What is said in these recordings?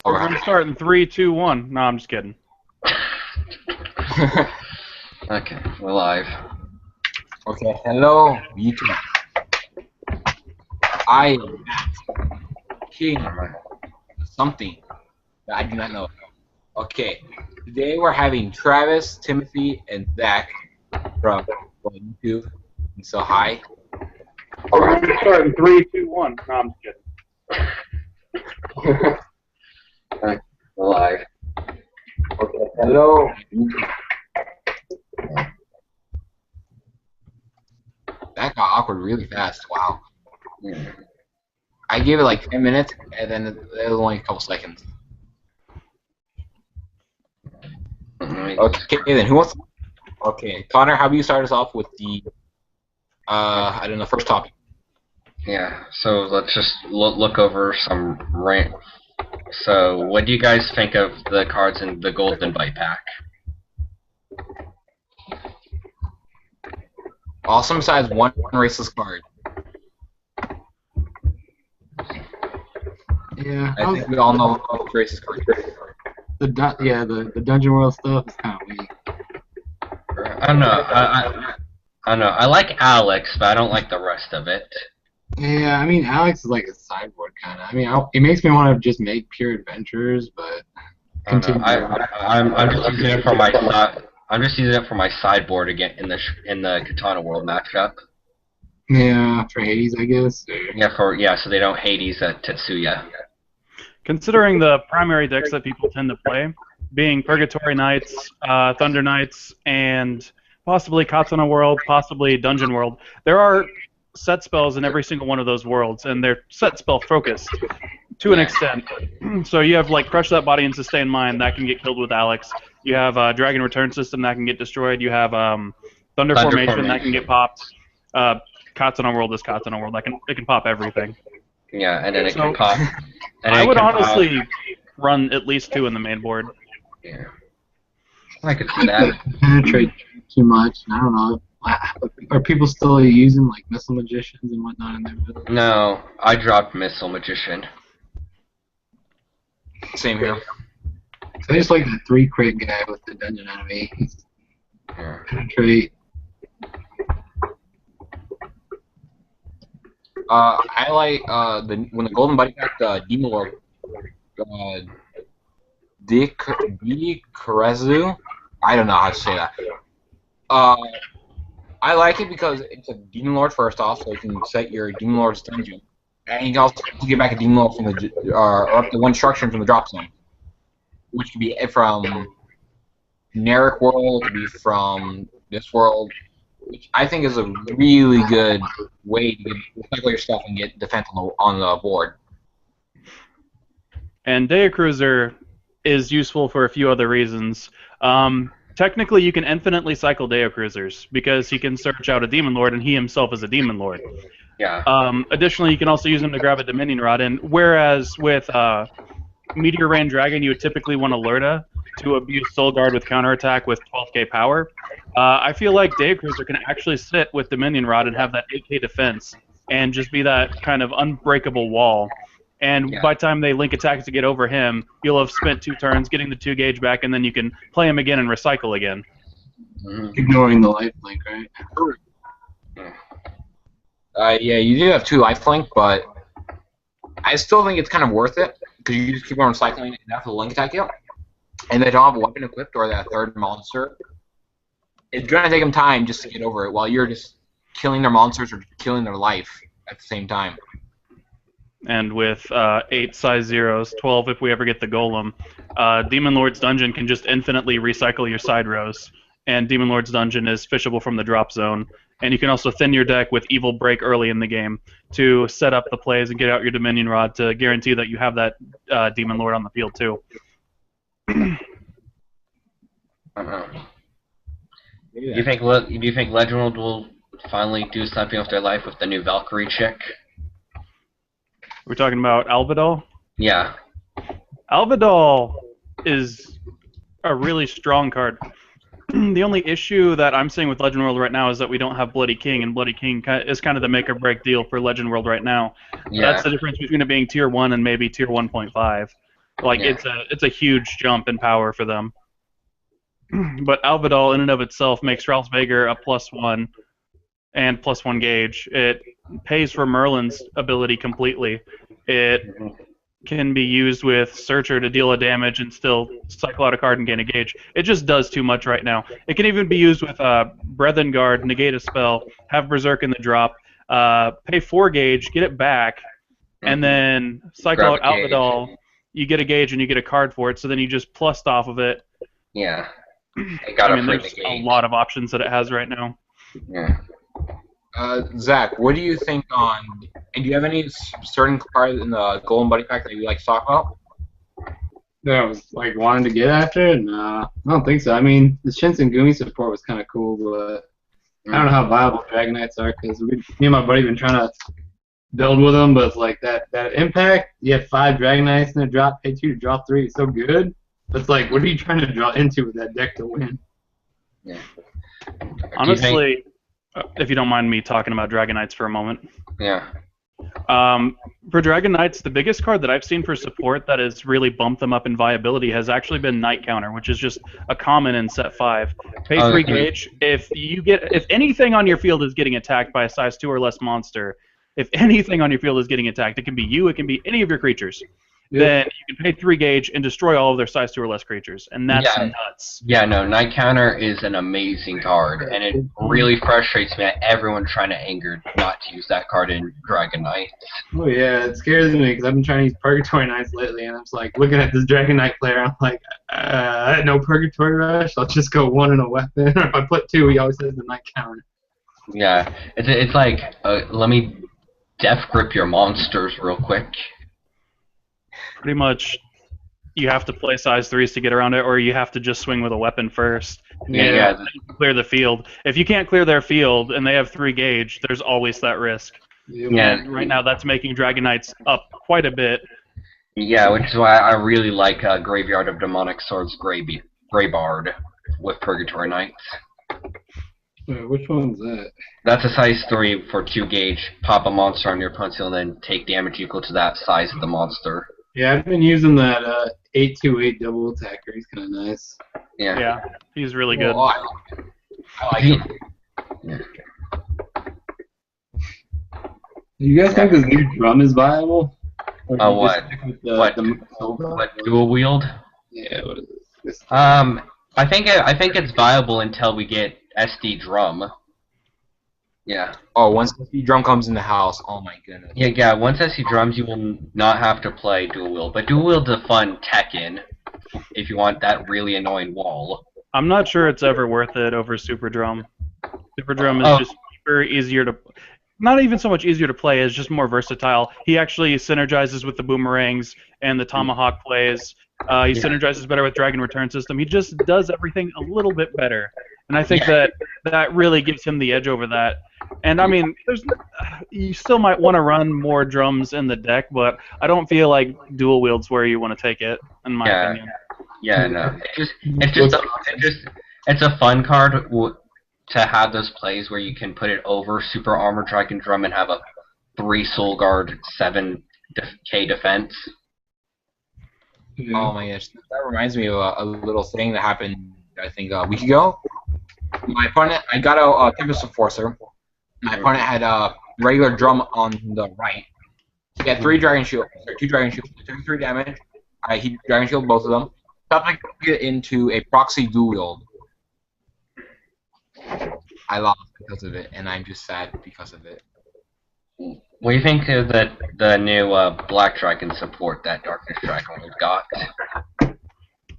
We're going to start in 3, 2, 1. No, I'm just kidding. Okay, we're live. Okay, hello, YouTube. I am king something that I do not know. Okay, today we're having Travis, Timothy, and Zach from YouTube. And so hi. We're going to start in 3, 2, 1. No, I'm just kidding. Okay, we're live. Okay, hello. That got awkward really fast. Wow. Yeah. I gave it like 10 minutes, and then it was only a couple seconds. Okay, then who wants? Okay, Connor, how about you start us off with the I don't know, first topic. Yeah, so let's just look over some rant. So, what do you guys think of the cards in the Golden Bite Pack? Awesome besides one raceless card. Yeah, I think we all know what raceless card. the Dungeon World stuff is kind of weak. I don't know. I don't know. I like Alex, but I don't like the rest of it. Yeah, I mean Alex is like a sideboard kind of. I mean, it makes me want to just make pure adventures, but I don't know. I'm just using it for my I'm just using it for my sideboard again in the Katana World matchup. Yeah, for Hades, I guess. Yeah, so they don't Hades Tetsuya. Considering the primary decks that people tend to play, being Purgatory Knights, Thunder Knights, and possibly Katana World, possibly Dungeon World, there are set spells in every single one of those worlds, and they're set spell focused to an extent. So you have like Crush That Body and Sustain Mind that can get killed with Alex. You have Dragon Return System that can get destroyed. You have Thunder Formation that can get popped. Katana World is Katana World. It can pop everything. Yeah, and then it can pop. And I would honestly run at least 2 in the main board. Yeah, I could see that. Penetrate too much. I don't know. Are people still using like Missile Magicians and whatnot in their build? No, I dropped Missile Magician. Same here. So I just like the 3 crit guy with the dungeon enemy. Yeah. Penetrate. I like when the Golden Buddy Pack, the Demon Lord, Dick Karezu. I don't know how to say that. I like it because it's a Demon Lord first off, so you can set your Demon Lord's dungeon, and you can also get back a Demon Lord from the or up to 1 instruction from the drop zone, which could be from generic world, it could be from this world, which I think is a really good way to recycle your stuff and get defense on the board. And Day Cruiser is useful for a few other reasons. Technically, you can infinitely cycle Day Cruisers because he can search out a Demon Lord, and he himself is a Demon Lord. Yeah. Additionally, you can also use him to grab a Dominion Rod, and whereas with Meteor Rain Dragon, you would typically want Alerta to abuse Soul Guard with counterattack with 12k power. I feel like Day Cruiser can actually sit with Dominion Rod and have that 8k defense and just be that kind of unbreakable wall. And by the time they link attacks to get over him, you'll have spent 2 turns getting the 2 gauge back, and then you can play him again and recycle again. Ignoring the lifelink, right? Yeah, you do have 2 lifelink, but I still think it's kind of worth it because you just keep on recycling and after the link attack you, and they don't have a weapon equipped or that 3rd monster. It's gonna take them time just to get over it while you're just killing their monsters or killing their life at the same time. And with 8 size zeros, 12 if we ever get the Golem, Demon Lord's Dungeon can just infinitely recycle your side rows. And Demon Lord's Dungeon is fishable from the drop zone. And you can also thin your deck with Evil Break early in the game to set up the plays and get out your Dominion Rod to guarantee that you have that Demon Lord on the field too. Do you think Legend World will finally do something with their life with the new Valkyrie chick? We're talking about Alvidal? Yeah. Alvidal is a really strong card. The only issue that I'm seeing with Legend World right now is that we don't have Bloody King, and Bloody King is kind of the make or break deal for Legend World right now. Yeah. That's the difference between it being Tier 1 and maybe Tier 1.5. Like Yeah. it's a huge jump in power for them. But Alvidal in and of itself makes Ralsvager a +1 and +1 gauge. It pays for Merlin's ability completely. It can be used with Searcher to deal a damage and still cycle out a card and gain a gauge. It just does too much right now. It can even be used with Brethren Guard, negate a spell, have Berserk in the drop, pay 4 gauge, get it back, and then cycle Grab out a gauge. Alvidal. You get a gauge and you get a card for it, so then you just plussed off of it. Yeah. It got I mean, a free there's a gauge. lot of options that it has right now. Yeah. Zach, what do you think on? And do you have any certain cards in the Golden Buddy pack that you like to talk about? That I was like wanting to get after it? Nah, I don't think so. I mean, the Shinsengumi support was kind of cool, but I don't know how viable Dragon Knights are because me and my buddy been trying to build with them, but it's like that impact. You have 5 Dragon Knights in a drop, pay 2 to draw 3. It's so good. It's like, what are you trying to draw into with that deck to win? Yeah. Honestly, if you don't mind me talking about Dragon Knights for a moment. Yeah. For Dragon Knights, the biggest card that I've seen for support that has really bumped them up in viability has actually been Night Counter, which is just a common in set 5. Pay 3 gauge. If anything on your field is getting attacked by a size 2 or less monster, if anything on your field is getting attacked, it can be you, it can be any of your creatures. Then you can pay 3 gauge and destroy all of their size 2 or less creatures, and that's nuts. Yeah, no, Night Counter is an amazing card, and it really frustrates me that everyone's trying to anger not to use that card in Dragon Knight. Oh yeah, it scares me because I've been trying to use Purgatory Knights lately, and I'm just like looking at this Dragon Knight player. I'm like, no Purgatory Rush. I'll just go 1 in a weapon. Or if I put 2, he always has the Night Counter. Yeah, it's like let me death grip your monsters real quick. Pretty much, you have to play size 3s to get around it, or you have to just swing with a weapon first. Yeah. Clear the field. If you can't clear their field and they have 3 gauge, there's always that risk. Yeah. And right now, that's making Dragon Knights up quite a bit. Yeah, which is why I really like Graveyard of Demonic Swords Greybard with Purgatory Knights. Wait, which one's that? That's a size 3 for 2 gauge. Pop a monster on your opponent's field and then take damage equal to that size of the monster. Yeah, I've been using that 828 double attacker. He's kind of nice. Yeah. He's really good. I like it. Yeah. Do you guys think this new drum is viable? Or do you What? just stick with the What dual wield? Yeah, what is this? I think it's viable until we get SD drum. Yeah. Oh, once the drum comes in the house, oh my goodness. Yeah. Once SD drums, you will not have to play dual wield. But dual wield's a fun Tekken if you want that really annoying wall. I'm not sure it's ever worth it over Super Drum. Super Drum is just super easier to... Not even so much easier to play, it's just more versatile. He actually synergizes with the boomerangs and the tomahawk plays. He synergizes better with Dragon Return System. He just does everything a little bit better. And I think that really gives him the edge over that. And I mean, you still might want to run more drums in the deck, but I don't feel like dual wield's where you want to take it, in my opinion. Yeah, no. It's a fun card to have those plays where you can put it over Super Armor Dragon Drum and have a 3 Soul Guard 7k defense. Oh my gosh, that reminds me of a little thing that happened, I think, a week ago. My opponent, I got a Tempest Enforcer. My opponent had a regular drum on the right. He had 3 Dragon Shield, or 2 Dragon Shields, 33 damage. He Dragon Shield both of them. Stopped it into a proxy dual wield. I lost because of it, and I'm just sad because of it. What do you think of the new Black Dragon support that Darkness Dragon got?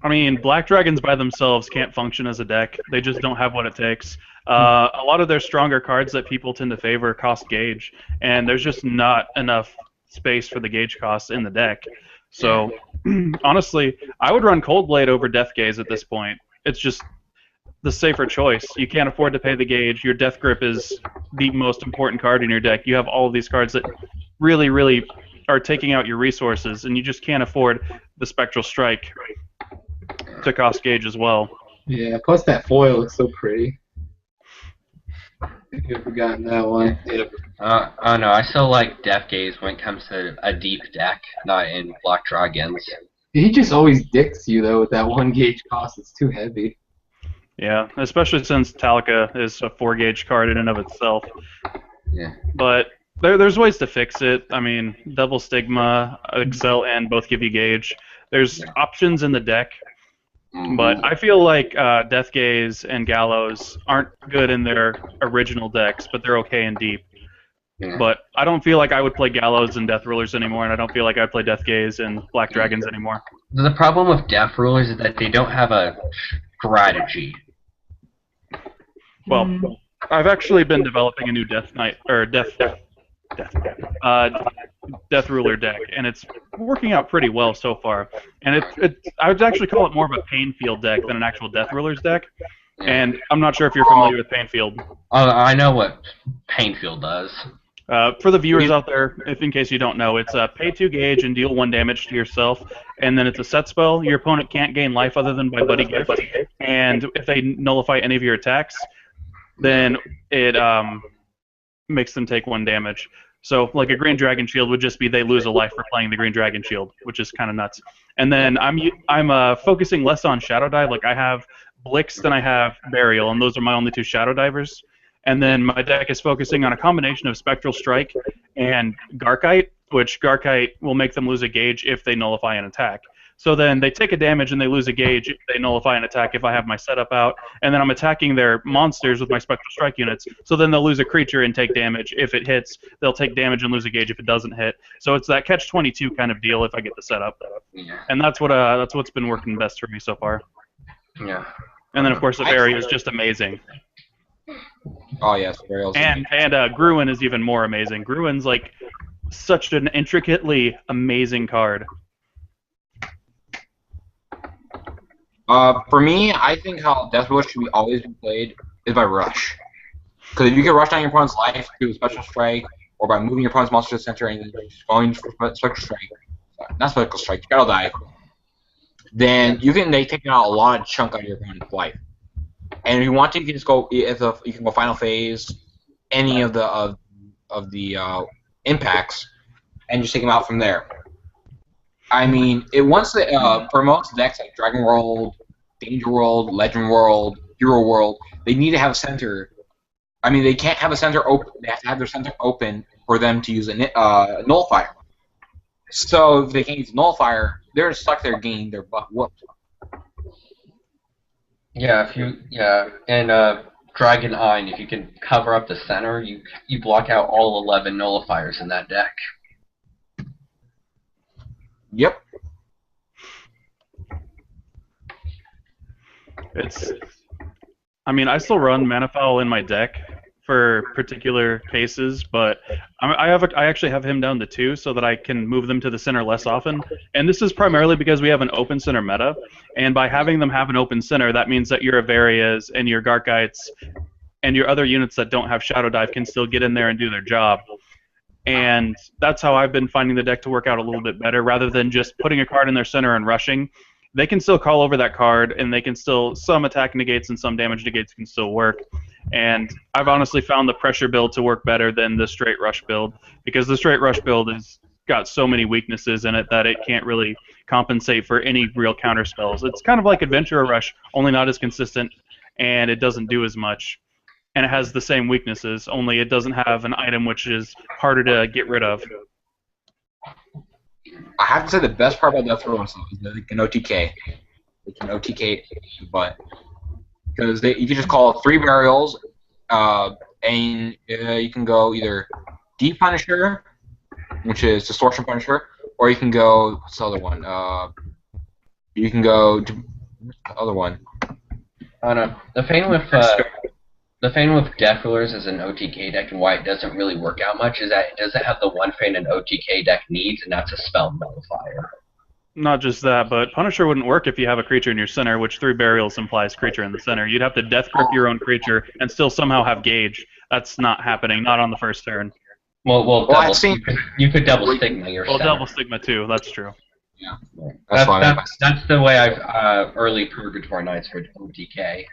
I mean, Black Dragons by themselves can't function as a deck. They just don't have what it takes. A lot of their stronger cards that people tend to favor cost gauge, and there's just not enough space for the gauge costs in the deck. So, honestly, I would run Cold Blade over Death Gaze at this point. It's just the safer choice. You can't afford to pay the gauge. Your Death Grip is the most important card in your deck. You have all of these cards that really, really are taking out your resources, and you just can't afford the Spectral Strike to cost gauge as well. Yeah, plus that foil looks so pretty. I could have forgotten that one. I don't know. I still like Death Gaze when it comes to a deep deck, not in Black Dragons. He just always dicks you though with that 1 gauge cost. It's too heavy. Yeah, especially since Talika is a 4 gauge card in and of itself. Yeah. But there's ways to fix it. I mean, Double Stigma, Excel, and both give you gauge. There's options in the deck, but I feel like Death Gaze and Gallows aren't good in their original decks, but they're okay in deep. Yeah. But I don't feel like I would play Gallows and Death Rulers anymore, and I don't feel like I'd play Death Gaze and Black Dragons anymore. The problem with Death Rulers is that they don't have a strategy. Well, I've actually been developing a new Death Knight or Death Ruler deck, and it's working out pretty well so far. And I would actually call it more of a Painfield deck than an actual Death Rulers deck. And I'm not sure if you're familiar with Painfield. I know what Painfield does. For the viewers out there, if in case you don't know, it's pay 2 gauge and deal 1 damage to yourself, and then it's a set spell. Your opponent can't gain life other than by Buddy Gift, and if they nullify any of your attacks, then it makes them take 1 damage. So, like a Green Dragon Shield would just be they lose a life for playing the Green Dragon Shield, which is kind of nuts. And then I'm focusing less on Shadow Dive. Like I have Blix and I have Burial, and those are my only 2 Shadow Divers. And then my deck is focusing on a combination of Spectral Strike and Garkite, which Garkite will make them lose a gauge if they nullify an attack. So then they take a damage and they lose a gauge if they nullify an attack if I have my setup out. And then I'm attacking their monsters with my Spectral Strike units. So then they'll lose a creature and take damage. If it hits, they'll take damage and lose a gauge if it doesn't hit. So it's that catch-22 kind of deal if I get the setup. Yeah. And that's what's been working best for me so far. Yeah. And then of course the Barrier is just amazing. Oh yes, Burial's And Gruen is even more amazing. Gruen's like such an intricately amazing card. For me, I think how Death Ruler should be always be played is by rush. Because if you can rush down your opponent's life through a Special Strike, or by moving your opponent's monster to the center and then just going for Spectral Strike, not Spectral Strike, Shadow Dive, then they take out a lot of chunk out of your opponent's life. And if you want to, you can just go. You can go Final Phase, any of the impacts, and just take them out from there. I mean, for most decks like Dragon World, Danger World, Legend World, Hero World, they need to have a center. I mean, they can't have a center open. They have to have their center open for them to use a nullifier. So if they can't use a nullifier, they're stuck there getting their butt whooped. Yeah, and Dragon Eye, if you can cover up the center, you block out all 11 nullifiers in that deck. Yep. I mean, I still run Manifowl in my deck for particular cases, but I actually have him down to 2 so that I can move them to the center less often. And this is primarily because we have an open center meta, and by having them have an open center, that means that your Avarias and your Garkites and your other units that don't have Shadow Dive can still get in there and do their job. And that's how I've been finding the deck to work out a little bit better, rather than just putting a card in their center and rushing. They can still call over that card, and they can still, some attack negates and some damage negates can still work. And I've honestly found the pressure build to work better than the straight rush build, because the straight rush build has got so many weaknesses in it that it can't really compensate for any real counter spells. It's kind of like Adventurer Rush, only not as consistent, and it doesn't do as much. And it has the same weaknesses, only it doesn't have an item which is harder to get rid of. I have to say the best part about Death Ruler is that they can OTK. They can OTK, but because you can just call 3 burials, and you can go either Deep Punisher, which is Distortion Punisher, or you can go what's the other one? You can go what's the other one? I don't know. The thing with Death Rulers as an OTK deck and why it doesn't really work out much is that it doesn't have the one thing an OTK deck needs, and that's a spell nullifier. Not just that, but Punisher wouldn't work if you have a creature in your center, which 3 burials implies creature in the center. You'd have to death grip your own creature and still somehow have gauge. That's not happening, not on the first turn. You could double stigma your center. Double stigma too, that's true. Yeah. That's the way I've early Purgatory Nights for OTK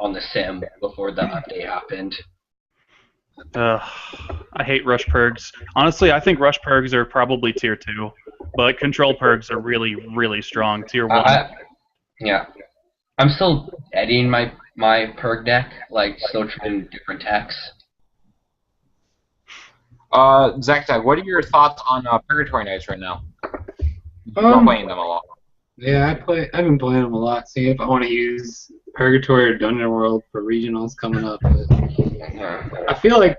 on the sim before the update happened. I hate rush pergs. Honestly, I think rush pergs are probably tier 2, but control pergs are really, really strong. Tier 1. Yeah. I'm still editing my perk deck, like still trying different techs. Zach, what are your thoughts on Purgatory Knights right now? You're Um, playing them a lot. Yeah, I've been playing them a lot. See if I want to use Purgatory or Dungeon World for regionals coming up. But I feel like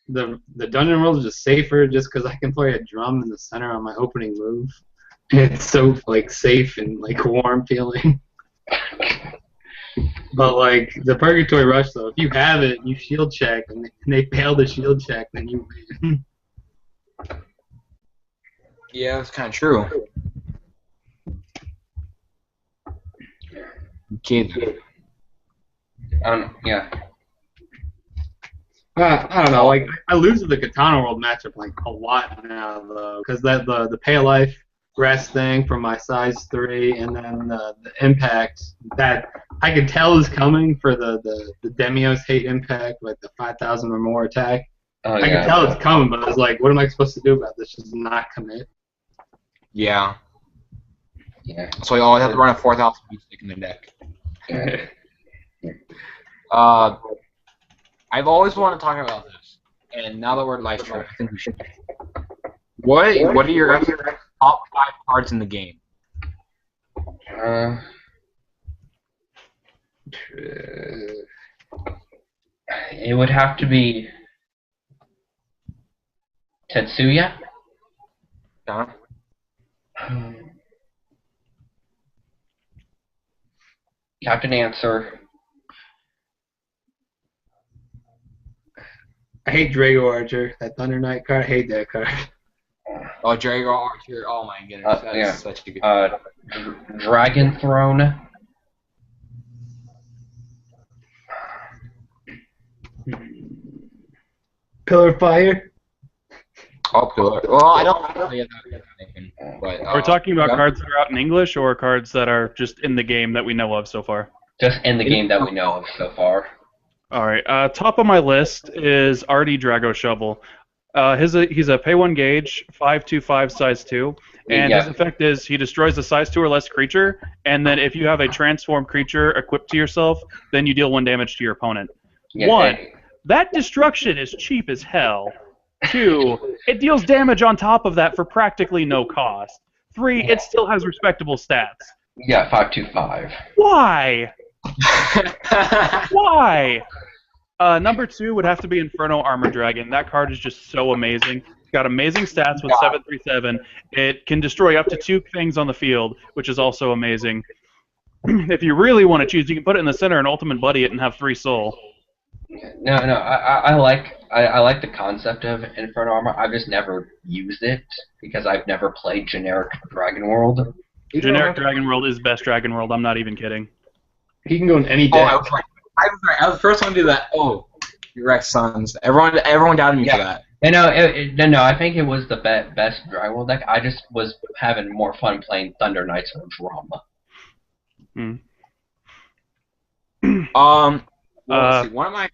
the Dungeon World is just safer, just because I can play a drum in the center on my opening move. It's so like safe and like warm feeling. But like the Purgatory Rush, though, if you have it, you shield check, and they fail the shield check, then you win. Yeah, that's kind of true. Okay. Yeah. I don't know. Like I lose to the Katana World matchup like a lot now, though, because that the pay life rest thing from my size 3, and then the impact that I could tell is coming for the Demios hate impact, like the 5,000 or more attack. Oh, I yeah. can tell it's coming, but it's like, what am I supposed to do about this? Just not commit. Yeah. Yeah. So you always have to run a 4,000 beat stick in the deck. I've always wanted to talk about this, and now that we're live stream, I think we should. What are your top 5 cards in the game? It would have to be Tetsuya. Huh? Captain Answer. I hate Drago Archer, that Thunder Knight card. I hate that card. Oh, Drago Archer. Oh my goodness, that Yeah. is such a good. Dragon Throne. Pillar of Fire. Oh, pillar. Well, I don't play that thing, but We're talking about yeah. cards that are out in English or cards that are just in the game that we know of so far? Just in the game that we know of so far. All right. Top of my list is Artie Drago Shovel. He's a pay 1 gauge, 5/5 size 2, and Yeah. his effect is he destroys a size 2 or less creature, and then if you have a transformed creature equipped to yourself, then you deal 1 damage to your opponent. Yeah, 1, that destruction is cheap as hell. 2, it deals damage on top of that for practically no cost. 3, it still has respectable stats. Yeah, 5/5. Why? Why? Number 2 would have to be Inferno Armor Dragon. That card is just so amazing. It's got amazing stats with 7/7. It can destroy up to 2 things on the field, which is also amazing. If you really want to choose, you can put it in the center and Ultimate Buddy it and have 3 soul. No, I like the concept of Inferno Armor. I've just never used it because I've never played generic Dragon World. Generic Dragon World is best Dragon World. I'm not even kidding. He can go in any Oh, deck. I was the first one to do that. Oh, you're right, Sons. Everyone doubted me for that. No, I think it was the best Dragon World deck. I just was having more fun playing Thunder Knights or Drama. Let's see. One of my.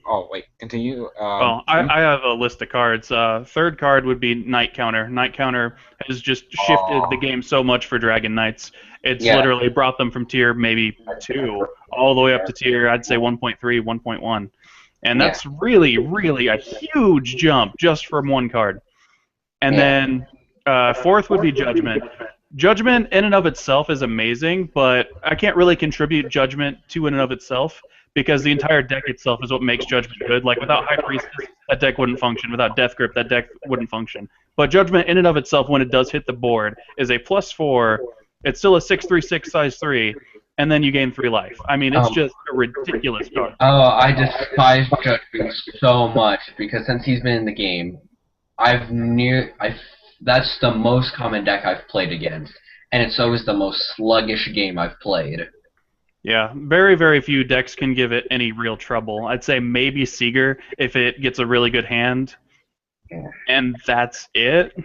Oh wait, continue. Well, I have a list of cards. Third card would be Night Counter. Night Counter has just shifted the game so much for Dragon Knights. It's literally brought them from tier maybe 2 all the way up to tier, I'd say 1.3, 1.1. And that's really, really a huge jump just from 1 card. And then 4th would be Judgment. Judgment in and of itself is amazing, but I can't really contribute Judgment to in and of itself because the entire deck itself is what makes Judgment good. Like, without High Priestess, that deck wouldn't function. Without Death Grip, that deck wouldn't function. But Judgment in and of itself, when it does hit the board, is a +4. It's still a 6/6 size 3, and then you gain 3 life. I mean, it's just a ridiculous card. Oh, I despise Judgment so much because since he's been in the game, that's the most common deck I've played against, and it's always the most sluggish game I've played. Yeah, very, very few decks can give it any real trouble. I'd say maybe Seeger if it gets a really good hand, and that's it.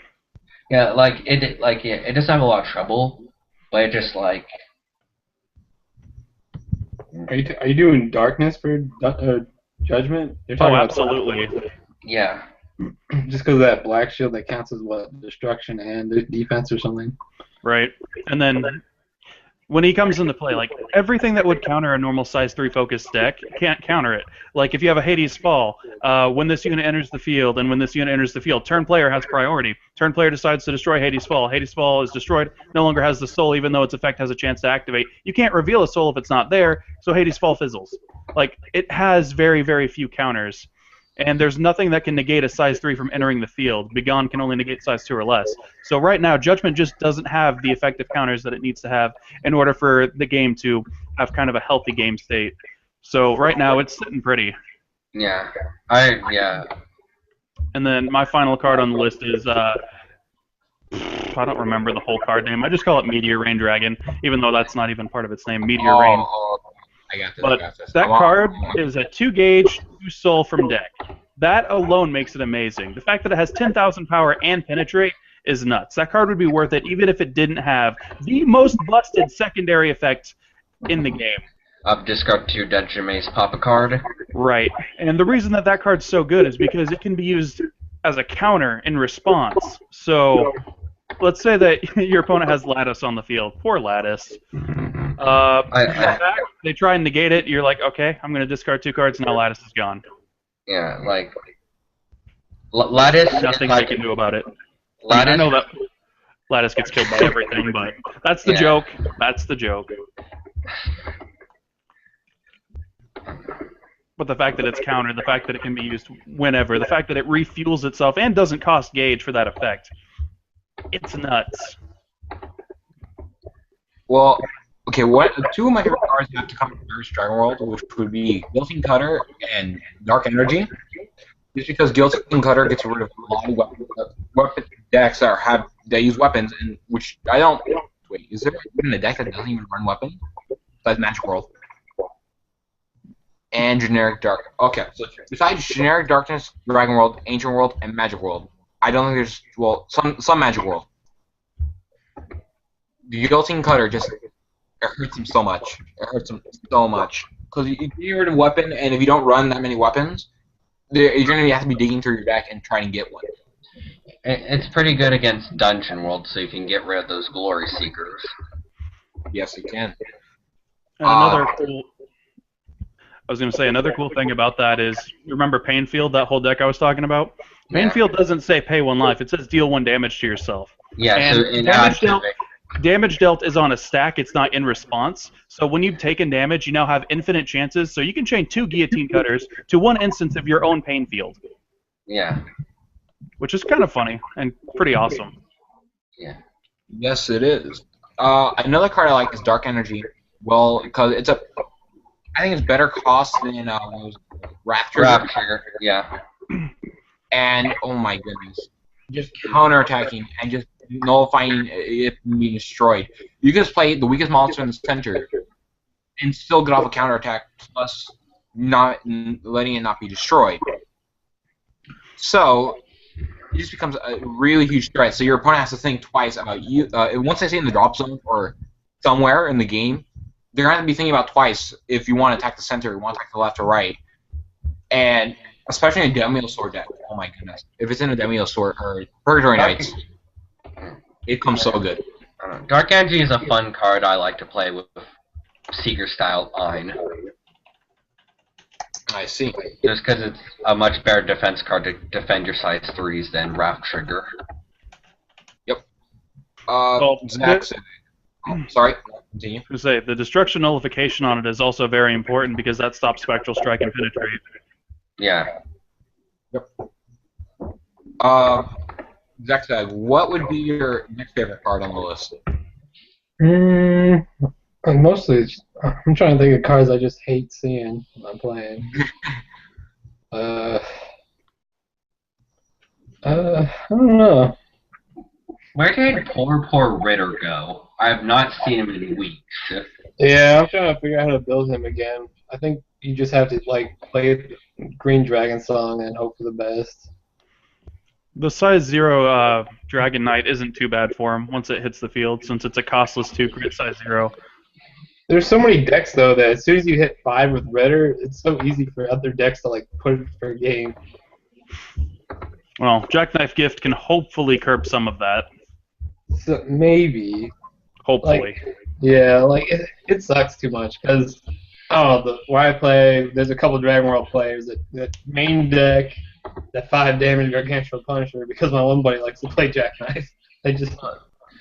Yeah, it doesn't have a lot of trouble, but it just like. Are you doing Darkness for Judgment? You're Oh, talking about absolutely. Yeah. just because of that black shield that counts as what? Destruction and defense or something? Right. And then when he comes into play, like everything that would counter a normal size 3 focus deck can't counter it. Like if you have a Hades Fall, when this unit enters the field, and when this unit enters the field, turn player has priority. Turn player decides to destroy Hades Fall. Hades Fall is destroyed, no longer has the soul, even though its effect has a chance to activate. You can't reveal a soul if it's not there, so Hades Fall fizzles. Like it has very, very few counters. And there's nothing that can negate a size 3 from entering the field. Begone can only negate size 2 or less. So right now, Judgment just doesn't have the effective counters that it needs to have in order for the game to have kind of a healthy game state. So right now, it's sitting pretty. Yeah. Yeah. And then my final card on the list is, I don't remember the whole card name. I just call it Meteor Rain Dragon, even though that's not even part of its name, Meteor Rain. I got this. But I got this. that card is a 2 gauge, 2 soul from deck. That alone makes it amazing. The fact that it has 10,000 power and penetrate is nuts. That card would be worth it even if it didn't have the most busted secondary effect in the game. Discard 2 Dungeon Maze, pop a card. Right. And the reason that that card's so good is because it can be used as a counter in response. So let's say that your opponent has Lattice on the field. Poor Lattice. They try and negate it. You're like, okay, I'm going to discard 2 cards. Now Lattice is gone. Yeah, like Lattice. Nothing like, they can do about it. Lattice. I know that Lattice gets killed by everything, but that's the joke. That's the joke. But the fact that it's countered, the fact that it can be used whenever, the fact that it refuels itself and doesn't cost gauge for that effect, it's nuts. Well, okay, what 2 of my favorite cards have to come from Dragon World, which would be Guillotine Cutter and Dark Energy. Just because Guillotine Cutter gets rid of a lot of weapon decks that use weapons, and which I don't. Wait, is there even a deck that doesn't even run weapons? Besides Magic World and generic Dark. Okay, so besides generic Darkness, Dragon World, Ancient World, and Magic World, I don't think there's some Magic World. The Guillotine Cutter just it hurts him so much. It hurts him so much because you get rid of a weapon, and if you don't run that many weapons, you're gonna have to be digging through your deck and trying to get one. It's pretty good against Dungeon World, so you can get rid of those Glory Seekers. Yes, you can. And another cool thing about that is, you remember Painfield, that whole deck I was talking about? Painfield doesn't say pay 1 life, it says deal 1 damage to yourself. Yeah, and so damage dealt is on a stack, it's not in response. So when you've taken damage, you now have infinite chances, so you can chain 2 Guillotine Cutters to 1 instance of your own Painfield. Yeah. Which is kind of funny and pretty awesome. Yeah. Yes, it is. Another card I like is Dark Energy. Well, because I think it's better cost than Rapture. Rapture, yeah. And oh my goodness, just counterattacking and just nullifying it being destroyed. You can just play the weakest monster in the center and still get off a counterattack, plus not letting it not be destroyed. So it just becomes a really huge threat. So your opponent has to think twice about you. Once they say in the drop zone or somewhere in the game, they're going to be thinking about twice if you want to attack the center, you want to attack the left or right. And especially in a Demio Sword deck, oh my goodness. If it's in a Demio Sword or Purgatory Knights, it comes so good. Dark Energy is a fun card I like to play with Seeker style Ein. I see. Just because it's a much better defense card to defend your size 3s than Wrath Trigger. Yep. Zach said. Sorry, continue. To say, the destruction nullification on it is also very important because that stops Spectral Strike and Penetrate. Yeah. Yep. Zach said, what would be your next favorite card on the list? Mostly, I'm trying to think of cards I just hate seeing when I'm playing. I don't know. Where did poor Ritter go? I have not seen him in weeks. Yeah, I'm trying to figure out how to build him again. I think you just have to play Green Dragon Song and hope for the best. The size 0 Dragon Knight isn't too bad for him once it hits the field, since it's a costless 2 crit size 0. There's so many decks though that as soon as you hit 5 with Ritter, it's so easy for other decks to like put it for a game. Well, Jackknife Gift can hopefully curb some of that. So maybe. Hopefully. Yeah, like it sucks too much because where I play, there's a couple Dragon World players that main deck that 5 damage Gargantuan Punisher because my one buddy likes to play Jackknife. They just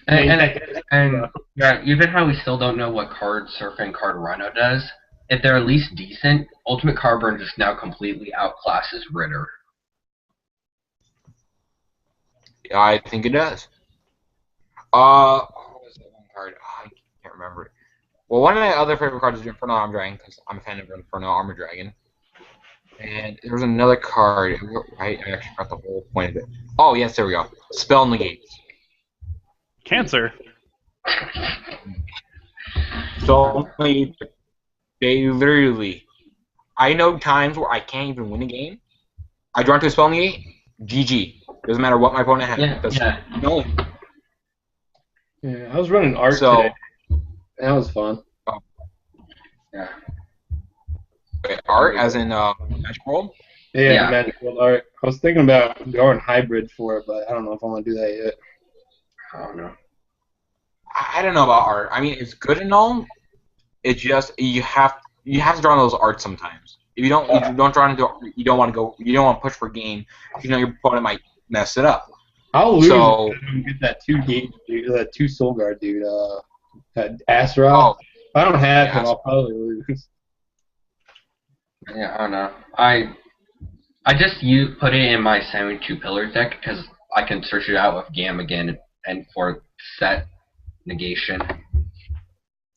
And yeah, even how we still don't know what card Surfing Card Rhino does, if they're at least decent, Ultimate Carbon just now completely outclasses Ritter. Yeah, I think it does. What was that one card? I can't remember it. Well, one of my other favorite cards is Inferno Armor Dragon because I'm a fan of Inferno Armor Dragon. And there was another card. I actually forgot the whole point of it. Oh, yes, there we go. Spell Negates. Cancer. So they literally. I know times where I can't even win a game. I draw into a Spell Negate. GG. Doesn't matter what my opponent has. No. Yeah, I was running art today. That was fun. Oh. Yeah. Wait, art as in Magic World? Yeah, Magic World art. I was thinking about going hybrid for it, but I don't know if I want to do that yet. I don't know. I don't know about art. I mean, it's good and all. It's just you have to draw those arts sometimes. If you don't draw into art, you don't want to push for game. You know your opponent might mess it up. I'll lose and get that 2 gauge dude, that 2 soul guard dude, that Astra. Oh, if I don't have him, I'll probably lose. Yeah, I don't know. I just put it in my 72 pillar deck because I can search it out with Gam again and for set negation.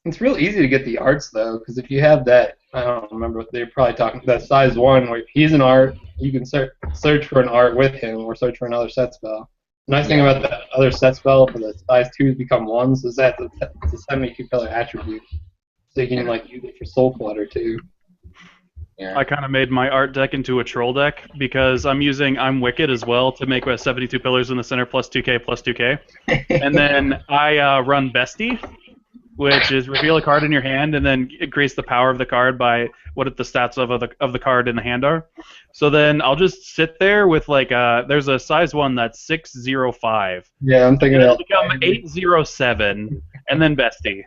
It's real easy to get the arts though, because if you have that, I don't remember what they're probably talking. That size 1, where he's an art, you can search for an art with him, or search for another set spell. The nice thing about that other set spell for the size 2s become 1s is that it's a 72 pillar attribute, so you can like use it for soul clutter too. Yeah. I kind of made my art deck into a troll deck because I'm using I'm Wicked as well to make 72 pillars in the center plus 2k plus 2k. And then I run Bestie, which is reveal a card in your hand and then increase the power of the card by what the stats of the card in the hand are. So then I'll just sit there with like there's a size 1 that's 605. Yeah, I'm thinking it'll become 807 and then Bestie.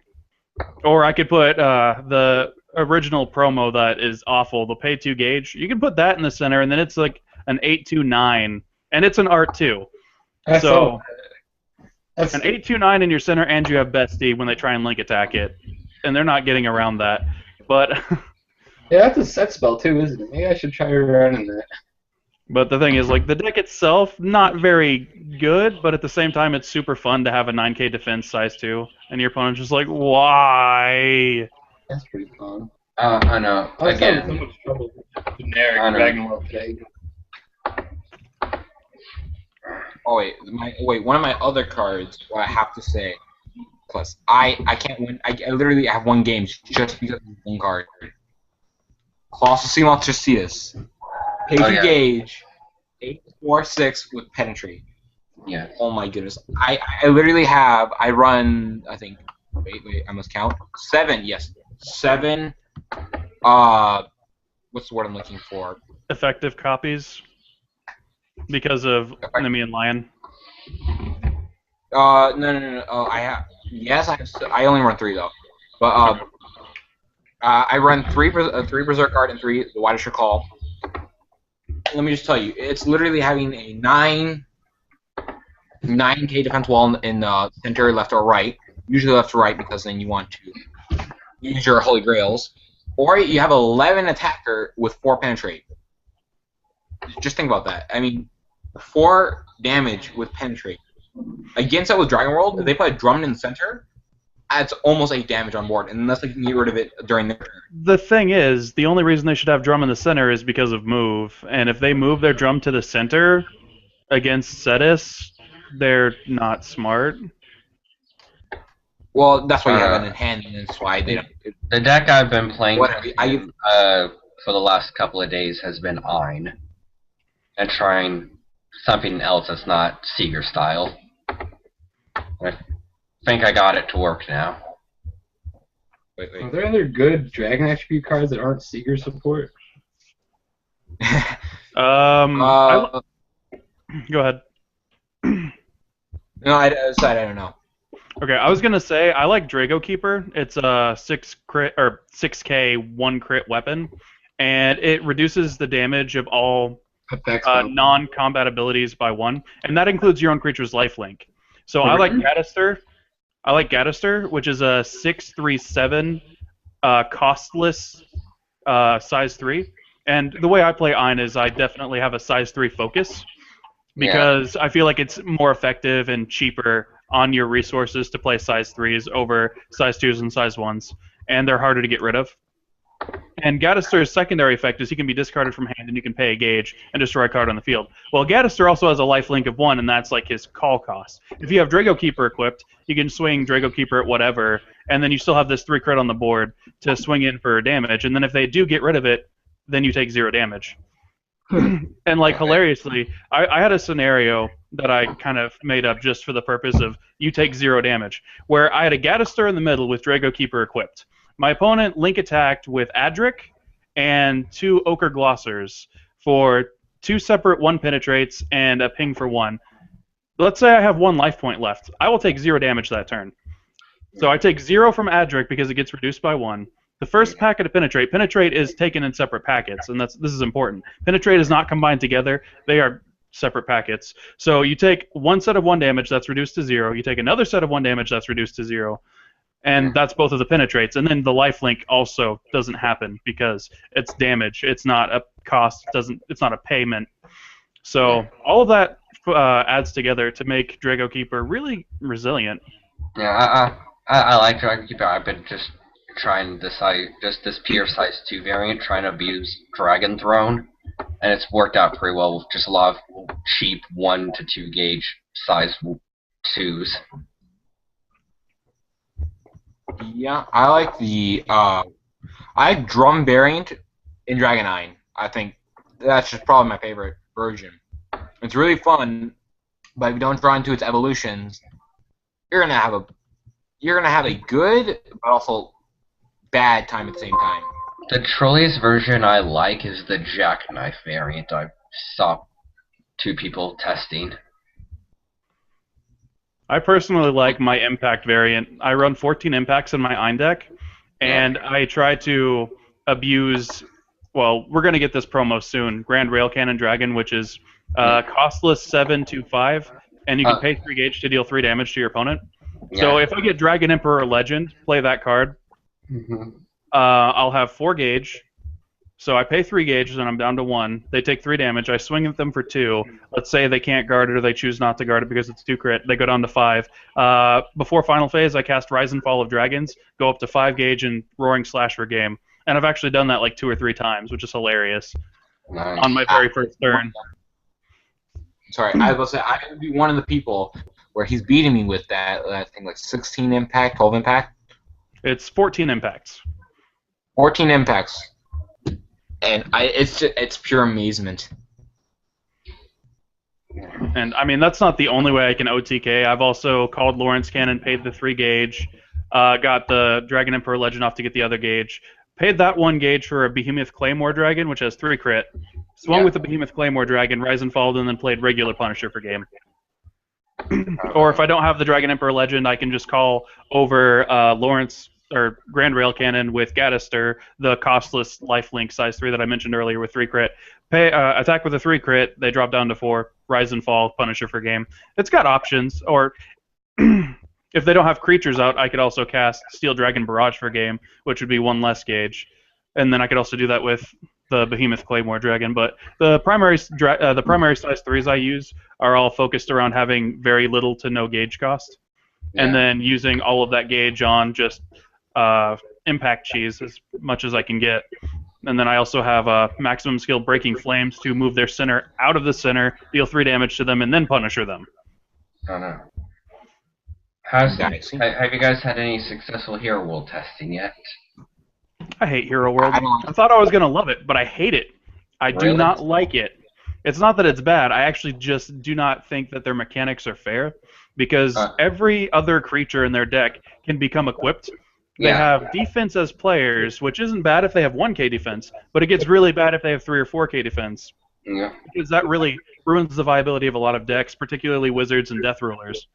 Or I could put the original promo that is awful, the pay 2 gauge. You can put that in the center, and then it's like an 829, and it's an art too. An 829 in your center, and you have Bestie when they try and link attack it, and they're not getting around that. But yeah, that's a set spell too, isn't it? Maybe I should try running that. But the thing is, like, the deck itself, not very good, but at the same time, it's super fun to have a 9k defense size 2, and your opponent's just like, why? That's pretty fun. I know. I was Again, having so much trouble with generic Dragon World today. Oh wait, one of my other cards. What I have to say, plus I can't win. I literally have 1 game just because of 1 card. Colossal Sea Monstrositas. Pay 2 gauge, 8/4/6 with Penetrate. Yeah. Oh my goodness. I literally have. I run. I think. Wait. I must count. 7. Yes. 7. What's the word I'm looking for? Effective copies. Because of Enemy and Lion. No. I have. Yes, I have. I only run 3 though. But I run 3 Berserk card and 3 the Widest Call. Let me just tell you, it's literally having a 9k defense wall in the center, left or right. Usually left or right because then you want to use your Holy Grails. Or you have 11 attacker with 4 penetrate. Just think about that. I mean, 4 damage with penetrate. Against that with Dragon World, if they put a Drummond in the center, adds almost 8 damage on board, unless they can get rid of it during their turn. The thing is, the only reason they should have drum in the center is because of move, and if they move their drum to the center against Cetus, they're not smart. Well, that's why you have it in hand, and that's why they don't. The deck I've been playing for the last couple of days has been Ein, and trying something else that's not Seeger style. I think I got it to work now. Are there other good dragon attribute cards that aren't Seeker support? Go ahead. No, I don't know. Okay, I was gonna say I like Drago Keeper. It's a 6K 1 crit weapon, and it reduces the damage of all non-combat abilities by 1, and that includes your own creature's lifelink. So I like Gaddister. Which is a 6/3/7 costless size 3. And the way I play Ein is I definitely have a size 3 focus because I feel like it's more effective and cheaper on your resources to play size 3s over size 2s and size 1s, and they're harder to get rid of. And Gaddister's secondary effect is he can be discarded from hand and you can pay a gauge and destroy a card on the field. Well, Gaddister also has a lifelink of 1, and that's like his call cost. If you have Drago Keeper equipped, you can swing Drago Keeper at whatever, and then you still have this 3 crit on the board to swing in for damage, and then if they do get rid of it, then you take 0 damage. And like hilariously, I had a scenario that I kind of made up just for the purpose of you take 0 damage, where I had a Gaddister in the middle with Drago Keeper equipped. My opponent link attacked with Adric and 2 Ochre Glossers for 2 separate 1 penetrates and a ping for 1. Let's say I have 1 life point left. I will take 0 damage that turn. So I take 0 from Adric because it gets reduced by 1. The first packet of Penetrate is taken in separate packets, and this is important. Penetrate is not combined together. They are separate packets. So you take 1 set of 1 damage that's reduced to 0. You take another set of 1 damage that's reduced to 0. And that's both of the penetrates. And then the lifelink also doesn't happen because it's damage. It's not a cost. It's not a payment. So all of that adds together to make Drago Keeper really resilient. Yeah, I like Dragon Keeper. I've been just trying this pure size 2 variant, trying to abuse Dragon Throne, and it's worked out pretty well with just a lot of cheap 1 to 2 gauge size 2s. Yeah, I like the Drum variant in Dragon 9. I think that's just probably my favorite version. It's really fun, but if you don't draw into its evolutions, you're gonna have a good but also bad time at the same time. The trolliest version I like is the Jackknife variant. I saw 2 people testing. I personally like my Impact variant. I run 14 Impacts in my Ein deck, and I try to abuse... Well, we're going to get this promo soon. Grand Rail Cannon Dragon, which is costless 7/5, and you can pay 3 gauge to deal 3 damage to your opponent. Yeah. So if I get Dragon Emperor Legend, play that card, I'll have 4 gauge. So I pay 3 gauge, and I'm down to 1. They take 3 damage. I swing at them for 2. Let's say they can't guard it or they choose not to guard it because it's 2 crit. They go down to 5. Before final phase, I cast Rise and Fall of Dragons, go up to 5 gauge and Roaring Slash for game. And I've actually done that like 2 or 3 times, which is hilarious. Nice. On my very first turn. Sorry, I was gonna say I would be one of the people where he's beating me with that. I think like 16 impact, 12 impact. It's 14 impacts. 14 impacts, and it's pure amazement. And I mean that's not the only way I can OTK. I've also called Lawrence Cannon, paid the 3 gauge, got the Dragon Emperor Legend off to get the other gauge. Paid that 1 gauge for a Behemoth Claymore Dragon, which has 3 crit. Swung with the Behemoth Claymore Dragon, Rise and Fall, and then played regular Punisher for game. Or if I don't have the Dragon Emperor Legend, I can just call over Lawrence or Grand Rail Cannon with Gaddister, the costless lifelink size 3 that I mentioned earlier with 3 crit. Attack with a 3 crit, they drop down to 4. Rise and Fall, Punisher for game. It's got options, or if they don't have creatures out, I could also cast Steel Dragon Barrage for game, which would be 1 less gauge. And then I could also do that with the Behemoth Claymore Dragon. But the primary size 3s I use are all focused around having very little to no gauge cost. Yeah. And then using all of that gauge on just impact cheese as much as I can get. And then I also have maximum skill Breaking Flames to move their center out of the center, deal 3 damage to them, and then Punisher them. Oh no. Have you guys had any successful Hero World testing yet? I hate Hero World. I thought I was going to love it, but I hate it. I do not like it. It's not that it's bad. I actually just do not think that their mechanics are fair, because every other creature in their deck can become equipped, They Yeah. have defense as players, which isn't bad if they have 1k defense, but it gets really bad if they have 3 or 4k defense, Yeah. because that really ruins the viability of a lot of decks, particularly wizards and death rulers.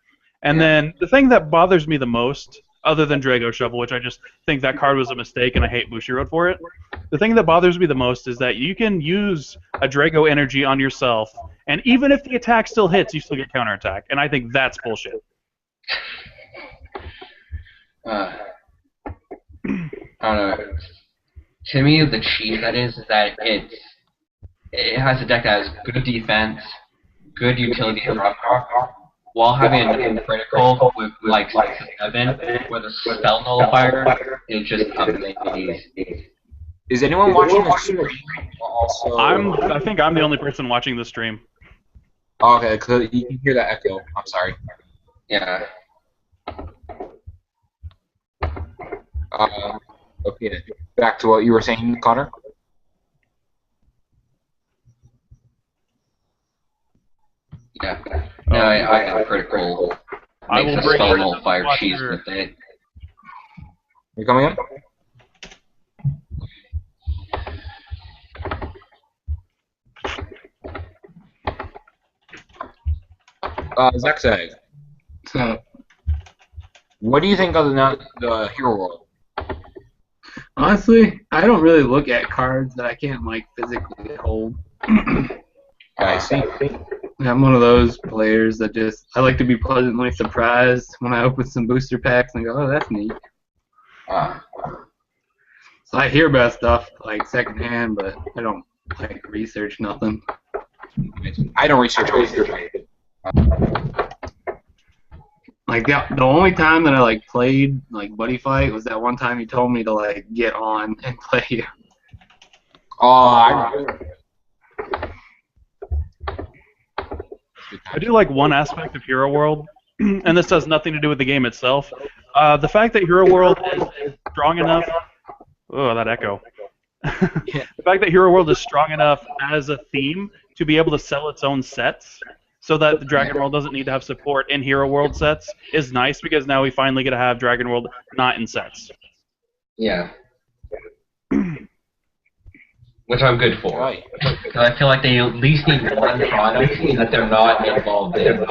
And Yeah. then the thing that bothers me the most, other than Drago Shovel, which I just think that card was a mistake and I hate Bushiroad for it, the thing that bothers me the most is that you can use a Drago energy on yourself, and even if the attack still hits, you still get counterattack, and I think that's bullshit. I don't know. To me, the cheat that is that it has a deck that has good defense, good utility for rough draw, while having a critical with like 7 with a spell nullifier is just amazing. Is anyone watching the stream? Also, I think I'm the only person watching the stream. Oh, okay, because you can hear that echo. I'm sorry. Yeah. Okay, back to what you were saying, Connor. Yeah. No, I have critical. I Makes will a bring spell it up nullifier to cheese watch with it. You coming in? Zexag, So, what do you think of the Hero World? honestly, I don't really look at cards that I can't like physically hold. I see. I'm one of those players that just I like to be pleasantly surprised when I open some booster packs and go, oh, that's neat. So I hear about stuff like secondhand, but I don't like research nothing. I don't research anything. Like the only time that I like played like Buddy Fight was that one time he told me to like get on and play. Oh, I remember. I do like one aspect of Hero World, and this has nothing to do with the game itself. The fact that Hero World is strong enough. Oh, that echo. The fact that Hero World is strong enough as a theme to be able to sell its own sets, so that the Dragon World doesn't need to have support in Hero World sets, is nice, because now we finally get to have Dragon World not in sets. Yeah. Which I'm good for. Right. Because I feel like they at least need one product that they're not involved in.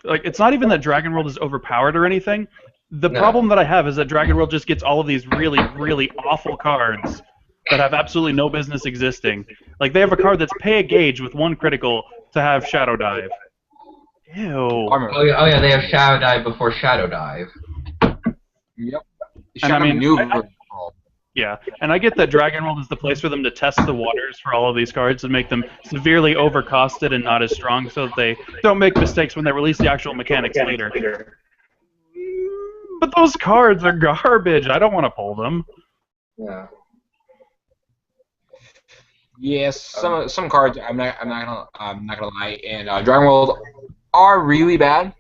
Like, it's not even that Dragon World is overpowered or anything. The No. problem that I have is that Dragon World just gets all of these really, really awful cards that have absolutely no business existing. Like, they have a card that's pay a gauge with 1 critical to have Shadow Dive. Ew. Oh yeah, they have Shadow Dive before Shadow Dive. Yep. And I mean, New Yeah, and I get that Dragon World is the place for them to test the waters for all of these cards and make them severely overcosted and not as strong, so that they don't make mistakes when they release the actual mechanics later. But those cards are garbage. I don't want to pull them. Yeah. Yes, some cards I'm not gonna lie, and Dragon World are really bad,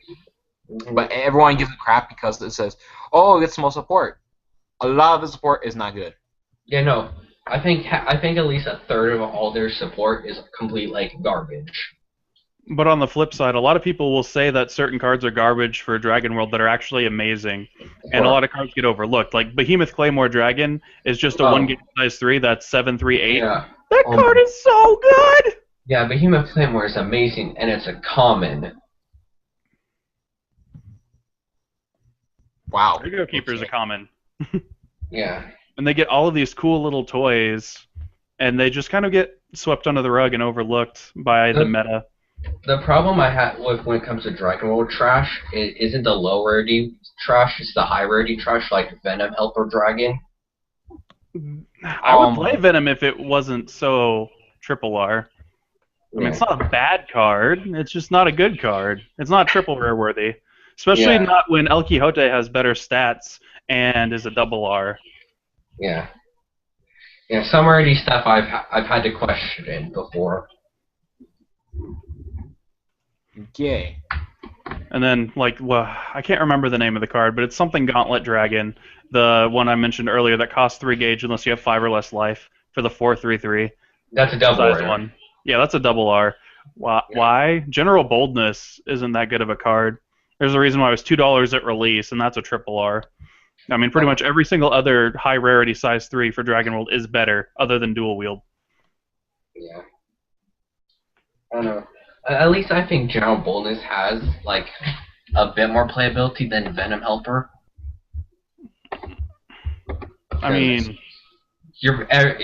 but everyone gives it crap because it says, oh, it gets more support. A lot of the support is not good. Yeah, no. I think at least a third of all their support is complete like garbage. But on the flip side, a lot of people will say that certain cards are garbage for Dragon World that are actually amazing, and a lot of cards get overlooked. Like Behemoth Claymore Dragon is just a 1-game size 3 that's 7/3/8. Yeah. That card is so good! Yeah, Behemoth Claymore is amazing, and it's a common. Wow. Drago Keeper is a common. Yeah. And they get all of these cool little toys, and they just kind of get swept under the rug and overlooked by the meta. The problem I have with when it comes to Dragon World trash isn't the low rarity trash, it's the high rarity trash like Venom Helper Dragon. I would play Venom if it wasn't so triple R. I mean, it's not a bad card, it's just not a good card. It's not triple rare worthy. Especially not when El Quixote has better stats and is a double R. Yeah. Yeah, some rarity stuff I've had to question before. Okay. And then, like, well, I can't remember the name of the card, but it's something Gauntlet Dragon, the one I mentioned earlier that costs 3 gauge unless you have 5 or less life for the 4/3/3. That's a double size R. one. Yeah, that's a double R. Why? General Boldness isn't that good of a card. There's a reason why it was $2 at release, and that's a triple R. I mean, pretty much every single other high rarity size 3 for Dragon World is better, other than dual wield. Yeah. I don't know. At least I think General Boldness has like a bit more playability than Venom Helper. I mean, you're gonna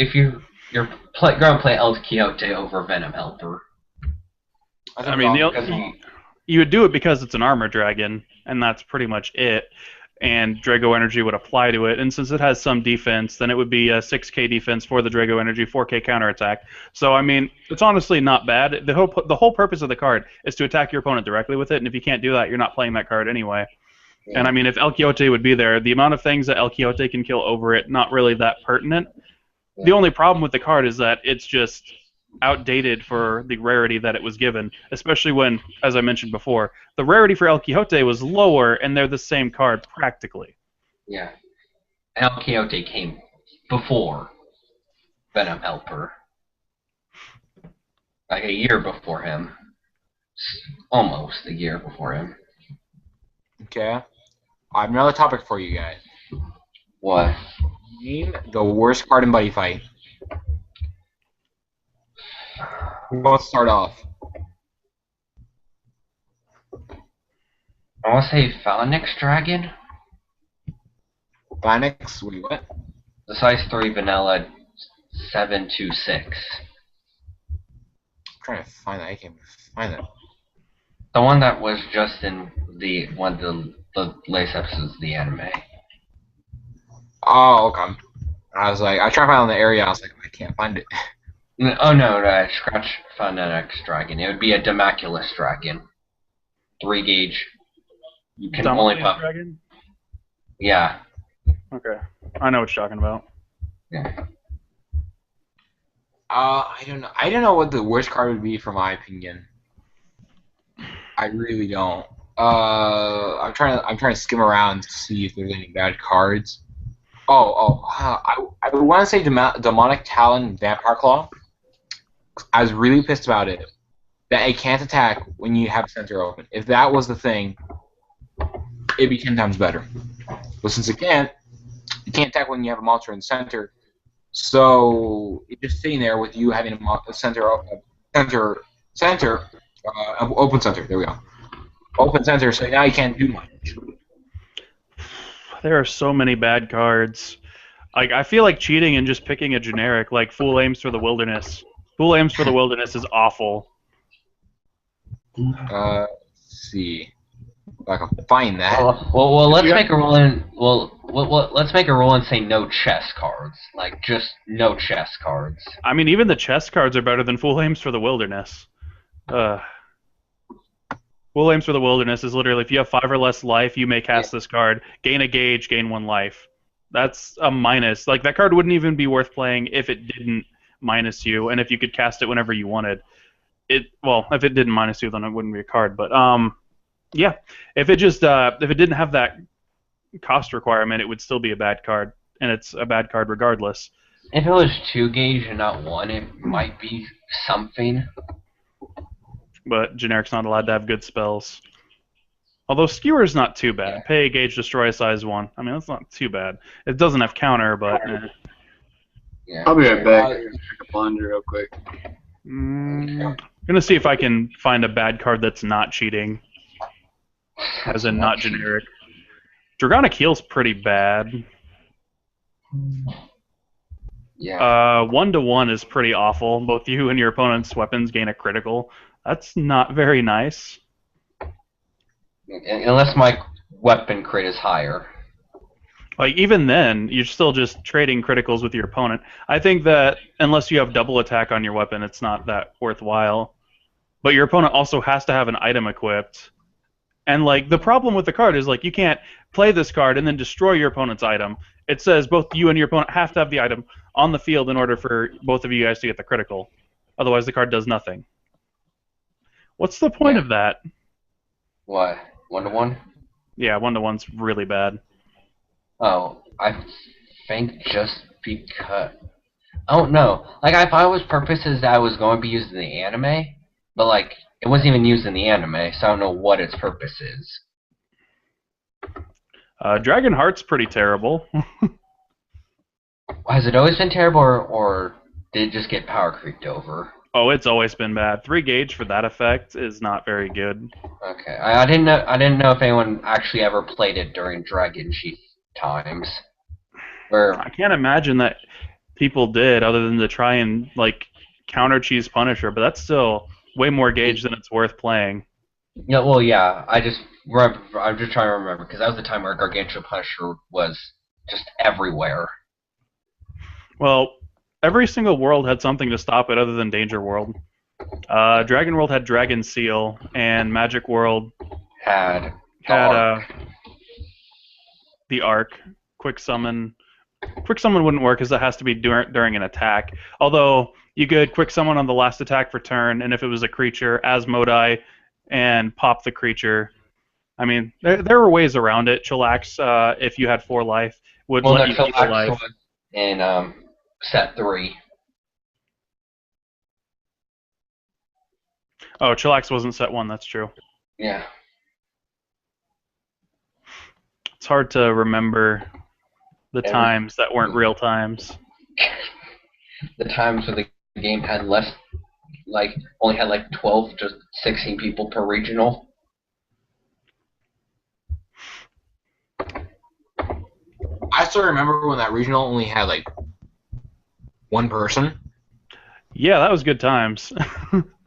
play El Quixote over Venom Helper. I mean, you would do it because it's an armor dragon, and that's pretty much it. And Drago Energy would apply to it, and since it has some defense, then it would be a 6k defense for the Drago Energy, 4k counterattack. So I mean, it's honestly not bad. The whole purpose of the card is to attack your opponent directly with it, and if you can't do that, you're not playing that card anyway. Yeah. And I mean, if El Quixote would be there, the amount of things that El Quixote can kill over it, not really that pertinent. Yeah. The only problem with the card is that it's just outdated for the rarity that it was given, especially when, as I mentioned before, the rarity for El Quixote was lower, and they're the same card practically. Yeah. El Quixote came before Venom Helper. Like a year before him. Almost a year before him. Okay. I have another topic for you guys. What? Name the worst card in Buddy Fight. Let's start off. I want to say Phoenix Dragon. Phoenix? What? The size 3 vanilla 726. I'm trying to find that. I can't find it. The one that was just in one of the latest episodes of the anime. Oh, okay. I was like, I tried to find it in the area. I was like, I can't find it. Oh no, scratch Phoenix Dragon. It would be a Demaculus Dragon. 3 gauge. You can only pop. Dragon? Yeah. Okay. I know what you're talking about. Yeah. I don't know. I don't know what the worst card would be, from my opinion. I really don't. I'm trying to skim around to see if there's any bad cards. I want to say Demonic Talon Vampire Claw. I was really pissed about it. That it can't attack when you have center open. If that was the thing, it'd be 10 times better. But since it can't attack when you have a monster in the center. So it's just sitting there with you having a open center. There we go. Open center. So now you can't do much. There are so many bad cards. Like, I feel like cheating and just picking a generic, like Fool Aims for the Wilderness. Fool Aims for the Wilderness is awful. Let's see if I can find that. Well, let's make a rule in. Let's make a rule and say no chess cards. Like, just no chess cards. I mean, even the chess cards are better than Fool Aims for the Wilderness. Fool Aims for the Wilderness is literally, if you have 5 or less life, you may cast this card. Gain a gauge, gain 1 life. That's a minus. Like, that card wouldn't even be worth playing if it didn't minus you, and if you could cast it whenever you wanted. Well, if it didn't minus you, then it wouldn't be a card. But yeah, if it didn't have that cost requirement, it would still be a bad card, and it's a bad card regardless. If it was 2 gauge and not 1, it might be something. But generic's not allowed to have good spells. Although Skewer's not too bad. Yeah. Pay, gauge, destroy, size 1. I mean, that's not too bad. It doesn't have counter, but... Yeah. I'll be right back. Check a blunder real quick. I'm gonna see if I can find a bad card that's not cheating. As in not generic. Dragonic Heal's pretty bad. Yeah. 1-1 is pretty awful. Both you and your opponent's weapons gain a critical. That's not very nice. Unless my weapon crit is higher. Like, even then, you're still just trading criticals with your opponent. I think that unless you have double attack on your weapon, it's not that worthwhile. But your opponent also has to have an item equipped. And, like, the problem with the card is, like, you can't play this card and then destroy your opponent's item. It says both you and your opponent have to have the item on the field in order for both of you guys to get the critical. Otherwise, the card does nothing. What's the point of that? What? 1-1? Yeah, 1-1's really bad. Oh, I think just because... Oh, no. Like, I thought it was purposes that was going to be used in the anime, but, like, it wasn't even used in the anime, so I don't know what its purpose is. Dragonheart's pretty terrible. Has it always been terrible, or did it just get power creeped over? Oh, it's always been bad. 3 gauge for that effect is not very good. Okay, I didn't know. I didn't know if anyone actually ever played it during Dragon Chief times. Where I can't imagine that people did, other than to try and like counter cheese Punisher, but that's still way more gauge than it's worth playing. yeah, well, yeah. I'm just trying to remember because that was the time where Gargantua Punisher was just everywhere. Well, every single world had something to stop it other than Danger World. Dragon World had Dragon Seal, and Magic World Had the Arc. Quick Summon. Quick Summon wouldn't work because it has to be during an attack. Although you could Quick Summon on the last attack for turn, and if it was a creature, Asmodai, and pop the creature. I mean, there were ways around it. Chillax, if you had 4 life, would let you keep a life. In set 3. Oh, Chillax wasn't set 1, that's true. Yeah. It's hard to remember the times that weren't real times. The times where the game had less, like, only had like 12 to 16 people per regional. I still remember when that regional only had like 1 person. Yeah, that was good times.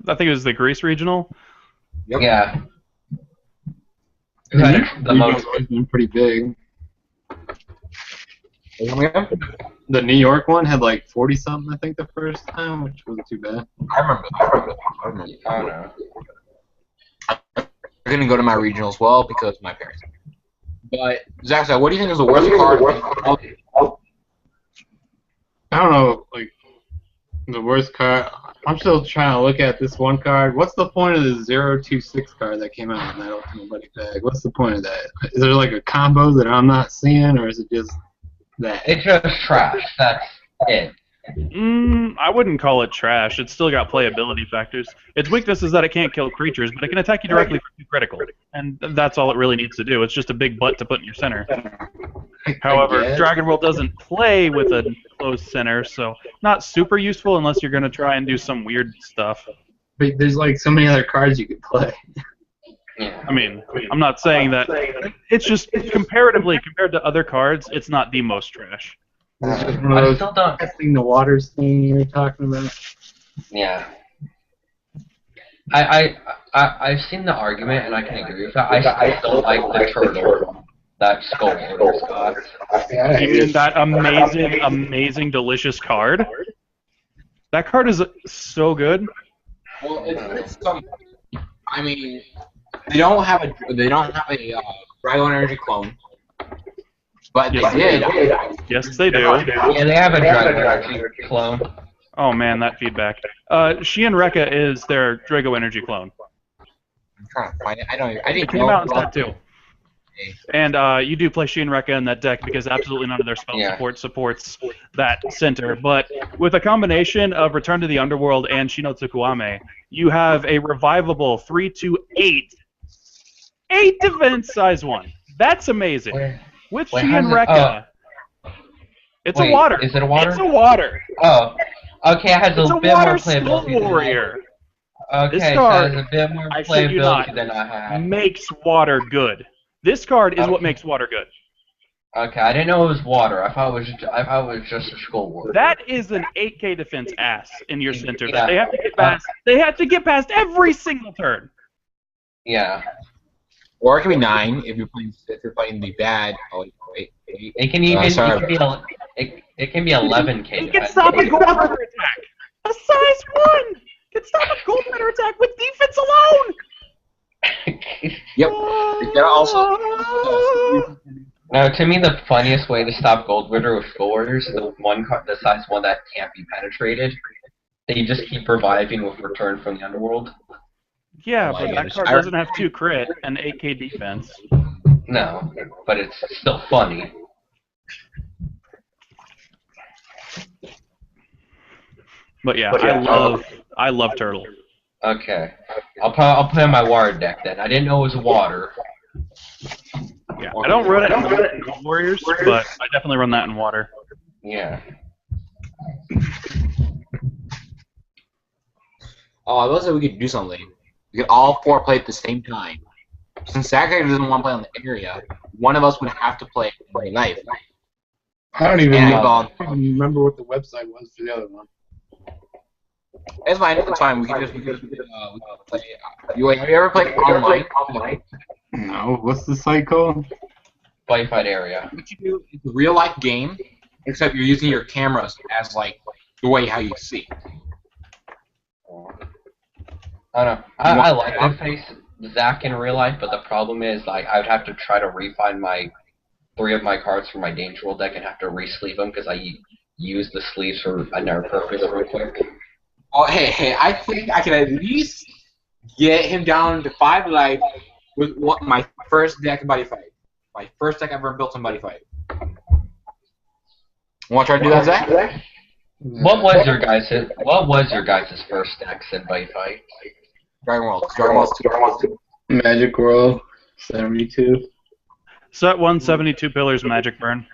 I think it was the Greece regional. Yep. Yeah. The most been pretty big. The New York one had like 40 something, I think, the first time, which wasn't too bad. I remember. I don't know. I'm gonna go to my regional as well because my parents. But Zach, what do you think is the worst card? I don't know, like the worst card. I'm still trying to look at this one card. What's the point of the 026 card that came out in that Ultimate Buddy bag? What's the point of that? Is there like a combo that I'm not seeing, or is it just that? It's just trash. That's it. I wouldn't call it trash. It's still got playability factors. Its weakness is that it can't kill creatures, but it can attack you directly for 2 critical. And that's all it really needs to do. It's just a big butt to put in your center. However, Dragon World doesn't play with a closed center, so not super useful unless you're going to try and do some weird stuff. But there's like so many other cards you could play. I mean, I'm not saying that. It's just comparatively, compared to other cards, it's not the most trash. It's just one of those still don't. testing the waters thing you were talking about. Yeah. I've seen the argument and I can agree with that. I still don't like the turtle that Skull Borders got. You mean that amazing, delicious card? That card is so good. Well, it's I mean, they don't have a Dragon Energy clone, but Yes, they did. Yes, they do. Yeah, they have a Dragon Energy clone. Oh man, that feedback. She and Rekka is their Drago Energy clone. I'm trying to find it. I didn't It came know out in about set 2. And you do play She and Rekka in that deck because absolutely none of their spell support supports that center. But with a combination of Return to the Underworld and Shino Tsukuame, you have a revivable 3/8 8 defense size 1. That's amazing. With She and Rekka, it's a water. Is it a water? It's a water. Oh, okay. It has It's a a bit water more skull playability. warrior. Okay, This so card, it has a bit more I shit you playability not, than I had. makes water good. This card is what makes water good. Okay, I didn't know it was water. I thought it was just a skull warrior. That is an 8K defense ass in your center Yeah. that they have to get past. They have to get past every single turn. Yeah. Or it can be 9 if you're playing the bad. Oh wait. It can even it can be 11K. It can stop a gold letter attack. A size 1 can stop a gold letter attack with defense alone. Yep. They're also. Now, to me, the funniest way to stop Gold Ritter with Skull Warriors is the size 1 that can't be penetrated. That you just keep reviving with Return from the Underworld. Yeah, Oh but my that gosh. card doesn't have 2 crit and 8K defense. No, but it's still funny. But yeah, I love Turtle. Okay, I'll put in my water deck then. I didn't know it was water. Yeah, I don't run it in Warriors, but I definitely run that in water. Yeah. Oh, I was we could do something. We could all four play at the same time. Since Zach doesn't want to play on the area, one of us would have to play in real life. I don't even And remember what the website was for the other one. it's fine. It's fine. We can just play. Have you ever played online? No, what's the site called? Fight area. What you do is a real life game, except you're using your cameras as like the way how you see. I don't know. I like to face Zach in real life, but the problem is like I would have to try to refine my 3 of my cards from my Danger Roll deck and have to re-sleeve them because I use the sleeves for another purpose real quick. Oh, hey! I think I can at least get him down to 5 life with my first deck of Buddy Fight. My first deck I've ever built in Buddy Fight. Want to try to do that, Zach? What was your guys' first decks in Buddy Fight? Dragon World 2. Magic World 72. Set 1, 72 pillars, Magic Burn.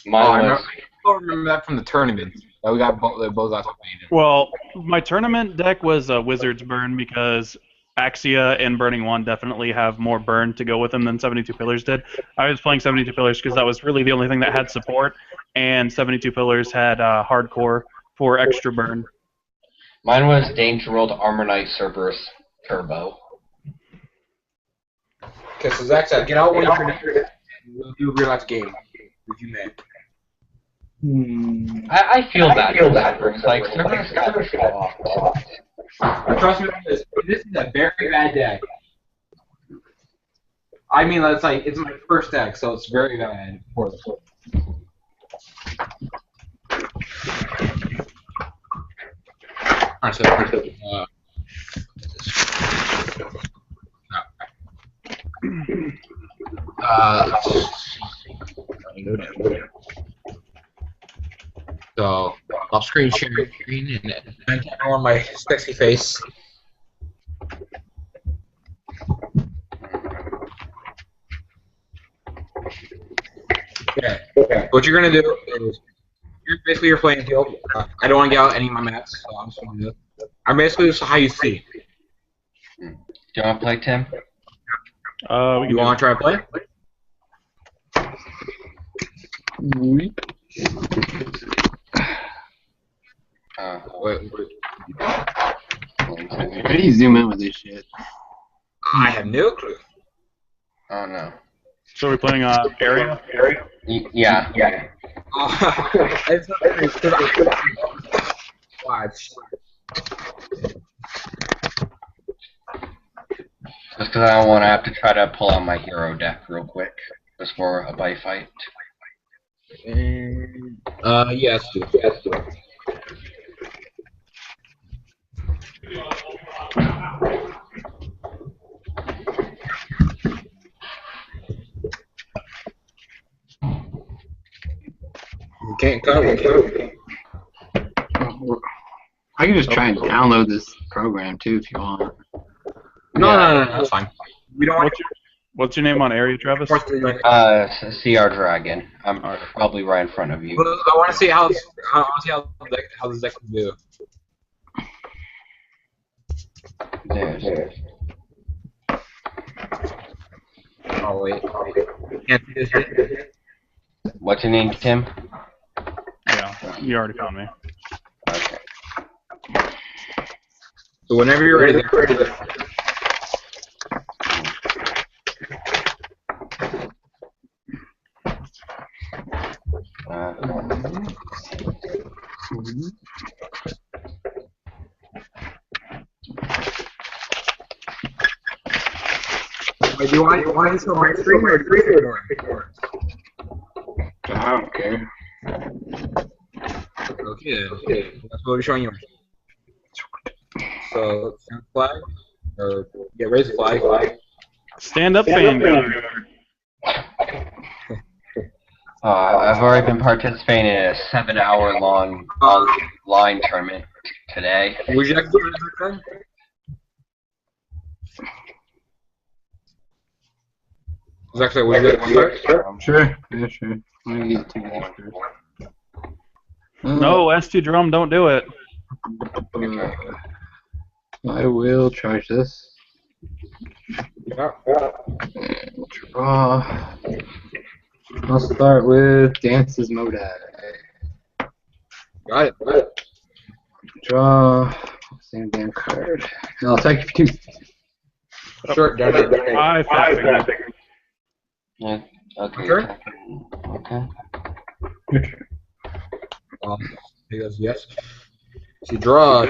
Mine was. I don't remember that from the tournament. We got both got played. Well, my tournament deck was a Wizard's Burn because Axia and Burning One definitely have more burn to go with them than 72 Pillars did. I was playing 72 Pillars because that was really the only thing that had support, and 72 Pillars had hardcore for extra burn. Mine was Danger World, Armor Knight, Cerberus, Turbo. Okay, so Zach said, get out when you're we'll do a real life game with you, man. I feel bad for Cerberus. Like, Cerberus got to fall off. Trust me on this. This is a very bad deck. I mean, it's like it's my first deck, so it's very bad. Alright, so off screen sharing screen and on my sexy face. Okay. What you're gonna do is basically you're playing field. I don't want to get out any of my mats, so I'm just gonna do. I'm basically just how you see. Do you want to play, Tim? You want to try to play? Wait. How do you zoom in with this shit? I have no clue. Oh no. So we're playing area? Yeah. Watch. Just because I don't want to have to try to pull out my hero deck real quick before a bite fight. Yes. You can't cover. I can just try and download this program too if you want. No, that's fine. We don't want What's your name on area, Travis? CR Dragon. I'm probably right in front of you. I want to see how this deck can do. There. Oh wait. Can't see this yet. What's your name, Tim? Yeah, you already found me. Okay. So whenever you're ready, do you want to show my screen or your I don't care. Okay. That's what we're showing you. So, flag, or raise the flag. Stand up, Vanguard. I've already been participating in a 7-hour-long online tournament today. Would you like to do it then? Is actually what you start? Sure. Yeah, sure. I'm gonna get 2 games first. No, S2 drum, don't do it. I will charge this. Yeah. Draw. I'll start with Dance's Modi. Got it. Draw. Same damn card. And I'll take you for 2. Sure. I fat figured. Yeah. Okay. Sure. Okay. He goes, yes. So draw.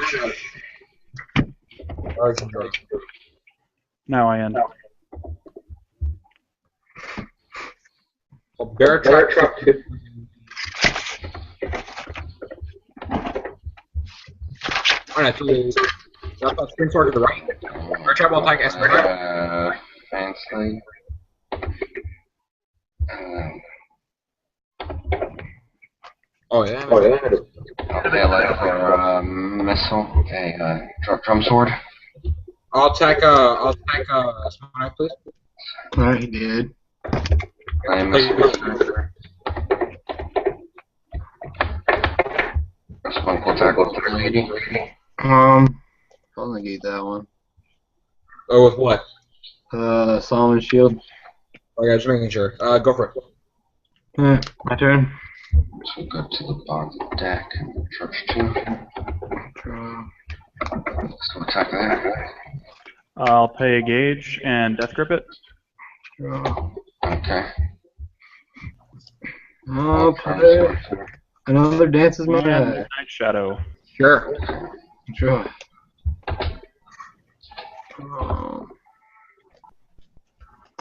Charge and draw. Now I end. Bear trap. Alright, so that's spin sword to the right. Bear trap will attack S. Fancy. Oh yeah. Okay, like for missile. Okay, drum sword. I'll attack small knife, please. Alright, he did. I missile. First one will tackle 380. I'll negate that one. Oh, with what? Solomon Shield. Okay, just making sure. Go for it. My turn. So go to the bottom of the deck and charge 2. Draw. So attack that. I'll pay a gauge and death grip it. Draw. Okay. I'll play another Dance's Modi. Night Shadow. Sure. Draw.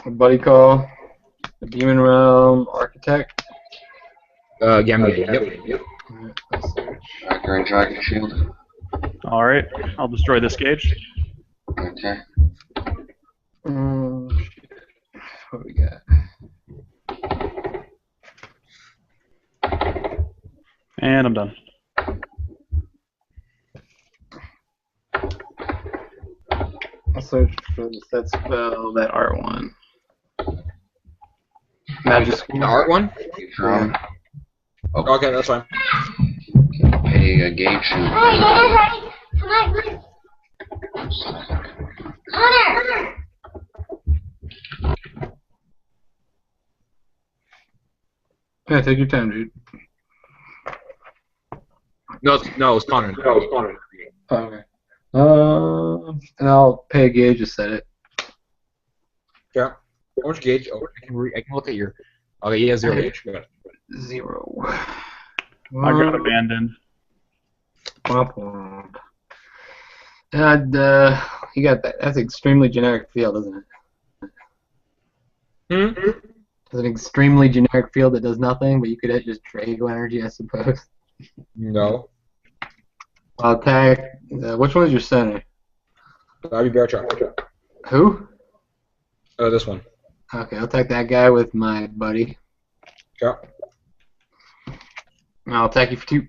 A buddy call. A Demon Realm Architect. Gamma. Yep. Green Dragon Shield. Alright, I'll destroy this gauge. Okay. What do we got? And I'm done. I'll search for the set spell, that art one. Magic School. The art one? Drum. Okay, that's fine. Pay a gauge and. Yeah, take your time, dude. No, it's Connor. Okay. And I'll pay a gauge to set it. Yeah. How much gauge? Oh, I can look at your. Okay, he has 0 gauge. Got it. 0. I got abandoned. Womp womp. And you got that. That's an extremely generic field, isn't it? It's an extremely generic field that does nothing, but you could just Drago energy, I suppose. No. I'll attack. Which one is your center? That'd be Bear Trap. Who? This one. Okay, I'll attack that guy with my buddy. Yeah. I'll attack you for 2.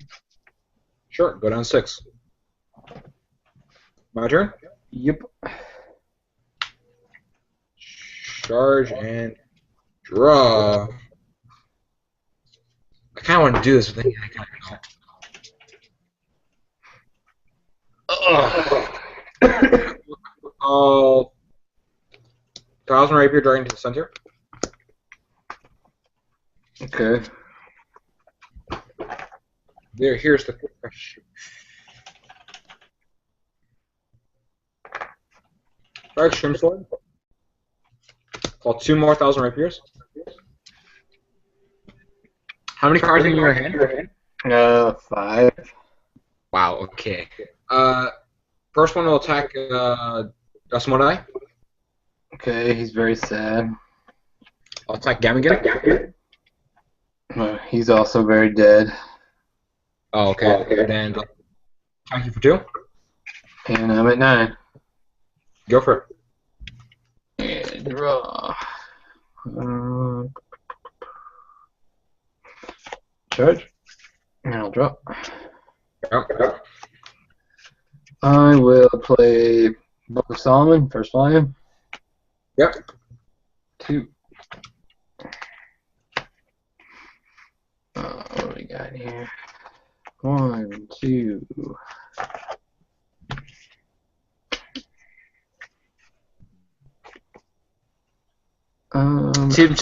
Sure. Go down 6. My turn. Yep. Charge and draw. I kind of want to do this, but then I kind of know. 1,000 rapier dragging to the center. Okay. Here's the question. Alright, Shrimp Sword. Call 2 more 1,000 rapiers. How many cards in your hand? 5. Wow, okay. First one will attack Dasmodai. Okay, he's very sad. I'll attack Gamigan. He's also very dead. Oh, okay. Then attack you for 2. And I'm at 9. Go for And draw. Charge. And I'll draw. it. I will play Book of Solomon, first volume. Yep. 2. we got here? 1, 2. Tim,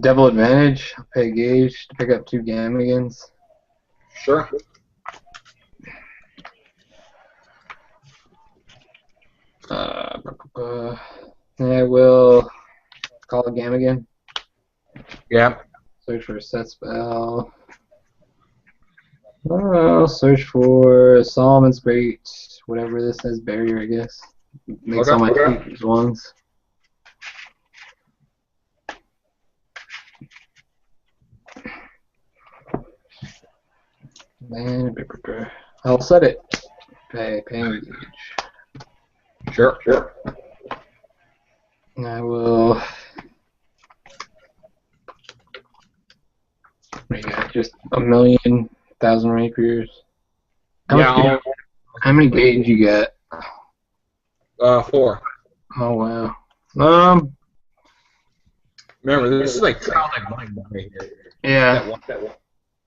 Double advantage. I'll pay gauge to pick up 2 Gamigans. sure. I will call a Gamigan. Yeah. Search for a set spell. I'll search for Solomon's Great, whatever this says, barrier, I guess. Makes all my creatures ones. And I'll set it. Pay gauge. Sure. And I will. We got just 1,000,000 rapiers. How many gauge you got? 4. Oh wow. Remember, this is like childlike mind right here. Yeah.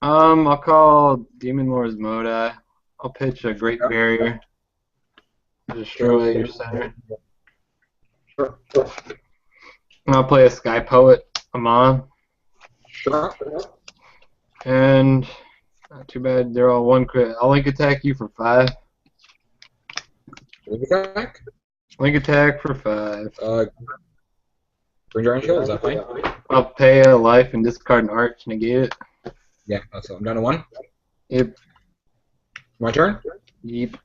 I'll call Demon Lord's Modi. I'll pitch a Great Barrier. Destroy your center. Sure. And I'll play a Sky Poet, Amon. Sure. And not too bad, they're all 1 crit. I'll link attack you for 5. Attack? Link attack for 5. Green Giant Shield, is that fine? I'll pay a life and discard an art to negate it. Yeah, so I'm down to 1. Yep. My turn? Yep.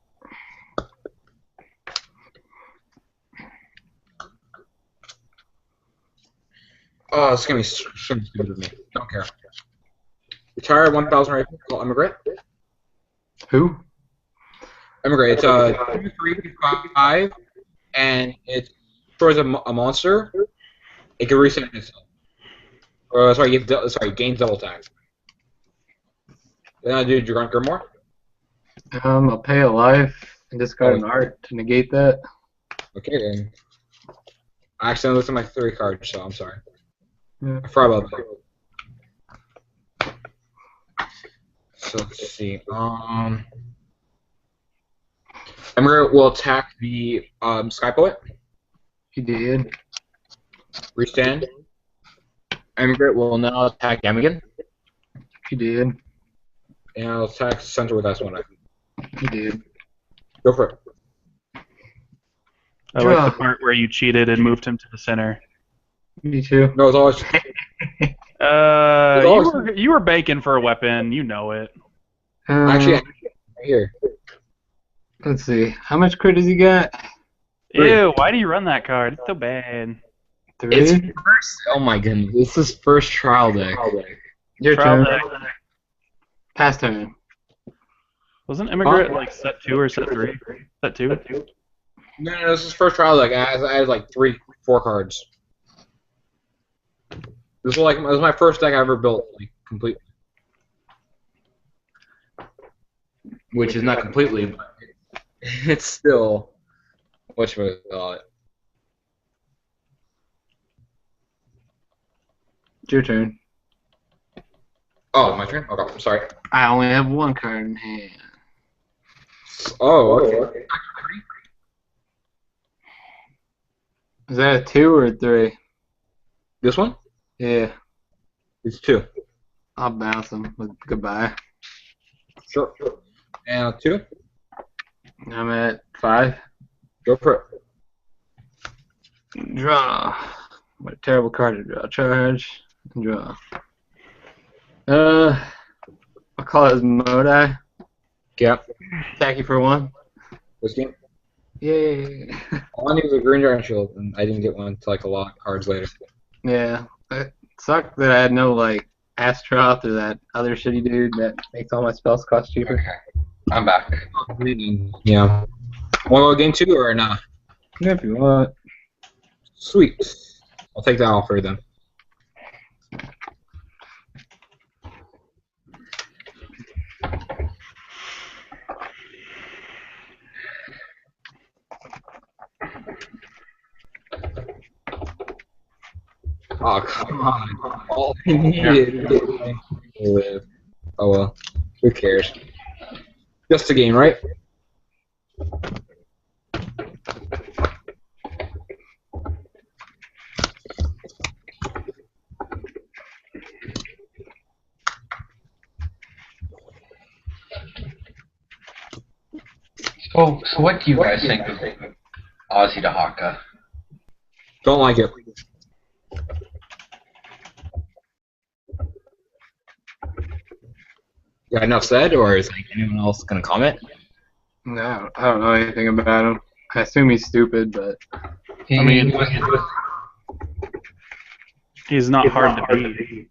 Oh, it's gonna be stupid with me. Don't care. Retire 1,000 rifle. Call Emigrate. Who? Emigrate. It's 2, 3, 5, and it destroys a monster. It can reset itself. Gains double tag. Then I do Dragonic Grimoire. I'll pay a life and discard an art to negate that. Okay, then. I accidentally looked at my 3 cards, so I'm sorry. Yeah. I forgot about that. So let's see. Emigrate will attack the Sky Poet. He did. Restand. Emigrate will now attack Gamigan. He did. And I'll attack center with S1. He did. Go for it. I like the part where you cheated and moved him to the center. Me too. No, it's always. You were baking for a weapon. You know it. Actually, right here. Let's see. How much crit does he got? 3. Ew, why do you run that card? It's so bad. 3? It's first. Oh my goodness. This is first trial deck. Your Trial turn. deck. Pass turn. Wasn't Immigrant like set 2 or set 3? Set 2? No, this is first trial deck. I had like 3, 4 cards. This was my first deck I ever built, like, completely. Which is not completely, but it's still whatchamacallit. It's your turn. Oh, my turn? Okay, I'm sorry. I only have 1 card in hand. Oh, okay. Is that a 2 or a 3? This one? Yeah. It's 2. I'll bounce him with goodbye. Sure. And 2. I'm at 5. Go for it. Draw. What a terrible card to draw. Charge. Draw. I'll call it as Modi. Yeah. Attack you for 1. This game? Yay. All I need was a green giant shield, and I didn't get one until like a lot of cards later. Yeah. It sucked that I had no, like, Astroth or that other shitty dude that makes all my spells cost cheaper. Okay. I'm back. Yeah. Want to go game 2 or not? Yeah, if you want. Sweet. I'll take that offer then. Oh, come on. All I needed. Live. Oh well. Who cares? Just a game, right? So what do you guys think of Ozzy the Haka? Don't like it. Yeah, enough said, or is like anyone else gonna comment? No, I don't know anything about him. I assume he's stupid, but He, I mean, he was, he's not hard to beat.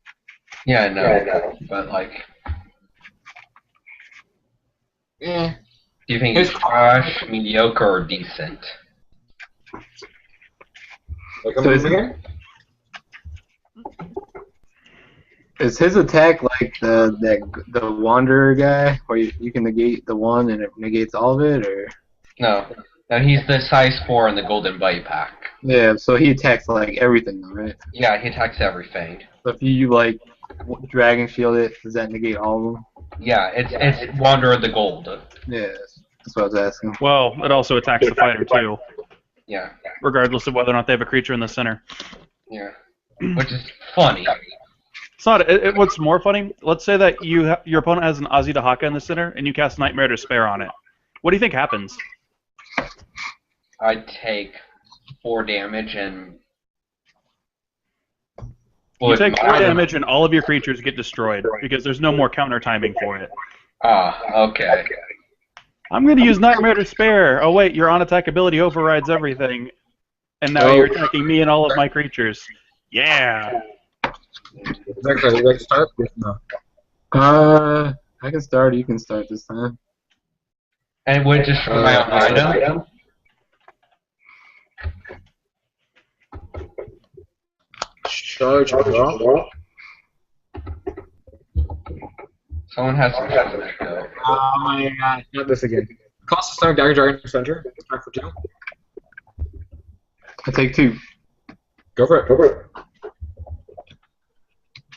yeah, I know, but like, Eh. do you think he's trash, mediocre, or decent? Like, So is again? is his attack like the Wanderer guy, where you can negate the one and it negates all of it, or? No. No, he's the size 4 in the Golden Bite Pack. Yeah, so he attacks like everything, though, right? Yeah, he attacks everything. So if you like Dragon Shield it, does that negate all of them? Yeah, it's Wanderer the Gold. Yeah, that's what I was asking. Well, it also attacks the fighter too, Yeah, regardless of whether or not they have a creature in the center. yeah. Which is funny. It's not. What's more funny? Let's say that your opponent has an Ozzy the Haka in the center, and you cast Nightmare Despair on it. What do you think happens? I take 4 damage and... You take 4 damage, and all of your creatures get destroyed because there's no more counter timing for it. Ah, okay. I'm going to use Nightmare Despair. Oh wait, your on-attack ability overrides everything, and now you're attacking me and all of my creatures. Yeah. Would you like to start? No. I can start. You can start this time. And would it just for my own item? Charge. Draw. Someone has some damage, though. Oh my god, not this again. Cost a Sonic Dagger Dragon Center. Attack for 2. I take 2. Go for it.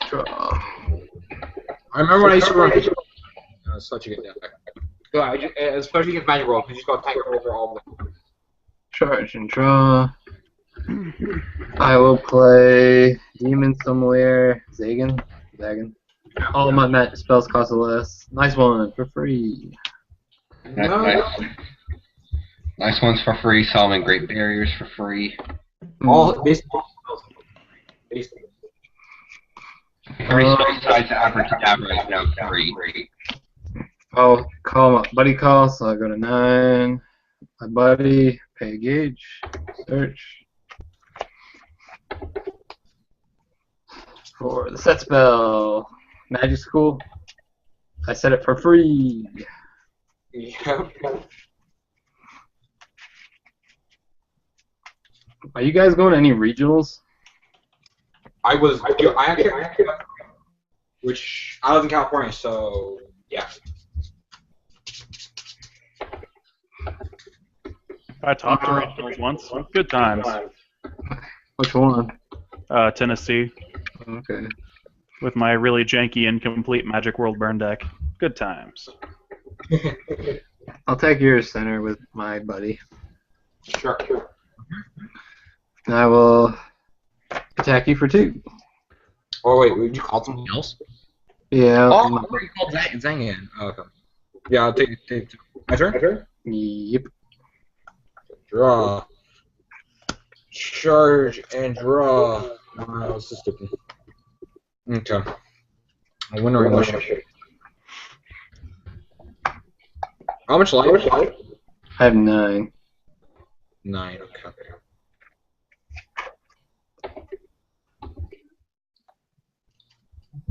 Draw. I remember when I used to run. Such a good deck. Yeah, especially against Magic World, because you just got to tank over all of them. Charge and draw. I will play Demon somewhere. Zagan. All my spells cost less. Nice one for free. Nice ones for free. Solomon Great Barriers for free. All basically. Basically. 3 sides Abracadabra is now free. I'll call my buddy call, so I go to 9. My buddy, pay a gauge, search. For the set spell, Magic School, I set it for free. Yeah. Are you guys going to any regionals? I actually, which I live in California, so yeah. I talked to regionals once. Good times. Which one? Tennessee, Okay. with my really janky incomplete Magic World burn deck. Good times. I'll take your center with my buddy. Sure. And I will attack you for 2. Oh wait, would you call something else? Yeah. Oh, I thought you called Zangan. Oh, okay. Yeah, I'll take 2. My turn? Yep. Draw. Charge and draw. This is stupid. Okay. I wonder how much. How much life? I have 9. 9, okay.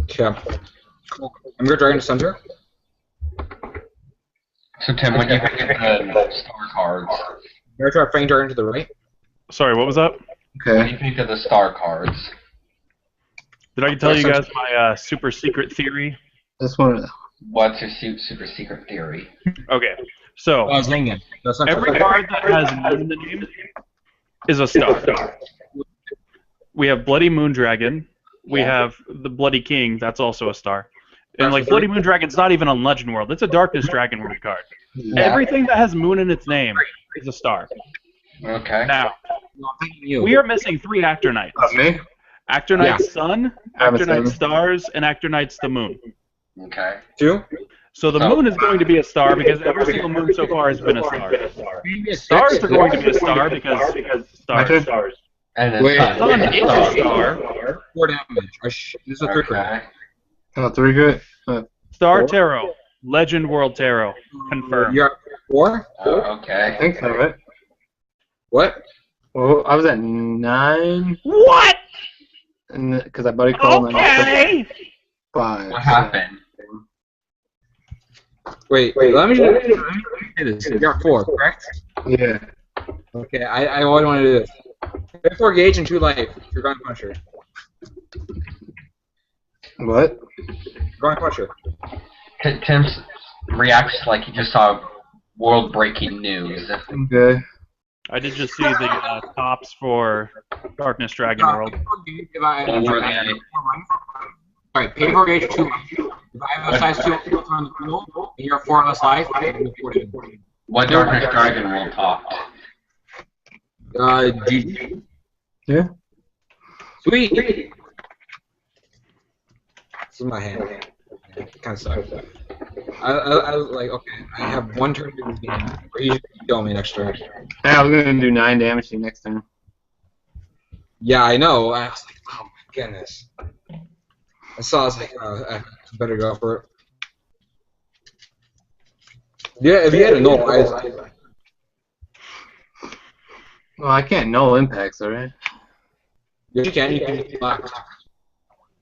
Okay. Cool. I'm gonna dragon to center. So Tim, what do you think of the star cards? I'm gonna try to feint dragon to the right. Sorry, what was that? What do Okay. you think of the star cards? Did I tell you guys my super secret theory? This one. What's your super secret theory? Okay, so Zangan. That's not every card that has moon in the name is a star. We have Bloody Moondragon. We have the Bloody King. That's also a star. And like Bloody Moon Dragon's not even on Legend World. It's a Darkness Dragon World card. Yeah. Everything that has moon in its name is a star. Okay. Now, No, I'm thinking you. we are missing 3 Actor Knights. Me? Actor Knight's Sun, have a Actor Knight's sun. Stars, and Actor Knight's the Moon. Okay. 2? So the moon is going to be a star because every single moon so far has been a star. Stars are going to be a star because stars. And then Wait. Sun is a star. 4 damage. This is a 3 crit. Okay. Oh, 3 good. Star Tarot. Legend World Tarot. Confirmed. You're at 4? I Okay. think so, right? What? Well, I was at 9, What? and because I buddy called Okay. 5. What happened? Wait, let me say this. You're at 4, correct? Yeah. Okay, I always want to do this. Pay 4 gauge and 2 life. You're going puncher. What? Going puncher. Tim's reacts like he just saw world-breaking news. Okay. I did just see the tops for Darkness Dragon World. Alright, pay 4 gauge 2 life. If I have a size 2 on the pool, and you're 4 less life, I can do 4 damage. What Darkness Dragon will talk? GG. Yeah. Sweet! This is my hand. It kind of sucks. I was like, okay, I have 1 turn to this game. Or you kill me next turn. Hey, I was gonna do 9 damage to you next turn. Yeah, I know. I was like, oh my goodness. I was like, I better go for it. Yeah, if you had a null, I was like, Well, I can't null impacts, alright? yes, you can chillax.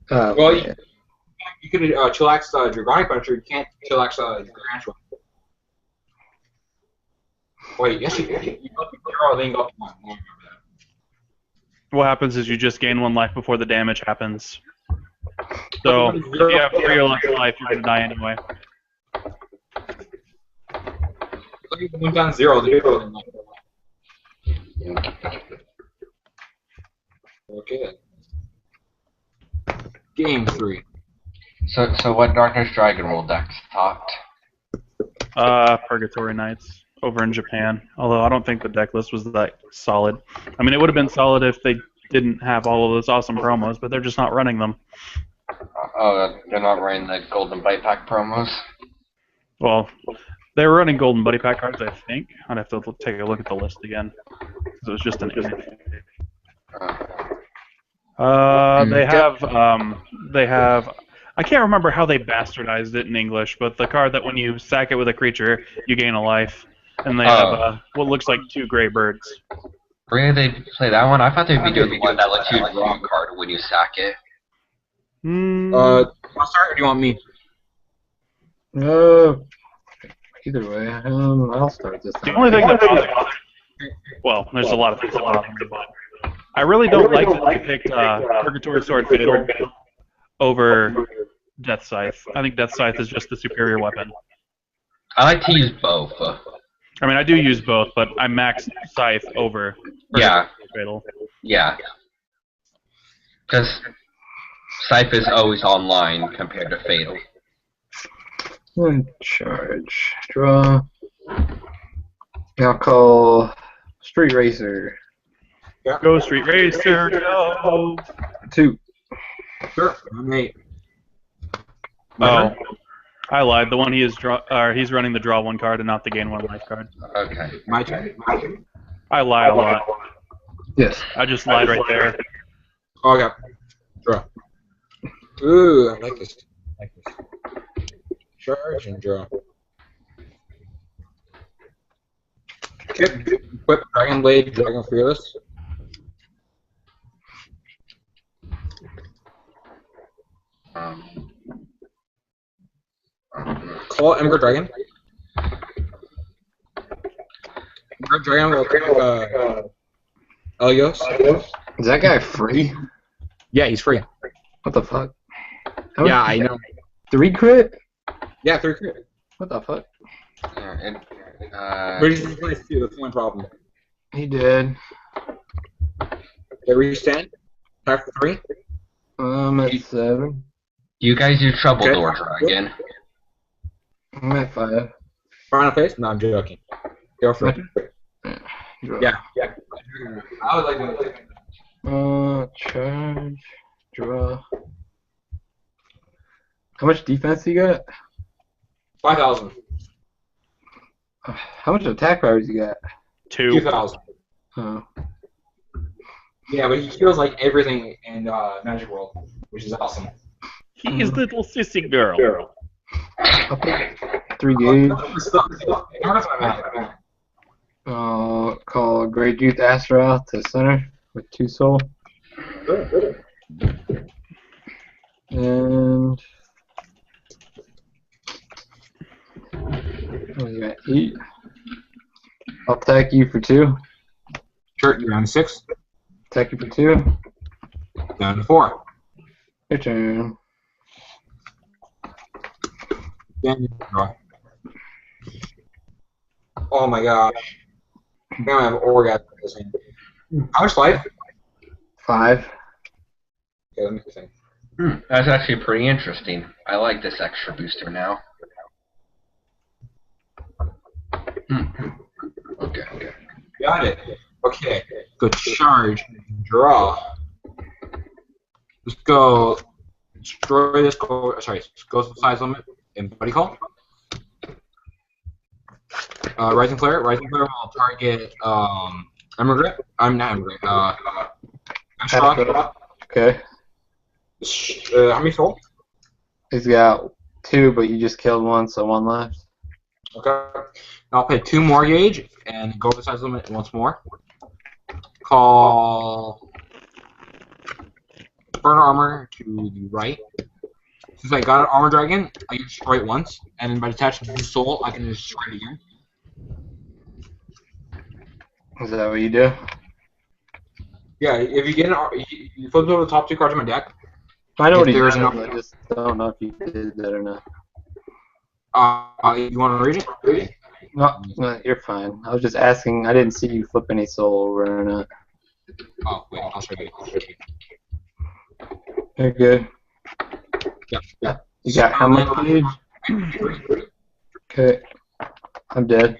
Well, Well, you can chillax Dragonic Puncher, you can't chillax Branch one. Wait, yes you can. You go to 0, then you go to 1. What happens is you just gain 1 life before the damage happens. So if you have 3 or less life, you're gonna die anyway. Look at the 1 down 0, then you go to 1. Okay. Game 3. So what Darkness Dragon will deck talked? Purgatory Knights over in Japan. Although I don't think the deck list was that solid. I mean, it would have been solid if they didn't have all of those awesome promos, but they're just not running them. Oh, they're not running the Golden Bite Pack promos? Well, they were running Golden Buddy Pack cards, I think. I'd have to take a look at the list again. Because it was just an image. They have, I can't remember how they bastardized it in English, but the card that when you sack it with a creature, you gain a life. And they have what looks like 2 gray birds. Really, they play that one? I thought they'd be doing the one that lets you draw a card when you sack it. I'll start, or do you want me? Either way, I'll start this time. The only thing that bothers me, well, there's a lot of things that bother me, but I really don't like that they picked Purgatory Sword Fatal over Death Scythe. I think Death Scythe is just the superior weapon. I like to use both. I mean, I do use both, but I max Scythe over Yeah. Fatal. Yeah. Because Scythe is always online compared to Fatal. One charge. Draw. I'll call Street Racer. Go Street Racer, go! 2. Sure. I'm 8. Oh, I lied. The one he is he's running the draw 1 card and not the gain 1 life card. Okay. My turn. I lie a lot. Yes. I just lied right there. Oh, okay. Draw. Ooh, I like this. Charge and draw. Equip Dragon Blade, Dragon Fearless. Call Ember Dragon. Ember Dragon will equip Elios. Is that guy free? Yeah, he's free. What the fuck? Yeah, I know. 3 crit? Yeah, 3 crit. What the fuck? Yeah, But he's just playing 2, that's one problem. He did. Okay, restand. Attack for 3. At 7. You guys use Trouble Door Dragon. I'm at 5. Final phase? No, I'm joking. Go for it. Draw. Yeah. I would like to. Charge. Draw. How much defense you got? 5,000. How much attack powers you got? 2. 2,000. Oh. Yeah, but he kills like everything in Magic World, which is awesome. He is little sissy girl. I'll put 3 gauge. How Call Great Youth Astaroth to center with 2 soul. And you got 8. I'll attack you for 2. Sure, you're on 6. Attack you for 2. Down to 4. Your turn. Then you draw. Oh my gosh. Now I have orgasm. How much life? 5. Okay, let me think. That's actually pretty interesting. I like this extra booster now. Okay. Got it. Okay. Go charge. Draw. Let's go. Destroy this. Go to the size limit. And buddy call. Rising Flare. Rising Flare will target Emigrant. I'm not Emigrant. Astaroth. Okay. How many soul? He's got 2, but you just killed 1, so 1 left. Okay. I'll pay 2 more gauge and go to the size limit once more. Call Burner Armor to the right. Since I got an Armor Dragon, I can destroy it once, and then by detaching the soul, I can destroy it again. Is that what you do? Yeah, if you get an you flip over the top 2 cards of my deck. I know what he There does, is I just don't know if you did that or not. You want to read it? No, you're fine. I was just asking. I didn't see you flip any soul over or not. Oh, wait, I'll show you. You're good. Yeah. You got how many gauge? Okay. I'm dead.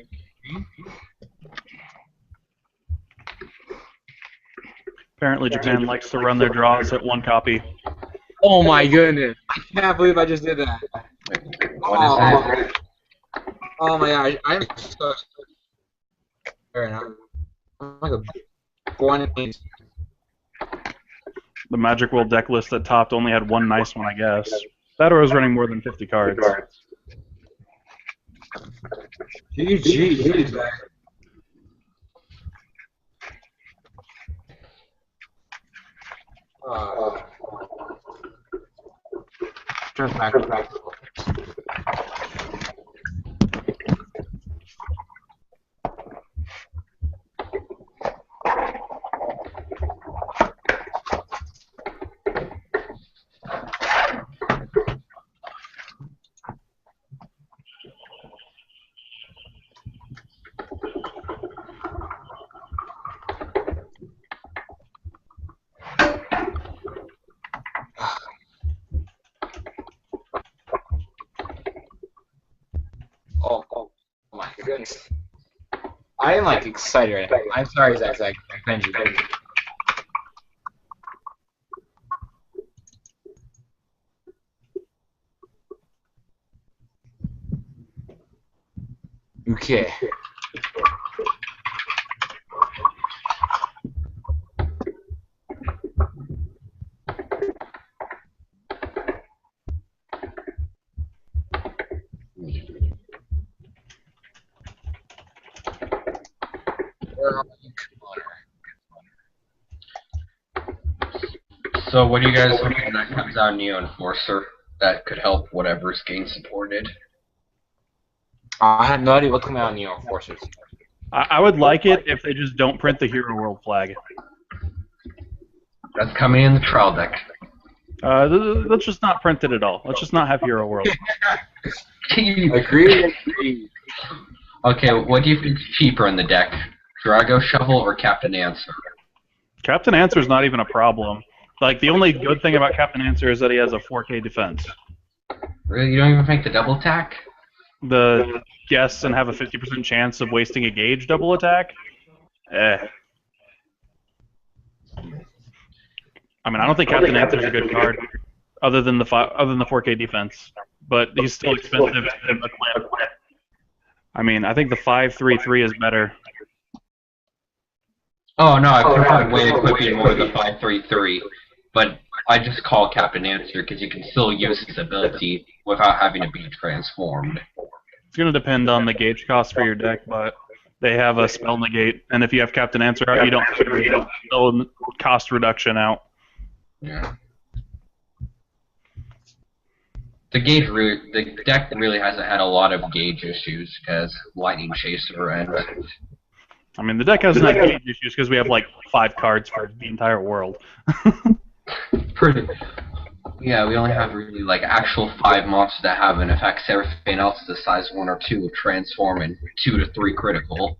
Apparently Japan likes to run their draws at 1 copy. Oh my goodness! I can't believe I just did that. What is that? Oh my gosh! I'm so sorry now. I'm like a born. The Magic World deck list that topped only had 1 nice one, I guess. That or was running more than 50 cards. GG. Turn back. Oh my goodness. I am like excited right now. I'm sorry, Zach. Benji. Okay. So what do you guys think when that comes out, Neo Enforcer? That could help whatever's getting supported. I have no idea what's coming out in Neo Enforcers. I would like it if they just don't print the Hero World flag. That's coming in the trial deck. Let's just not print it at all. Let's just not have Hero World. Agreed. Okay, what do you think is cheaper in the deck? Drago Shovel or Captain Answer? Captain Answer's not even a problem. Like, the only good thing about Captain Answer is that he has a 4K defense. Really, you don't even make the double attack? The guess and have a 50% chance of wasting a gauge double attack? Eh. I mean, I don't think Captain Answer is a good card, other than the 4K defense. But he's still expensive to equip. I mean, I think the 533 is better. Oh no, I prefer way equipping more the 533, but I just call Captain Answer because you can still use his ability without having to be transformed. It's going to depend on the gauge cost for your deck, but they have a spell negate, and if you have Captain Answer out, you don't have a spell cost reduction out. Yeah. The deck really hasn't had a lot of gauge issues because Lightning Chaser and. I mean, the deck hasn't had gauge issues because we have like 5 cards for the entire world. Pretty. Yeah, we only have really like actual 5 monsters that have an effect. Everything else is a size 1 or 2 of transform and 2 to 3 critical.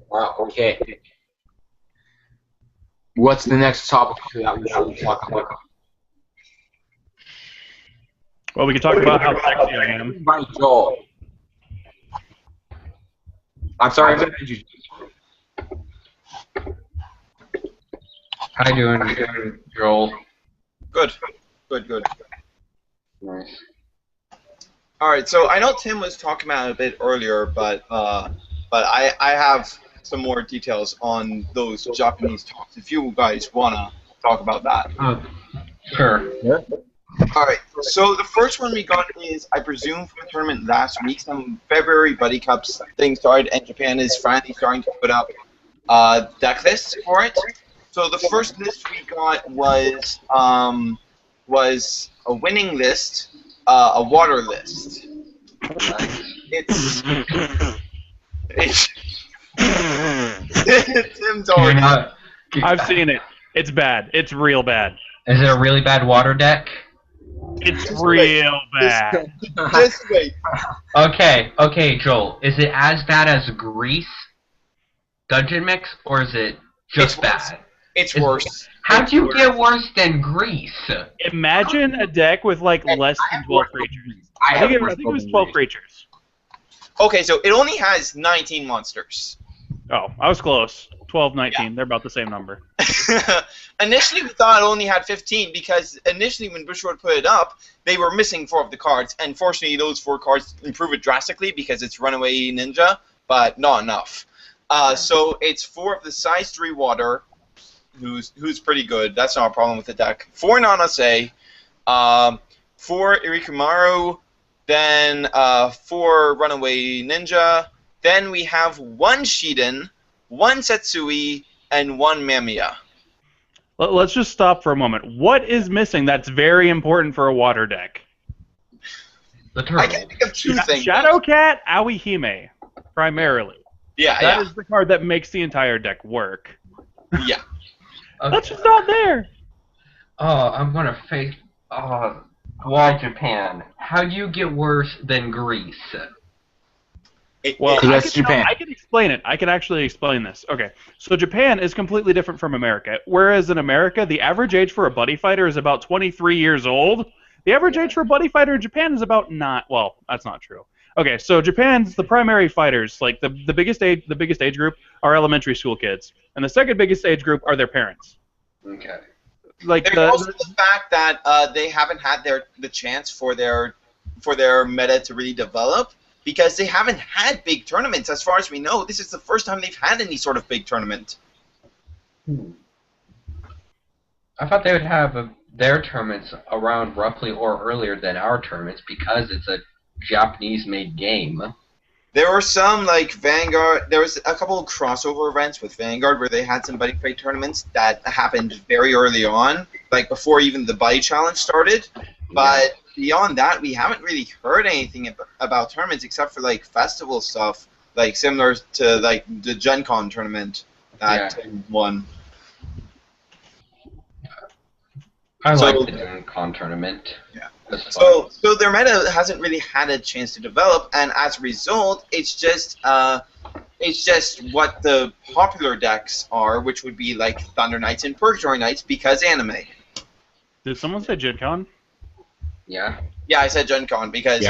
Wow. Okay. What's the next topic that we should talk about? Well, we can talk about how sexy I am. By Joel. I'm sorry, I didn't you. How you doing, Joel? Good. Good. Nice. All right. So I know Tim was talking about it a bit earlier, but I have some more details on those Japanese talks. If you guys wanna talk about that. Sure. Yeah. All right. So the first one we got is, I presume, from a tournament last week. Some February Buddy Cups thing started, and Japan is finally starting to put up deck lists for it. So the first list we got was a winning list, a water list. It's Tim's already. I've seen it. It's bad. It's real bad. Is it a really bad water deck? It's real bad. Just wait. Okay, Joel. Is it as bad as Grease Dungeon Mix, or is it just bad? It's worse. How'd you get worse than Grease? Imagine a deck with like less than 12 creatures. I think it was 12 creatures. Okay, so it only has 19 monsters. Oh, I was close. 12, 19. Yeah. They're about the same number. Initially, we thought it only had 15 because initially when Bushwood put it up, they were missing 4 of the cards. And fortunately, those 4 cards improve it drastically because it's Runaway Ninja, but not enough. So it's 4 of the size 3 water, who's pretty good. That's not a problem with the deck. 4 Nanase, 4 Irikimaru, then 4 Runaway Ninja. Then we have 1 Shiden, 1 Setsui, and 1 Mamiya. Let's just stop for a moment. What is missing that's very important for a water deck? The turtle. I can think of 2 things. Shadowcat, Aoihime, primarily. Yeah, That is the card that makes the entire deck work. Yeah. Okay. That's just not there. Oh, I'm gonna face. Oh, why Japan? How do you get worse than Greece? Well, that's Japan. I can explain it. I can actually explain this. Okay, so Japan is completely different from America. Whereas in America, the average age for a buddy fighter is about 23 years old. The average age for a buddy fighter in Japan is about well, that's not true. Okay, so Japan's the primary fighters, like the biggest age group are elementary school kids, and the second biggest age group are their parents. Okay. Like there's also the fact that they haven't had the chance for their meta to really develop because they haven't had big tournaments. As far as we know, this is the first time they've had any sort of big tournament. I thought they would have their tournaments around roughly or earlier than our tournaments because it's a Japanese-made game. There were some, like, Vanguard, there was a couple of crossover events with Vanguard where they had some buddy fight tournaments that happened very early on, like before even the buddy challenge started. But beyond that, we haven't really heard anything about tournaments except for, like, festival stuff, like, similar to, like, the Gen Con tournament that Tim won. I like the Gen Con tournament. Yeah. That's fine. So their meta hasn't really had a chance to develop, and as a result, it's just what the popular decks are, which would be like Thunder Knights and Purgatory Knights because anime. Did someone say Gen Con? Yeah. Yeah, I said Gen Con because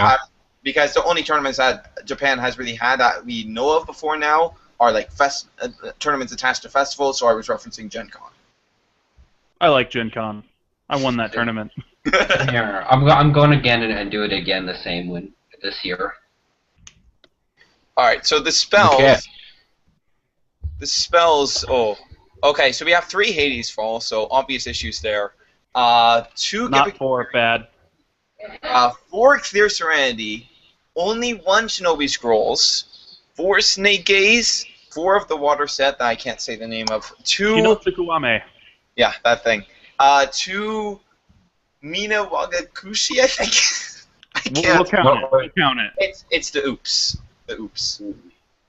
because the only tournaments that Japan has really had that we know of before now are like tournaments attached to festivals. So I was referencing Gen Con. I like Gen Con. I won that tournament. Here, I'm going again and do it again the same one this year. All right, so the spells. Okay. The spells. Oh, okay. So we have 3 Hades Fall, so obvious issues there. 2 Not 4, bad. 4 Clear Serenity, only 1 Shinobi Scrolls, 4 Snake Gaze, 4 of the water set that I can't say the name of. 2. Kinotsukuame. Yeah, that thing. 2 Mina Wagakushi, I think. I can't. We'll count it. We'll count it. It's the oops. The oops.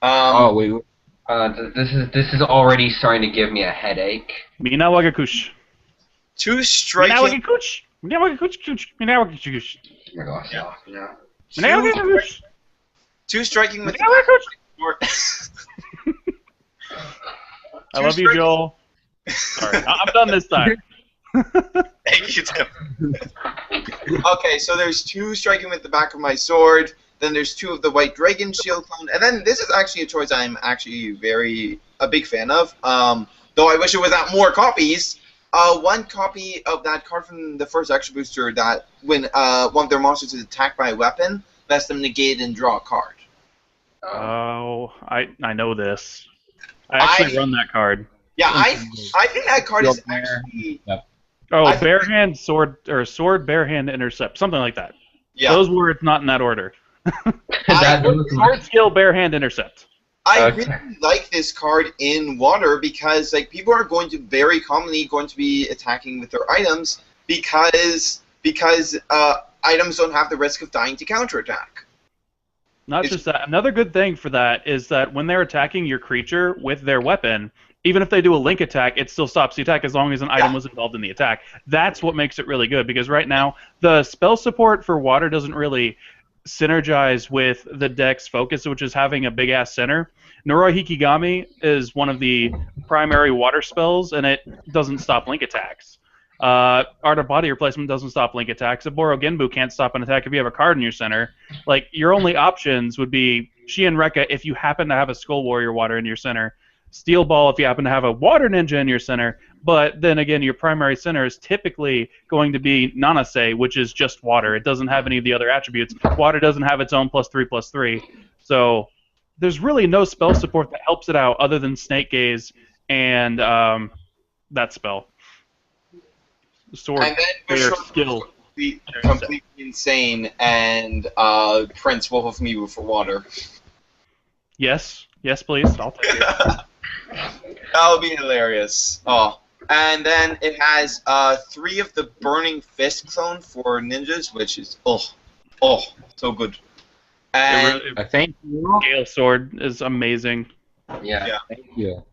Oh wait. This is already starting to give me a headache. Mina Wagakush. 2 striking. Mina Wagakush. Mina Wagakush. Mina Wagakush. Oh my gosh. Yeah. Mina Wagakush. 2 striking with. Mina Wagakush. I love you, Joel. Sorry, I'm done this time. Thank you, Tim. Okay, so there's 2 striking with the back of my sword. Then there's 2 of the White Dragon Shield clone, and then this is actually a choice I'm actually a big fan of. Though I wish it was at more copies. 1 copy of that card from the first extra booster that when one of their monsters is attacked by a weapon, lets them negate and draw a card. Oh, I know this. I actually run that card. Yeah, I think that card is actually. Oh, bare hand, sword, or sword, bare hand, intercept, something like that. Yeah. Those words not in that order. Those Sword, skill, bare hand, intercept. I really like this card in Water because like people are going to very commonly going to be attacking with their items because items don't have the risk of dying to counterattack. Not just that. Another good thing for that is that when they're attacking your creature with their weapon, even if they do a link attack, it still stops the attack as long as an item was involved in the attack. That's what makes it really good, because right now, the spell support for Water doesn't really synergize with the deck's focus, which is having a big-ass center. Noroi Hikigami is one of the primary water spells, and it doesn't stop link attacks. Art of Body Replacement doesn't stop link attacks. Aboro Genbu can't stop an attack if you have a card in your center. Like, your only options would be Shien Rekka if you happen to have a Skull Warrior Water in your center, Steel Ball if you happen to have a Water Ninja in your center, but then again, your primary center is typically going to be Nanase, which is just water. It doesn't have any of the other attributes. Water doesn't have its own +3/+3. So there's really no spell support that helps it out other than Snake Gaze and that spell. Sword, And then prayer, Bushrock skill. completely insane, and Prince Wolf of Mibu for Water. Yes, please. I'll take it. That would be hilarious. Oh, and then it has 3 of the Burning Fist clone for ninjas, which is so good. And Thank you. Gale Sword is amazing. Yeah. Thank you.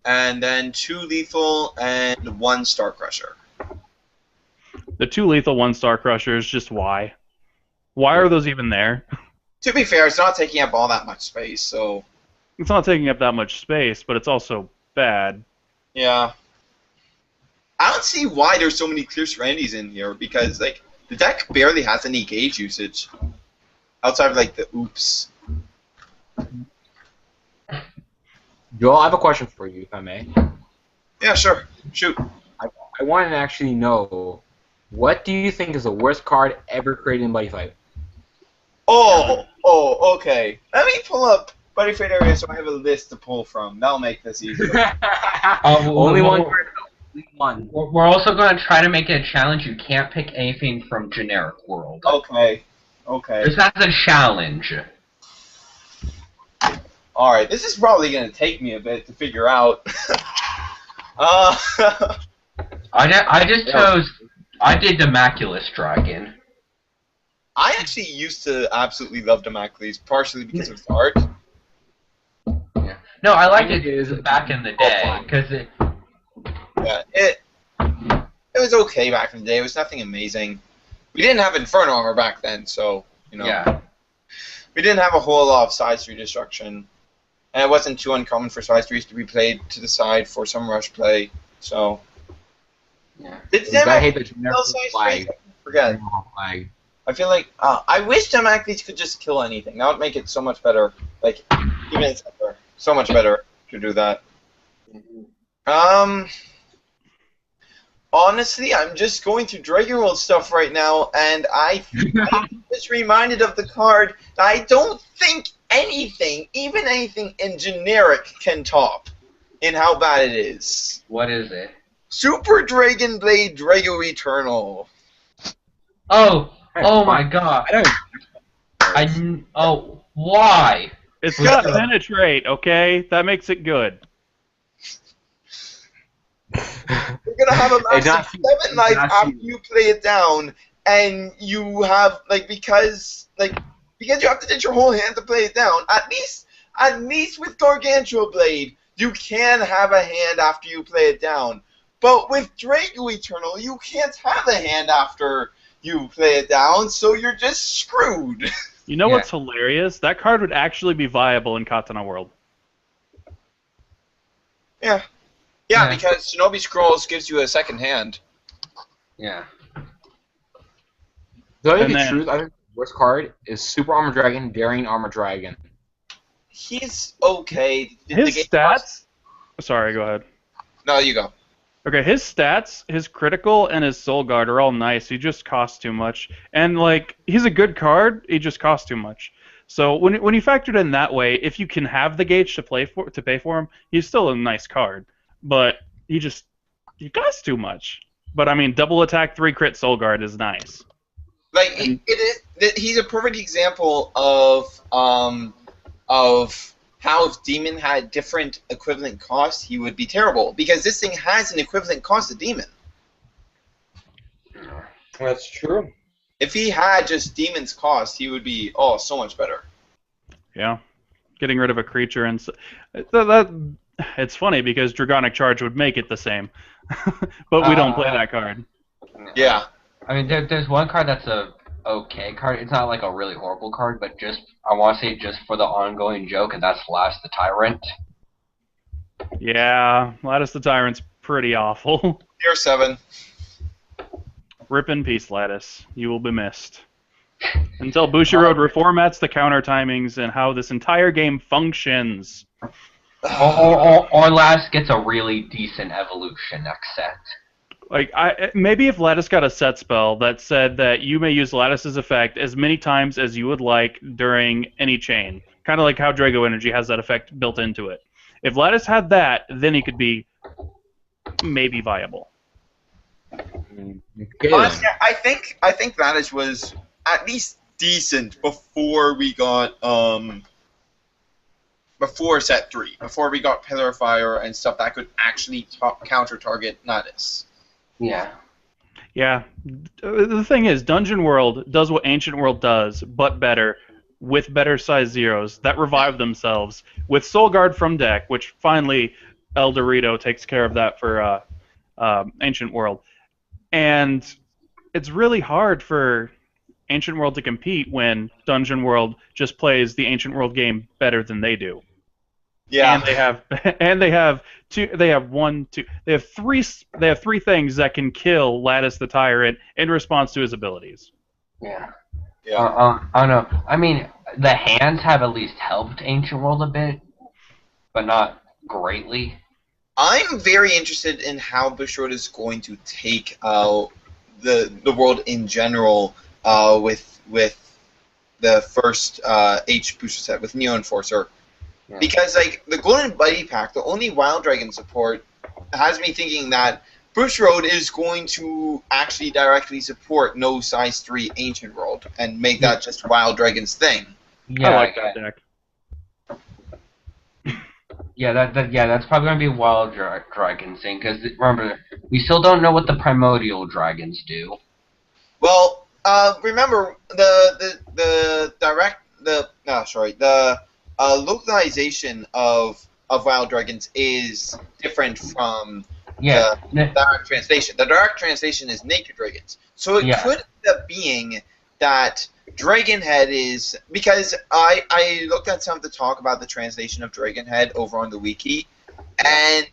and then 2 lethal and 1 Star Crusher. The 2 lethal 1-star crushers, just why? Why are those even there? To be fair, it's not taking up all that much space, so It's not taking up that much space, but it's also bad. yeah. I don't see why there's so many Clear Serenities in here because like the deck barely has any gauge usage outside of like the oops. Joel, I have a question for you, if I may. Yeah, sure. Shoot. I want to actually know, what do you think is the worst card ever created in Buddy Fight? Oh, okay. Let me pull up Buddy Fight area so I have a list to pull from. That'll make this easier. Only one card. One. We're also going to try to make it a challenge. You can't pick anything from generic world. Okay. This is a challenge. Alright, this is probably going to take me a bit to figure out. I just chose. I did Demaculus Dragon. I actually used to absolutely love Damocles, partially because of its art. Yeah. No, I liked it back in the day because it. Yeah, it was okay back in the day. It was nothing amazing. We didn't have Inferno armor back then, so, you know. Yeah. We didn't have a whole lot of size 3 destruction. And it wasn't too uncommon for size 3s to be played to the side for some rush play, so. Yeah. Did I hate them the generic size flag. 3s? Forget. Flag. I feel like, I wish them athletes could just kill anything. That would make it so much better. Like, even better. So much better to do that. Honestly, I'm just going through Dragon World stuff right now, and I'm just reminded of the card that I don't think anything, even anything in generic, can top in how bad it is. What is it? Super Dragon Blade Drago Eternal. Oh my god. Why? It's got penetrate, okay? That makes it good. You're gonna have a massive 7 life after you play it down, and you have because you have to ditch your whole hand to play it down. At least with Gargantua Blade, you can have a hand after you play it down. But with Drago Eternal, you can't have a hand after you play it down, so you're just screwed. You know what's hilarious? That card would actually be viable in Katana World. Yeah. Yeah, because Shinobi Scrolls gives you a second hand. Yeah. To tell you the truth, I think the worst card is Super Armor Dragon, Daring Armor Dragon. He's okay. His stats... Sorry, go ahead. No, you go. Okay, his stats, his critical, and his soul guard are all nice. He just costs too much. And, he's a good card, he just costs too much. So when you factor it in that way, if you can have the gauge to pay for him, he's still a nice card. But he costs too much. But I mean, double attack 3 crit soul guard is nice. He's a perfect example of how if Demon had different equivalent costs, he would be terrible. Because this thing has an equivalent cost of Demon. That's true. If he had just Demon's cost, he would be so much better. Yeah, getting rid of a creature and it's funny because Dragonic Charge would make it the same, but we don't play that card. Yeah. I mean, there's one card that's a okay card. It's not like a really horrible card, but I want to say just for the ongoing joke, and that's Lattice the Tyrant. Yeah, Lattice the Tyrant's pretty awful. Tier 7. Rip in peace, Lattice. You will be missed. Until Bushiroad reformats the counter timings and how this entire game functions. Or Lattice gets a really decent evolution next set. Maybe if Lattice got a set spell that said that you may use Lattice's effect as many times as you would like during any chain. Kind of like how Drago Energy has that effect built into it. If Lattice had that, then he could be maybe viable. Honestly, I think Lattice was at least decent before we got before set 3, before we got Pillar of Fire and stuff that could actually counter target Lattice. Yeah. Yeah. The thing is, Dungeon World does what Ancient World does, but better, with better size zeros that revive themselves, with Soul Guard from deck, which finally El Dorito takes care of that for Ancient World. And it's really hard for Ancient World to compete when Dungeon World just plays the Ancient World game better than they do. Yeah. And they have three things that can kill Lattice the Tyrant in response to his abilities. Yeah. Yeah. I don't know. I mean, the hands have at least helped Ancient World a bit, but not greatly. I'm very interested in how Bushiroad is going to take the world in general with the first H booster set with Neo Enforcer. Yeah. Because the Golden Buddy Pack, the only Wild Dragon support, has me thinking that Bushiroad is going to actually directly support no size 3 Ancient World and make that just Wild Dragon's thing. Yeah, I like that deck. Yeah, that's probably gonna be Wild Dragon's thing, because remember, we still don't know what the Primordial Dragons do. Well, remember the localization of Wild Dragons is different from Yeah. The direct translation. The direct translation is naked dragons. So it Yeah. could end up being that Dragonhead is, because I looked at some of the talk about the translation of Dragonhead over on the wiki, and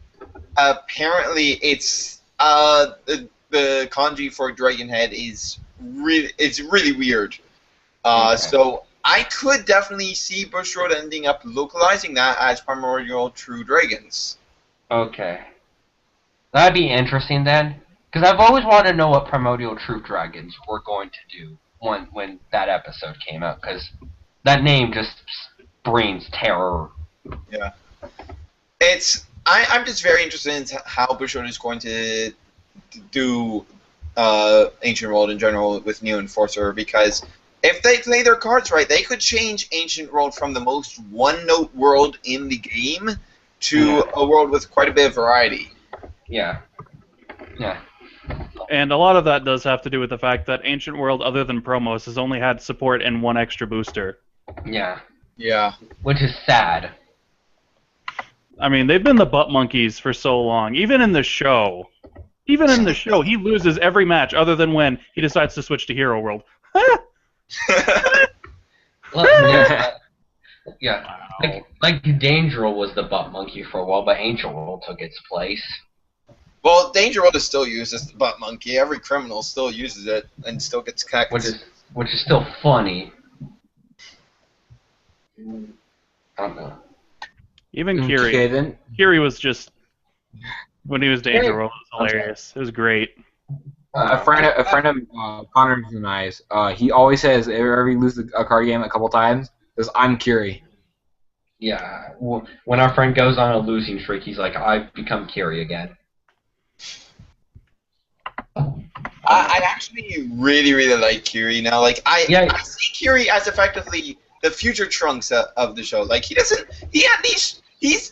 apparently it's the kanji for Dragonhead is really weird. Okay. So I could definitely see Bushroad ending up localizing that as Primordial True Dragons. Okay. That'd be interesting then, because I've always wanted to know what Primordial Troop Dragons were going to do when that episode came out, because that name just brings terror. Yeah. I'm just very interested in how Bushroad is going to do Ancient World in general with New Enforcer, because if they play their cards right, they could change Ancient World from the most one-note world in the game to a world with quite a bit of variety. Yeah. Yeah. And a lot of that does have to do with the fact that Ancient World, other than promos, has only had support in one extra booster. Yeah. Yeah. Which is sad. I mean, they've been the butt monkeys for so long. Even in the show, he loses every match other than when he decides to switch to Hero World. Well, yeah. Wow. Like Danger was the butt monkey for a while, but Ancient World took its place. Well, Danger World is still used as the butt monkey. Every criminal still uses it and still gets kicked. Which is still funny. I don't know. Even Kiri. Okay, then. Kiri was just, when he was Danger Yeah. World, it was hilarious. It was great. A friend of Connor's and I's, he always says, whenever he loses a card game a couple times, says, I'm Kiri. Yeah. When our friend goes on a losing streak, he's like, I've become Kiri again. I actually really like Kiri now. Like I see Kiri as effectively the future Trunks of the show. Like he's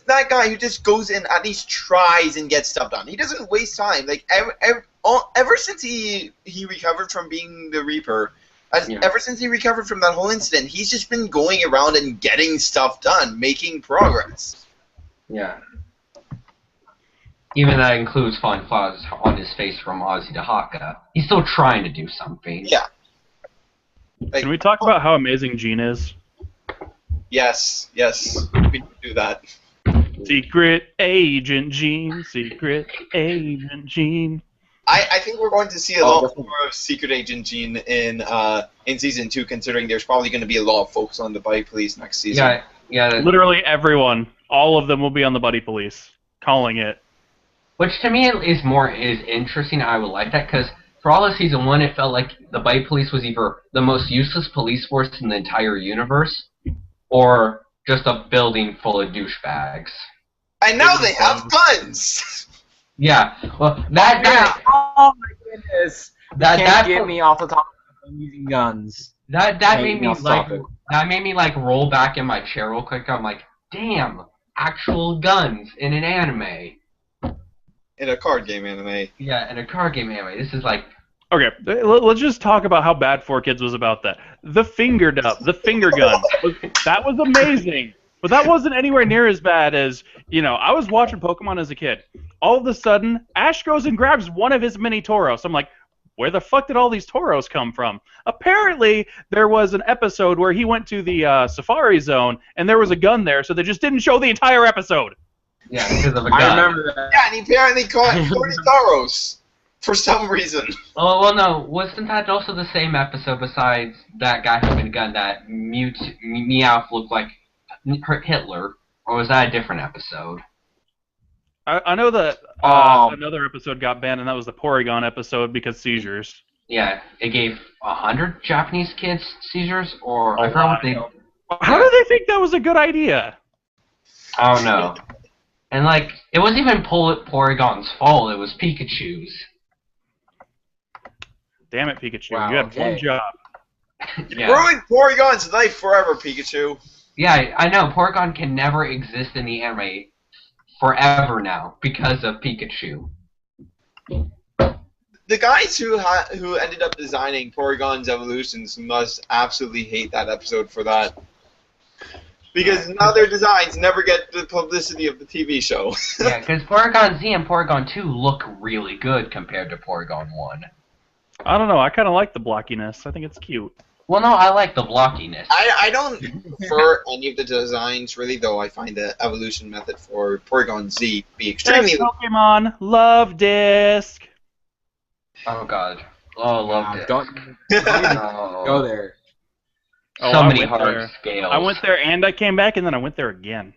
that guy who just goes in, at least tries and gets stuff done. He doesn't waste time. Like ever since he recovered from being the Reaper, ever since he recovered from that whole incident, he's just been going around and getting stuff done, making progress. Yeah. Even that includes finding flaws on his face from Ozzy to Haka. He's still trying to do something. Yeah. Like, Can we talk about how amazing Gene is? Yes, we can do that. Secret Agent Gene, Secret Agent Gene. I think we're going to see a lot more of Secret Agent Gene in Season 2, considering there's probably going to be a lot of focus on the Buddy Police next season. Yeah. Literally everyone, all of them will be on the Buddy Police, calling it. Which to me is interesting. I would like that, because for all of Season 1, it felt like the Buddy Police was either the most useless police force in the entire universe, or just a building full of douchebags. And now they have guns! Yeah, well, Oh my goodness! that Can't get me off the top of using guns. That made me I'll stop it. roll back in my chair real quick. I'm like, damn, actual guns in an anime. In a card game anime. Yeah, in a card game anime. This is like... Okay, let's just talk about how bad 4Kids was about that. The finger gun, that was amazing. But that wasn't anywhere near as bad as, I was watching Pokemon as a kid. All of a sudden, Ash goes and grabs one of his mini Tauros. I'm like, where the fuck did all these Tauros come from? Apparently, there was an episode where he went to the Safari Zone, and there was a gun there, so they just didn't show the entire episode. Yeah, because of a gun. I remember that. Yeah, and he apparently caught 40 Tauros for some reason. Oh, well, no. Wasn't that also the same episode besides that guy having a gun that Meowth looked like Hitler? Or was that a different episode? I know that another episode got banned, and that was the Porygon episode because seizures. Yeah, it gave 100 Japanese kids seizures, or I forgot what they... How do they think that was a good idea? I don't know. And, it wasn't even Porygon's fault, it was Pikachu's. Damn it, Pikachu. Wow, You had one job. Yeah. Ruined Porygon's life forever, Pikachu. Yeah, I know. Porygon can never exist in the anime forever now because of Pikachu. The guys who ended up designing Porygon's evolutions must absolutely hate that episode for that. Because now their designs never get the publicity of the TV show. Yeah, because Porygon Z and Porygon 2 look really good compared to Porygon 1. I don't know. I kind of like the blockiness. I think it's cute. Well, no, I like the blockiness. I don't prefer any of the designs, really, though I find the evolution method for Porygon Z to be extremely... Pokemon Love Disc. Oh, God. Oh, love it. Don't No. go there. Oh, So I many went hard there. scales. I went there and I came back and then I went there again.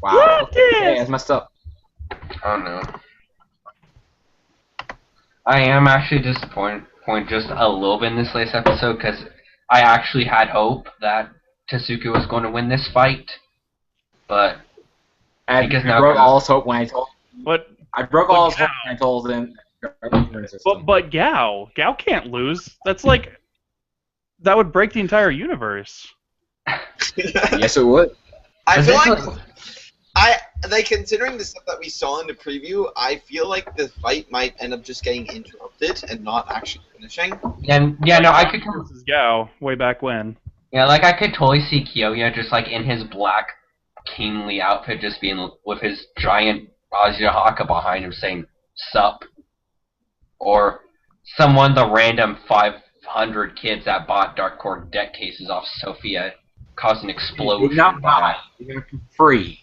Wow. Love Okay, Disc! that's messed up. Oh, no. I am actually disappointed just a little bit in this latest episode because I actually had hope that Tetsuko was going to win this fight, but And Because I now- broke all his hope when I told. But I broke But all his Gao- hope when I told him. but Gao can't lose. That's like that would break the entire universe. Yes, it would. I feel like Essentially- considering the stuff that we saw in the preview, I feel like the fight might end up just getting interrupted and not actually finishing. and yeah, no, I could This is Gao way back when. yeah, like I could totally see Kyoya just like in his black kingly outfit, just being with his giant Azihaka behind him saying "sup," or the random 500 kids that bought Dark Core deck cases off Sophia caused an He explosion. did not buy. He got it for free.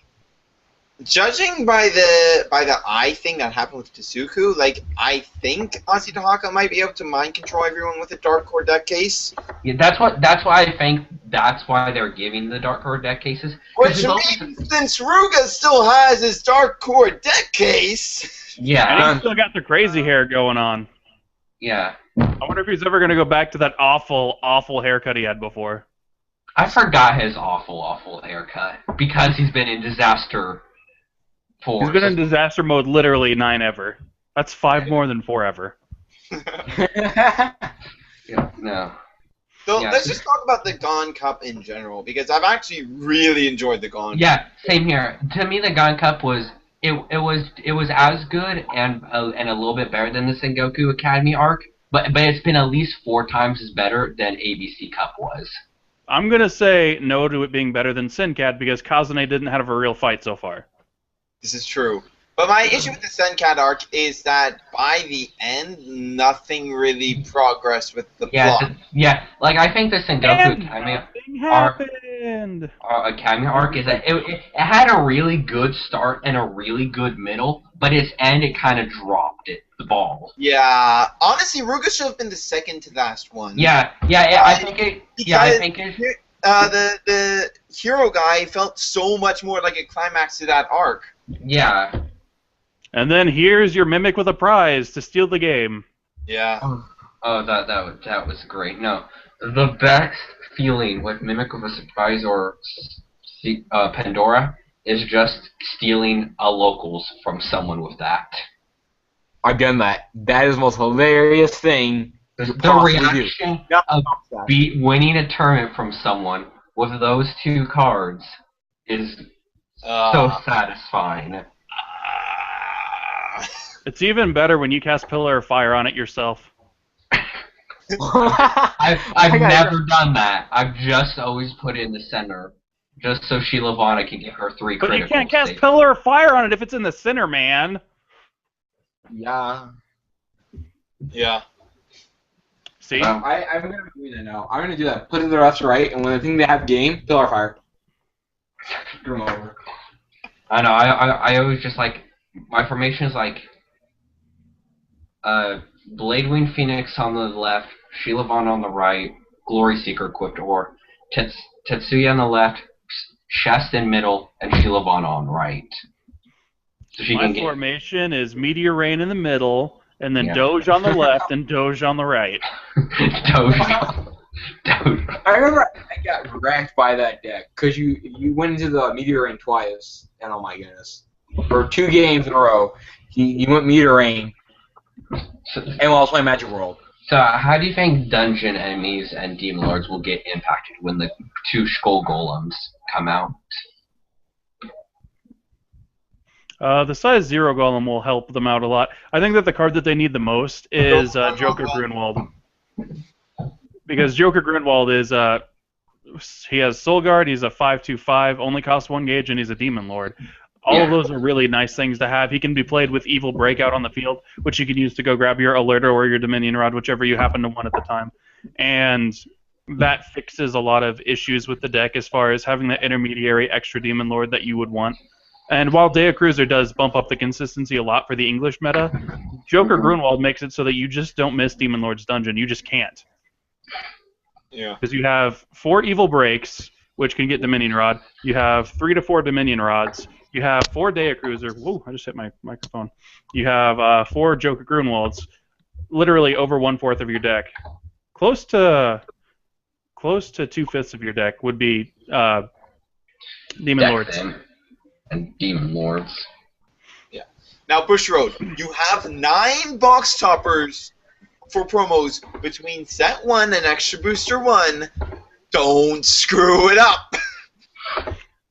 Judging by the eye thing that happened with Tetsuku, like I think Azihaka might be able to mind control everyone with a Dark Core deck case. Yeah, that's why I think that's why they're giving the Dark Core deck cases. 'Cause Which it's also- means since Ruga still has his Dark Core deck case. And yeah, he's still got the crazy hair going on. yeah. I wonder if he's ever going to go back to that awful, awful haircut he had before. I forgot his awful haircut because he's been in disaster. He's been in disaster mode literally 9 ever. That's 5 more than 4 ever. Yeah, no. So Yeah. let's just talk about the Gon Cup in general, because I've actually really enjoyed the Gon Cup. Yeah, same here. To me, the Gon Cup was it was as good and a little bit better than the Sengoku Academy arc, but it's been at least 4 times as better than ABC Cup was. I'm going to say no to it being better than Sincat because Kazune didn't have a real fight so far. This is true. But my issue with the Senkat arc is that by the end, nothing really progressed with the Yeah, plot. like I think the Sengoku And Academy nothing happened. Academy arc is that it had a really good start and a really good middle, but its end it kind of dropped the ball. Yeah, honestly, Ruga should have been the second to last one. Yeah, I think it. Yeah, I think it. The hero guy felt so much more like a climax to that arc. Yeah. And then here's your mimic with a prize to steal the game. Yeah. Oh, that was great. No, the best feeling with Mimic of a Surprise or Pandora is just stealing a locals from someone with that. I've done that. That is the most hilarious thing. The possibly do. reaction No, of stop. winning a tournament from someone with those 2 cards is so satisfying. It's even better when you cast Pillar of Fire on it yourself. I've I got never done that. I've just always put it in the center, just so Sheila Vana can get her 3 But criticals. you can't cast safe. Pillar of Fire on it if it's in the center, man. Yeah. Yeah. See? Well, I'm gonna do that now. I'm gonna do that. Put it to the left or right, and when the thing they have game, Pillar Fire. Screw 'em over. I know. I always just like my formation is like Bladewing Phoenix on the left, Sheila Vaughn on the right, Glory Seeker equipped, or Tetsuya on the left, Shasta in middle, and Sheila Vaughn on right. So she My can get. formation is Meteor Rain in the middle, and then Yeah. Doge on the left and Doge on the right. Doge. I remember I got wrecked by that deck because you went into the Meteor Rain twice, and oh my goodness, for 2 games in a row, you went Meteor Rain, and while I was playing Magic World. So how do you think dungeon enemies and demon lords will get impacted when the 2 skull golems come out? The size 0 golem will help them out a lot. I think that the card that they need the most is Joker Grunwald. Because Joker Grunwald is he has Soul Guard. He's a 5/2/5, only costs 1 gauge, and he's a Demon Lord. All of those are really nice things to have. He can be played with Evil Breakout on the field, which you can use to go grab your Alerter or your Dominion Rod, whichever you happen to want at the time. And that fixes a lot of issues with the deck as far as having that intermediary extra Demon Lord that you would want. And while Dea Cruiser does bump up the consistency a lot for the English meta, Joker Grunwald makes it so that you just don't miss Demon Lord's Dungeon. You just can't. Yeah. Because you have 4 Evil Breaks, which can get Dominion Rod. You have 3 to 4 Dominion Rods. You have 4 Dea Cruiser. Whoa, I just hit my microphone. You have 4 Joker Grunwalds. Literally over 1/4 of your deck. Close to 2/5 of your deck would be Demon Lords. And Demon Lords. Yeah. Now, Bushroad, you have 9 box toppers for promos between set 1 and Extra Booster 1. Don't screw it up.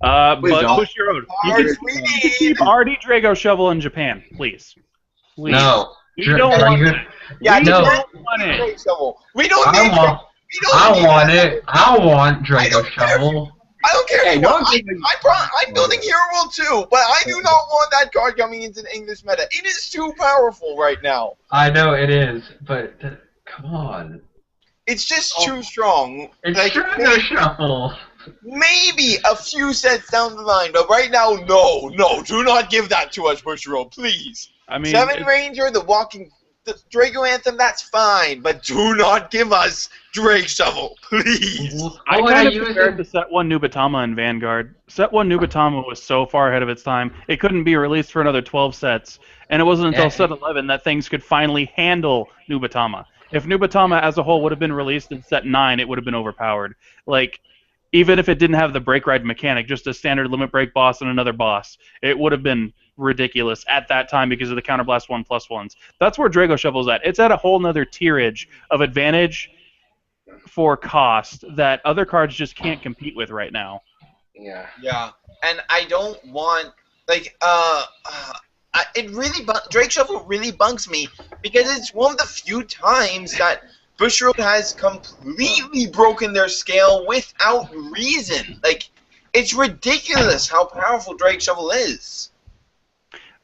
But push your own. Cards we need. Keep RD Drago Shovel in Japan, please. Please. No. We don't want it. Yeah, We no. don't want it. We don't need I want, we don't I need want it. I want I Drago don't care. Shovel. I don't care. Hey, if you no want- one's even- I'm building Hero World too, but I do not want that card coming into the English meta. It is too powerful right now. I know it is, but come on. It's just too strong. It's Like, Drago Shovel. maybe a few sets down the line, but right now, no, do not give that to us, Bushroad, please. I mean, 7 Ranger, the Drago Anthem, that's fine, but do not give us Drake Shovel, please. I What would kind of use compared it? to Set 1 Nubatama in Vanguard. Set 1 Nubatama was so far ahead of its time, it couldn't be released for another 12 sets, and it wasn't until Yeah. Set 11 that things could finally handle Nubatama. If Nubatama as a whole would have been released in Set 9, it would have been overpowered. Like, even if it didn't have the break ride mechanic, just a standard limit break boss and another boss, it would have been ridiculous at that time because of the Counterblast 1+1s. That's where Drago Shovel's at. It's at a whole nother tierage of advantage for cost that other cards just can't compete with right now. Yeah. Yeah, and I don't want, like, Drake Shovel really bugs me because it's one of the few times that Bushroad has completely broken their scale without reason. Like, it's ridiculous how powerful Drake Shovel is.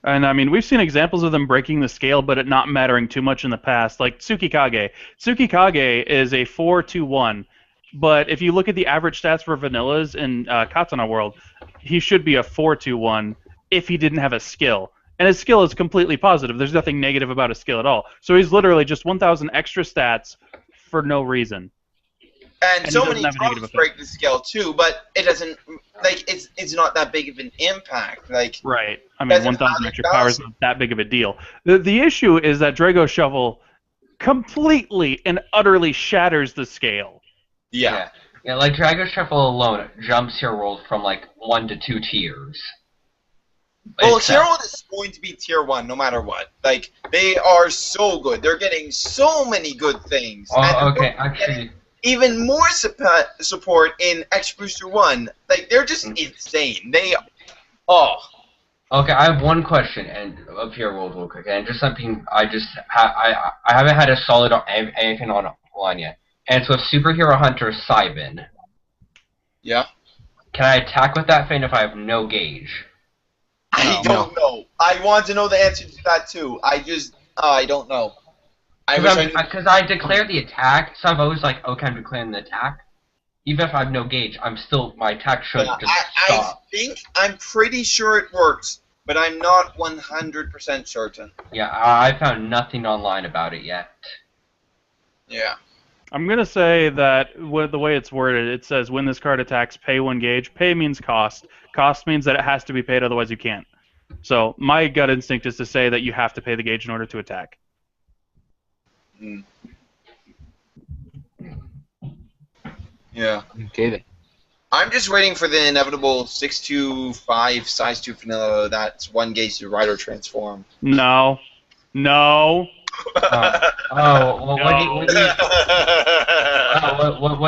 And I mean, we've seen examples of them breaking the scale, but it not mattering too much in the past, like Tsukikage. Tsukikage is a 4/2/1, but if you look at the average stats for vanillas in Katana World, he should be a 4/2/1 if he didn't have a skill. And his skill is completely positive. There's nothing negative about his skill at all. So he's literally just 1,000 extra stats for no reason. And And so it doesn't many have a negative cards effect. break the scale too, but it doesn't, like, it's not that big of an impact. Like, Right. I mean, Doesn't 1,000 have extra the power is not that big of a deal. The issue is that Drago Shovel completely and utterly shatters the scale. yeah. Yeah, like Drago Shuffle alone jumps your world from like 1 to 2 tiers. Well, It's, Hero is going to be tier 1 no matter what. Like, they are so good. They're getting so many good things. Oh, And okay, they're getting actually, even more support in X Booster 1. Like, they're just insane. They, oh. okay. I have one question of your world real quick, and just something I haven't had a solid anything on yet. And it's with Superhero Hunter Cybin. Yeah? Can I attack with that thing if I have no gauge? I don't know. I want to know the answer to that too. I don't know. I wish I knew. Because I declare the attack, so I'm always like, okay, I'm declaring the attack. Even if I have no gauge, my attack should Yeah, just I stop. think, I'm pretty sure it works, but I'm not 100% certain. Yeah, I found nothing online about it yet. Yeah. I'm going to say that with the way it's worded, it says when this card attacks, pay 1 gauge. Pay means cost. Cost means that it has to be paid, otherwise you can't. So my gut instinct is to say that you have to pay the gauge in order to attack. Mm. Yeah. Okay then. I'm just waiting for the inevitable 625 size 2 vanilla that's 1 gauge to Rider transform. No. No. What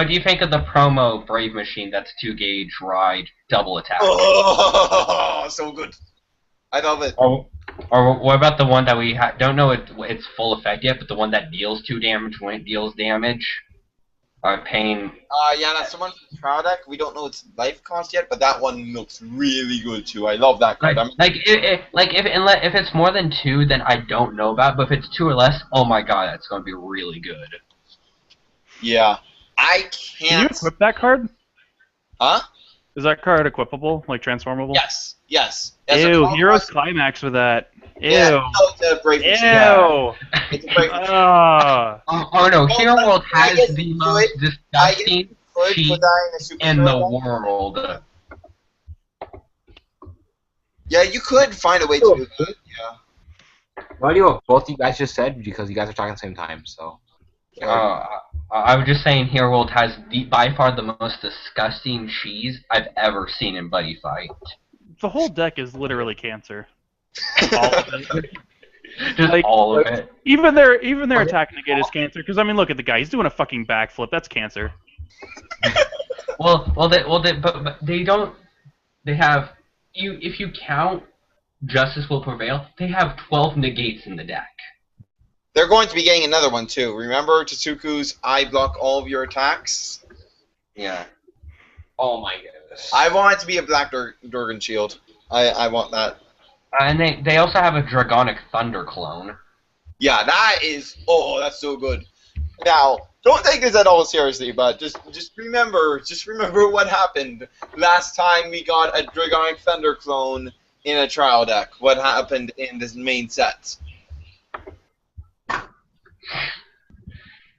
do you think of the promo Brave Machine? That's 2 gauge ride double attack. Oh, so good. I love it. Or what about the one that we don't know its full effect yet, but the one that deals 2 damage when it deals damage? Pain. Yeah, that's the one from the trial deck. We don't know its life cost yet, but that one looks really good too. I love that card. If it's more than 2, then I don't know about. But if it's 2 or less, oh my god, that's going to be really good. Yeah, I Can you can't. equip that card? Huh? Is that card equipable, like transformable? Yes, yes. As a Ew, card Heroes cost- Climax with that. Ew. Yeah, no, it's a brave Ew. machine. Yeah. It's a brave machine. Ah. Oh no, Hero but World I has guess the you most could- disgusting Could cheat put that in a super in the hero deck. world. Yeah, you could find a way to do that. Yeah. What do what both you guys just said because you guys are talking at the same time. So I was just saying Hero World has by far the most disgusting cheese I've ever seen in Buddy Fight. The whole deck is literally cancer. All of it. Just Like, all of it. Even their attack negate is cancer. Because I mean, look at the guy. He's doing a fucking backflip. That's cancer. But they don't. They have if you count Justice Will Prevail, they have 12 negates in the deck. They're going to be getting another one too. Remember Tetsuku's I block all of your attacks? Yeah. oh my goodness. I want it to be a Black Dorgan Shield. I want that. And they also have a Dragonic Thunder clone. Yeah, that is. Oh, that's so good. Now, don't take this at all seriously, but just remember what happened last time we got a Dragonic Thunder clone in a trial deck. What happened in this main set?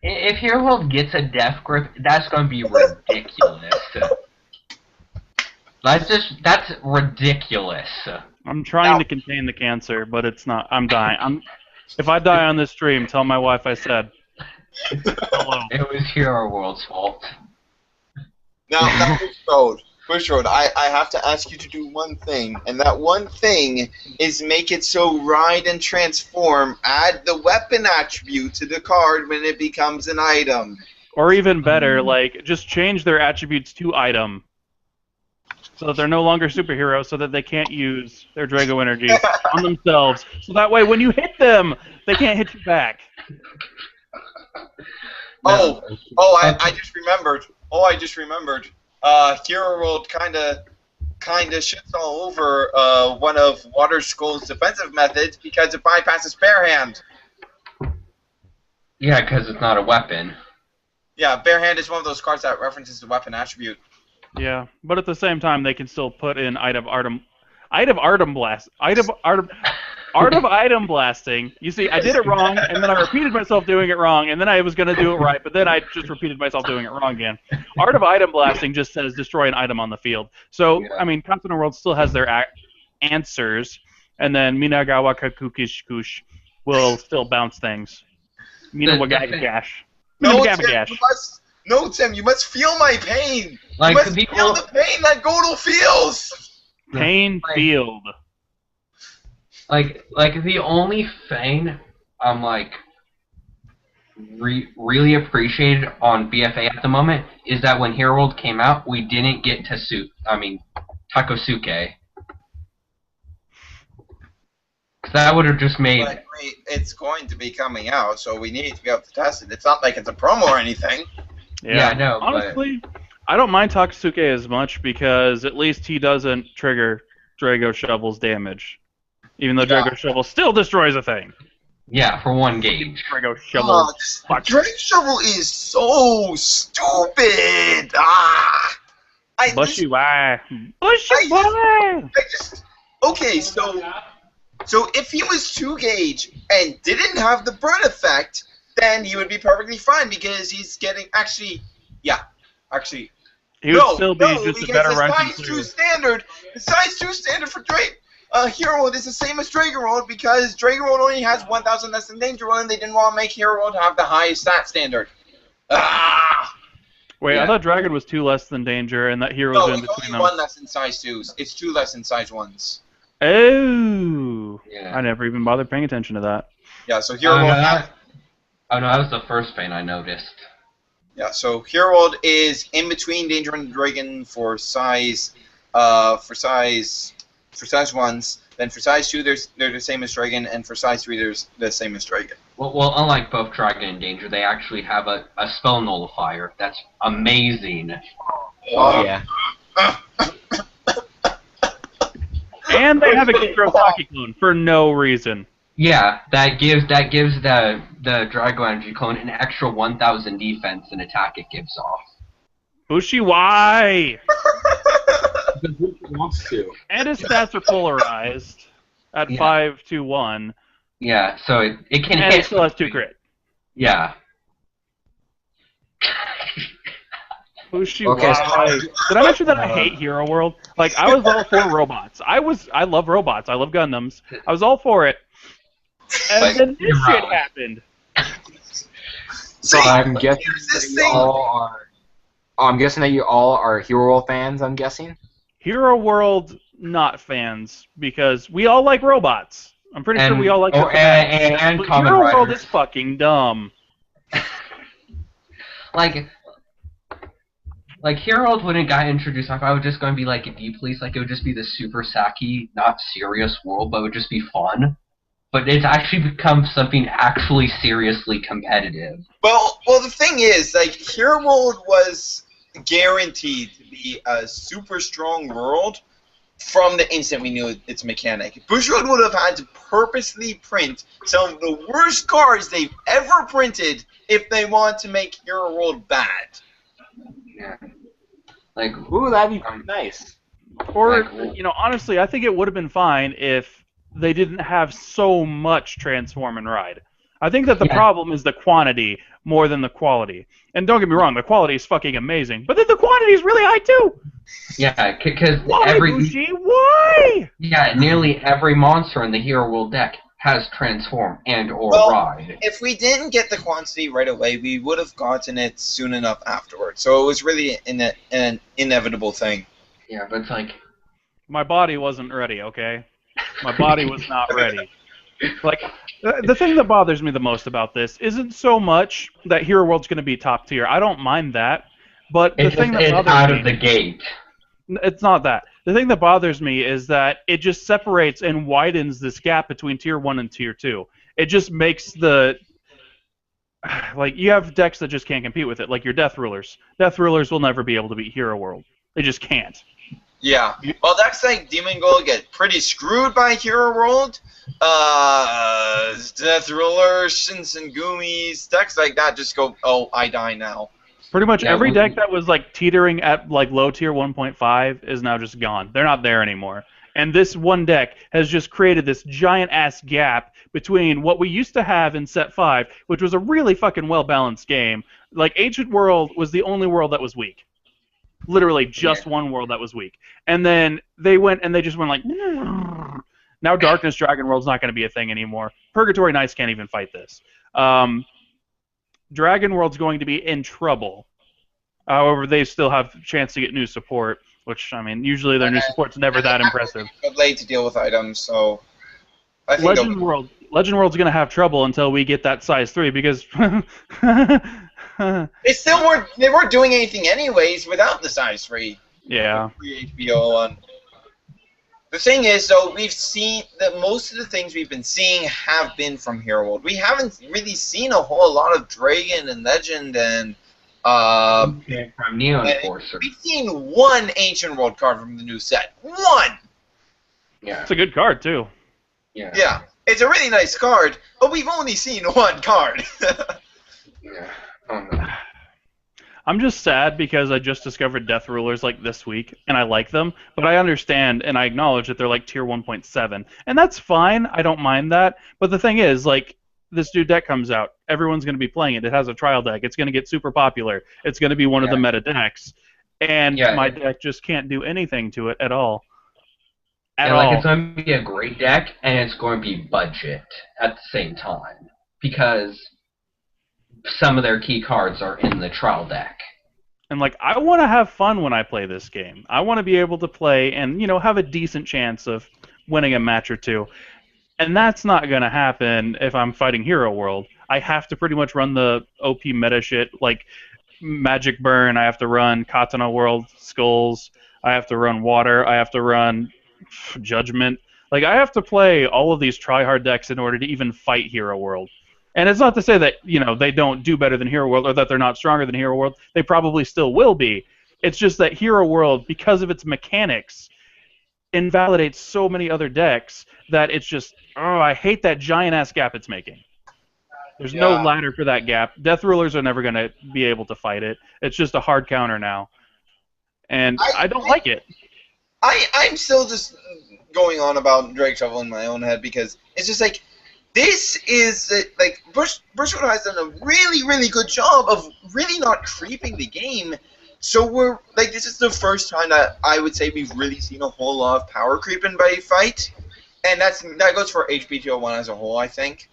If Hero World gets a Death Grip, that's going to be ridiculous. That's ridiculous. I'm trying to contain the cancer, but it's not. I'm dying. If I die on this stream, tell my wife I said hello. It was Hero World's fault. Now Bush Road, I have to ask you to do one thing, and that one thing is make it so Ride and Transform add the weapon attribute to the card when it becomes an item. Or even better, like just change their attributes to item, so that they're no longer superheroes, so that they can't use their Drago energy on themselves. So that way, when you hit them, they can't hit you back. I just remembered. Hero World kinda shits all over one of Water Skull's defensive methods because it bypasses Bare Hand. Yeah, because it's not a weapon. Yeah, Bare Hand is one of those cards that references the weapon attribute. Yeah, but at the same time, they can still put in Art of Item Blasting. You see, I did it wrong, and then I repeated myself doing it wrong, and then I was going to do it right, but then I just repeated myself doing it wrong again. Art of Item Blasting just says destroy an item on the field. So, Yeah. I mean, Katsuno World still has their answers, and then Minagawa Kakukishikush will still bounce things. Minawagagash. No, Tim, you must feel my pain. Like, you must people- feel the pain that Godel feels. Pain Field. Like the only thing I'm like really appreciated on BFA at the moment is that when Hero World came out, we didn't get Takosuke. Cause that would have just made. But wait, it's going to be coming out, so we need to be able to test it. It's not like it's a promo or anything. Yeah, I know, but- Honestly, I don't mind Takasuke as much because at least he doesn't trigger Drago Shovel's damage. Even though Drago Shovel still destroys a thing. Yeah, for 1 gauge. Drago Shovel. Drake Shovel is so stupid. Bushy why? Bushy why? Okay, so if he was 2 gauge and didn't have the burn effect, then he would be perfectly fine because he's getting He would still be just a better ranking size 2 player. standard. The size 2 standard for Drake. Hero World is the same as Dragon World because Dragon World only has 1,000 less than Danger World, and they didn't want to make Hero World have the highest stat standard. Wait, Yeah. I thought Dragon was 2 less than Danger and that Hero No, was in it's between only them. 1 less than size 2s. It's 2 less than size 1s. Oh. Yeah. I never even bothered paying attention to that. Yeah, so Hero World. that was the first thing I noticed. Yeah, so Hero World is in between Danger and Dragon for size 1s. Then for size 2, they're the same as Dragon, and for size 3, they're the same as Dragon. Well, unlike both Dragon and Danger, they actually have a spell nullifier. That's amazing. Oh yeah. And they have a Kisrosaki clone for no reason. Yeah, that gives the Drago Energy clone an extra 1,000 defense and attack it gives off. Bushi, why? Because Bushi wants to. And his stats are polarized at Yeah. 5-1. Yeah, so it can And hit. it still has 2 crit. Yeah. Bushi, Okay, why? Did I mention that I hate Hero World? Like, I was all for robots. I love robots. I love Gundams. I was all for it. And Like, then this you're shit wrong. happened. So I'm guessing here's that this you thing. all are. Oh, I'm guessing that you all are Hero World fans. I'm guessing. Hero World, not fans, because we all like robots. I'm pretty sure we all like the fanatics. and But Common Hero World Riders. is fucking dumb. Like Hero World when it got introduced, I thought it was just going to be like a deep police, like it would just be the super sacky, not serious world, but it would just be fun. But it's actually become something actually seriously competitive. Well, the thing is, like, Hero World was guaranteed to be a super strong world from the instant we knew its mechanic. Bushwood would have had to purposely print some of the worst cards they've ever printed if they want to make Hero World bad. Yeah. Like, Ooh, that'd be nice. Or, Like- honestly, I think it would have been fine if they didn't have so much Transform and Ride. I think that the Yeah. problem is the quantity more than the quality. And don't get me wrong, the quality is fucking amazing, but then the quantity is really high too. yeah, because Why, Bushi? Why? nearly every monster in the Hero World deck has Transform and or Well, Ride. If we didn't get the quantity right away, we would have gotten it soon enough afterwards. So it was really an inevitable thing. Yeah, but it's like, My body wasn't ready, okay? My body was not ready. Like, the thing that bothers me the most about this isn't so much that Hero World's going to be top tier. I don't mind that. But the it's thing just that it's bothers out me... of the gate. It's not that. The thing that bothers me is that it just separates and widens this gap between Tier 1 and Tier 2. It just makes the... Like, you have decks that just can't compete with it, like your Death Rulers. Death Rulers will never be able to beat Hero World. They just can't. Yeah. Well, decks like Demon Gold get pretty screwed by Hero World. Death Ruler, Shinsengumis, decks like that just go, oh, I die now. Pretty much Yeah, every we- deck that was like teetering at like low tier 1.5 is now just gone. They're not there anymore. And this one deck has just created this giant ass gap between what we used to have in set 5, which was a really fucking well balanced game. Like Ancient World was the only world that was weak. Literally just one world that was weak. And then they went and they just went like now Darkness Dragon World's not going to be a thing anymore. Purgatory Knights can't even fight this. Dragon World's going to be in trouble. However, they still have a chance to get new support, which, I mean, usually their new support's never that impressive. But late to deal with items, so I think Legend World's going to have trouble until we get that size 3 because they weren't doing anything anyways without the size 3. yeah. Free HBO one. The thing is, though, we've seen that most of the things we've been seeing have been from Hero World. We haven't really seen a whole lot of Dragon and Legend and From Neo and Enforcer. we've seen one Ancient World card from the new set. One! Yeah. It's a good card, too. Yeah. Yeah. It's a really nice card, but we've only seen one card. Yeah. Oh, no. I'm just sad because I just discovered Death Rulers like this week, and I like them, but I understand and I acknowledge that they're like tier 1.7, and that's fine. I don't mind that. But the thing is, like, this new deck comes out, everyone's going to be playing it. It has a trial deck. It's going to get super popular. It's going to be one of the meta decks, and my deck just can't do anything to it at all. At all. Like, it's going to be a great deck, and it's going to be budget at the same time because some of their key cards are in the trial deck. And, like, I want to have fun when I play this game. I want to be able to play and, have a decent chance of winning a match or two. And that's not going to happen if I'm fighting Hero World. I have to pretty much run the OP meta shit, like Magic Burn, I have to run Katana World Skulls, I have to run Water, I have to run Judgment. Like, I have to play all of these try-hard decks in order to even fight Hero World. And it's not to say that they don't do better than Hero World or that they're not stronger than Hero World. They probably still will be. It's just that Hero World, because of its mechanics, invalidates so many other decks that it's just, I hate that giant-ass gap it's making. There's no ladder for that gap. Death Rulers are never going to be able to fight it. It's just a hard counter now. And I don't like it. I'm still just going on about Drake Shovel in my own head because it's just like, this is, like, Bushwood has done a really, really good job of really not creeping the game. So we're, like, this is the first time that I would say we've really seen a whole lot of power creeping by fight. And that goes for HPTO1 as a whole, I think.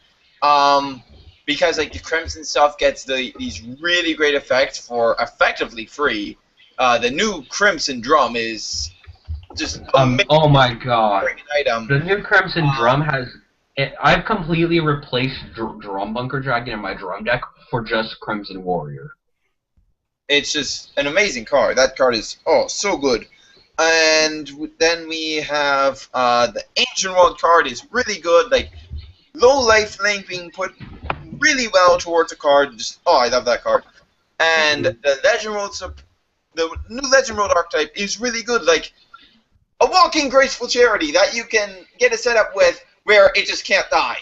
Because, like, the Crimson stuff gets these really great effects for effectively free. The new Crimson Drum is just amazing. Oh my god. Item. The new Crimson Drum has... I've completely replaced Drum Bunker Dragon in my drum deck for just Crimson Warrior. It's just an amazing card. That card is, so good. And then we have the Ancient World card is really good. Like, low life link being put really well towards the card. Just, I love that card. And the Legend World, the new Legend World archetype is really good. Like, a walking graceful charity that you can get a setup with where it just can't die.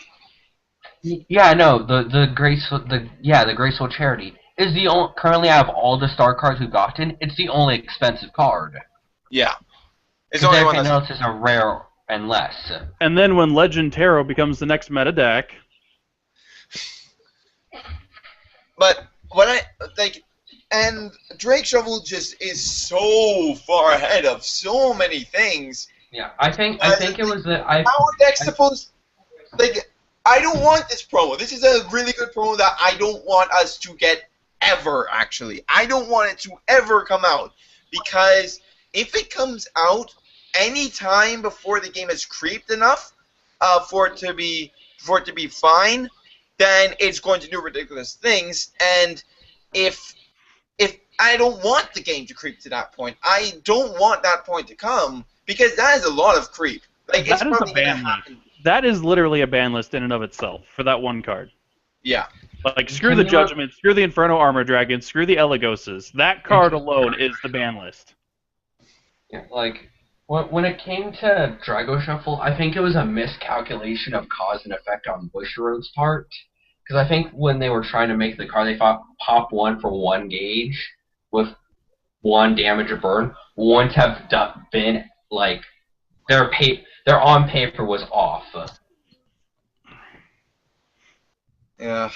Yeah, no, the graceful charity is the only, currently out of all the star cards we've gotten, it's the only expensive card. Yeah, it's the only one everything else is a rare and less. And then when Legend Tarot becomes the next meta deck. But and Drake Shovel just is so far ahead of so many things. Yeah, I think it was the Our deck's supposed, like, I don't want this promo. This is a really good promo that I don't want us to get ever, actually. I don't want it to ever come out, because if it comes out any time before the game is creeped enough for it to be fine, then it's going to do ridiculous things. And if I don't want the game to creep to that point, I don't want that point to come. Because that is a lot of creep. Like, it's probably going to happen. That is literally a ban list in and of itself for that one card. Yeah. Like, screw the Judgment, screw the Inferno Armor Dragon, screw the Elegoses. That card alone is the ban list. Yeah, like, when it came to Drago Shuffle, I think it was a miscalculation of cause and effect on Bushiroad's part. Because I think when they were trying to make the card, they thought pop 1 for 1 gauge with 1 damage or burn wouldn't have been... Like, their on paper was off. Yeah.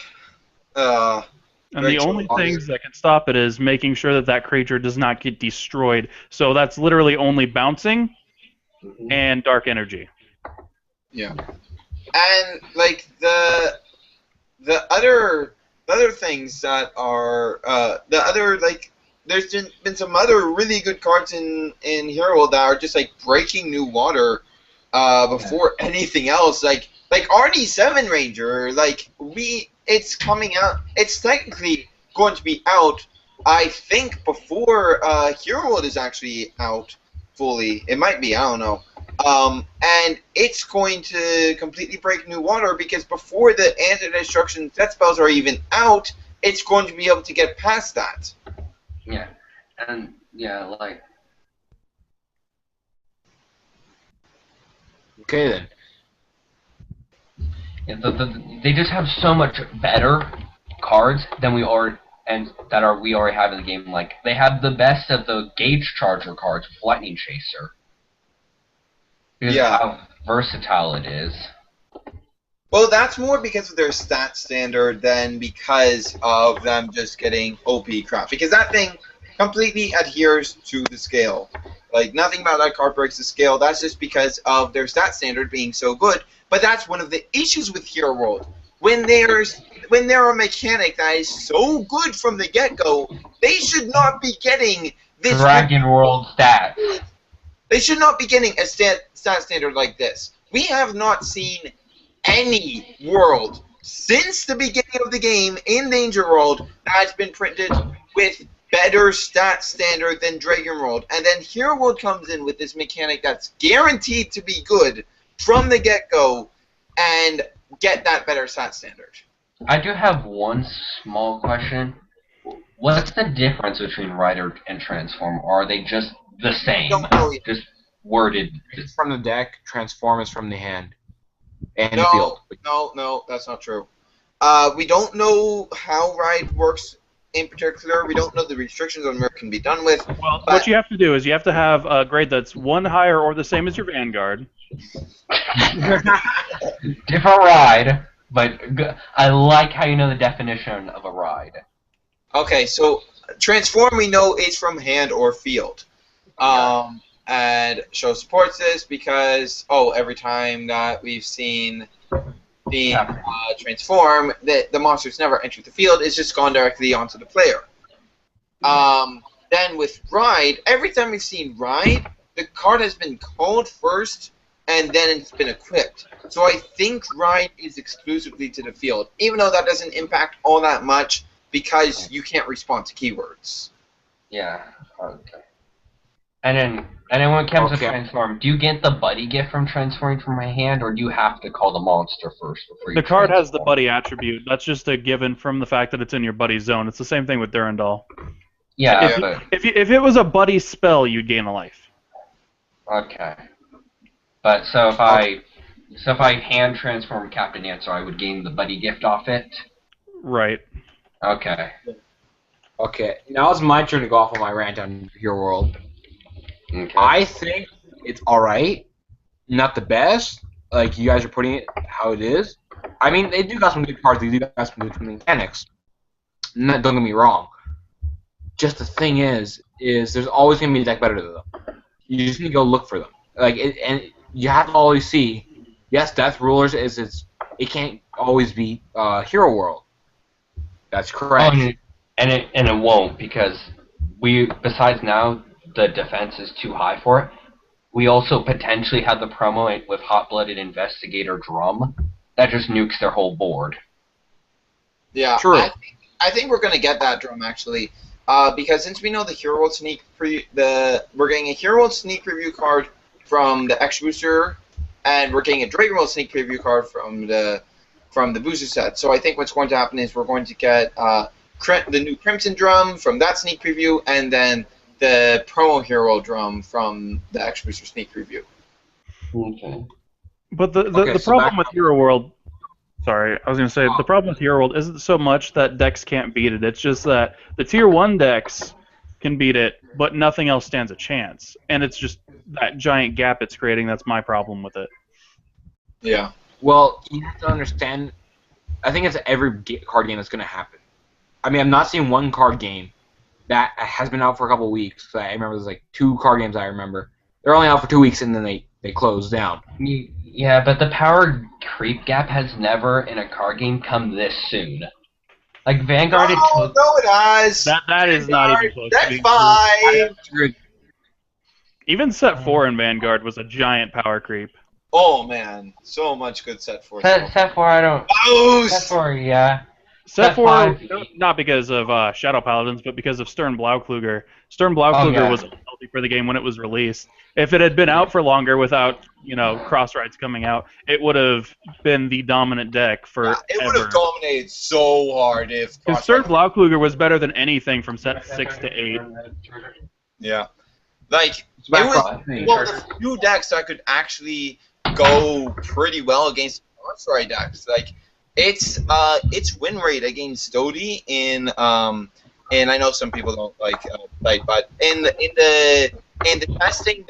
And the only things that can stop it is making sure that creature does not get destroyed. So that's literally only bouncing and dark energy. Yeah. And, like, the other things that are there's been some other really good cards in Hero World that are just, like, breaking new water before anything else. Like RD7 Ranger, like, it's coming out. It's technically going to be out, I think, before Hero World is actually out fully. It might be, I don't know. And it's going to completely break new water because before the anti-destruction set spells are even out, it's going to be able to get past that. Yeah, and like. Okay then. Yeah, they just have so much better cards than we already have in the game. Like, they have the best of the Gauge Charger cards with Lightning Chaser. Because of how versatile it is. Well, that's more because of their stat standard than because of them just getting OP crap. Because that thing completely adheres to the scale. Like, nothing about that card breaks the scale. That's just because of their stat standard being so good. But that's one of the issues with Hero World. When they're a mechanic that is so good from the get-go, they should not be getting this Dragon World stats. They should not be getting a stat standard like this. We have not seen any world since the beginning of the game in Danger World that has been printed with better stat standard than Dragon World. And then Hero World comes in with this mechanic that's guaranteed to be good from the get-go and get that better stat standard. I do have one small question. What's the difference between Rider and Transform? Or are they just the same? Don't know yet. Just worded. It's from the deck. Transform is from the hand and the No, field. no, that's not true. We don't know how Ride works in particular. We don't know the restrictions on where it can be done with. Well, But- what you have to do is you have to have a grade that's one higher or the same as your Vanguard. Different ride, but I like how you know the definition of a ride. Okay, so Transform we know is from hand or field. And Show supports this because, every time that we've seen the Transform, the monster's never entered the field, it's just gone directly onto the player. Then with Ride, every time we've seen Ride, the card has been called first, and then it's been equipped. So I think Ride is exclusively to the field, even though that doesn't impact all that much, because you can't respond to keywords. Yeah. Okay. And then when it comes to Okay. Transform, do you get the buddy gift from transforming from my hand, or do you have to call the monster first before you The card has the transform? buddy attribute. That's just a given from the fact that it's in your buddy's zone. It's the same thing with Durandal. Yeah, If, but if it was a buddy spell, you'd gain a life. okay. But so if I hand transform Captain Answer, I would gain the buddy gift off it. Right. Okay. Okay, now it's my turn to go off on my rant on Hero World. Okay. I think it's alright. Not the best. Like, you guys are putting it how it is. I mean, they do got some good cards. They do got some good mechanics. Don't get me wrong. Just the thing is there's always going to be a deck better than them. You just need to go look for them. And you have to always see, yes, Death Rulers it can't always be Hero World. That's correct. And it won't, because besides now the defense is too high for it. We also potentially have the promo with Hot-Blooded Investigator Drum that just nukes their whole board. Yeah, True. I think we're gonna get that drum actually, because since we know the Hero World we're getting a Hero World sneak preview card from the X Booster, and we're getting a Dragon World sneak preview card from the booster set. So I think what's going to happen is we're going to get the new Crimson drum from that sneak preview, and then the promo Hero Drum from the X Booster sneak preview. Okay. But the So problem back- with Hero World, sorry, I was going to say, the problem with Hero World isn't so much that decks can't beat it. It's just that the Tier 1 decks can beat it, but nothing else stands a chance. And it's just that giant gap it's creating that's my problem with it. Yeah. Well, you have to understand, I think it's every card game that's going to happen. I mean, I'm not seeing one card game that has been out for a couple weeks. I remember there's like 2 card games I remember. They're only out for 2 weeks and then they close down. Yeah, but the power creep gap has never in a card game come this soon. Like Vanguard, it No, took. it has. That is not even close to Set being true. 5. Even set 4 in Vanguard was a giant power creep. Oh man, so much good set 4. Set 4, I don't. Set Boost! 4, yeah. Set Set 4, five. not because of Shadow Paladins, but because of Stern Blaukluger. Stern Blaukluger yeah. was healthy for the game when it was released. If it had been out for longer without, cross rides coming out, it would have been the dominant deck forever. It would have dominated so hard if. Because Stern Blaukluger was better than anything from set 6 to 8. Yeah. Like, It's back it was off. one of the few decks that could actually go pretty well against monster decks. Like, its win rate against Dodie in and I know some people don't like but in the testing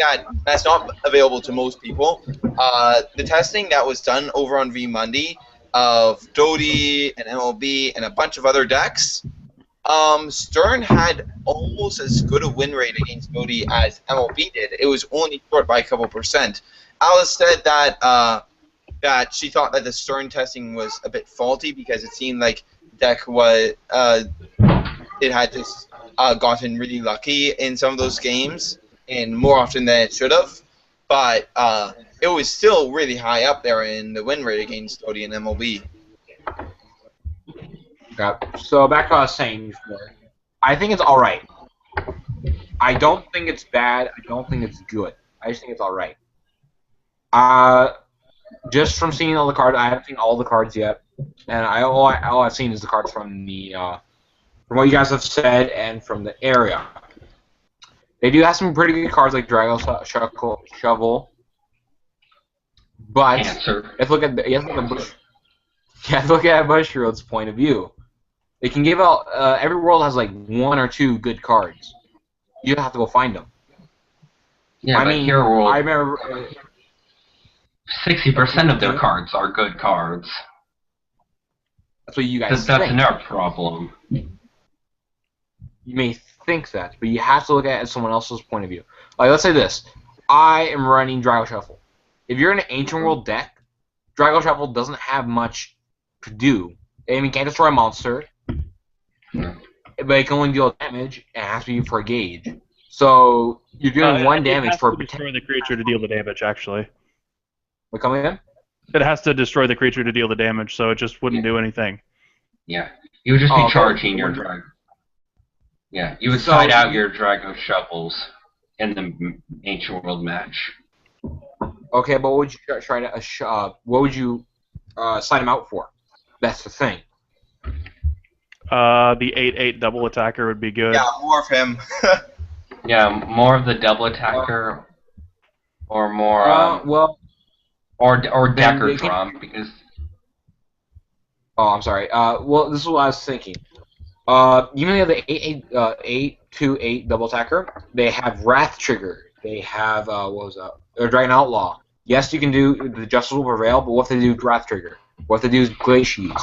that's not available to most people, the testing that was done over on VMundy of Dodie and MLB and a bunch of other decks, Stern had almost as good a win rate against Dodie as MLB did. It was only short by a couple percent. Alice said that she thought that the Stern testing was a bit faulty because it seemed like the deck was it had just gotten really lucky in some of those games, and more often than it should have. But it was still really high up there in the win rate against Dodie and MLB. Okay. So back to what I was saying before. I think it's alright. I don't think it's bad. I don't think it's good. I just think it's alright. just from seeing all the cards, I haven't seen all the cards yet, and all I've seen is the cards from the from what you guys have said and from the area. They do have some pretty good cards like Drago Shovel, but Answer. let's look at Bushiroad's point of view. They can give out every world has like 1 or 2 good cards. You have to go find them. Yeah, I but mean, Hero World, I remember 60% of their cards are good cards. that's what you guys That's think. another problem. You may think that, but you have to look at it as someone else's point of view. Like, let's say this. I am running Drago Shuffle. If you're in an Ancient World deck, Drago Shuffle doesn't have much to do. I mean, it can't destroy a monster, but it can only deal damage, and it has to be for a gauge. So, you're doing 1 damage for... It has to destroy the creature to deal the damage, actually. What, come again? It has to destroy the creature to deal the damage, so it just wouldn't do anything. Yeah, you would just be okay. charging your Drago. Yeah, you would side out your Drago Shovels in the Ancient World match. Okay, but what would you try to... what would you sign him out for? That's the thing. The 8/8 double attacker would be good. Yeah, more of him. Yeah, more of the double attacker, or more or Decker they can- Drum, because Oh, I'm sorry. Well, this is what I was thinking. Even though the 8/8 double attacker, they have Wrath Trigger. They have what was that? Dragon Outlaw. Yes, you can do the Justice Will Prevail, but what if they do Wrath Trigger? What if they do Glaciers?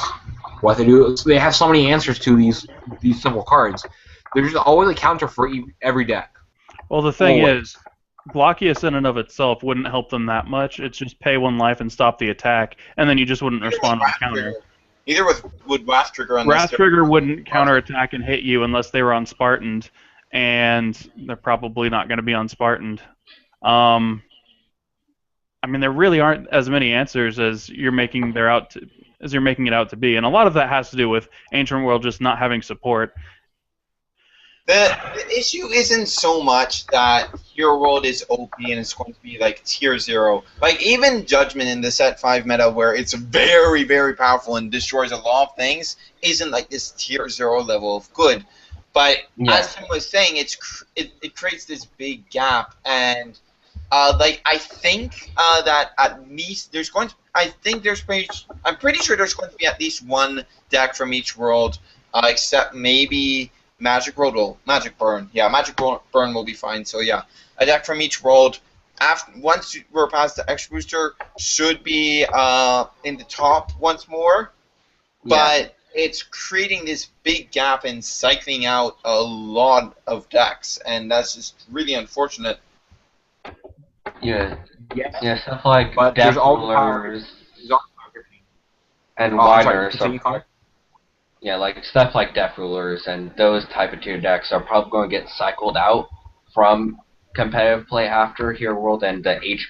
What if they do? So they have so many answers to these simple cards. There's always a counter for every deck. Well, the thing is, Glockius in and of itself wouldn't help them that much. It's just pay 1 life and stop the attack, and then you just wouldn't respond to the counter. Either would Wrath Trigger on Wrath Trigger wouldn't counterattack and hit you unless they were on Spartaned, and they're probably not going to be on Spartaned. I mean, there really aren't as many answers as you're making it out to be, and a lot of that has to do with Ancient World just not having support. The issue isn't so much that Hero World is OP and it's going to be like tier 0. Like even Judgment in the set 5 meta, where it's very, very powerful and destroys a lot of things, isn't like this tier 0 level of good. But as Tim was saying, it creates this big gap, and like I think that at least there's going to I'm pretty sure there's going to be at least 1 deck from each world, except maybe Magic Burn. Yeah, Magic Burn will be fine. So yeah, a deck from each world. Once we're past the X Booster, should be in the top once more. But it's creating this big gap and cycling out a lot of decks, and that's just really unfortunate. Yeah, stuff like Death Rulers and Widers are. Yeah, like stuff like Death Rulers and those type of tier decks are probably going to get cycled out from competitive play after Hero World and the H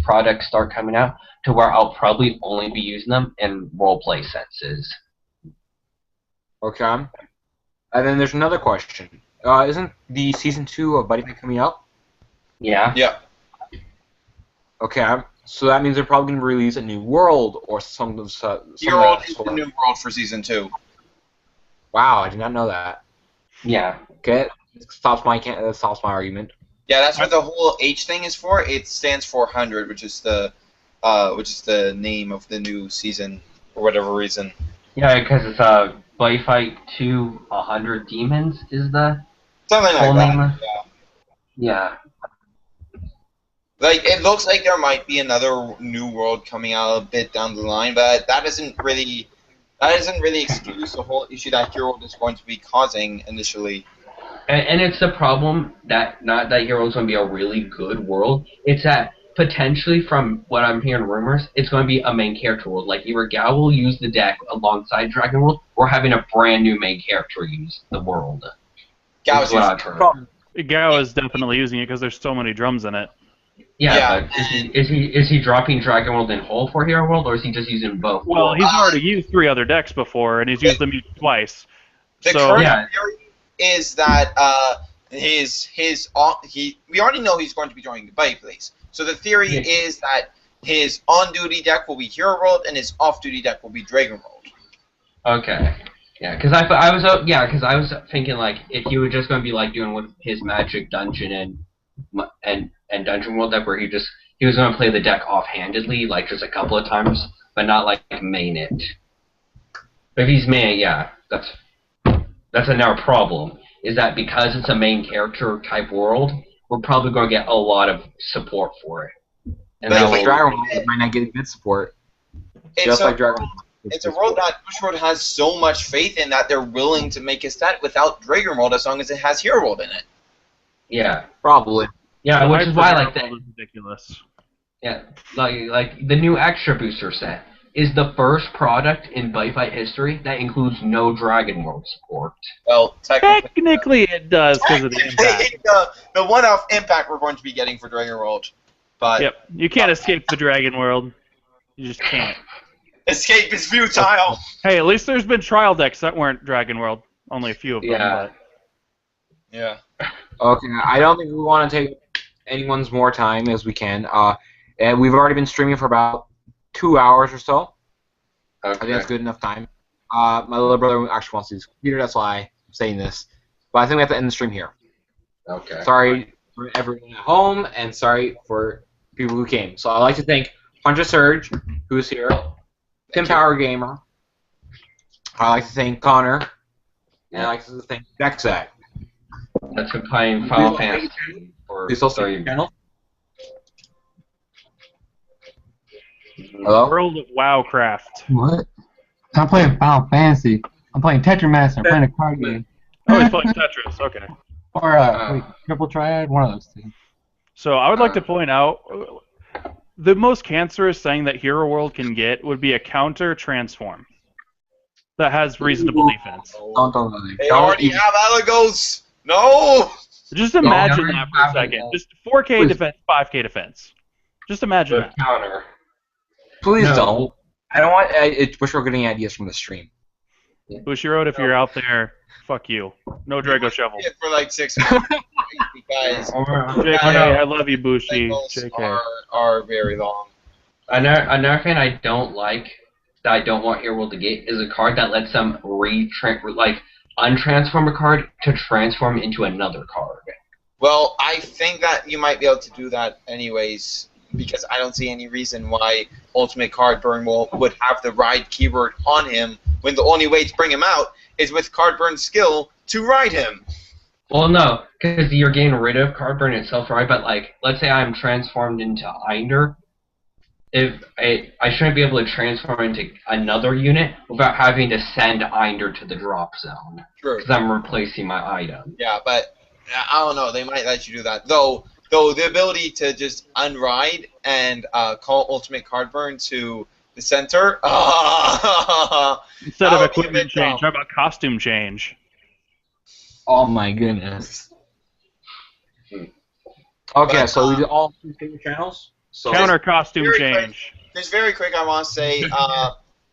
products start coming out, to where I'll probably only be using them in roleplay senses. Okay. And then there's another question. Isn't the Season 2 of Buddy Fight coming out? Yeah. Yeah. Okay. So that means they're probably going to release a new world or some Hero World is the new world for Season 2. Wow, I did not know that. Yeah. Okay, that stops my argument. Yeah, that's what the whole H thing is for. It stands for 100, which is the name of the new season for whatever reason. Yeah, because it's Buddy Fight 2 100 Demons is the something whole like name. that. Yeah. Like, it looks like there might be another new world coming out a bit down the line, but that doesn't really excuse the whole issue that Hero World is going to be causing initially. And it's the problem that not that Hero World is going to be a really good world. It's that potentially, from what I'm hearing rumors, it's going to be a main character world. Like either Gao will use the deck alongside Dragon World, or having a brand new main character use the world. Gao is definitely using it because there's so many drums in it. Yeah, but is he dropping Dragon World in whole for Hero World, or is he just using both? Well, he's already used 3 other decks before, and he's used them twice. The current theory is that we already know he's going to be joining the Buddy Plays. So the theory is that his on-duty deck will be Hero World, and his off-duty deck will be Dragon World. Okay. Yeah, because I was thinking like if he was just gonna be like doing with his Magic Dungeon and Dungeon World deck where he was gonna play the deck offhandedly like just a couple of times, but not like main it. But if he's main, yeah, that's another problem. Is that because it's a main character type world, we're probably gonna get a lot of support for it. And But that if will- Dragon Ball might not get good support. Just like Dragon Ball. It's a world that Bushworld has so much faith in that they're willing to make a set without Dragon World as long as it has Hero World in it. Yeah. Probably. Yeah, The which hype is for why I Hero like that. World is ridiculous. Yeah, like the new Extra Booster set is the first product in Buddfight history that includes no Dragon World support. Well, Technically, it does because of the impact. the one-off impact we're going to be getting for Dragon World. But Yep, you can't escape the Dragon World. You just can't. escape is futile. Hey, at least there's been trial decks that weren't Dragon World. Only a few of them. Yeah. Yeah. Okay, I don't think we want to take anyone's more time as we can. And we've already been streaming for about 2 hours or so. I think that's good enough time. My little brother actually wants to use his computer, that's why I'm saying this. But I think we have to end the stream here. Okay. Sorry for everyone at home, and sorry for people who came. So I'd like to thank Hunter Surge, who's here, Tim Power Gamer. I'd like to thank Connor, and I'd like to thank Dexac. That's been playing Final Fantasy for Please also 30 channel. Hello? World of WoWcraft. What? I'm playing Final Fantasy. I'm playing Tetramaster. I'm playing a card game. Oh, he's playing Tetris. Okay. Or Triple Triad. One of those two. So I would like to point out the most cancerous thing that Hero World can get would be a counter transform that has reasonable defense. They already have Alagos. No. Just imagine never that for a happen. second. Just 4K defense, 5K defense. Just imagine The that. counter. Please No. don't. I don't want. I wish we were getting ideas from the stream. Bushiroad, if you're out there, fuck you. No Drago Shovel. For like 6 months because JK, I love you, Bushi. cycles JK. are very long. Another thing I don't like, that I don't want Hero World to get, is a card that lets them untransform a card to transform into another card. Well, I think that you might be able to do that anyways, because I don't see any reason why Ultimate Card Burn would have the ride keyword on him when the only way to bring him out is with Card Burn skill to ride him. Well, no, because you're getting rid of card burn itself, right? But like, let's say I'm transformed into Einder. If I shouldn't be able to transform into another unit without having to send Einder to the drop zone. True. Because I'm replacing my item. Yeah, but I don't know. They might let you do that. Though the ability to just unride and call Ultimate Card Burn to the center. Instead That of would be a equipment big change, how problem. about costume change? Oh my goodness. Okay, But, so we did all 2 favorite channels. So Counter costume very change. Just very quick, I want to say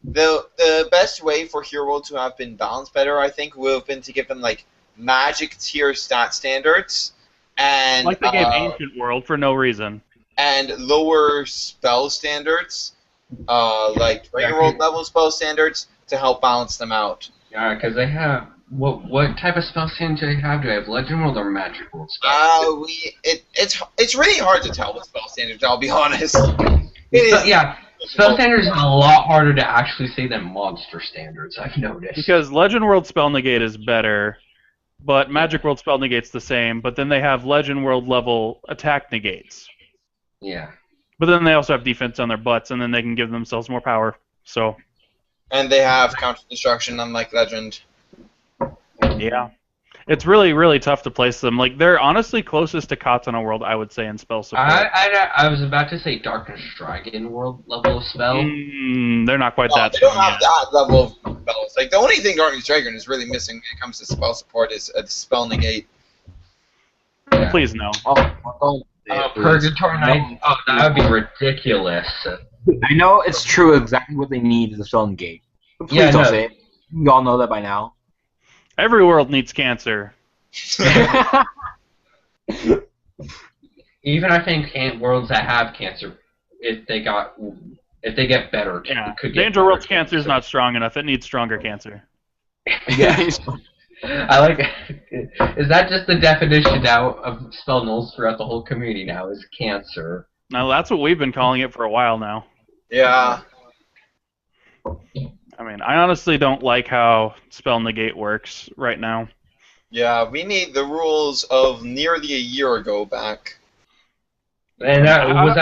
the best way for Hero World to have been balanced better, I think, would have been to give them like Magic tier stat standards and Like they gave Ancient World for no reason. and lower spell standards, like Dragon World level spell standards, to help balance them out. Yeah, because they have what type of spell stands do they have? Do they have Legend World or Magic World spell? It's really hard to tell with spell standards. I'll be honest. Yeah, spell standards is a lot harder to actually say than monster standards. I've noticed. Because Legend World Spell Negate is better, but Magic World Spell Negate's the same, but then they have Legend World level attack negates. Yeah. But then they also have defense on their butts, and then they can give themselves more power. So, And they have counter destruction, unlike Legend. yeah. It's really, really tough to place them. Like, they're honestly closest to Katana World, I would say, in spell support. I was about to say Darkness Dragon World level of spell. They're not quite No, that they don't strong have yet. that level of spells. Like the only thing Darkness Dragon is really missing when it comes to spell support is a spell negate. Yeah. Please no. Purgatory Knight. Oh, that would be ridiculous. I know it's true exactly what they need is a spell engage. But please Yeah, don't no. say it. You all know that by now. Every world needs cancer. Even I think worlds that have cancer if they get better, Yeah. it could get Danger better World's cancer is cancer. not strong enough. It needs stronger cancer. Yeah. I like. Is that just the definition now of spell nulls throughout the whole community now? Is cancer? Now that's what we've been calling it for a while now. Yeah. I mean, I honestly don't like how spell negate works right now. Yeah, we need the rules of nearly a year ago back. And was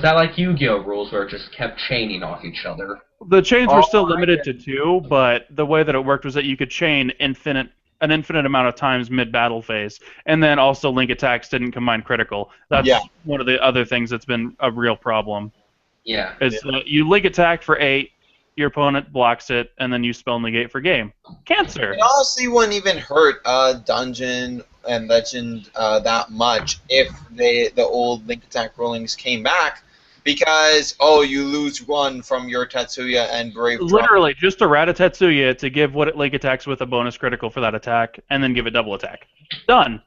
that like Yu-Gi-Oh rules where it just kept chaining off each other? The chains were still Oh, limited to 2, but the way that it worked was that you could chain an infinite amount of times mid-battle phase, and then also link attacks didn't combine critical. That's Yeah. one of the other things that's been a real problem. Yeah. Is you link attack for 8, your opponent blocks it, and then you spell negate for game. Cancer. It honestly wouldn't even hurt Dungeon and Legend that much if the old link attack rulings came back, because you lose 1 from your Tetsuya and Brave Drum. Literally, just a Ratatetsuya to give what it link attacks with a bonus critical for that attack, and then give it double attack. Done.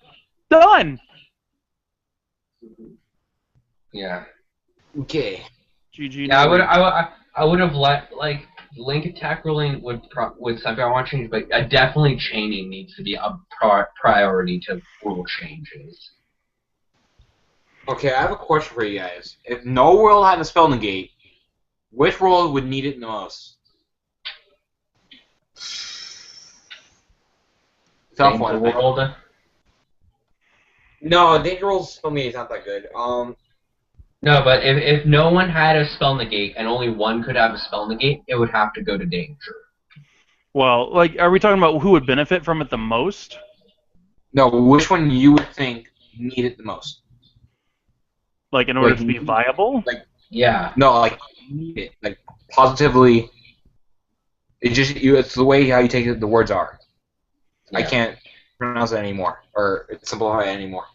Done. Yeah. Okay. GG. Yeah, I would have let like link attack ruling would something I want to change, but definitely chaining needs to be a priority to rule changes. Okay, I have a question for you guys. If no world had a spell negate, which world would need it the most? Tough Danger one. I think. World. No, Danger World's spell negate is not that good. No, but if no one had a spell negate and only one could have a spell negate, it would have to go to danger. Well, like, are we talking about who would benefit from it the most? No, which one you would think need it the most? Like, in order Like, to be viable? Yeah. No, like need it, like positively. It's the way how you take it. The words are. I Yeah. can't pronounce it anymore, or simplify it anymore.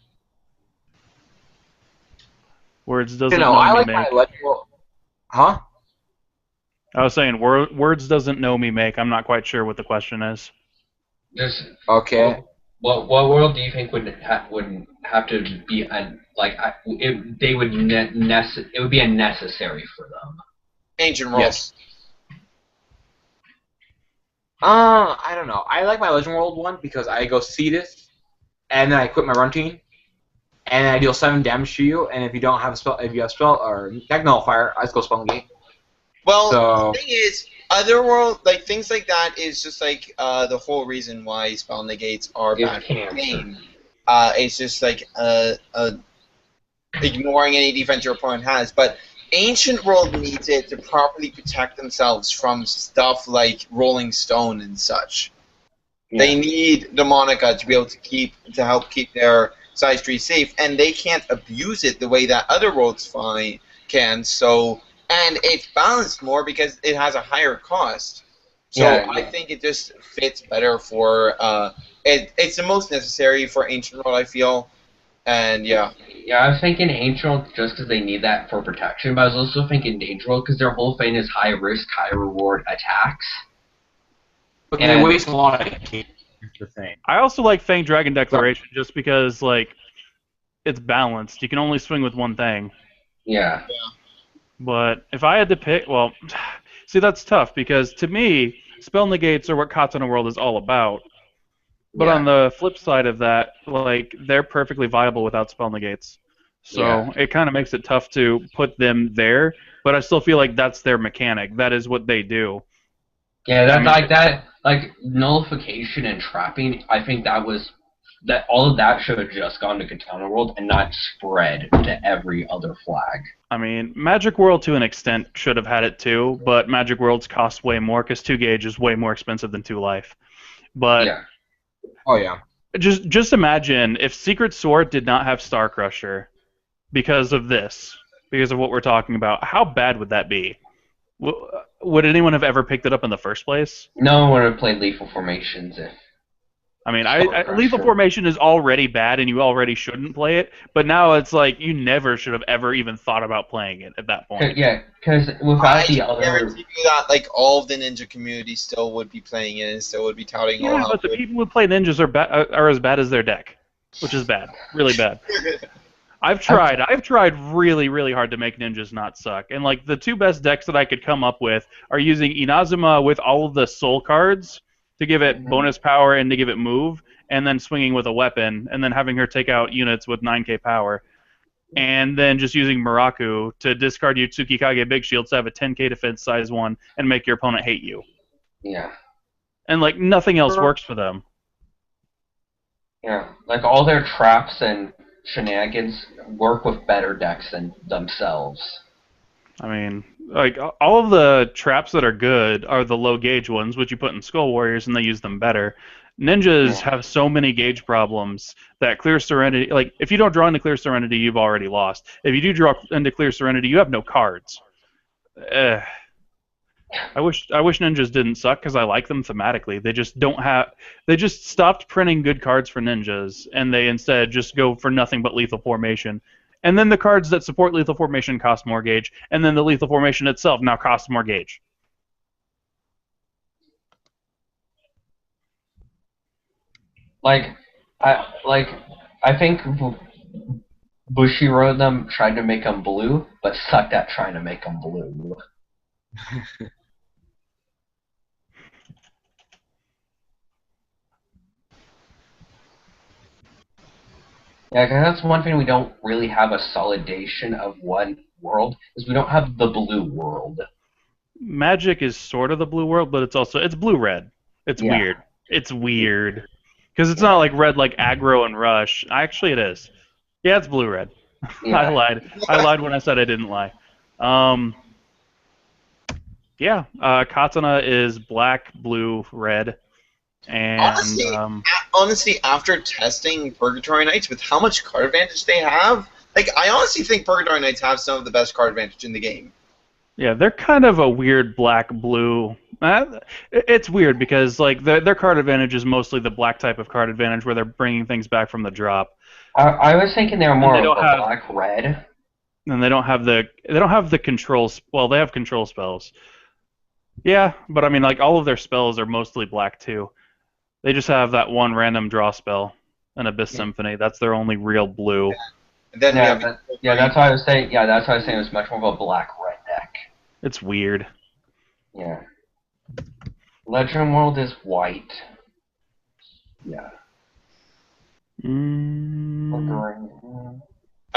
Words doesn't You know, know I me like make. my electrical. Huh? I was saying, words doesn't know me make. I'm not quite sure what the question is. Just Okay. what world do you think would have to be it would be unnecessary for them? Ancient World. Yes. I don't know. I like my Legend World one because I go Cetus, and then I quit my run team, and I deal 7 damage to you. And if you don't have a spell, if you have spell or Tech Nullifier, I just go Spell Negate. Well, So- the thing is, Otherworld, like things like that, is just like the whole reason why spell negates are It's bad for the cancer. game. It's just like ignoring any defense your opponent has. But Ancient World needs it to properly protect themselves from stuff like Rolling Stone and such. Yeah. They need Demonica to be able to help keep their side street safe, and they can't abuse it the way that other worlds can. So, and it's balanced more because it has a higher cost. So Yeah. I think it just fits better for it's the most necessary for Ancient World, I feel, and yeah. Yeah, I was thinking Angel just because they need that for protection, but I was also thinking Danger World because their whole thing is high risk, high reward attacks. But And- they waste a lot of heat. That's the thing. I also like Fang Dragon Declaration just because, like, it's balanced. You can only swing with one thing. Yeah. But if I had to pick, well, see, that's tough because to me, spell negates are what Katana World is all about. But Yeah. on the flip side of that, like, they're perfectly viable without spell negates. So Yeah. it kind of makes it tough to put them there, but I still feel like that's their mechanic. That is what they do. Yeah, that's I mean- like that, like nullification and trapping. I think that all of that should have just gone to Katana World and not spread to every other flag. I mean, Magic World to an extent should have had it too, but Magic Worlds cost way more because 2 gauge is way more expensive than 2 life. But Yeah. Oh yeah. just imagine if Secret Sword did not have Star Crusher because of this, because of what we're talking about. How bad would that be? Would anyone have ever picked it up in the first place? No one would have played Lethal Formations if. I mean, Star Lethal Crusher. Formation is already bad, and you already shouldn't play it. But now it's like you never should have ever even thought about playing it at that point. Yeah, because without I the other. guarantee you that like all of the ninja community still would be playing it and still would be touting Yeah, how but the good. people who play ninjas are as bad as their deck, which is bad, really bad. I've tried really, really hard to make ninjas not suck. And like the two best decks that I could come up with are using Inazuma with all of the soul cards to give it bonus power and to give it move, and then swinging with a weapon, and then having her take out units with 9k power. And then just using Muraku to discard your Tsukikage Big Shields to have a 10k defense size 1 and make your opponent hate you. Yeah. And like nothing else works for them. Yeah. Like all their traps and shenanigans work with better decks than themselves. I mean, like all of the traps that are good are the low gauge ones, which you put in Skull Warriors and they use them better. Ninjas have so many gauge problems that Clear Serenity, like if you don't draw into Clear Serenity, you've already lost. If you do draw into Clear Serenity, you have no cards. I wish ninjas didn't suck because I like them thematically. They just don't have. They just stopped printing good cards for ninjas, and they instead just go for nothing but lethal formation. And then the cards that support lethal formation cost more gauge, and then the lethal formation itself now costs more gauge. I think Bushiroad them tried to make them blue, but sucked at trying to make them blue. Yeah, because that's one thing we don't really have a solidation of one world, is we don't have the blue world. Magic is sort of the blue world, but it's blue-red. It's weird. It's weird. Because it's not like red like aggro and rush. Actually, it is. Yeah, it's blue-red. Yeah. I lied. I lied when I said I didn't lie. Katana is black, blue, red. And honestly, after testing Purgatory Knights with how much card advantage they have, like I honestly think Purgatory Knights have some of the best card advantage in the game. Yeah, they're kind of a weird black-blue. It's weird because like their card advantage is mostly the black type of card advantage where they're bringing things back from the drop. I was thinking they were more of a have, black-red. And they don't have the controls. Well, they have control spells. Yeah, but I mean like all of their spells are mostly black too. They just have that one random draw spell, an Abyss Symphony. That's their only real blue. And then that's why I was saying. Yeah, that's why I was saying it was much more of a black-red deck. It's weird. Yeah. Legend World is white. Yeah. I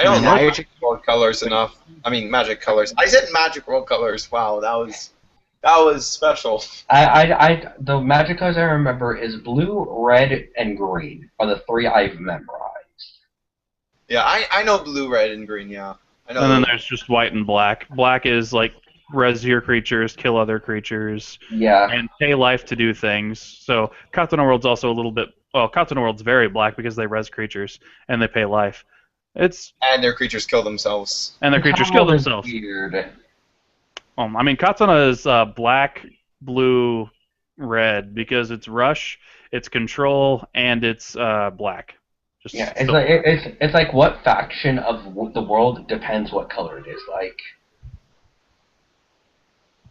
don't like World Colors enough. I mean, Magic Colors. I said Magic World Colors. Wow, that was special. The Magic colors I remember is blue, red, and green are the three I've memorized. Yeah, I know blue, red, and green. Yeah, I know. And then there's just white and black. Black is like res your creatures, kill other creatures, and pay life to do things. So Katana World's also a little bit. Well, Katana World's very black because they res creatures and they pay life. And their creatures kill themselves. And their creatures kill themselves. Weird. I mean, Katana is black, blue, red because it's rush, it's control, and it's black. It's like what faction of the world depends what color it is.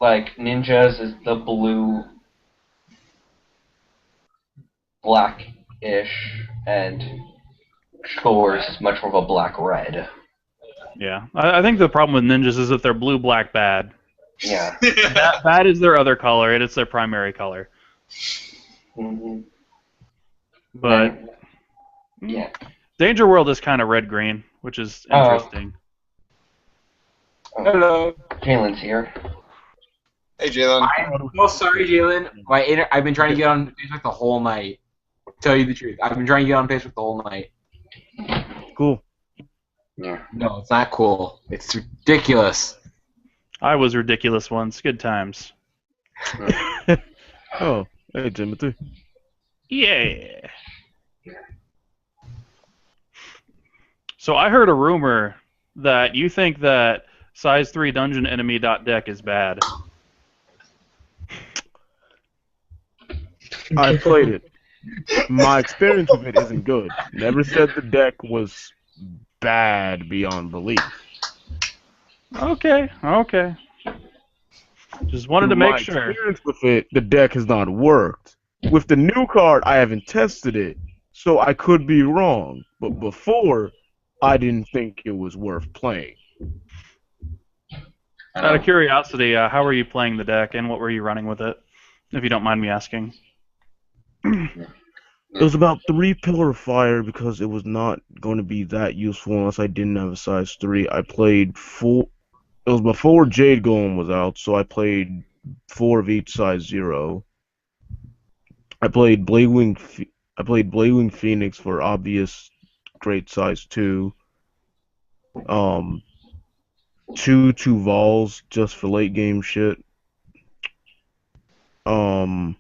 Like ninjas is the blue, black-ish, and Chores is much more of a black-red. Yeah, I think the problem with ninjas is that they're blue, black, bad. Yeah. Bad is their other color, and it's their primary color. Mm-hmm. But yeah, Danger World is kind of red-green, which is interesting. Hello. Jalen's here. Hey, Jalen. I'm so sorry, Jalen. I've been trying to get on Facebook the whole night. To tell you the truth, I've been trying to get on Facebook the whole night. Cool. Yeah. No, it's not cool. It's ridiculous. I was ridiculous once. Good times. Oh, hey, Timothy. Yeah. So I heard a rumor that you think that size 3 dungeon enemy .deck is bad. I played it. My experience with it isn't good. Never said the deck was bad beyond belief. Okay. Just wanted to make sure. My experience with it, the deck has not worked. With the new card, I haven't tested it, so I could be wrong. But before, I didn't think it was worth playing. I Out of know. curiosity, how were you playing the deck, and what were you running with it, if you don't mind me asking? It was about 3 Pillar of Fire because it was not going to be that useful unless I didn't have a size 3. I played 4. It was before Jade Golem was out, so I played 4 of each size 0. I played Bladewing Phoenix for obvious great size 2. 2 Vols just for late game shit. 1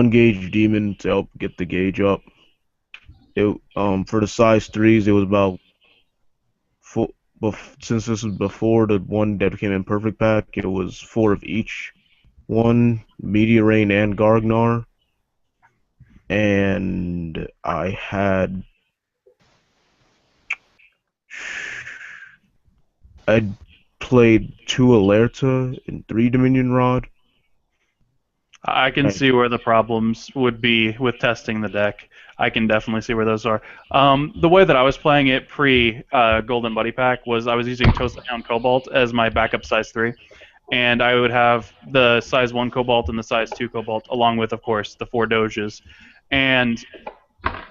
Gauge Demon to help get the gauge up. For the size 3s, it was about since this was before the one that became Imperfect Pack, it was 4 of each. 1 Meteor Rain and Gargnar. And I played 2 Alerta and 3 Dominion Rod. I can see where the problems would be with testing the deck. I can definitely see where those are. The way that I was playing it pre-Golden Buddy Pack was I was using Toasthound Cobalt as my backup size 3. And I would have the size 1 Cobalt and the size 2 Cobalt, along with, of course, the 4 Doges. And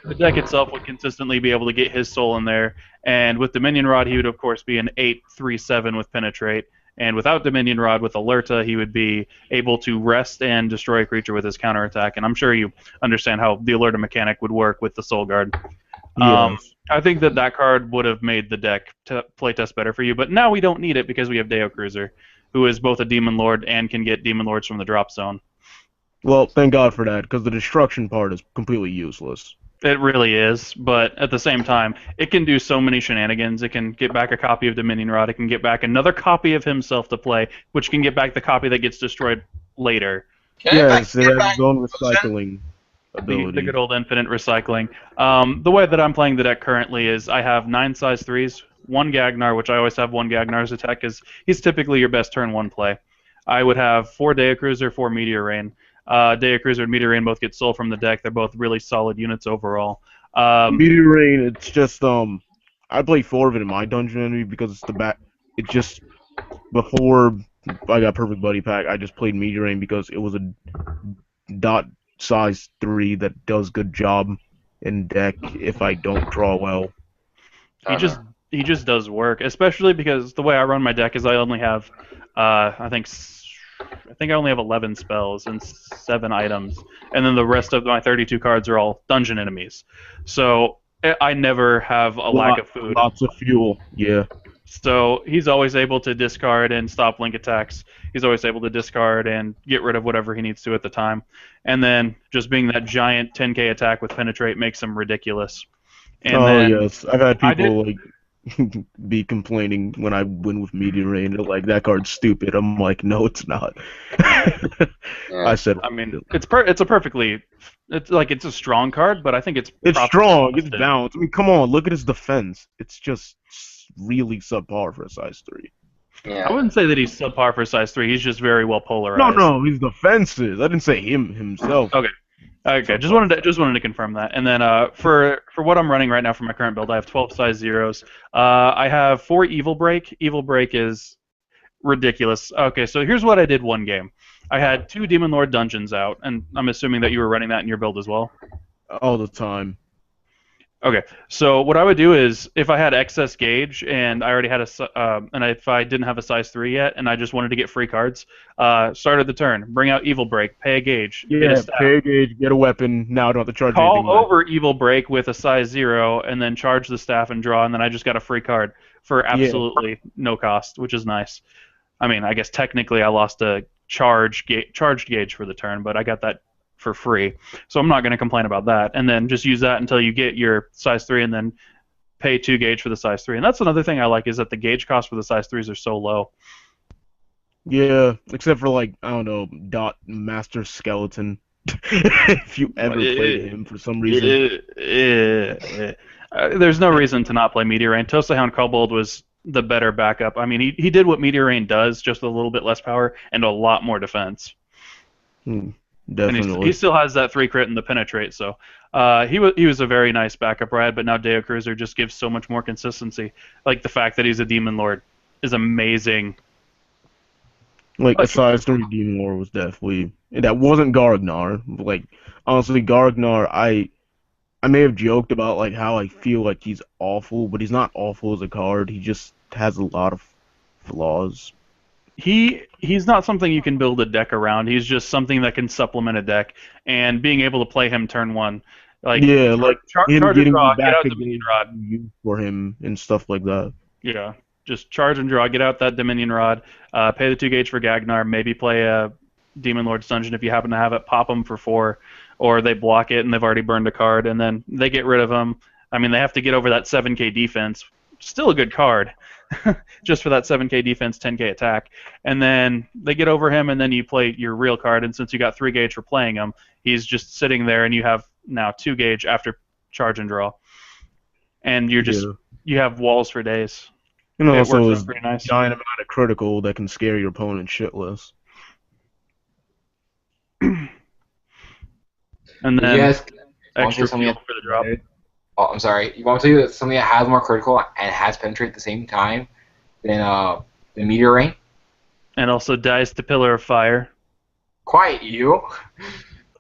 the deck itself would consistently be able to get his soul in there. And with Dominion Rod, he would, of course, be an 8/3/7 with Penetrate. And without Dominion Rod, with Alerta, he would be able to rest and destroy a creature with his counterattack. And I'm sure you understand how the Alerta mechanic would work with the Soul Guard. Yes. I think that card would have made the deck playtest better for you. But now we don't need it because we have Deo Cruiser, who is both a Demon Lord and can get Demon Lords from the drop zone. Well, thank God for that, because the destruction part is completely useless. It really is, but at the same time, it can do so many shenanigans. It can get back a copy of Dominion Rod. It can get back another copy of himself to play, which can get back the copy that gets destroyed later. Yes, it has its own recycling ability. The good old infinite recycling. The way that I'm playing the deck currently is I have 9 size 3s, 1 Gagnar, which I always have 1 Gagnar's attack, because he's typically your best turn 1 play. I would have 4 Deo Cruiser, 4 Meteor Rain. Deo Cruiser and Meteor Rain both get soul from the deck. They're both really solid units overall. Meteor Rain, it's just I play 4 of it in my dungeon enemy because it's the back. It just before I got Perfect Buddy Pack, I just played Meteor Rain because it was a dot size 3 that does good job in deck if I don't draw well. He just does work, especially because the way I run my deck is I only have I think I only have 11 spells and 7 items, and then the rest of my 32 cards are all dungeon enemies. So I never have a lack of food. Lots of fuel, yeah. So he's always able to discard and stop link attacks. He's always able to discard and get rid of whatever he needs to at the time. And then just being that giant 10k attack with Penetrate makes him ridiculous. And yes, I've had people like be complaining when I win with Meteor Rain. They're like, that card's stupid. I'm like, no, it's not. I said, I mean, it's a strong card, but I think it's strong. It's balanced. I mean, come on, look at his defense. It's just really subpar for a size 3. Yeah. I wouldn't say that he's subpar for size 3. He's just very well polarized. No, his defense is. I didn't say himself. Okay, just wanted to confirm that. And then for what I'm running right now for my current build, I have 12 size 0s. I have 4 Evil Break. Evil Break is ridiculous. Okay, so here's what I did one game. I had 2 Demon Lord dungeons out, and I'm assuming that you were running that in your build as well. All the time. Okay, so what I would do is, if I had excess gauge and I already had if I didn't have a size 3 yet, and I just wanted to get free cards, started the turn, bring out Evil Break, pay a gauge, get a staff, pay a gauge, get a weapon. Now I don't have to charge anything. Call over Evil Break with a size 0, and then charge the staff and draw, and then I just got a free card for absolutely no cost, which is nice. I mean, I guess technically I lost a charged gauge for the turn, but I got that for free, so I'm not going to complain about that. And then just use that until you get your size 3, and then pay 2 gauge for the size 3. And that's another thing I like, is that the gauge cost for the size 3s are so low. Yeah, except for, like, I don't know, Dot Master Skeleton. If you ever played him for some reason. There's no reason to not play Meteor Rain. Toasthound Kobold was the better backup. I mean, he did what Meteor Rain does, just a little bit less power and a lot more defense. And Definitely. he still has that 3 crit and the penetrate, so he was a very nice backup rad, but now Deo Cruiser just gives so much more consistency. Like the fact that he's a Demon Lord is amazing. Like a size 3 Demon Lord was definitely that wasn't Gargnar. Like honestly, Gargnar, I may have joked about like how I feel like he's awful, but he's not awful as a card. He just has a lot of flaws. He's not something you can build a deck around. He's just something that can supplement a deck, and being able to play him turn 1, like Yeah, like him charge and getting draw, you get back out to Dominion game Rod. used for him and stuff like that. Yeah, just charge and draw, get out that Dominion Rod, pay the 2 gauge for Gagnar, maybe play a Demon Lord's Dungeon if you happen to have it, pop them for 4, or they block it and they've already burned a card, and then they get rid of them. I mean, they have to get over that 7k defense. Still a good card, just for that 7k defense, 10k attack. And then they get over him, and then you play your real card, and since you got 3 gauge for playing him, he's just sitting there, and you have now 2 gauge after charge and draw. And you're just, you have walls for days. And It also works his out pretty nice. giant amount of critical that can scare your opponent shitless. And then You guys extra something fuel for the drop. Oh, I'm sorry. You want me to tell you that something that has more critical and has penetrate at the same time than the meteor rain? And also dies to Pillar of Fire. Quiet, you.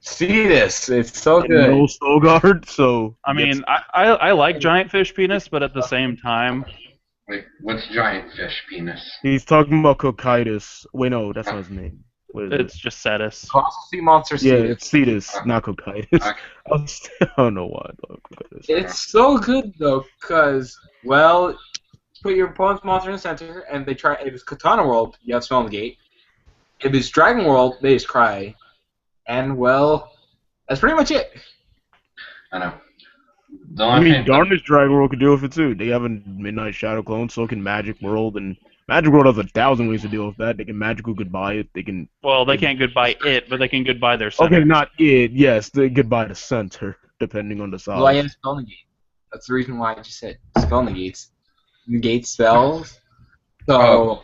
See this? It's so And good. no soul guard, so I mean, I like giant fish penis, but at the same time, Wait, what's giant fish penis? he's talking about Cocytus. Wait, no, that's not his name. What is it's just Cetus. Colossal sea monster. Yeah, Cetus. it's Cetus, not Cocytus. Okay. I don't know why I thought Cocytus. It's so good though, because well, put your opponent's monster in the center, and they try. If it's Katana World, you have Spell Negate. If it's Dragon World, they just cry, and well, that's pretty much it. I know. The I only mean, thing, Darkness Dragon World could deal with it too. They have a Midnight Shadow clone, so can Magic World, and Magic World has 1,000 ways to deal with that. They can Magical Goodbye it. They can. Well, they can't goodbye it, but they can goodbye their center. Okay, not it. Yes, they goodbye the center, depending on the size. Well, I have Spell Negate. That's the reason why I just said Spell Negates. Negate spells. So.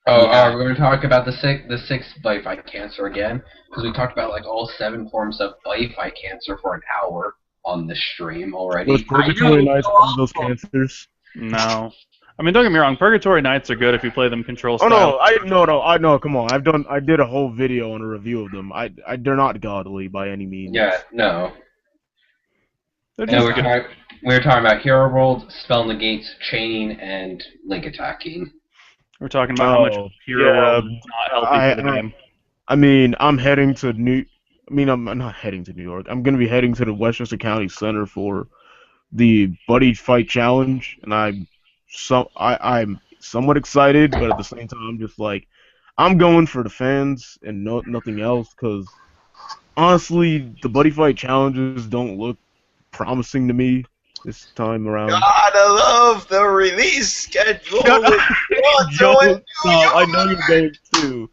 we're going to talk about the sixth bite fight cancer again, because we talked about like all 7 forms of bite fight cancer for an hour on the stream already. Was Purgatory Knights one of those cancers? No. I mean, don't get me wrong. Purgatory Knights are good if you play them control Oh style. I know. Come on, I did a whole video on a review of them. They're not godly by any means. Yeah, no. They're No, just good. we were talking about Hero World, Spell Negates, Chaining, and Link Attacking. We're talking about how much Hero yeah, World is not healthy for the game. I mean, I'm not heading to New York. I'm gonna be heading to the Westchester County Center for the Buddy Fight Challenge, and I'm somewhat excited, but at the same time, I'm just like, I'm going for the fans and nothing else, because honestly, the Buddy Fight challenges don't look promising to me this time around. Gotta love the release schedule. Joe, I know you're going to.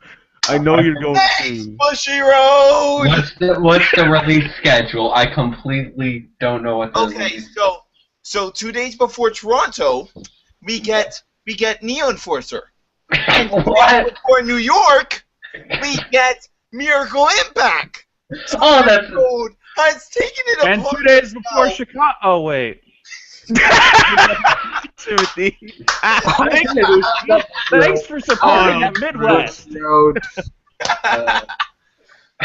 I know you're going to. Bushy Road. What's the release schedule? I completely don't know what the Okay, release. so 2 days before Toronto, we get Neon Forcer. And 2 days What? before New York, we get Miracle Impact. So Oh, that's Road has taken it And upon 2 days before itself. Chicago. Oh, wait. Timothy. Thanks for supporting that Midwest. Road.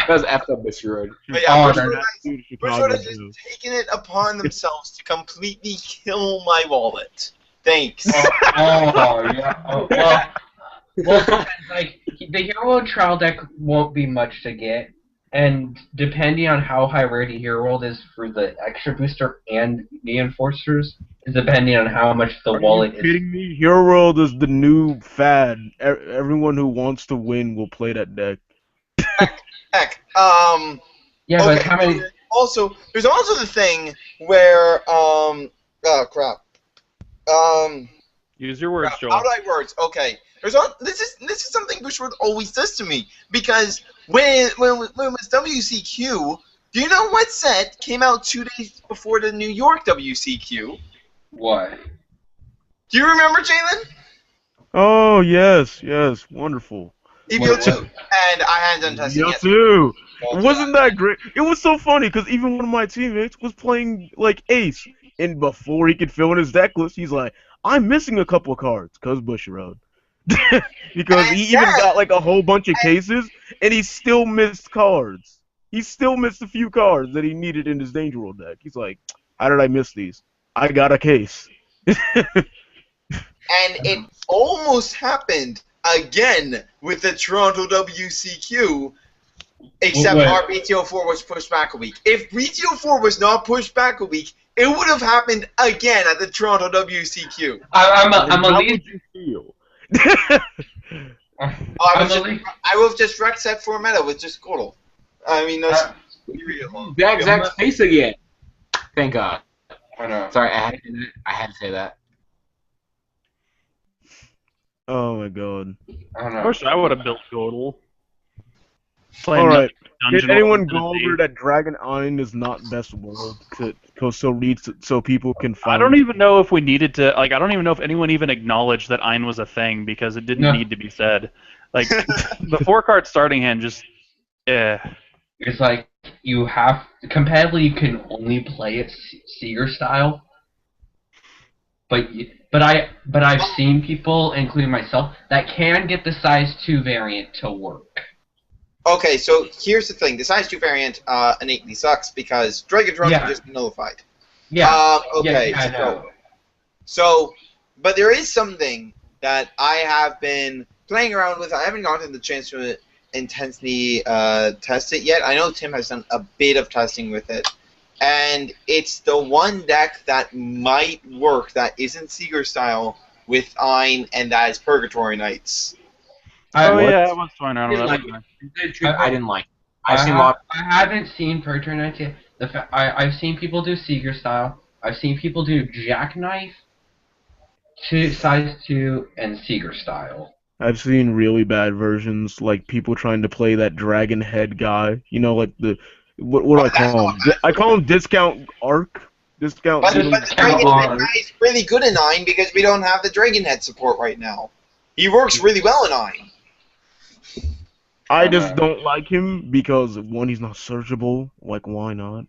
That's effed up Bushy Road. But yeah, Oh, Bush Road has just taken it upon themselves to completely kill my wallet. Thanks. yeah. Oh, well, like the Hero World trial deck won't be much to get, and depending on how high rarity Hero World is for the extra booster and the enforcers, is depending on how much the wallet Are you is. kidding me? Hero World is the new fad. Everyone who wants to win will play that deck. Heck, Yeah, but okay. how many? There's also the thing where oh crap. Use your words, Joel. How do I words? Okay. This is something Bushwood always does to me, because when it was WCQ, do you know what set came out 2 days before the New York WCQ? What? Do you remember, Jalen? Oh yes, wonderful. EVO2, and I hadn't done testing Me yet. too. So It wasn't that great. It was so funny because even one of my teammates was playing like Ace, and before he could fill in his deck list, he's like, "I'm missing a couple of cards because Bushiroad." Because he even got like a whole bunch of cases, and he still missed cards. He still missed a few cards that he needed in his Danger World deck. He's like, "How did I miss these? I got a case." And it almost happened again with the Toronto WCQ, except Wait. our BTO4 was pushed back a week. If BTO4 was not pushed back a week, it would have happened again at the Toronto WCQ. I'm a How lead. would you feel? I will have just wrecked set 4 meta with just Squirtle. I mean, that's real. Zach face again. Thank God. I know. Sorry, I had to say that. Oh my god. I don't I know. wish I would have built Godel. Alright. Did Dungeon anyone World go in over the that Dragon Iron is not best world so people can find? I don't even know if we needed to. Like, I don't even know if anyone even acknowledged that Ein was a thing because it didn't No. need to be said. Like, the 4-card starting hand just. It's like you have competitively you can only play it Seeger style. But I've seen people, including myself, that can get the size 2 variant to work. Okay, so here's the thing. The size 2 variant innately sucks because Dragon Drones Yeah. are just nullified. Yeah. Okay, Yeah, I know. So, but there is something that I have been playing around with. I haven't gotten the chance to intensely test it yet. I know Tim has done a bit of testing with it. And it's the one deck that might work that isn't Seeger style with Ein, and that is Purgatory Knights. Oh, What? yeah, I was toying around with that. Like, Wasn't I didn't like it. I've seen a lot. I haven't seen Purgatory Knights yet. I've seen people do Seeger style. I've seen people do Jackknife, size 2, and Seeger style. I've seen really bad versions, like people trying to play that dragon head guy. You know, like the what do I call him? I call him discount arc. Discount. But the Little Dragon Bar. Head guy is really good in Ein because we don't have the Dragon Head support right now. He works really well in Ein. I just don't like him because one, he's not searchable. Like, why not?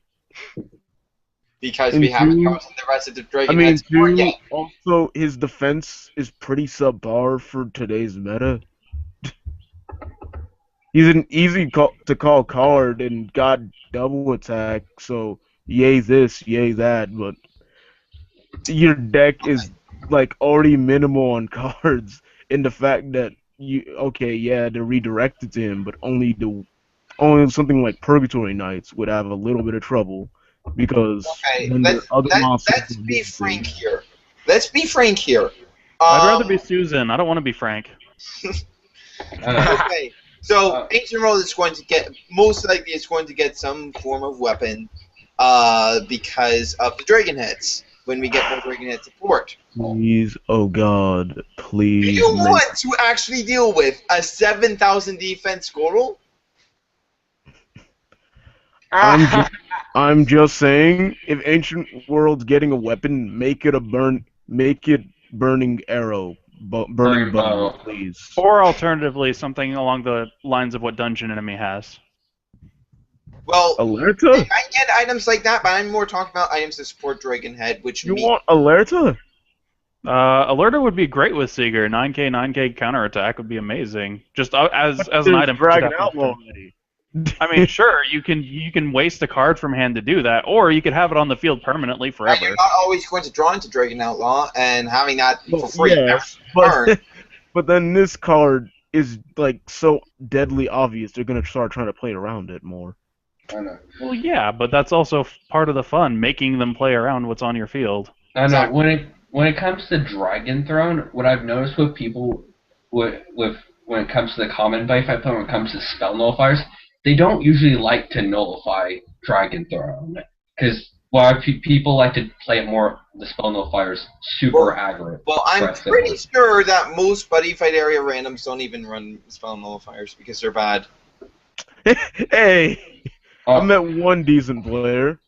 Because And we haven't two- gotten the rest of the I Dragon mean, Head support two, yet. also his defense is pretty subpar for today's meta. He's an easy to call card and got double attack, so yay this, yay that, but your deck is like already minimal on cards, and the fact that they're redirected to him, but only something like Purgatory Knights would have a little bit of trouble because Okay, then the other monsters let's would be do frank things. here. Let's be frank here. I'd rather be Susan. I don't want to be Frank. Okay, so Ancient World is going to get, most likely it's going to get some form of weapon because of the Dragon Heads, when we get more Dragon Head support. Please, oh god, Do please. you want to actually deal with a 7,000 defense Squirtle? I'm just saying, if Ancient World's getting a weapon, make it burning arrow, burning bow, please. Or alternatively, something along the lines of what Dungeon Enemy has. Well, Alerta? I can get items like that, but I'm more talking about items to support Dragon Head, which You want Alerta? Alerta would be great with Seeger. 9k counterattack would be amazing. Just as an There's item. for Dragon Step Outlaw Master. already. I mean, sure, you can waste a card from hand to do that, or you could have it on the field permanently forever. You're not always going to draw into Dragon Outlaw, and having that for free. Yes, but then this card is like so deadly obvious. They're gonna start trying to play around it more. I know. Well, yeah, but that's also part of the fun, making them play around what's on your field. I know. When it comes to Dragon Throne, what I've noticed with people when it comes to the common buy fight play, when it comes to spell nullifiers, they don't usually like to nullify Dragon Throne because people like to play it more. The spell nullifiers super aggro. Well, I'm pretty sure that most buddy fight area randoms don't even run spell nullifiers because they're bad. Hey, I met one decent player.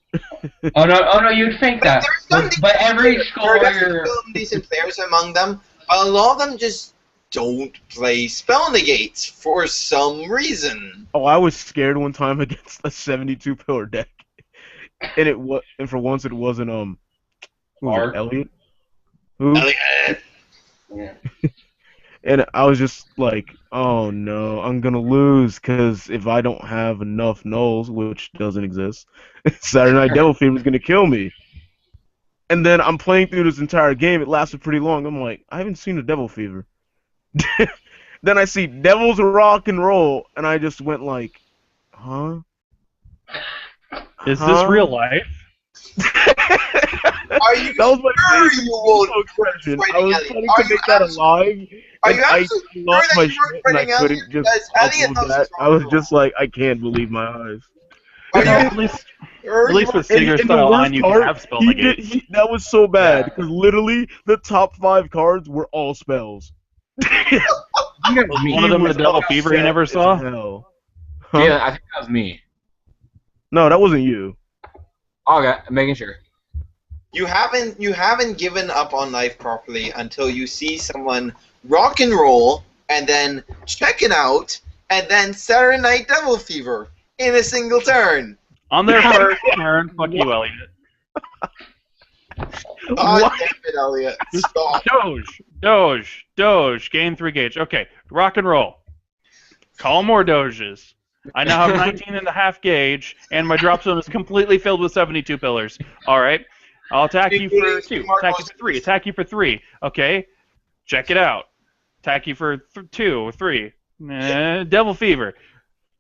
Oh no, you'd think that. But every There are score. some decent players among them, but a lot of them just don't play spell negates for some reason. Oh, I was scared one time against a 72 pillar deck, and for once it wasn't who was Mark. it, Elliot? Who? Elliot. Yeah. And I was just like, oh no, I'm gonna lose because if I don't have enough nulls, which doesn't exist, Saturday Night Devil Fever is gonna kill me. And then I'm playing through this entire game. It lasted pretty long. I'm like, I haven't seen a Devil Fever. Then I see Devil's Rock and Roll, and I just went like, huh? Is this real life? Are you That was my sure favorite you won't expression. fighting I was Elliot? trying Are to you make that absolutely- alive, Are and you I absolutely lost sure my that you shit, weren't and I fighting Elliot? couldn't just Because Elliot upload knows that. what's I was wrong. just like, I can't believe my eyes. Are you At least, sure at least with And Seeger the style worst line, you can part, have spell he negate. that was so bad, Yeah. because literally, the top 5 cards were all spells. Was one of them the Devil Fever you never saw? Hell. Huh? Yeah, I think that was me. No, that wasn't you. Okay, I'm making sure. You haven't given up on life properly until you see someone rock and roll and then check it out and then Saturday Night Devil Fever in a single turn. On their first turn, fuck you, Elliot. Oh, What? damn it, Elliot. Stop. Doge, gain 3 gauge. Okay, rock and roll. Call more Doges. I now have 19.5 gauge, and my drop zone is completely filled with 72 pillars. Alright, I'll attack you for 2, attack you for 3, attack you for 3. Okay, check it out. Attack you for 2 or 3. Devil Fever.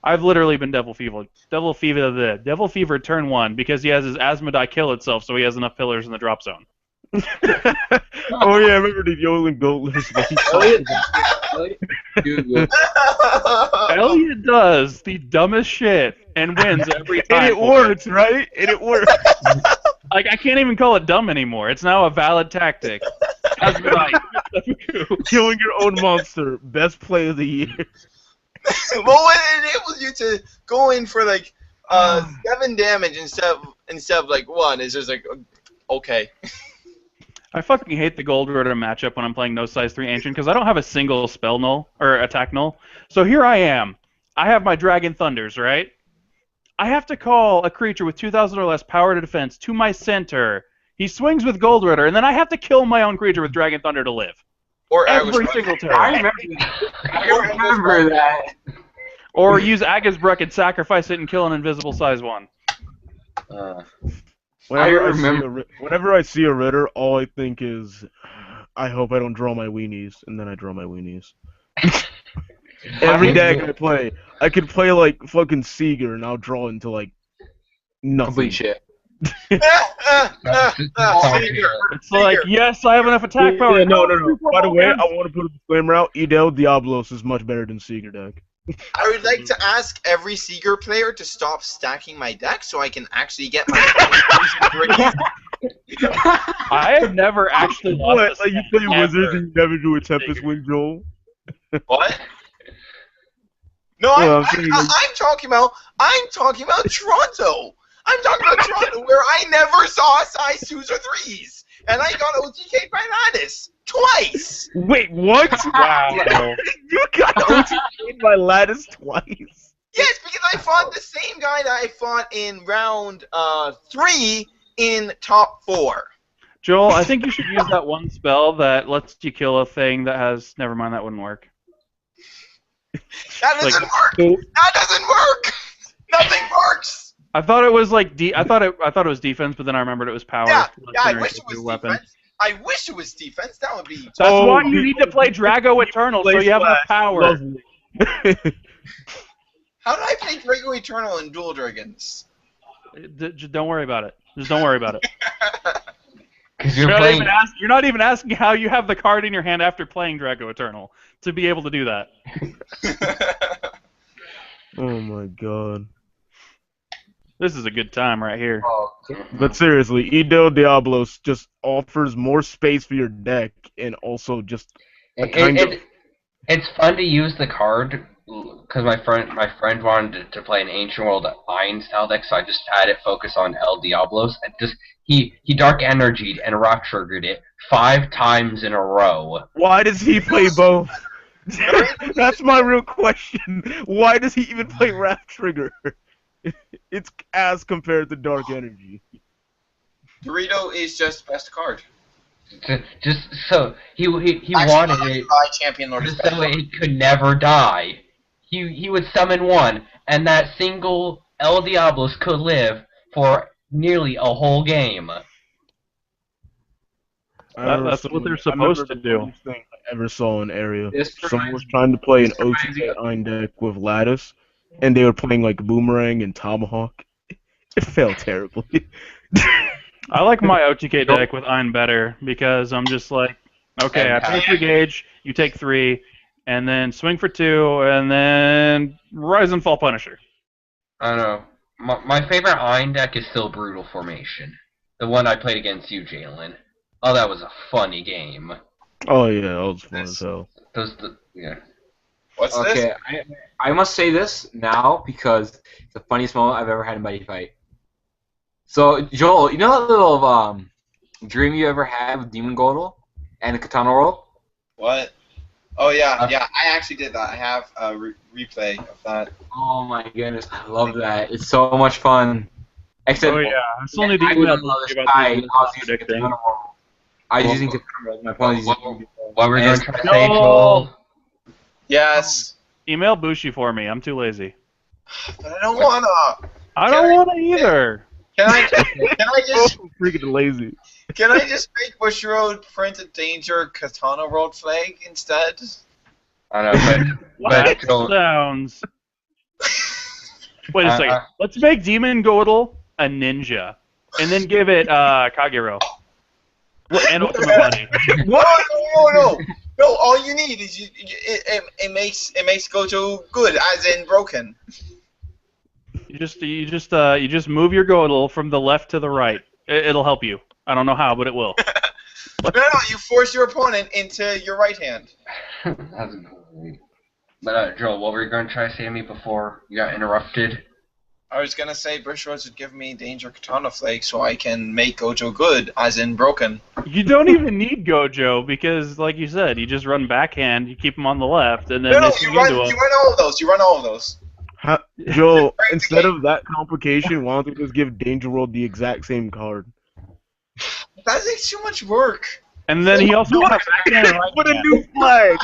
I've literally been Devil Fever turn 1 because he has his Asmodai kill itself, so he has enough pillars in the drop zone. Oh yeah, I remember the Yodeling Goatlers. Dude, Elliot does the dumbest shit and wins every time. And it works, right? And it works. Like, I can't even call it dumb anymore. It's now a valid tactic. Asmodai. Killing your own monster. Best play of the year. Well, it enables you to go in for like 7 damage instead of like 1. It's just like, okay. I fucking hate the Gold Rotor matchup when I'm playing No Size 3 Ancient because I don't have a single spell null, or attack null. So here I am. I have my Dragon Thunders, right? I have to call a creature with 2,000 or less power to defense to my center. He swings with Gold Rotor, and then I have to kill my own creature with Dragon Thunder to live. Or Every single turn. I remember that. Or use Agasbruck and sacrifice it and kill an invisible size 1. Whenever I see a Ritter, all I think is, I hope I don't draw my weenies, and then I draw my weenies. Every deck I play, I could play like fucking Seeger, and I'll draw into like nothing. Complete shit. It's like, yes, I have enough attack power. Yeah, no. By the way, I want to put a disclaimer out. Idel Diablos is much better than Seeger deck. I would like to ask every Seeger player to stop stacking my deck so I can actually get my. I have never actually lost What? a Like you set play ever. Wizards and you never do a Tempest Wing, Joel? What? No, Well, I'm talking about Toronto. I'm talking about Toronto, where I never saw size 2s or 3s, and I got OTK by Lattice twice. Wait, what? Wow. You got OTK'd by Lattice twice? Yes, because I fought the same guy that I fought in round 3 in top 4. Joel, I think you should use that one spell that lets you kill a thing that has. Never mind, that wouldn't work. That doesn't work. That doesn't work. Nothing works. I thought it was like I thought it was defense, but then I remembered it was power. Yeah, I Considering wish it's it a was weapon. defense. I wish it was defense. That would be. That's Oh, why you need to play Drago Eternal, so you have enough power. Lovely. How did I play Drago Eternal in Dual Dragons? Just don't worry about it. Just don't worry about it. Because You're you're not even asking how you have the card in your hand after playing Drago Eternal to be able to do that. Oh my god. This is a good time right here. But seriously, Idel Diablos just offers more space for your deck and also just It's fun to use the card because my friend wanted to play an Ancient World Iron style deck, so I just had it focus on El Diablos and just he Dark Energied and Rock Triggered it 5 times in a row. Why does he play both? That's my real question. Why does he even play Wrath Trigger? It's as compared to Dark Energy. Dorito is just best card. Just so he Actually, wanted it by Champion Lord is just best so card. it could never die. He would summon one, and that single El Diablos could live for nearly a whole game. That's what they're supposed to do. Thing I ever saw in area. This Someone was reminds- trying to play an this reminds me OTK Ein deck with Lattice, and they were playing like Boomerang and Tomahawk. It failed terribly. I like my OTK deck with Ein better because I'm just like, okay, I play 3 gauge, you take 3, and then swing for 2, and then Rise and Fall Punisher. I don't know. My favorite Ein deck is still Brutal Formation. The one I played against you, Jalen. Oh, that was a funny game. Oh yeah, that was fun as hell. Yeah. What's this? Okay, I must say this now because it's the funniest moment I've ever had in Buddy Fight. So, Joel, you know that little dream you ever had with Demon Godel and the Katana World? What? Oh yeah, yeah. I actually did that. I have a replay of that. Oh my goodness, I love that. It's so much fun. Except Oh yeah, I still need to I email wouldn't love this about guy. these I was using predicting. Katana World. I was using Katana World. My opponent was using What were you going to try to No! say, Joel? Yes, Email Bushi for me. I'm too lazy. but I don't wanna. I don't want to either. Can I? Can I just? So freaking lazy. Can I just make Bushiroad print a Danger Katana World flag instead? I don't know, but That Joel, sounds. Wait a second. Let's make Demon Godel a ninja, and then give it Kagero. And Ultimate Money. What? No, all you need is it makes Gojo good, as in broken. You just move your Godel from the left to the right. It'll help you. I don't know how, but it will. No, you force your opponent into your right hand. that's great. But Joel, what were you going to try to say to me before you got interrupted? I was gonna say Bushiroad should give me Danger Katana flag so I can make Gojo good, as in broken. You don't even need Gojo because, like you said, you just run backhand. You keep him on the left, and then No, they you swing run into him. all of those. You run all of those. Joe, instead of that complication, why don't they just give Danger World the exact same card? That takes too much work. And then he also has backhand and right Put a hand. new flag!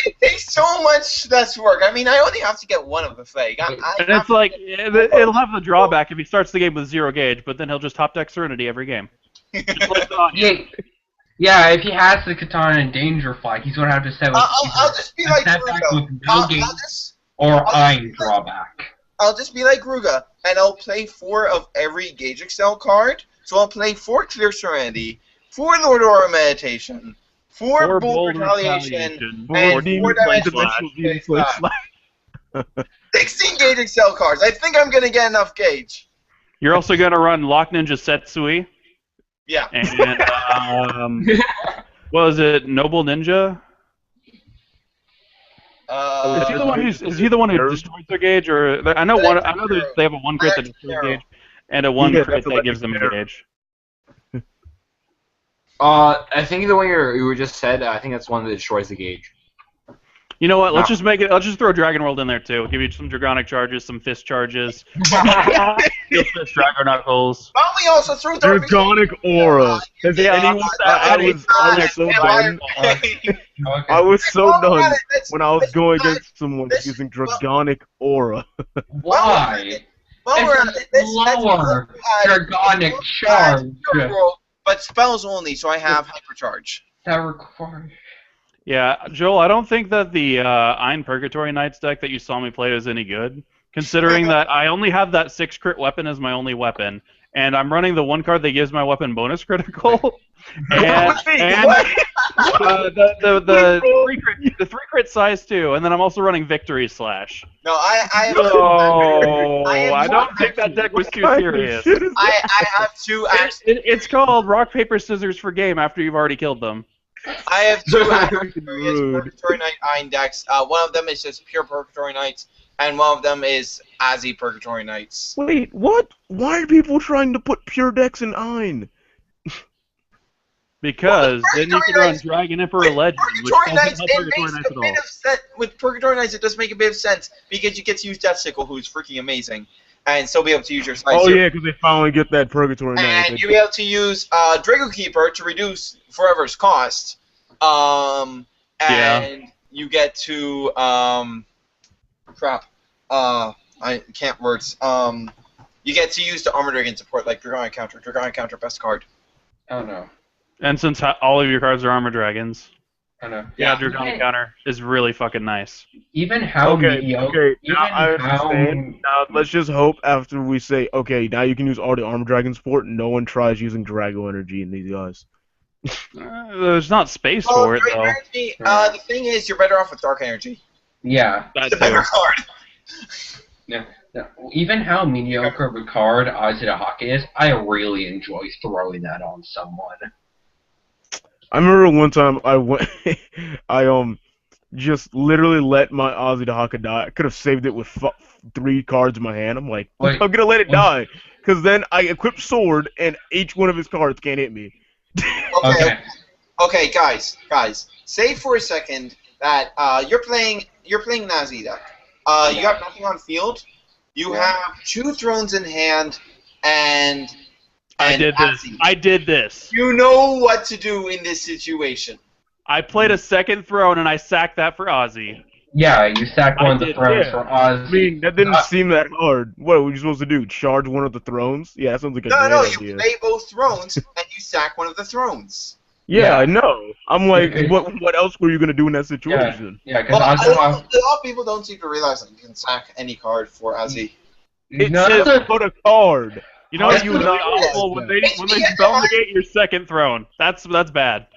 It takes so much less work. I mean, I only have to get one of the flag. And it's like, it'll have the drawback if he starts the game with 0 gauge, but then he'll just top deck Serenity every game. Just like Anya. Yeah, if he has the Katana and Danger flag, he's going to have to set with I'll just be like setback Ruga. with no gauge or Ein drawback. I'll just be like Ruga, and I'll play 4 of every Gauge Excel card. So I'll play 4 Clear Serenity, 4 Lord Aura Meditation, 4 Bold Retaliation, and 4 Dimensional Slash. 16 Gauge Excel cards. I think I'm going to get enough Gauge. You're also going to run Lock Ninja Setsui. Yeah. And, what was it, Noble Ninja? Is he the one who destroys their gauge, or I know they have a 1 crit that destroys gauge, and a 1 crit that gives them a gauge. I think the one you were just said, I think that's one that destroys the gauge. You know what? Let's just make it. Let's just throw Dragon World in there too. Give you some Dragonic charges, some Fist charges, Dragon Knuckles. Why don't we also throw Dragonic Aura. Has Yeah, anyone? I was so done. I was so done when I was going against someone using Dragonic Aura. Why? Well, we're at it. Lower Dragonic charge. But spells only, so I have Hypercharge. That requires. Yeah, Joel, I don't think that the Ein Purgatory Knights deck that you saw me play is any good, considering that I only have that 6 crit weapon as my only weapon, and I'm running the 1 card that gives my weapon bonus critical, and the 3 crit size too, and then I'm also running Victory Slash. No, I don't think that deck was too serious. I have 2 It's called Rock Paper Scissors for game after you've already killed them. I have 2 Purgatory Knight Ein decks. One of them is just pure Purgatory Knights, and one of them is Azzy Purgatory Knights. Wait, what? Why are people trying to put pure decks in Ein? Because Well, then you can run Dragon Emperor Legend, which Purgatory doesn't Knights, help it Purgatory makes Knights a at all. bit of sense. With Purgatory Knights, it does make a bit of sense because you get to use Death Sickle, who's freaking amazing, and still be able to use your size Oh zero. yeah, because they finally get that Purgatory Knight. And you'll be able to use Drago Keeper to reduce Forever's cost. And you get to I can't words. You get to use the Armor Dragon support like Dragonic Counter, best card. Oh no. And since all of your cards are Armor Dragons, Oh no. yeah, Dragonic Counter is really fucking nice. Even how mediocre. Okay, now I understand. Now let's just hope after we say, okay, now you can use all the Armor Dragon support, no one tries using Drago Energy in these guys. There's not space for it, though. Energy, the thing is, you're better off with Dark Energy. Yeah. It's a better card. Yeah. Even how mediocre of a card Azidahaka is, I really enjoy throwing that on someone. I remember one time I just literally let my Azidahaka die. I could have saved it with 3 cards in my hand. I'm like, I'm gonna let it die, because then I equip Sword and each one of his cards can't hit me. Okay, guys. Say for a second that you're playing Nazida. You have nothing on field. You have 2 thrones in hand, and I did this. You know what to do in this situation. I played a second throne and I sacked that for Ozzy. Yeah, you sacked one of the thrones for Ozzy. I mean, that didn't seem that hard. What were you supposed to do? Charge one of the thrones? Yeah, that sounds like a great idea. You play both thrones and you sack one of the thrones. Yeah, I know. I'm like, what else were you gonna do in that situation? Yeah, because a lot of people don't seem to realize that you can sack any card for Ozzy. It says put a card. You know what you really awful when they spell negate your second throne. That's bad.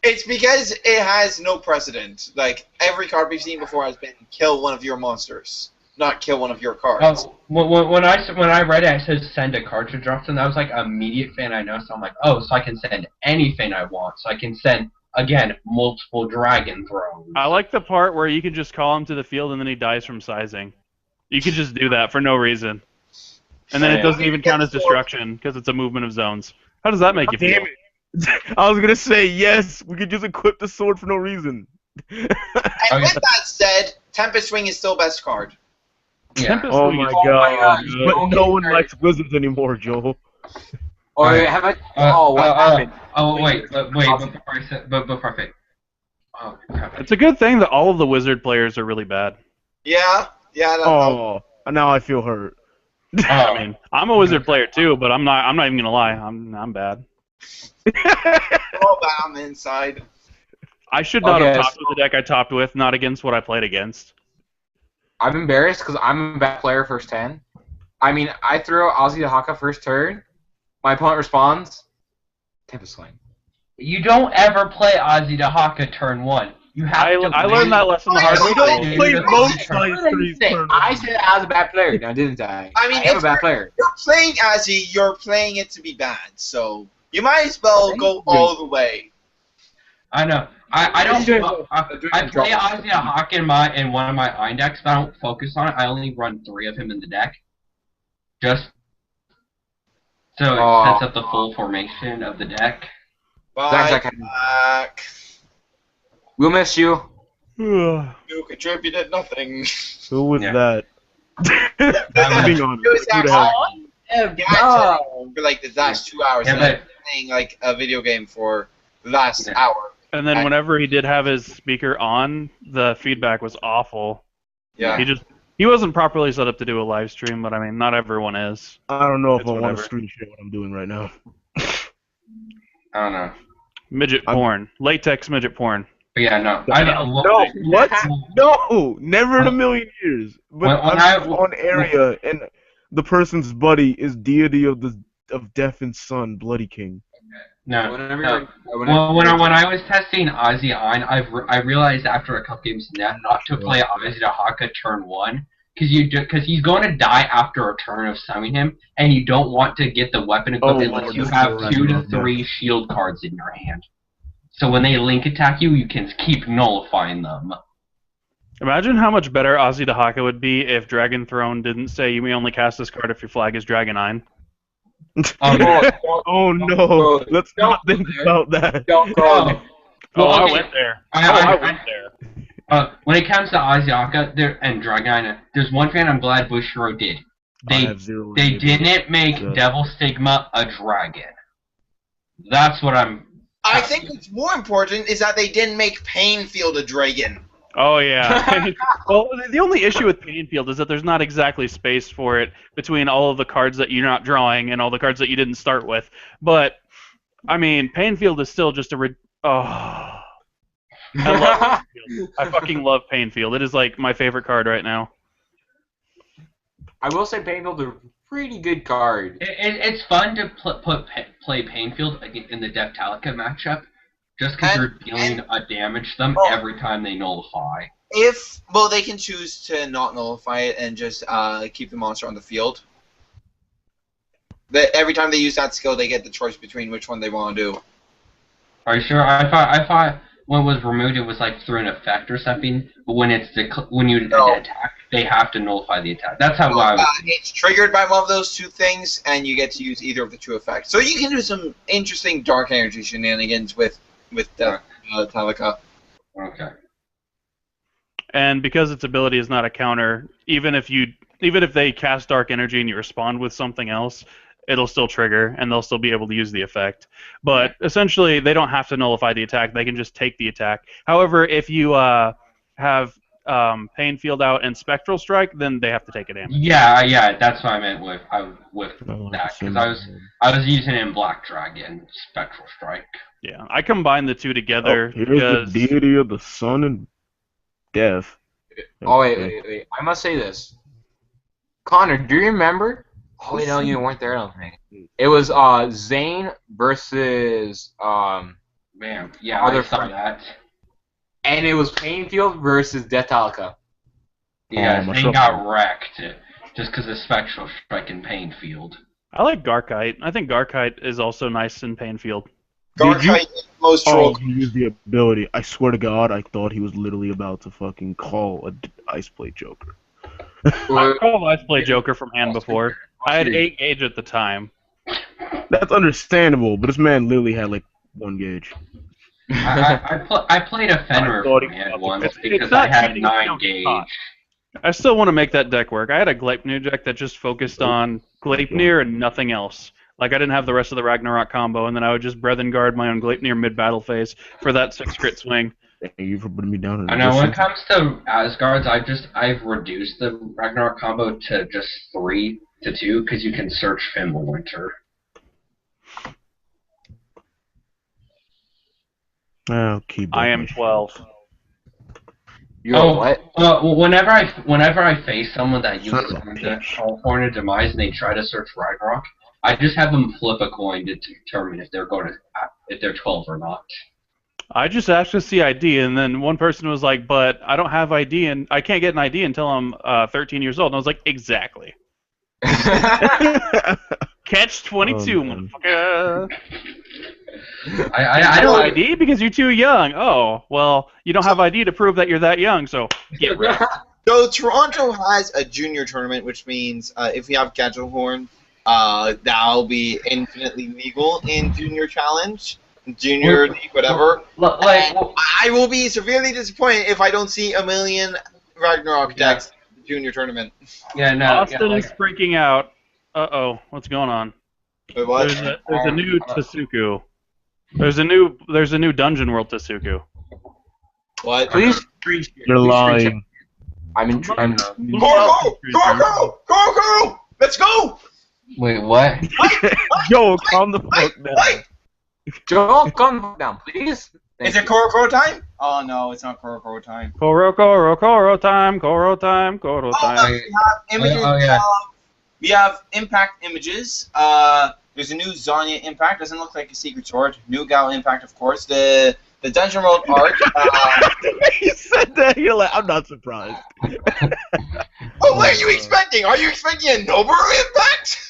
It's because it has no precedent. Like every card we've seen before has been kill one of your monsters, not kill one of your cards. When I read it, it says send a card to drop them. That was like an immediate thing I noticed. I'm like, oh, so I can send anything I want. So I can send again multiple dragon thrones. I like the part where you can just call him to the field and then he dies from sizing. You could just do that for no reason, and then it doesn't even count as destruction because it's a movement of zones. How does that make you feel? Damn it. I was gonna say yes. We could just equip the sword for no reason. And with that said, Tempest Swing is still best card. Yeah. Oh my god! But no one likes wizards anymore, Joel. Or have I? What happened? Wait. Before I say, oh crap! It's a good thing that all of the wizard players are really bad. Yeah. Oh, now I feel hurt. I mean, I'm a wizard player too, but I'm not even gonna lie. I'm bad. Oh, but I'm inside. I should not have topped with the deck I topped with, not against what I played against. I'm embarrassed because I'm a bad player first 10. I mean, I throw Azidahaka first turn. My opponent responds. Tempest Swing. You don't ever play Azidahaka turn 1. You have I learned that lesson the hard way. We don't play most size 3s turn 1. I said I was a bad player, now didn't I? I mean, I'm a bad player. You're playing Azzy, you're playing it to be bad, so you might as well go all the way. I know. I play Azidahaka in one of my Ein decks, but I don't focus on it. I only run 3 of him in the deck. Just so it sets up the full formation of the deck. Bye, back. We'll miss you. You contributed nothing. Who was that? Being honest. For like the last 2 hours, playing like a video game for the last hour. And then whenever he did have his speaker on, the feedback was awful. Yeah. He wasn't properly set up to do a live stream, but I mean, not everyone is. I don't know if I want to screen share what I'm doing right now. I don't know. Midget porn. Latex midget porn. But yeah, no. No, what? No, never in a million years. But I'm on area, and the person's buddy is deity of death and son, Bloody King. No. When I was testing Ozzy on, I realized after a couple games not to play Azidahaka turn 1, because he's going to die after a turn of summoning him, and you don't want to get the weapon equipped unless you have 2 to 3 shield cards in your hand. So when they link attack you, you can keep nullifying them. Imagine how much better Azidahaka would be if Dragon Throne didn't say you may only cast this card if your flag is Dragonine. Oh no, let's not think about that. Don't go. Oh, Oh, well, I okay. went there. I went there. When it comes to Asiaka and Dragina, there's one thing I'm glad Bushiroad did. I They have zero they idea. didn't make Yeah. Devil Stigma a dragon. That's what I'm. I think what's more important is that they didn't make Painfield a dragon. Oh yeah. Well, the only issue with Painfield is that there's not exactly space for it between all of the cards that you're not drawing and all the cards that you didn't start with. But I mean, Painfield is still just a I love Painfield. I fucking love Painfield. It is like my favorite card right now. I will say Painfield's a pretty good card. It's fun to play Painfield in the Deptalica matchup, just because you're dealing a damage to them every time they nullify. Well, they can choose to not nullify it and just keep the monster on the field. Every time they use that skill, they get the choice between which one they want to do. Are you sure? I thought when it was removed, it was like through an effect or something. But when you attack, they have to nullify the attack. That's how I was. It's triggered by one of those two things, and you get to use either of the two effects. So you can do some interesting dark energy shenanigans with Talika. Okay. And because its ability is not a counter, even if they cast dark energy and you respond with something else, it'll still trigger and they'll still be able to use the effect. But essentially, they don't have to nullify the attack; they can just take the attack. However, if you have Painfield out and Spectral Strike, then they have to take a damage. Yeah, that's what I meant with that, because I was using it in Black Dragon Spectral Strike. Yeah, I combine the two together. Here's the deity of the sun and death. Oh wait. I must say this. Connor, do you remember? Oh wait, no, you weren't there. I don't think. It was Zane versus Man, yeah, Other I saw friend. that. and it was Painfield versus Detalika. Yeah, Oh, they got wrecked just because of Spectral Strike and Painfield. I like Garkite. I think Garkite is also nice in Painfield. Garkite is the most Oh, troll. he used the ability. I swear to God, I thought he was literally about to fucking call a Ice Blade Joker. I called Ice Blade Joker from hand before. I had 8 gauge at the time. That's understandable, but this man literally had like 1 gauge. I played a Fenrir I thought from he- hand once It's because not I had cheating, 9 you don't gauge. talk. I still want to make that deck work. I had a Gleipnir deck that just focused on Gleipnir and nothing else. Like, I didn't have the rest of the Ragnarok combo, and then I would just Brethren Guard my own Gleipnir mid-battle phase for that 6 crit swing. Thank you for putting me down in I know when it distance. comes to Asgards, I've reduced the Ragnarok combo to just 3 to 2 because you can search Fimbulwinter. I'll keep I that am my 12. Yo, what? Well, whenever I face someone that Son uses of a the bitch. Horn of Demise and they try to search Ragnarok, I just have them flip a coin to determine if they're 12 or not. I just asked to see ID, and then one person was like, but I don't have ID, and I can't get an ID until I'm 13 years old. And I was like, exactly. Catch 22, Oh, man. motherfucker. I I don't don't. ID because you're too young. Oh, well, you don't have ID to prove that you're that young, so get rid. So Toronto has a junior tournament, which means if we have Gadgelhorn, that'll be infinitely legal in junior challenge, junior league, whatever. And I will be severely disappointed if I don't see a million Ragnarok decks in the junior tournament. Yeah, no. Austin yeah, is freaking out. Uh-oh, what's going on? Wait, what? There's a new Tasuku. There's a new Dungeon World Tasuku. What? Please, You're lying. I'm Go! Let's go! Wait, what? Yo, calm the fuck down. Joel, calm down, please. Is it Koro time? Oh no, it's not Koro time. Koro time. Oh, we have images. Oh, yeah. We have impact images. There's a new Zarya impact. Doesn't look like a secret sword. New Gal impact, of course. The Dungeon World art. You said that, you're like, I'm not surprised. Oh, what are you expecting? Are you expecting a Noboru impact?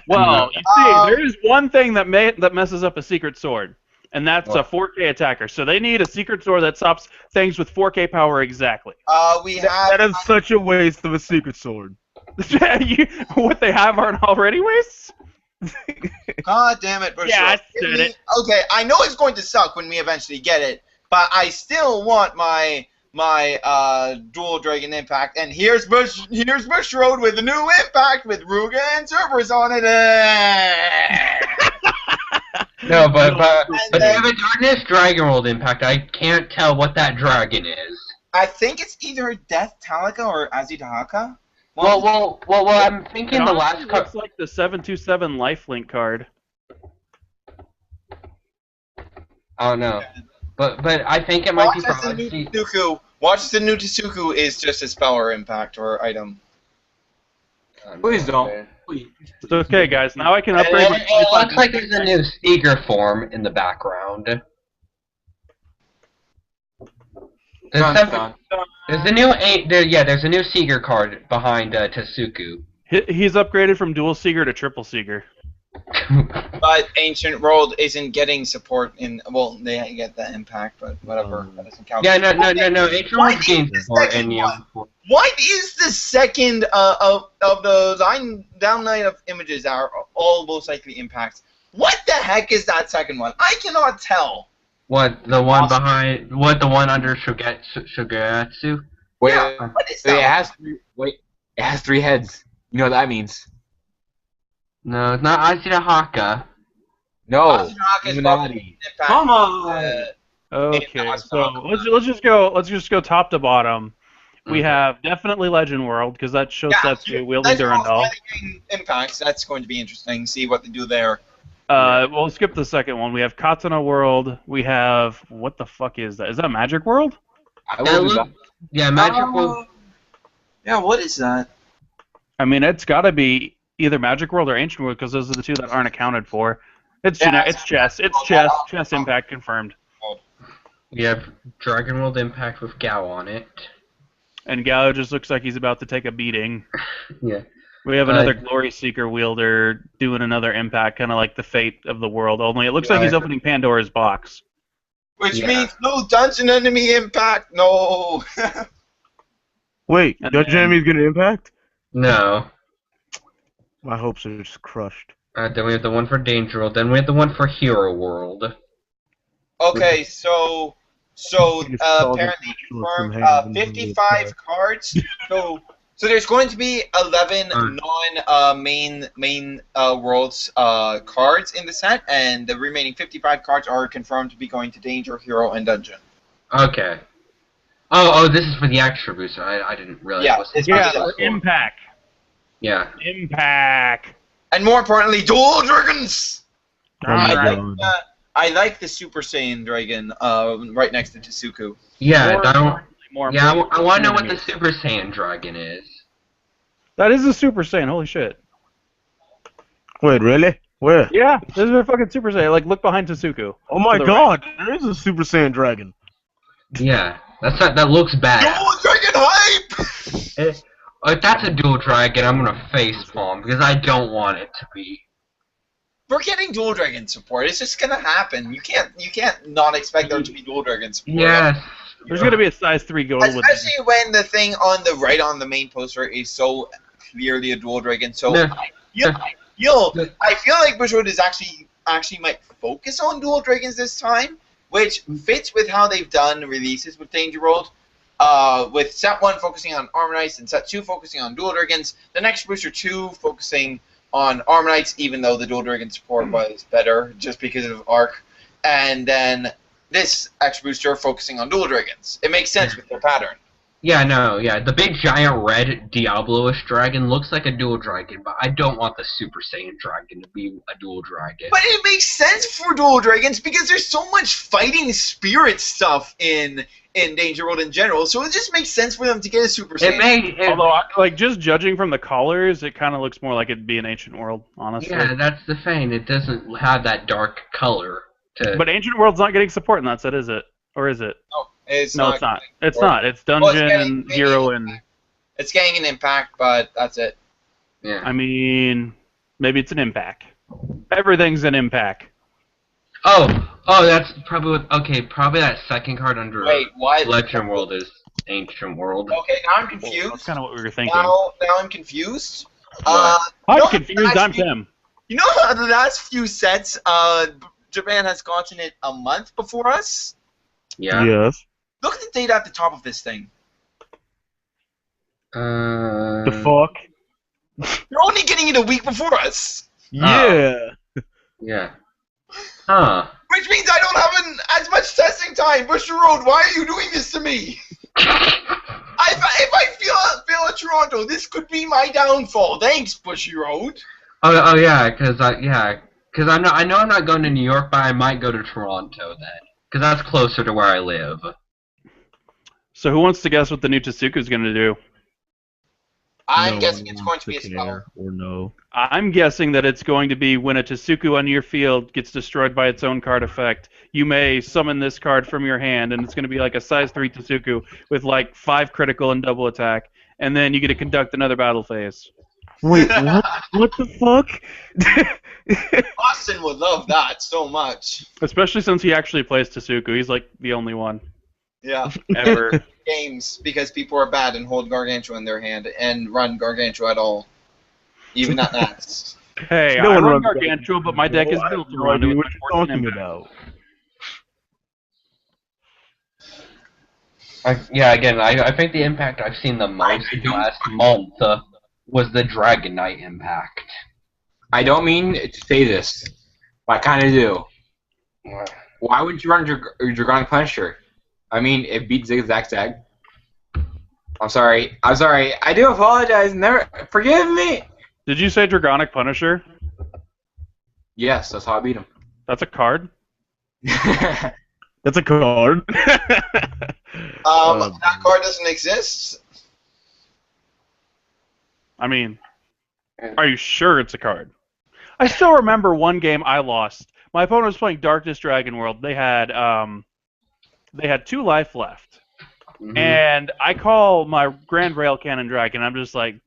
Well, you see, there is one thing that messes up a secret sword, and that's a 4K attacker. So they need a secret sword that stops things with 4K power exactly. We have. That is such a waste of a secret sword. What they have aren't already wastes? God damn it, Bushro. Yeah, I stood it. Okay, I know it's going to suck when we eventually get it, but I still want my dual dragon impact. And here's Bush Road with a new impact with Ruga and Cerberus on it. No, but then- they have a Darkness Dragon World impact. I can't tell what that dragon is. I think it's either Death Talika or Azidahaka. Well, I'm thinking It the honestly last card. looks like the 727 lifelink card. I don't know, but I think it might be Watch as the new Tsuku. Watch as the new Tsuku is just a spell or impact or item. Please don't. Please. It's okay, guys. Now I can upgrade my It looks like there's a new Seeger form in the background. There's a new there's a new Seeger card behind Tetsuku. He's upgraded from dual Seeger to triple Seeger. But Ancient World isn't getting support in. Well, they get the impact, but whatever. That doesn't count. Yeah, no. Ancient World gains support and What is the second of the down line of images are all most likely impacts? What the heck is that second one? I cannot tell. What, the one behind, what, the one under Shogatsu? Wait, Yeah, what is it that? has 3 heads. You know what that means? No, it's not Azirahaka. No. Azirahaka is Illuminati. impact. Come on. Okay, so let's just go top to bottom. We have definitely Legend World because that shows Setsu wielding Durandal. Impacts. That's going to be interesting. See what they do there. We'll skip the second one. We have Katana World. We have what the fuck is that? Is that Magic World? I will do that. Yeah, Magic World. Yeah, what is that? I mean, it's got to be either Magic World or Ancient World because those are the two that aren't accounted for. It's chess. It's chess. Chess impact confirmed. We have Dragon World Impact with Gao on it. And Gao just looks like he's about to take a beating. Yeah. We have another Glory Seeker wielder doing another impact, kind of like the fate of the world. Only it looks like he's opening Pandora's box. Which means no dungeon enemy impact. No. Wait, And Dungeon then- Enemy's gonna impact? No. My hopes are just crushed. Then we have the one for Danger World. Then we have the one for Hero World. Okay, so apparently confirmed 55 cards. So there's going to be 11 main worlds cards in the set, and the remaining 55 cards are confirmed to be going to Danger, Hero, and Dungeon. Okay. Oh, this is for the extra booster. I didn't realize. Yeah, What's it's Yeah, for impact. Yeah. Impact. And more importantly, Dual Dragons! Oh my I god. like the Super Saiyan Dragon right next to Tsuku. Yeah, More I don't. importantly, Yeah, I want to know what the enemies. Super Saiyan Dragon is. That is a Super Saiyan. Holy shit. Wait, really? Where? Yeah, this is a fucking Super Saiyan. Like, look behind Tsuku. Oh my To the god, there is a Super Saiyan Dragon. Yeah, that looks bad. Dual Dragon hype! If that's a dual dragon, I'm gonna face palm because I don't want it to be. We're getting Dual Dragon support. It's just gonna happen. You can't not expect there to be Dual Dragon support. Yes. There's gonna be a size 3 gold with it. Especially when the thing on the right on the main poster is so clearly a Dual Dragon. So Yeah. I feel like Bushwood is actually might focus on Dual Dragons this time, which fits with how they've done releases with Danger World. With set 1 focusing on Armor Knights and set 2 focusing on Dual Dragons. The next booster 2 focusing on Armor Knights, even though the Dual Dragon support was better just because of Arc. And then this extra booster focusing on Dual Dragons. It makes sense with their pattern. Yeah, no, yeah. The big giant red Diablo-ish dragon looks like a dual dragon, but I don't want the Super Saiyan dragon to be a dual dragon. But it makes sense for Dual Dragons because there's so much fighting spirit stuff in Danger World in general, so it just makes sense for them to get a Super Saiyan. Although, like, just judging from the colors, it kind of looks more like it'd be an Ancient World, honestly. Yeah, that's the thing. It doesn't have that dark color. But Ancient World's not getting support in that set, is it? Or is it? No, it's No, not. it's not. It's not. It's Dungeon and Hero and... It's getting an impact, but that's it. Yeah. I mean, maybe it's an impact. Everything's an impact. Oh, that's probably what. Okay, probably that second card under Wait, why? Legend World is Ancient World. Okay, now I'm That's confused. kind of what we were thinking. Now I'm confused. I'm no, confused. I'm actually- Tim. You know how the last few sets, Japan has gotten it a month before us? Yeah. Yes. Look at the date at the top of this thing. The fuck? You're only getting it a week before us. Yeah. Yeah. Huh. Which means I don't have as much testing time. Busher Road, why are you doing this to me? If I fail at Toronto, this could be my downfall. Thanks, Bushy Road. Oh yeah, because I know I'm not going to New York, but I might go to Toronto then, because that's closer to where I live. So who wants to guess what the new Tasuku's going to do? I'm No guessing one it's going wants to be a spell. care, or no. I'm guessing that it's going to be when a Tasuku on your field gets destroyed by its own card effect, you may summon this card from your hand, and it's going to be like a size 3 Tasuku with like 5 critical and double attack, and then you get to conduct another battle phase. Wait, what? What the fuck? Austin would love that so much. Especially since he actually plays Tasuku. He's like the only one Yeah. ever. Games, because people are bad and hold Gargantua in their hand and run Gargantua at all. Even at Nats. Hey, No I one run runs Gargantua, but my deck is I built have no around it idea with what my you're 14 talking impact. about. Yeah, again, I think the impact I've seen the most last month was the Dragon Knight impact. I don't mean to say this, but I kind of do. Why wouldn't you run your Dragonic Punisher? I mean, it beat Zig Zag Zag. I'm sorry. I do apologize. Never forgive me. Did you say Dragonic Punisher? Yes, that's how I beat him. That's a card? That's a card. That card doesn't exist. I mean, are you sure it's a card? I still remember one game I lost. My opponent was playing Darkness Dragon World. They had 2 life left. Mm-hmm. And I call my Grand Rail Cannon Dragon. I'm just like,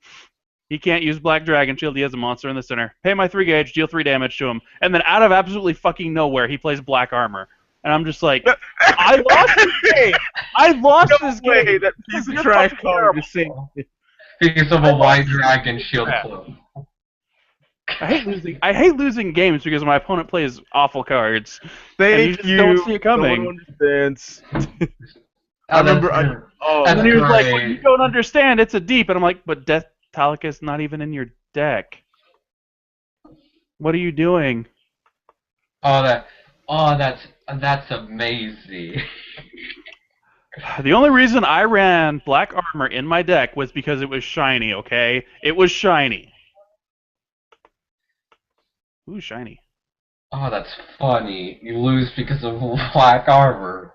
he can't use Black Dragon Shield. He has a monster in the center. Pay my 3 gauge, deal 3 damage to him. And then out of absolutely fucking nowhere, he plays Black Armor. And I'm just like, I lost this game. I lost this game. That piece of trash card is saying. Because of a White Dragon Shield Club. I hate losing games because my opponent plays awful cards. And you Thank just you. don't see it No coming. one understands. I remember- And then he was like, well, you don't understand, it's a deep. And I'm like, but Death Talica's not even in your deck. What are you doing? That's amazing. The only reason I ran Black Armor in my deck was because it was shiny, okay? It was shiny. Ooh, shiny. Oh, that's funny. You lose because of Black Armor.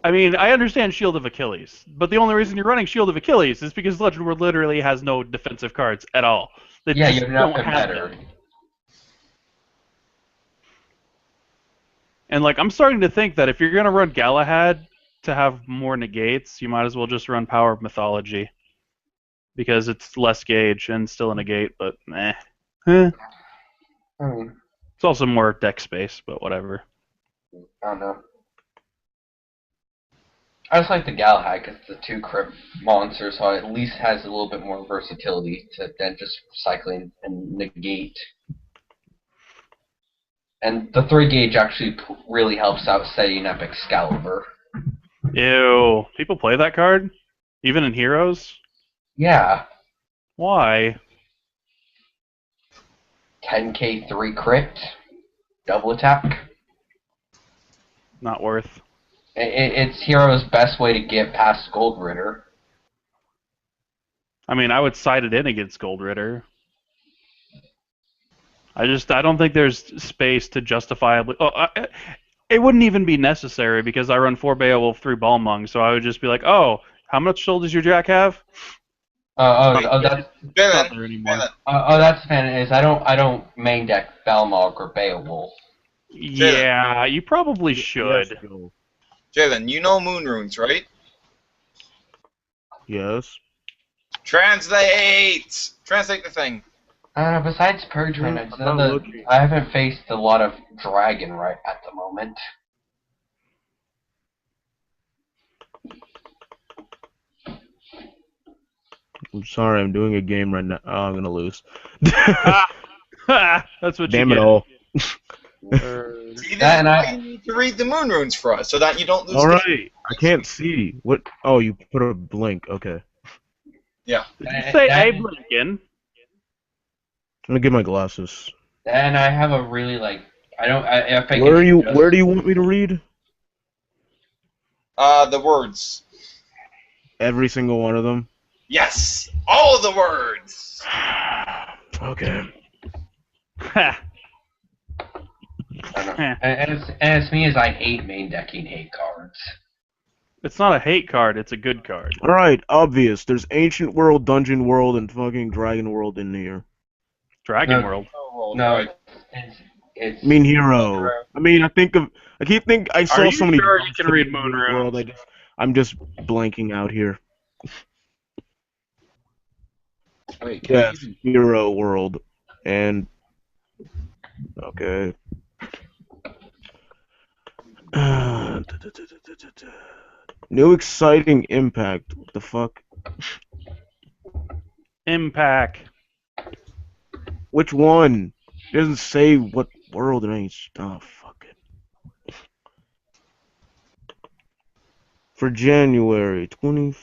I mean, I understand Shield of Achilles, but the only reason you're running Shield of Achilles is because Legend World literally has no defensive cards at all. They Yeah, just you're don't nothing have better. them. And like, I'm starting to think that if you're gonna run Galahad to have more negates, you might as well just run Power of Mythology, because it's less gauge and still a negate, but meh. I mean, It's also more deck space, but whatever. I don't know. I just like the Galahad because it's a 2 crit monster, so it at least has a little bit more versatility than just cycling and negate. And the 3 gauge actually really helps out setting up Excalibur. Ew. People play that card? Even in Heroes? Yeah. Why? 10k 3 crit. Double attack. Not worth. It's Hero's best way to get past Gold Ritter. I mean, I would side it in against Gold Ritter. I don't think there's space to justifiably... it wouldn't even be necessary because I run 4 Beowulf, 3 Balmung, so I would just be like, oh, how much soul does your Jack have? That's Not there anymore. that's fan. I don't main deck Balmog or Beowulf. Yeah, you probably should. Yes, go. Jalen, you know moon runes, right? Yes. Translate! Translate the thing. I don't know, besides Purge Yeah, right I'm not now, looking. I haven't faced a lot of Dragon right at the moment. I'm sorry, I'm doing a game right now. Oh, I'm gonna lose. That's what Damn you it get. all. See, this is why you need to read the moon runes for us, so that you don't lose. Alright, I can't see. What? Oh, you put a blink. Okay. Yeah. Did you say Abe Lincoln? Let me get my glasses. And I have a really like if I Where are can you? just- Where do you want me to read? The words. Every single one of them. Yes, all of the words. Okay. Ha. I don't know. And it's me is like 8 main decking 8 cards. It's not a hate card, it's a good card. Alright, obvious. There's Ancient World, Dungeon World, and fucking Dragon World in here. Dragon No. World. No, it's I mean Hero. I mean, I saw Are you so many. sure you can read Moon World. Runes? I'm just blanking out here. Wait, Yeah, Hero World, and okay. New exciting impact. What the fuck? Impact. Which one? It doesn't say what world it ain't. Oh, fuck it. For January 20.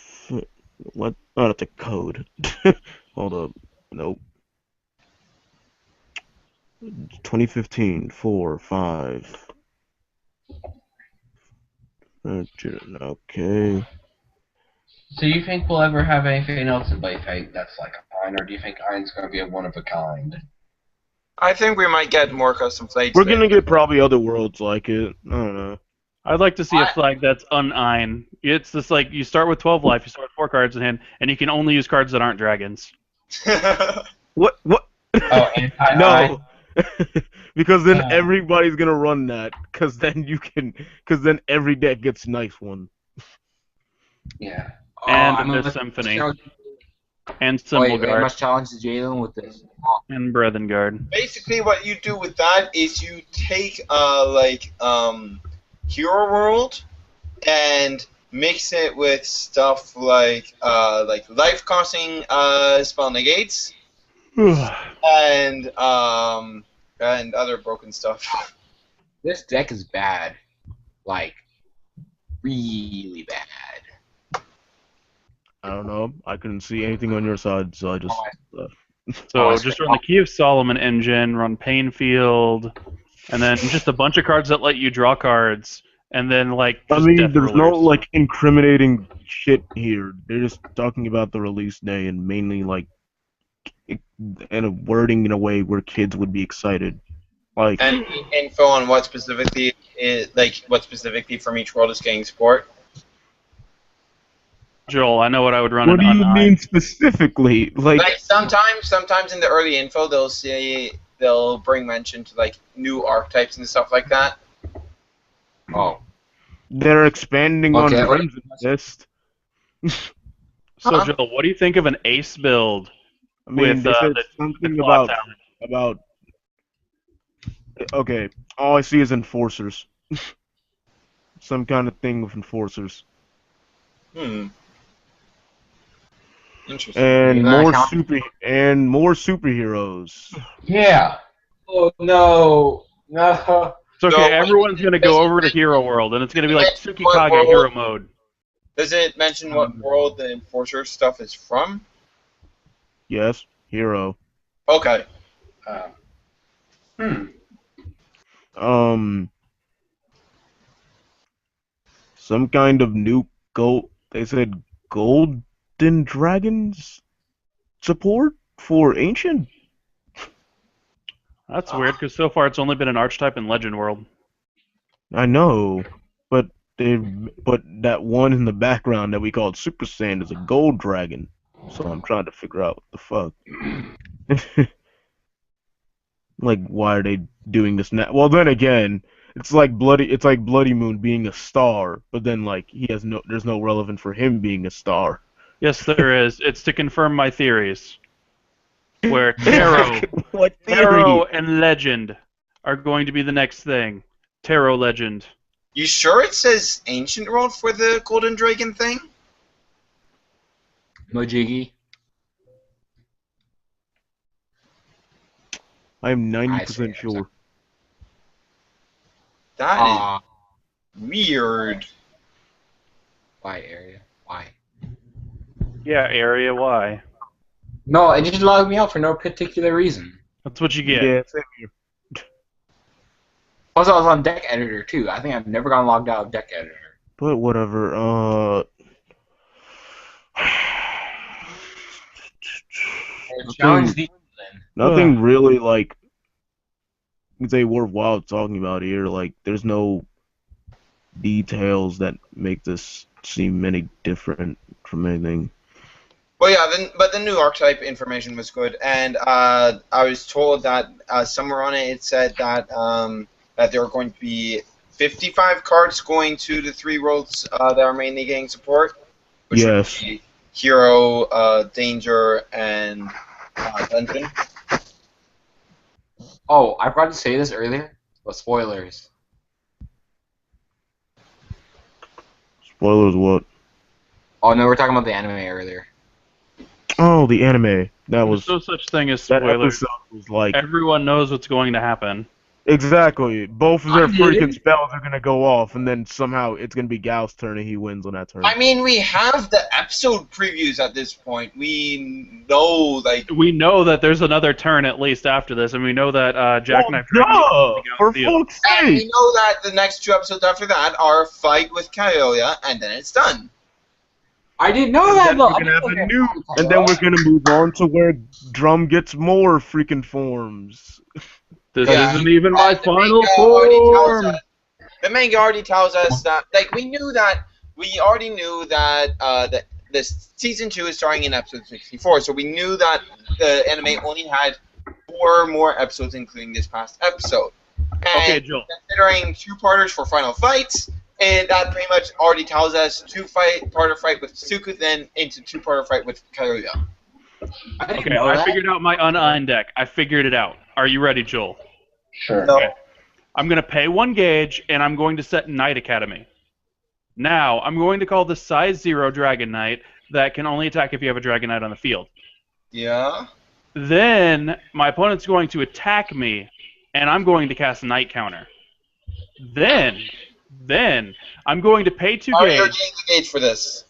What? Oh, that's a code. Hold up. Nope. 2015. 4, 5. Okay. So you think we'll ever have anything else in Blade Fate that's like a Iron, or do you think Iron's going to be a one of a kind? I think we might get more custom flags. We're gonna get probably other worlds like it. I don't know. I'd like to see a flag that's un-Ein. It's just like you start with 12 life, you start with 4 cards in hand, and you can only use cards that aren't dragons. What? Oh, anti-Iron? No. Because then Oh. everybody's gonna run that. Because then every deck gets nice one. Yeah. And the Symphony. And Symbol Wait, I Guard. must challenge Jalen with this. And Brethren Guard. Basically, what you do with that is you take Hero World and mix it with stuff like life costing spell negates and other broken stuff. This deck is bad. Like, really bad. I don't know. I couldn't see anything on your side, so I just. So just run the Key of Solomon engine, run Painfield, and then just a bunch of cards that let you draw cards, and then like. I just mean, death there's no rulers. like incriminating shit here. They're just talking about the release day and mainly like, and a wording in a way where kids would be excited. Like. And info on what specifically from each world is getting support. Joel, I know what I would run. What do an you un-Ein. mean specifically? Like Sometimes in the early info they'll bring mention to like new archetypes and stuff like that. Oh. they're expanding Okay, on Crimson Fist. So Joel, what do you think of an ace build? I mean, With, they said the something clock talent? about. Okay, all I see is enforcers. Some kind of thing with enforcers. Interesting. And Yeah, more count- more superheroes. Yeah. Oh no, no. It's okay, No, everyone's gonna go over to Hero World, and it's gonna be like What Tsukikage world? Hero Mode. Does it mention what world the Enforcer stuff is from? Yes, hero. Okay. Some kind of new gold. They said golden dragons support for ancient. That's weird, because so far it's only been an archetype in Legend World. I know, but that one in the background that we called Super Saiyan is a gold dragon. So I'm trying to figure out what the fuck. Like, why are they doing this now? Well, then again, it's like Bloody Moon being a star, but then like there's no relevance for him being a star. Yes, there is. It's to confirm my theories. Where Tarot, What Tarot and Legend are going to be the next thing. Tarot Legend. You sure it says Ancient World for the Golden Dragon thing? Mojiggy. I'm 90% sure. That is weird. Why area? Why? Yeah, area Y. No, it just logged me out for no particular reason. That's what you get. Yeah, same here. Plus, I was on deck editor too. I think I've never gotten logged out of deck editor. But whatever. Challenge the Nothing really like you can say worthwhile talking about here. Like, there's no details that make this seem any different from anything. Well, yeah, but the new archetype information was good, and I was told that somewhere on it said that that there are going to be 55 cards going to the 3 worlds that are mainly getting support. Which Yes. would be Hero, Danger, and Dungeon. Oh, I forgot to say this earlier, but spoilers. Spoilers what? Oh no, we're talking about the anime earlier. Oh, the anime. That There's was no such thing as that spoilers. episode was like Everyone knows what's going to happen. exactly. Both of their I did. freaking spells are gonna go off, and then somehow it's gonna be Gal's turn, and he wins on that turn. I mean, we have the episode previews at this point. We know, like, We know that there's another turn at least after this, and we know that Jackknife Dragon is Duh! coming out For of the field. fuck's and we sake! know that the next 2 episodes after that are Fight with Kaioya, and then it's done. I didn't know And that then though. we're gonna have a new, and then we're gonna move on to where Drum gets more freaking forms. This Yeah. isn't even my The final manga already tells form. us- The manga already tells us that, like, we already knew that the season 2 is starting in episode 64, so we knew that the anime only had 4 more episodes, including this past episode. And Okay, Joel. considering 2-parters for Final Fights, and that pretty much already tells us 2-parter fight with Suku, then into 2-parter fight with Kaioya. I didn't Okay, know I that. figured out my unearned deck. I figured it out. Are you ready, Joel? Sure. No. Okay. I'm going to pay 1 gauge, and I'm going to set Knight Academy. Now, I'm going to call the size 0 Dragon Knight that can only attack if you have a Dragon Knight on the field. Yeah. Then, my opponent's going to attack me, and I'm going to cast Knight Counter. Then, I'm going to pay 2 Are you gauge. getting the gauge for this?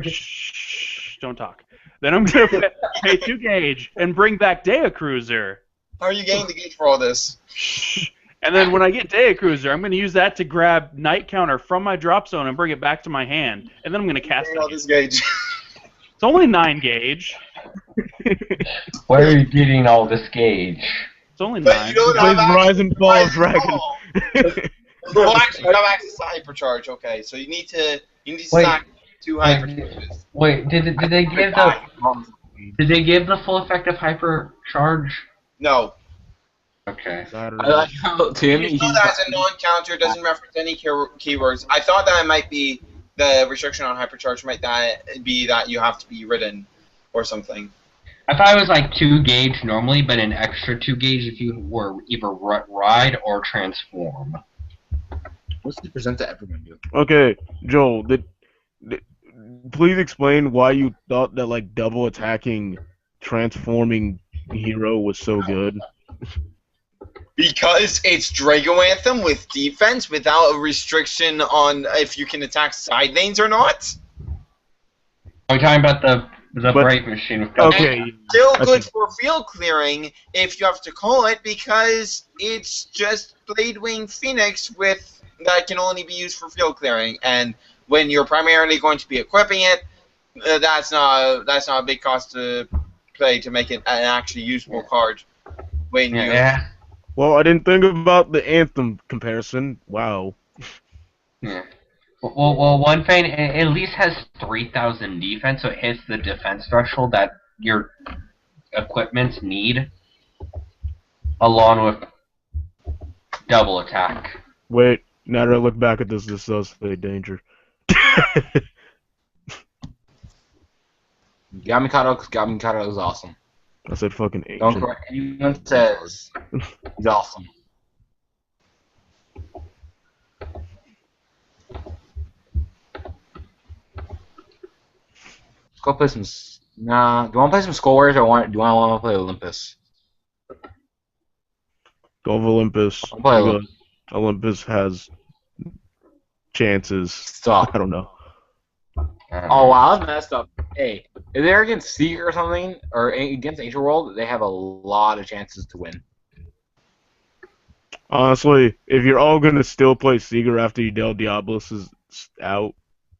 Shh, don't talk. Then I'm going to pay 2 gauge and bring back Dea Cruiser. How are you getting the gauge for all this? And then when I get Dea Cruiser, I'm going to use that to grab Night Counter from my drop zone and bring it back to my hand. And then I'm going to cast All it. this gauge. It's only 9 gauge. Where are you getting all this gauge? It's only But 9. you don't Plays have Rise access and to Fall of Rise and Dragon. Fall. Well, actually, you have access to hypercharge. Okay, so you need to Wait. stack 2 hypercharges. Wait, did they give the full effect of hypercharge? No. Okay. I like how Tim. You know that as a non-counter doesn't reference any keywords. I thought that it might be the restriction on hypercharge might be that you have to be ridden or something. I thought it was like 2 gauge normally, but an extra 2 gauge if you were either ride or transform. What's the present to everyone do? Okay, Joel, please explain why you thought that like double attacking transforming hero was so good. Because it's Drago Anthem with defense without a restriction on if you can attack side lanes or not. Are we talking about the Brave Machine with Okay, Still I good see. for field clearing if you have to call it because it's just Bladewing Phoenix with that can only be used for field clearing, and when you're primarily going to be equipping it, that's not a big cost to play to make it an actually usable card. When you Yeah. Well, I didn't think about the Anthem comparison. Wow. Yeah. Well, one thing, it at least has 3,000 defense, so it hits the defense threshold that your equipments need, along with double attack. Wait, now that I look back at this does say danger. Gamikado, because Gamikado is awesome. I said fucking Don't ancient. correct anyone that says he's awesome. Let's go play some. Nah, do you want to play some Skull Warriors or do you want to play Olympus? Go with Olympus. I'll play Because Olympus has chances. Stop. I don't know. Oh wow, that's messed up. Hey, if they're against Seeker or something, or against Ancient World, they have a lot of chances to win. Honestly, if you're all gonna still play Seeger after Del Diablos is out,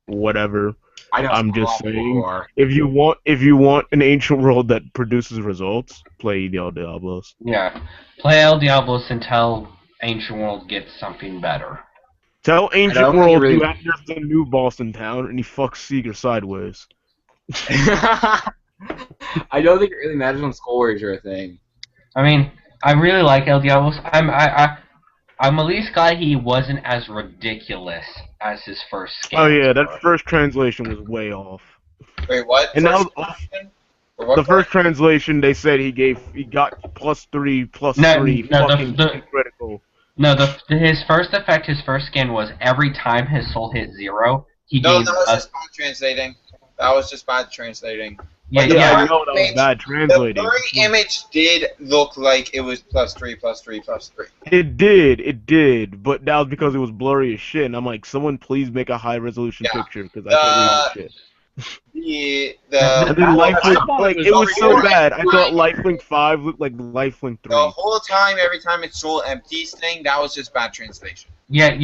whatever. I know I'm a lot just of people who saying, are. if you want an Ancient World that produces results, play Del Diablos. Yeah. Play El Diablos until Ancient World gets something better. Tell Ancient don't think it World really- there's a new boss in town, and he fucks Seeger sideways. I don't think it really matters when Skull Warriors are a thing. I mean, I really like El Diablos. I'm at least glad he wasn't as ridiculous as his first scans Oh yeah, were. that first translation was way off. Wait, what? And First now question? Or what the first translation, they said he got +3, +3, No, fucking the- critical. No, his first effect, his first scan was every time his soul hit 0, he No, gained that was a... just bad translating. That was just bad translating. Yeah, the Yeah, I yeah, blurring know that was image- bad The translating. blurring image did look like it was +3, +3, +3. It did, but that was because it was blurry as shit, and I'm like, someone please make a high-resolution Yeah. picture, because I can't read that shit. The And then I Lifelink, thought like, it it was was so already- bad, I thought Lifelink 5 looked like Lifelink 3. the whole time, every time it soul empties thing, that was just bad translation. yeah.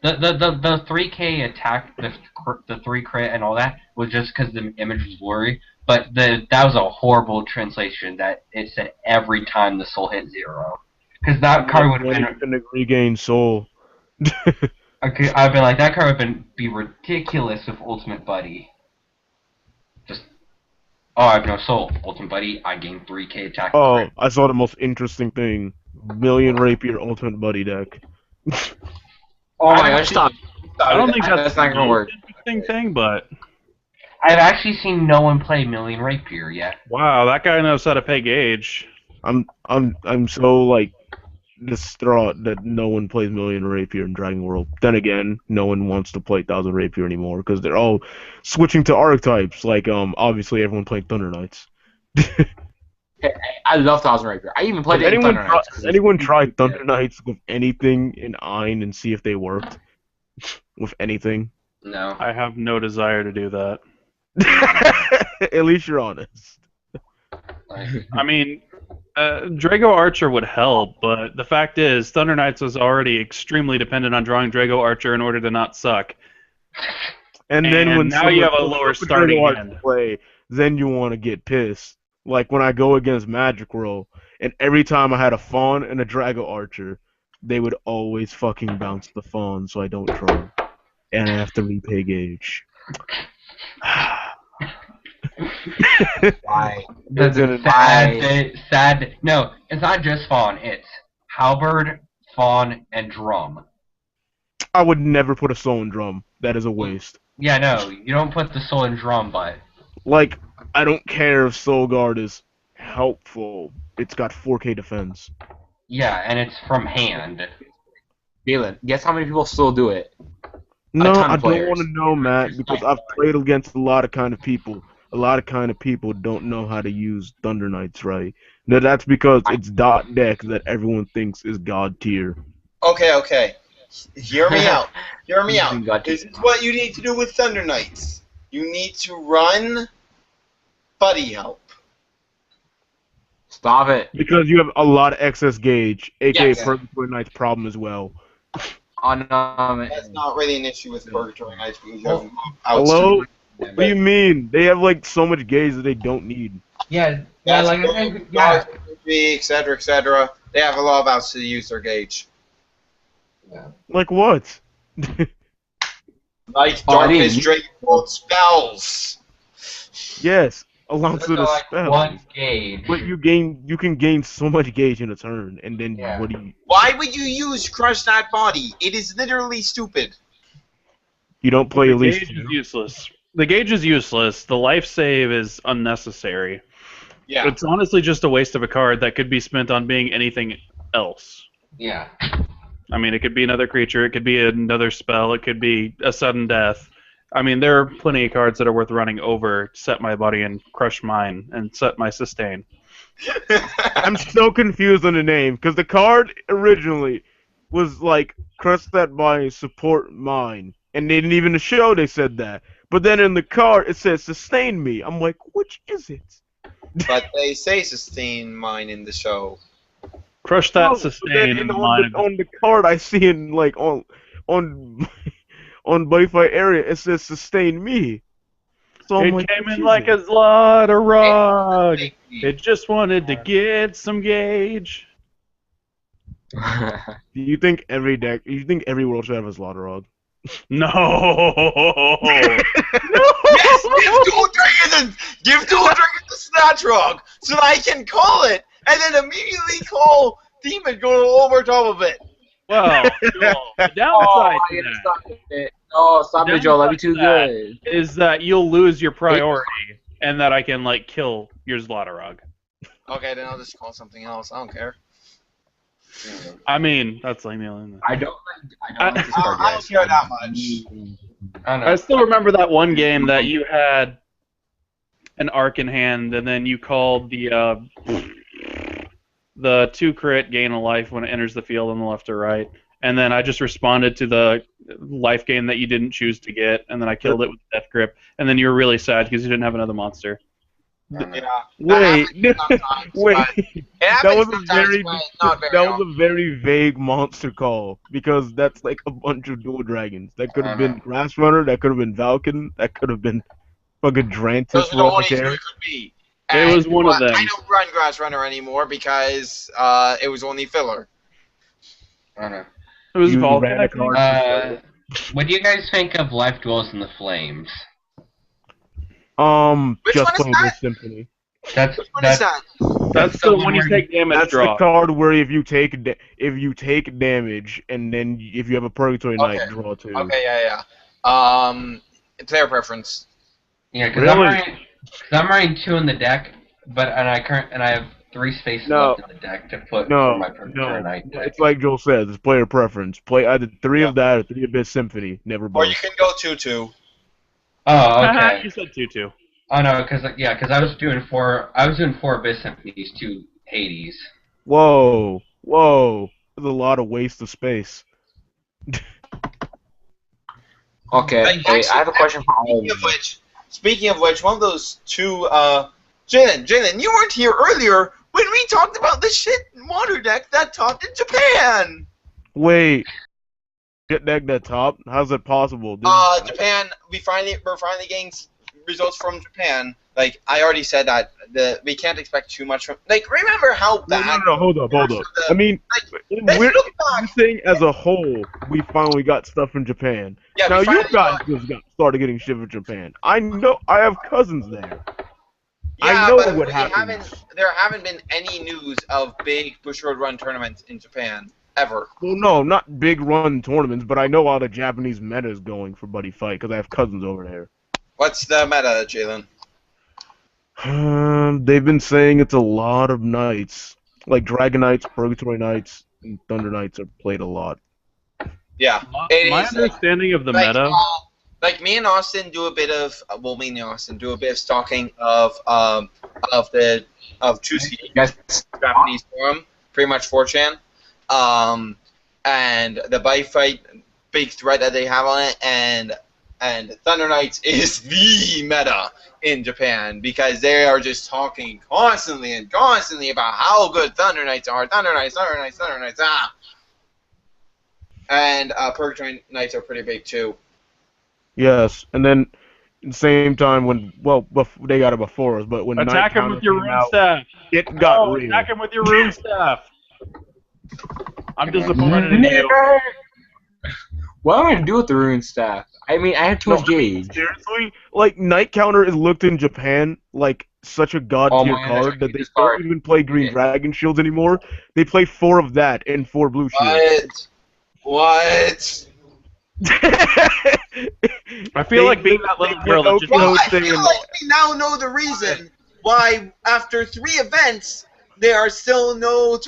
The 3K attack, the 3 crit and all that was just because the image was blurry, but that was a horrible translation that it said every time the soul hit 0. Because that card would have When been... he's gonna regain soul. I've been like, that card would be ridiculous with Ultimate Buddy. Just, oh, I have no soul. Ultimate Buddy, I gain 3K attack. Oh, crit. I saw the most interesting thing. Million Rapier Ultimate Buddy deck. Oh my gosh, stop. I don't think That's not gonna work. an interesting thing, but I've actually seen no one play Million Rapier yet. wow, that guy knows how to pay gauge. I'm so like distraught that no one plays Million Rapier in Dragon World. Then again, no one wants to play 1000 Rapier anymore because they're all switching to archetypes. Like obviously everyone played Thunder Knights. I love Thousand Rapier. I even played it in Thunder Knights. 'cause Anyone it's- tried Thunder Knights with anything in Ein and see if they worked? With anything? No. I have no desire to do that. At least you're honest. Like, I mean, Drago Archer would help, but the fact is, Thunder Knights was already extremely dependent on drawing Drago Archer in order to not suck. And then And when now you someone have a puts lower up starting Drago Archer hand. play, then you want to get pissed. Like when I go against Magic World, and every time I had a Fawn and a Drago Archer, they would always fucking bounce the Fawn, so I don't draw. And I have to repay gauge. Why? that's a Why? sad. No, it's not just Fawn. It's Halberd, Fawn, and Drum. I would never put a Soul in Drum. That is a waste. Yeah, no, you don't put the soul in Drum, but Like, I don't care if Soul Guard is helpful. It's got 4K defense. yeah, and it's from hand. Galen, guess how many people still do it? No, ton of I don't players. want to know, Matt, because I've played against a lot of kind of people. A lot of kind of people don't know how to use Thunder Knights right. Now, that's because it's dot deck that everyone thinks is god tier. Okay. Hear me out. Hear me out. You got to- This is what you need to do with Thunder Knights. You need to run Buddy Help. Stop it. Because you have a lot of excess gauge, aka Yes. Purgatory Knight's problem as well. Oh, no, That's not really an issue with Purgatory Knights because you Well, have Hello? outside. What do you mean? They have like so much gauge that they don't need. Yeah, That's like I good, think, yeah. etc. They have a lot of outs to use their gauge. Like what? Like Oh, I didn't- Darkness Drake World spells. Yes, allows Those to are the like spell. one gauge. But you can gain so much gauge in a turn, and then Yeah. what do you? Why would you use Crush That Body? It is literally stupid. You don't play The at least. gauge is useless. The gauge is useless. The life save is unnecessary. Yeah. It's honestly just a waste of a card that could be spent on being anything else. Yeah. I mean, it could be another creature, it could be another spell, it could be a sudden death. I mean, there are plenty of cards that are worth running over Set My Body and Crush Mine and Set My Sustain. I'm so confused on the name because the card originally was like crush that by support mine, and they didn't even show they said that. But then in the card it says sustain me. I'm like, which is it? But they say sustain mine in the show. Crush No, that but sustain then in the on mind. on the card I see in like on on Buddy Fight area it says sustain me. So I'm It like, came which in is like it? a Zlotterog. It- It just wanted to get some gauge. Do you think every deck? You think every world should have a Slaughterog? No. Yes, give Dual Dragon the Snatch Rock so that I can call it and then immediately call Demon go over top of it. Well, Joel, the Oh, downside I to gotta that stop it. Oh, stop it, Joel. That'd be too Downside good. is that you'll lose your priority, and that I can like kill your Zlotterog. Okay, then I'll just call something else. I don't care. I mean, that's like nailing I don't like this card, I guys. don't care that much. I don't I know. still remember that one game that you had an arc in hand, and then you called the 2 crit gain a life when it enters the field on the left or right, and then I just responded to the life gain that you didn't choose to get, and then I killed it with Death Grip, and then you were really sad because you didn't have another monster. Yeah. Wait, Sometimes, wait. but it That happens was a sometimes, very but not very that was often. a very vague monster call because that's like a bunch of dual dragons. That could have been Grass Runner. That could have been Valken. That could have been fucking Drantis. Those are the only 2 it could be. It was one of but them. I don't run Grass Runner anymore because it was only filler. I don't know. It was You Vulcan. ran a I think. card. What do you guys think of Life Dwells in the Flames? Which Just one is playing that? this Symphony. That's Which one is that? That's the one you take damage That's draw. the card where if you take damage and then if you have a Purgatory Knight, Okay. draw 2. Okay, yeah. Player preference. Yeah, because Really? I'm running 2 in the deck, and I have 3 spaces No. left in the deck to put No, for my Purgatory Knight deck. It's like Joel says, it's player preference. Play either 3 Yeah. of that or 3 of this Symphony, never Or both. you can go 2-2. Oh, okay. You said 2-2. Oh no, because I was doing 4 Abyss Symphonies, 2 Hades. Whoa, there's a lot of waste of space. Okay, Like, hey, actually, I have a question for all of you. Speaking of which, one of those 2, Jalen, you weren't here earlier when we talked about the shit water deck that topped in Japan. Wait, get deck that top? How's that possible? Japan, we're finally getting results from Japan. Like, I already said that we can't expect too much from. Like, remember how bad? No, hold up. I mean, Let's we're look back. saying as a whole, we finally got stuff from Japan. Yeah, Now we you finally guys got- just started getting shit from Japan. I know, I have cousins there. Yeah, I know but what we happens. there haven't been any news of big Bush Road Run tournaments in Japan ever. Well, no, not big run tournaments, but I know how the Japanese meta is going for Buddy Fight because I have cousins over there. What's the meta, Jalen? They've been saying it's a lot of knights, like Dragon Knights, Purgatory Knights, and Thunder Knights are played a lot. Yeah, My it is, understanding of the like, meta. Like me and Austin do a bit of stalking of 2C Guys, Japanese forum, pretty much 4chan, and the Buddy Fight big thread that they have on it, and Thunder Knights is the meta in Japan because they are just talking constantly about how good Thunder Knights are. Thunder Knights, and Purgatory Knights are pretty big too. Yes, and then at the same time when they got it before us, but when Attack Night him with your Counter came rune out, staff. it got Oh, real. attack him with your rune staff. I'm disappointed in you. what am I gonna do with the rune staff? I mean, I have too much gauge. Seriously, like Night Counter is looked in Japan like such a god Oh tier my gosh, card that they this card. don't even play Green Dragon Shields anymore. They play 4 of that and 4 Blue Shields. What? I feel like being that little girl that just Well, knows I feel like we now know the reason why after 3 events there are still no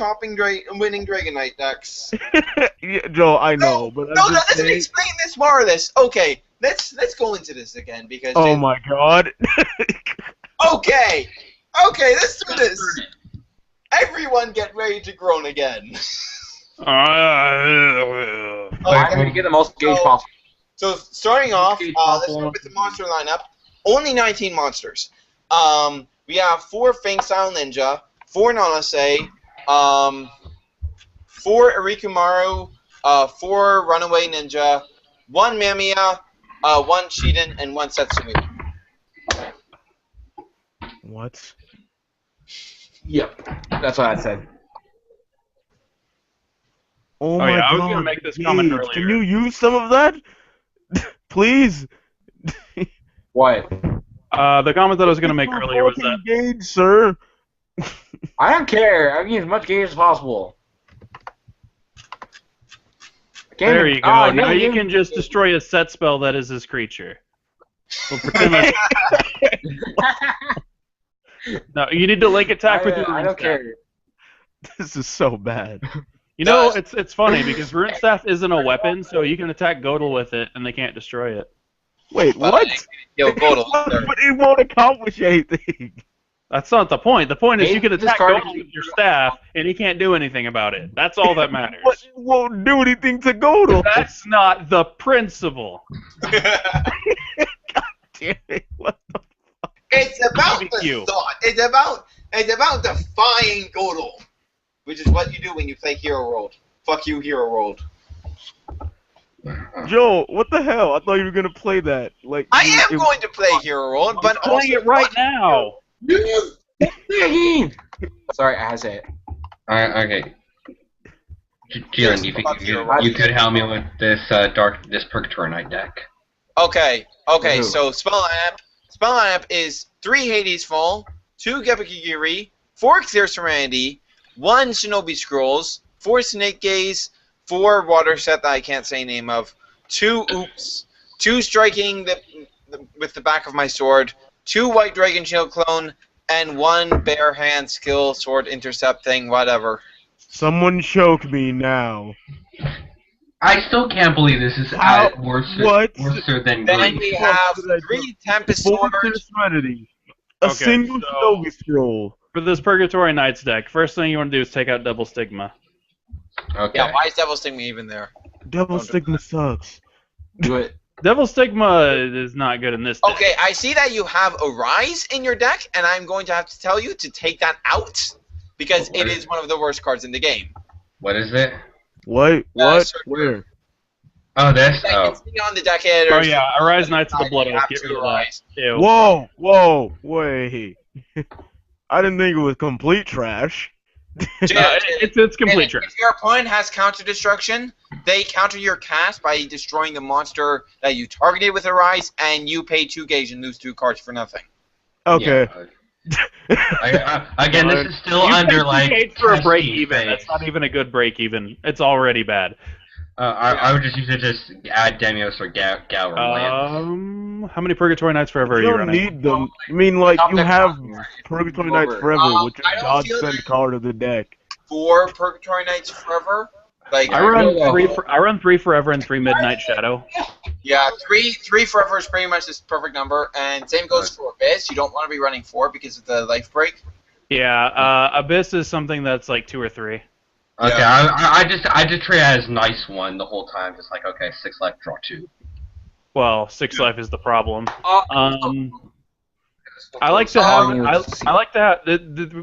winning Dragon Knight decks. Yeah, Joe, I know, but I'm No, just that doesn't saying- explain this more or less. Okay, let's go into this again because. Oh my god. Okay, let's do this. Everyone get ready to groan again. I'm going to get the most gauge possible. So starting off, let's possible. start with the monster lineup. Only 19 monsters. We have 4 Fang-style Ninja, 4 Nanase, 4 Arikumaru, 4 Runaway Ninja, 1 Mamiya, 1 Shiden, and 1 Setsumi. What? Yep, that's what I said. Oh Oh my yeah, I was god. gonna make this comment Gage, earlier. Can you use some of that? Please. What? The comment that I was gonna make earlier was that Gage, sir. I don't care. I need as much gauge as possible. there you go. Now you can just destroy a set spell that is his creature. We'll pretend like no, you need to link attack with your I rune don't staff. care. This is so bad. You know, it's funny because rune staff isn't a weapon, so you can attack Godel with it, and they can't destroy it. Wait, what? Yo, Godel. But it won't accomplish anything. That's not the point. The point is you can attack discard- Godel with your staff, and he can't do anything about it. That's all that matters. But it won't do anything to Godel. That's not the principle. Damn it, what the It's about the BBQ. thought. It's about defying Godel, which is what you do when you play Hero World. Fuck you, Hero World. Joe, what the hell? I thought you were gonna play that. Like I am going to play Hero World, but I'm playing it right now. Sorry, I had to say it. Alright, okay. Jalen, you could help me with this this Purgatory Knight deck. Okay, Woohoo. so spell lineup is 3 Hades Fall, 2 Gepikigiri, 4 Clear Serenity, 1 Shinobi Scrolls, 4 Snake Gaze, 4 Water Set that I can't say name of, 2 Oops, 2 Striking with the back of my sword, 2 White Dragon Shield Clone, and 1 Bare Hand Skill Sword Intercept thing, whatever. Someone choke me now. I still can't believe this is worse than Then Greece. we have 3 Tempest Swords. Serenity. A Okay, single so- Shinobi scroll. For this Purgatory Knights deck, first thing you want to do is take out Double Stigma. Okay. Yeah, why is Devil Stigma even there? Devil Stigma sucks. Do it. Devil Stigma is not good in this deck. Okay, I see that you have Arise in your deck, and I'm going to have to tell you to take that out because it is one of the worst cards in the game. What is it? What? What? sir. Where? Oh, this? Like, Oh. it's beyond the deck head. Oh yeah, Arise Knights of the Blood Oath. Get rid of that. Arise. Ew. Whoa! Whoa! Wait. I didn't think it was complete trash. It's complete trash. If your opponent has counter destruction, they counter your cast by destroying the monster that you targeted with Arise, and you pay 2 gauge and lose 2 cards for nothing. Okay. Again, this is still You under paid like 2K for a testy break even. phase. That's not even a good break even. It's already bad. I would just use it just add Demios or Galrum lands. How many Purgatory Knights Forever are You you don't running? need them. I mean, like, you have Purgatory Knights Over. Forever, which is I don't feel godsend that- card of the deck. 4 Purgatory Knights Forever. Like, I run Yeah. three. I run 3 Forever and 3 Midnight Shadow. yeah, three Forever is pretty much this perfect number, and same goes for Abyss. You don't want to be running 4 because of the life break. Yeah, Abyss is something that's like 2 or 3. Okay, Yeah. I just treat it as nice one the whole time. Just like, okay, 6 life, draw 2. Well, 6 life is the problem. I Oh, like to have.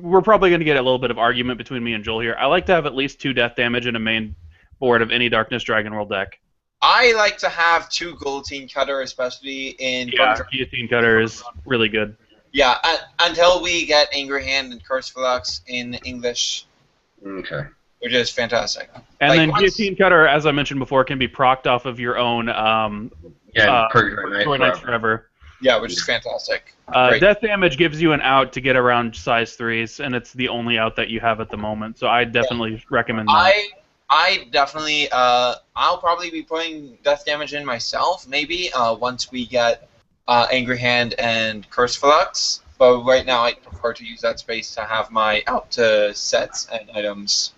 We're probably going to get a little bit of argument between me and Joel here. I like to have at least 2 death damage in a main board of any Darkness Dragon World deck. I like to have 2 Guillotine Cutter, especially in Yeah, Guillotine Cutter is really good. Yeah, until we get Angry Hand and Curse Flux in English, Okay. which is fantastic. And Like, then once- Guillotine Cutter, as I mentioned before, can be procced off of your own Yeah, Purgatory Purgatory Knights Knight Forever. Yeah, which is fantastic. Great. Death damage gives you an out to get around size 3s, and it's the only out that you have at the moment. So I definitely recommend that. I definitely, I'll probably be putting death damage in myself, maybe, once we get Angry Hand and Curse Flux. But right now, I prefer to use that space to have my out to sets and items.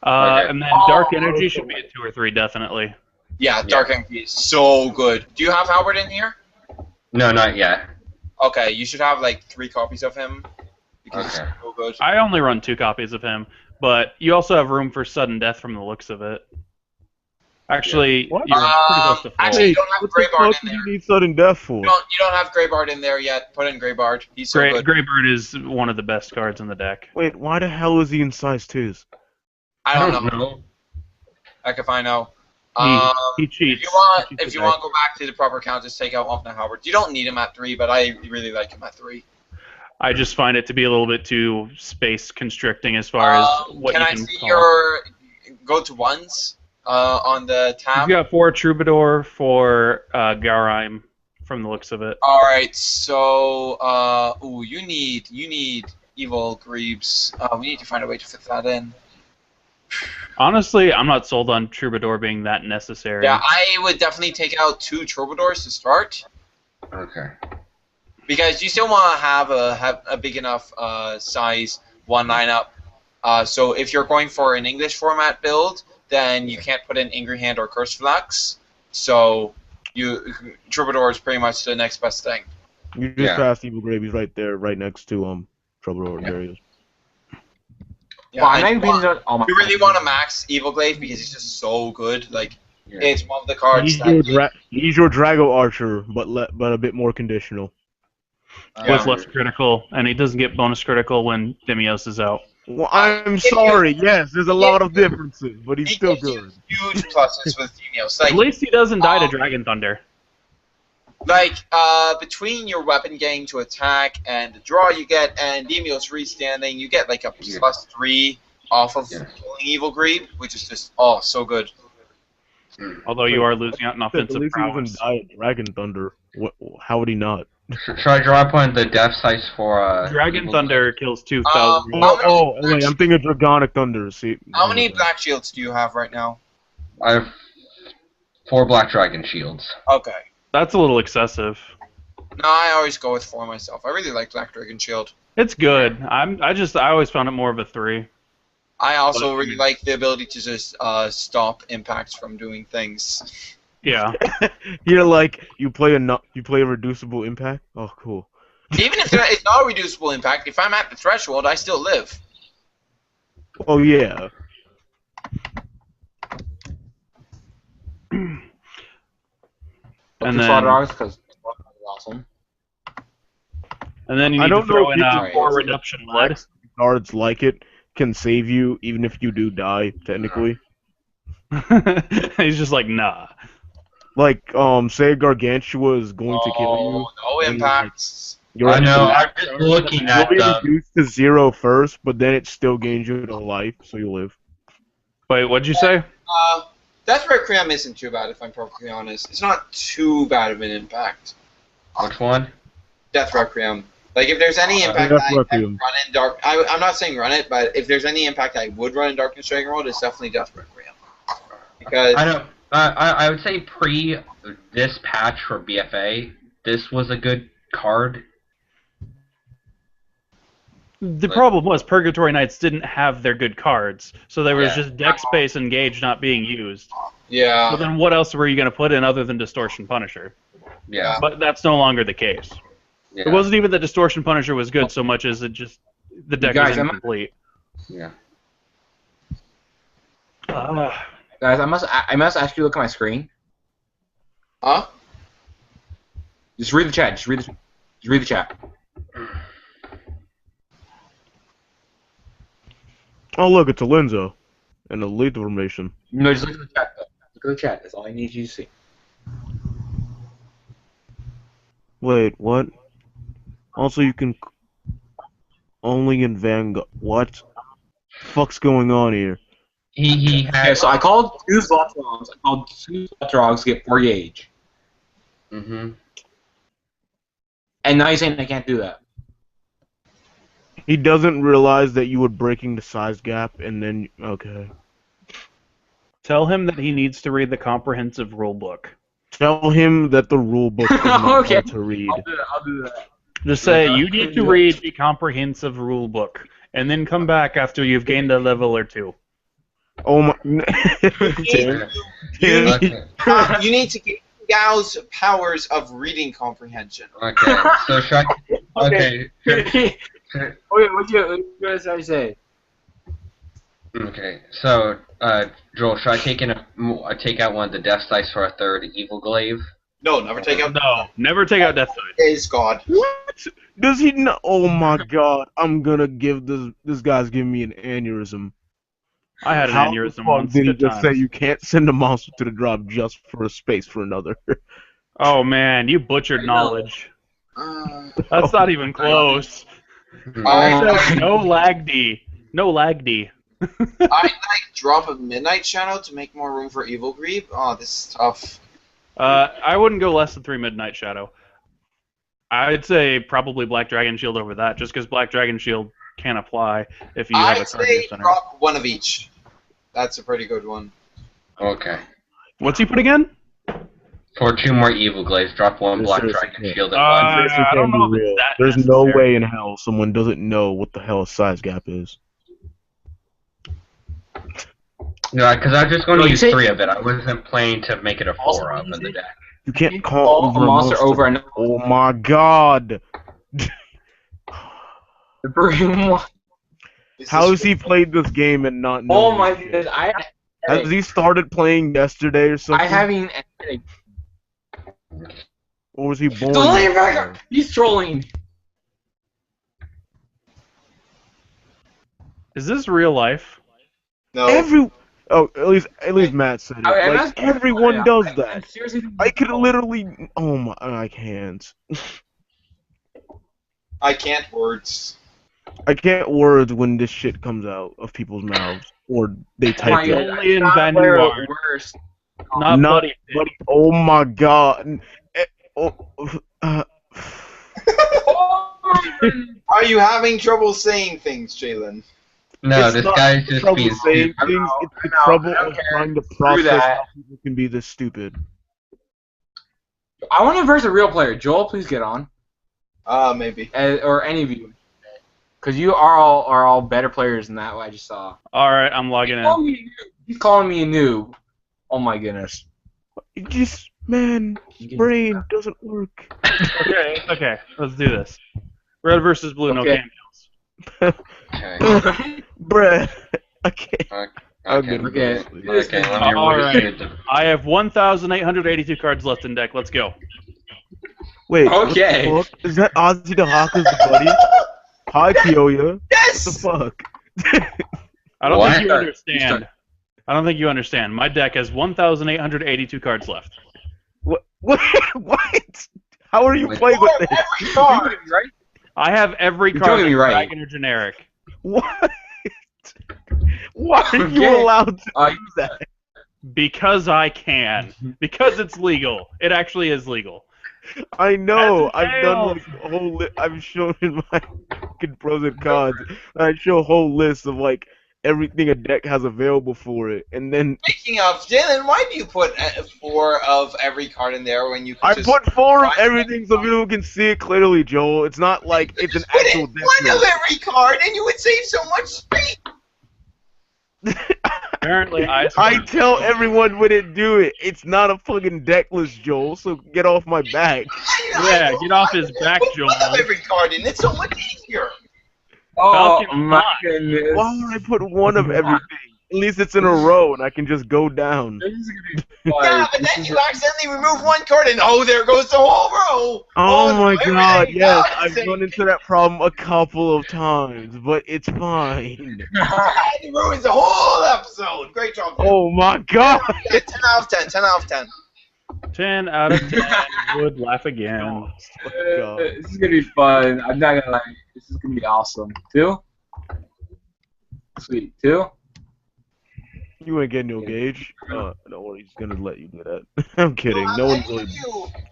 Okay. And then Dark Energy should be a 2 or 3, definitely. Yeah, Dark Energy is so good. Do you have Halberd in here? No, not yet. Okay, you should have like 3 copies of him. because Okay. it's so good. I only run 2 copies of him, but you also have room for sudden death from the looks of it. Actually, What? you're pretty close to full. Actually, you don't have what the Greybard fuck in do there. you need sudden death for? You don't have Greybard in there yet. Put in Greybard. He's so good. Greybird is one of the best cards in the deck. Wait, why the hell is he in size 2s? I don't know. Heck if I know. He cheats. If you want to go back to the proper count, just take out Hoffman Howard. You don't need him at 3, but I really like him at 3. I just find it to be a little bit too space constricting as far as what can you I can see call. your go to ones on the tab? You've got 4 Troubadour, 4 Garaim, from the looks of it. All right, so you need Evil Greaves. We need to find a way to fit that in. Honestly, I'm not sold on Troubadour being that necessary. Yeah, I would definitely take out 2 Troubadours to start. Okay. Because you still want to have a big enough size 1 lineup. So if you're going for an English format build, then you can't put in Angry Hand or Curse Flax. So Troubadour is pretty much the next best thing. You just passed Evil Gravy's right there, right next to Troubadour areas. Yeah, Well, I'm not even beating out all my you really want to max Evil Glaive because he's just so good. Like it's one of the cards He's your Drago Archer, but a bit more conditional. With less critical, and he doesn't get bonus critical when Demios is out. Well, I'm sorry. Yes, there's a lot of differences, but he's still good. Huge pluses with Demios. Like, At least he doesn't die to Dragon Thunder. Like, between your weapon getting to attack and the draw you get and Demios restanding, you get like a +3 off of pulling Evil Greed, which is just, so good. Although you are losing out in At offensive least he doesn't prowess. die at Dragon Thunder. How would he not? Should I drop one of the death sites for Dragon Thunder kills 2,000. Wait, I'm thinking Dragonic Thunder. See, How many black shields do you have right now? I have 4 Black Dragon Shields. Okay. That's a little excessive. No, I always go with 4 myself. I really like Black Dragon Shield. It's good. I always found it more of a 3. I also really like the ability to just stop impacts from doing things. Yeah. You're like you play a reducible impact. Oh, cool. Even if it's not a reducible impact, if I'm at the threshold, I still live. Oh yeah. And then, because awesome. and then you I need to don't know throw if in you a can 4 Redemption Blood. Cards like it can save you even if you do die technically. He's just like, nah. Like say Gargantua is going to kill you. No impacts. I know, I'm just looking at You'll be them. reduced to 0 first, but then it still gains you to life, so you live. Wait, what'd you say? Death Requiem isn't too bad, if I'm perfectly honest. It's not too bad of an impact. Which one? Death Requiem. Like, if there's any impact Death I Requiem. run in Dark... I'm not saying run it, but if there's any impact I would run in Darkness Dragon World, it's definitely Death Requiem. Because... I don't. I would say pre this patch for BFA, this was a good card. The problem was Purgatory Knights didn't have their good cards, so there was Yeah. just deck space engaged not being used. Yeah. So then what else were you going to put in other than Distortion Punisher? Yeah. But that's no longer the case. Yeah. It wasn't even that Distortion Punisher was good so much as it just the deck guys, was I'm- incomplete. Yeah. Guys, I must ask you to look at my screen. Huh? Just read the chat. Just read the chat. Oh look, it's Alenzo. And a lead formation. No, just look at the chat. Look at the chat. That's all I need you to see. Wait, what? Also, you can only in Vanguard. What? Fuck's going on here? He had. Okay, so I called 2 Zlotrogs. I called 2 Zlotrogs to get 4 gauge. Mm-hmm. And now you're saying I can't do that. He doesn't realize that you were breaking the size gap, and then okay. Tell him that he needs to read the comprehensive rulebook. Tell him that the rule book is not Okay. hard to read. I'll do that. Just say, you need to read the comprehensive rulebook, and then come back after you've gained a level or 2. Oh my! Okay. You need to get Gao's powers of reading comprehension. Okay. So should I? Okay. Okay, what you guys say? Okay, so Joel, should I take out one of the death dice for a third evil glaive? No, never take out. No, never take out Death Side. Is God. What? Does he know? Oh my god, I'm gonna give this guy's giving me an aneurysm. I had an How the aneurysm fuck once. did he Good just say times. you can't send a monster to the drop just for a space for another? Oh man, you butchered knowledge. That's not even close. I said no lag D. No lag D. I'd like drop a Midnight Shadow to make more room for Evil Greed. Oh, this is tough. I wouldn't go less than 3 Midnight Shadow. I'd say probably Black Dragon Shield over that, just because Black Dragon Shield can apply if you have a I'd card in your say center. drop one of each. That's a pretty good one. Okay. What's he put again? For 2 more evil glaives, drop one Yes, Black sir, Dragon yes, Shield and Uh, one. Seriously, I don't can't know be if it's real. that There's no necessary. way in hell someone doesn't know what the hell a size gap is. No, because I'm just going to No, you use say- 3 of it. I wasn't planning to make it a 4 of in the deck. You can't call Call over a monster over and Oh my god! bring one. How has he played this game and not know? Oh my this shit? goodness! Has he started playing yesterday or something? I haven't. Or was he born? Don't leave yesterday? back! He's trolling. Is this real life? No. At least Matt said it. I'm Like, asking- everyone does I'm that. seriously. I could literally. Oh my! I can't. I can't words. I can't words when this shit comes out of people's mouths or they Oh type my it. God. Only in Not Vanuatu. worse. Not Not Bloody Pig. But oh my god! Uh, Are you having trouble saying things, Jalen? No, It's this not guy's just trouble being saying stupid. things. It's the No, trouble I don't of care. trying to process that. how people can be this stupid. I want to verse a real player. Joel, please get on, Maybe. or any of you, because you are all better players than that. What I just saw. Alright, I'm logging in. He's calling me a noob. Oh my goodness. It just, man, brain doesn't work. Okay, let's do this. Red versus blue, no Okay. cam kills. Okay. Bruh, I can't. I'm Okay. gonna Okay. go to sleep. Okay, let me Alright. read the... I have 1,882 cards left in deck. Let's go. Wait, Okay. what the fuck? Is that Ozzy the Hawker's buddy? Hi, Kyoya. Yes! What the fuck? I don't What? think you Start. understand. I don't think you understand. My deck has 1,882 cards left. What? What? How are you Wait. playing with this? Every card! Right? I have every You're card doing me that's right. dragon or generic. What? Why are you Okay. allowed to Uh, do that? Because I can. Because it's legal. It actually is legal. I know. That's I've done fail. like a whole. I've shown in my fucking pros and cons. I show a whole list of like everything a deck has available for it, and then Speaking of, Jalen, why do you put 4 of every card in there when you could I just put 4 of Why- everything so people can see it clearly, Joel. It's not like it's an just put in actual deck one of list. every card and you would save so much space? Apparently, I tell everyone when it do it. It's not a fucking deck list, Joel. So get off my back. Yeah, get off his back, Put Joel. one of every card in. It's so much easier. Oh Falcon my Hawk. goodness. Why would I put one of everything? At least it's in a row and I can just go down. This is gonna be fun. Yeah, but then you accidentally remove one card and there goes the whole row. Oh my everything god, yes, else I've is- run into that problem a couple of times, but it's fine. It ruins the whole episode. Great job. Oh my god! Yeah, 10 out of 10. 10 out of 10. 10 out of 10 would laugh again. This is gonna be fun. I'm not gonna lie. This is gonna be awesome. 2? Sweet. 2? You ain't getting no gauge. Don't worry, he's gonna let you do that. I'm kidding. No one's really.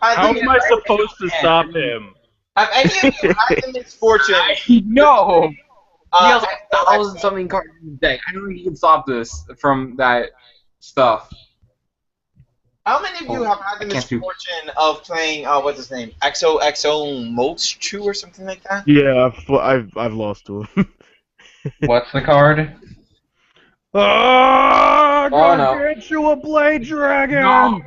How am I supposed to stop him? Have any of you had the misfortune? No! He has like uh, 1,000 something cards in his deck. I don't think he can stop this from that stuff. How many of you have had the I can't do- misfortune of playing, what's his name? XOXO Mochu or something like that? Yeah, I've lost to him. What's the card? Oh, Oh, no. get you a blade dragon! No!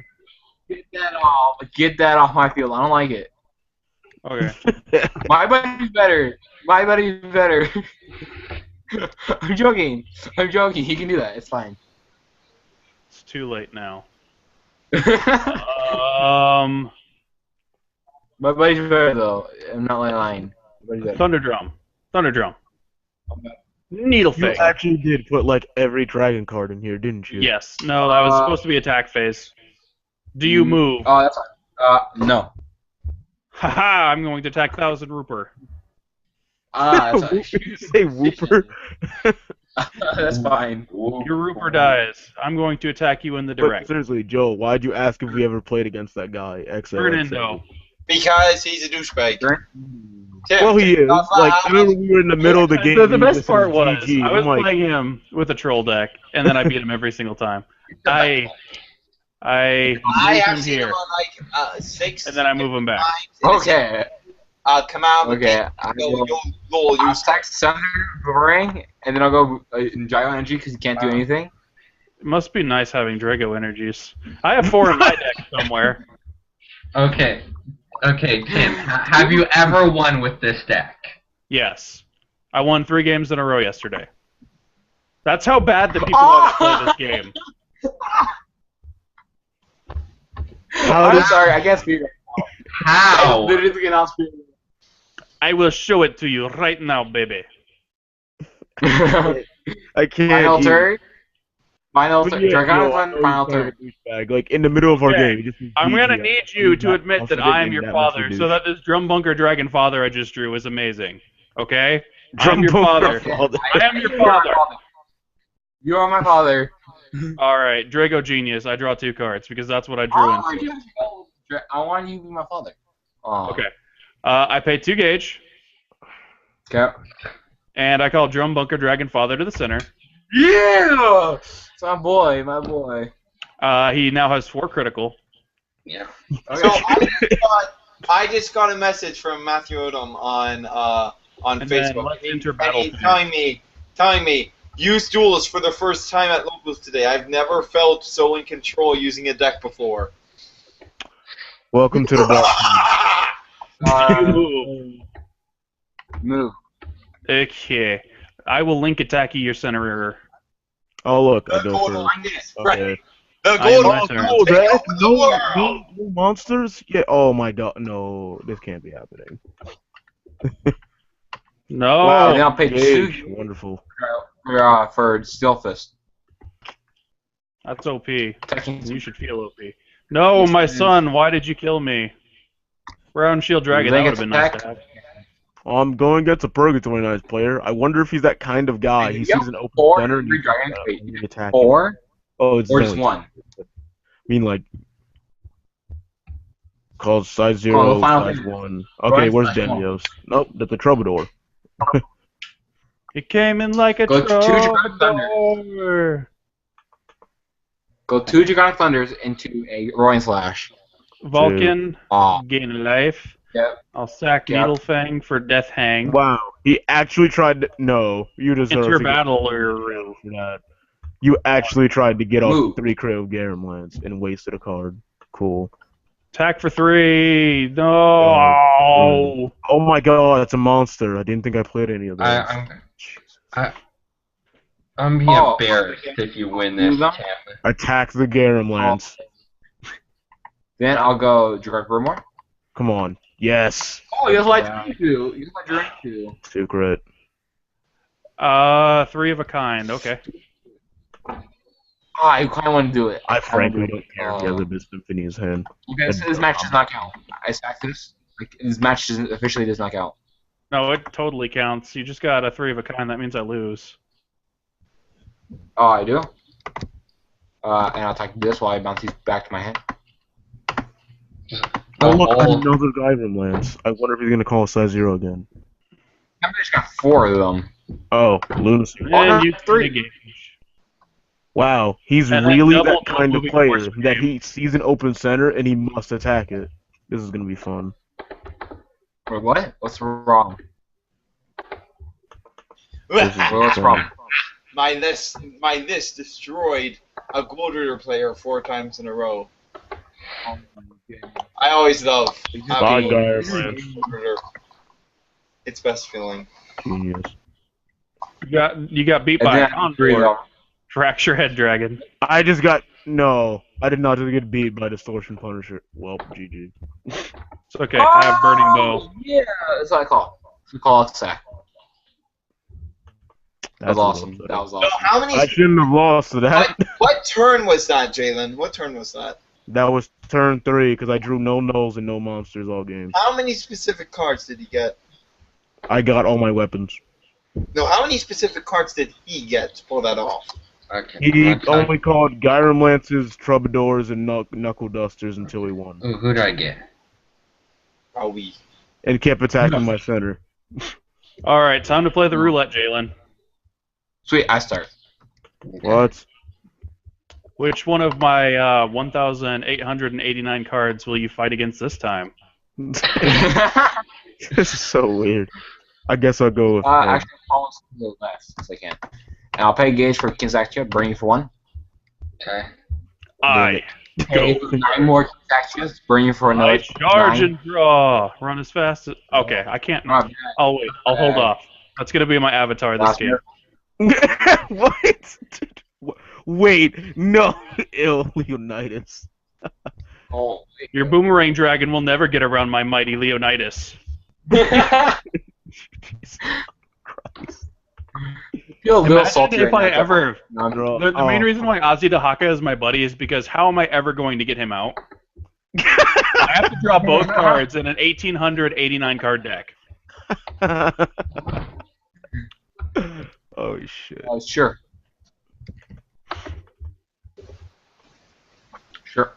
Get that off. Get that off my field. I don't like it. Okay. My buddy's better. My buddy's better. I'm joking. I'm joking. He can do that. It's fine. It's too late now. My buddy's better though. I'm not lying. My buddy's better. Thunderdrum. Needle You Fang. actually did put like every dragon card in here, didn't you? Yes. No, that was supposed to be attack phase. Do you move? Oh, that's fine. No. Haha, I'm going to attack Thousand Rooper. That's fine. Did you say Whooper? That's fine. Your Rooper dies. I'm going to attack you in the But direct. seriously, Joe, why'd you ask if we ever played against that guy? Fernando. Because he's a douchebag. Tim, Well, he is. Tim, Like, I remember we were in the middle of the game. The he best just part said was GG. I was I'm like, playing him with a troll deck, and then I beat him every single time. I I move have him seen him here, on like 6. and then I move him back. Okay. Come out. Okay. You'll I'll stack Thunder, Boomerang, and then I'll go Gyro Energy because he can't do anything. It must be nice having Drago energies. I have 4 in my deck somewhere. Okay, Tim. Have you ever won with this deck? Yes. I won 3 games in a row yesterday. That's how bad the people want to play this game. I'm sorry, I can't speak. How? I literally cannot speak. I will show it to you right now, baby. I can't. Final even- turn. Final But turn. yeah, Dragon Joe, I know final he's kind turn. of a douchebag. Like in the middle of our Okay. game, he just I'm beat gonna me. need you to admit that confident I am in your that much father, of a so that this Drum Bunker Dragon father I just drew is amazing. Okay? douche. I'm your father. Father. I am your father. You are my father. Alright, Drago Genius. I draw 2 cards because that's what I drew into. I want you to be my father. Oh. Okay. I pay 2 gauge, Okay. and I call Drum Bunker Dragon Father to the center. Yeah! It's my boy, my boy. He now has 4 critical. Yeah. So I just got a message from Matthew Odom on And then Facebook. let's enter And battle. he's telling me, use duels for the first time at locals today. I've never felt so in control using a deck before. Welcome to the dark. Move. Okay. I will link attack your center. Oh look, I The go gold for. line is Okay. the I am gold my line turn. will take over the world. No monsters? Yeah. Oh my god, no, this can't be happening. No. Wow, they now paid Gage, 2 wonderful. for Steel Fist. That's OP. Attacking. You should feel OP. No, Yes, my it is. son, why did you kill me? Round Shield Dragon, that They would get have been nice to attacked. have. I'm going against a Purgatory Knights player. I wonder if he's that kind of guy. He Yep. sees an open 4, center and 3 he's dragons. Wait, he's attacking. 4 Oh, it's or just only- 1? I mean, like, called size 0, Oh, the final size thing. 1. Okay, Right, where's size 1. Demios? Nope, that's a Troubadour. It came in like a Go to 2 Dragonic troubadour. Go 2 Dragonic Thunders into a Roaring Slash. Vulcan, Aw. gain life. Yep. I'll sack Yep. Needlefang for Death Hang. Wow, he actually tried to. No, you deserve Enter to get battle for that. You actually tried to get off Move. 3 Crave Garum Lance and wasted a card. Cool. Attack for 3. No. Oh my god, it's a monster. I didn't think I played any of those. I'm being Oh, embarrassed if you win this, Move on. Tim. Attack the Garum Lance. Then I'll go Dragonic Grimoire. Come on. Yes. Oh, you have like two. You have like two. Secret. 3 of a kind. Okay. I kind of want to do it. I frankly don't care if he has Abyss Symphony in his hand. Okay, this match does not count. I stacked this. Like, this match officially does not count. No, it totally counts. You just got a 3 of a kind. That means I lose. Oh, I do. And I'll attack this while I bounce these back to my hand. Oh look, whole- another Garum Lance. I wonder if he's gonna call size 0 again. I just got 4 of them. Oh, Lunacy. Oh, no, And you 3. gauge. Wow, he's And then really double that kind of moving player force that game. he sees an open center and he must attack it. This is gonna be fun. Wait, what? What's wrong? This is What's fun. wrong? My list destroyed a Gold Reader player 4 times in a row. I always love Bye, having Garum a Lance. Gold Reader. It's best feeling. Genius. You got beat And by a then Condor, Fracture Head Dragon. I just got no. I did not just get beat by Distortion Punisher. Well, GG. It's okay. I have Burning Bow. Yeah, that's what I call it. We call it sack. That was That's awesome. upsetting. That was So awesome. how many? I shouldn't have lost to that. What turn was that, Jalen? What turn was that? That was turn 3 because I drew no nulls and no monsters all game. How many specific cards did he get? I got all my weapons. No, how many specific cards did he get to pull that off? Okay. He okay. only called Gyrum Lances, Troubadours, and Knuckle Dusters until he won. Ooh, who'd I get? Oh, we. And kept attacking my center. All right, time to play the roulette, Jalen. Sweet, I start. What? Which one of my 1,889 cards will you fight against this time? This is so weird. I guess I'll go with. Actually, I'll go last as I can. And I'll pay Gage for Kinzactia, bring you for 1. Okay. I Pay go. 9 more Kinzactias, bring you for another. I charge 9. and draw. Run as fast as. Okay, I can't. Not bad. I'll wait. I'll hold off. That's gonna be my avatar this Last game. What? Wait, no, Leonidas. Oh, Your boomerang dragon will never get around my mighty Leonidas. Jesus Christ. feel a little Imagine salty if right I now. ever. Draw. The main reason why Ozzy Dahaka is my buddy is because how am I ever going to get him out? I have to draw both cards in an 1,889 card deck. Oh shit. Sure. Sure.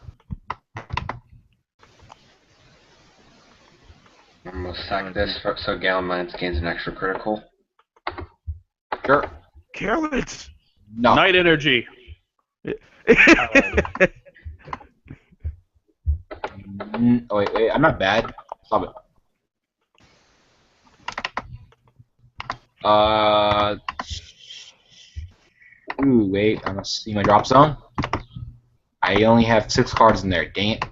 I'm gonna sack this so Gallimance gains an extra critical. Sure. Carrots. No. Night energy. Oh, wait, I'm not bad. Stop it. Ooh, wait, I must see my drop zone. I only have 6 cards in there, dang it.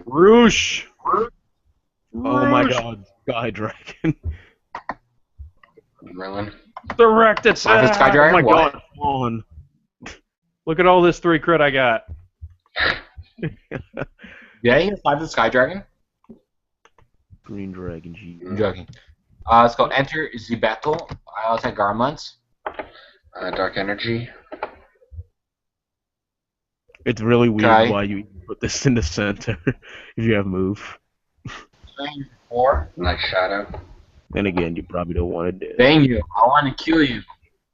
Roosh. Oh my god, Sky Dragon. Merlin. Direct attack. Sky Oh Dragon? my What? god, Fawn. Look at all this 3 crit I got. Did I hit 5 the Sky Dragon? Green Dragon G. I'm joking. Let's go enter the battle. I'll attack Garments. Dark energy. It's really weird Okay. why you put this in the center if you have move. 4. Night shadow. Then again, you probably don't want to do it. Dang you. I want to kill you.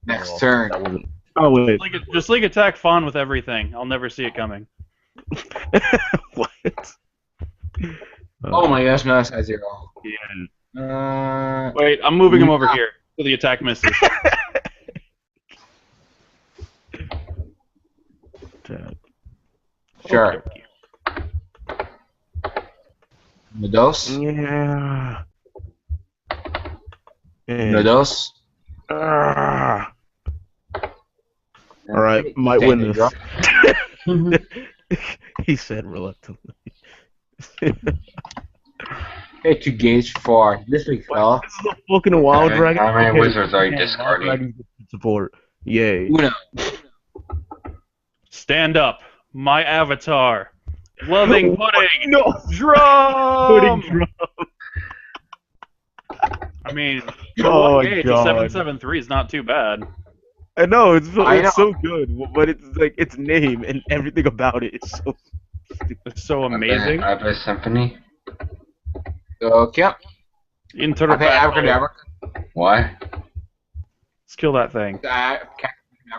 Next turn. That wasn't. Oh wait. Just like attack Fawn with everything. I'll never see it coming. What? Oh my gosh, no, that's at 0. Yeah. Wait, I'm moving him over here so the attack misses. Attack. Sure. Medos? Yeah. And, Medos? Alright, might win this. He said reluctantly. Hey, to gauge for this week, fella. This is a fucking wild Okay, dragon. how many Okay, wizards are you yeah, discarding? Wild dragons get support. Yay. Uno. Stand up, my avatar. Loving pudding. No. Drum. Pudding drum. I mean, Oh my hey, God. 773 is not too bad. I know it's I know. so good, but it's like its name and everything about it is so. It's so amazing. Abyss Symphony. Okay. Into I pay Abracadabra. Why? Let's kill that thing. Abracadabra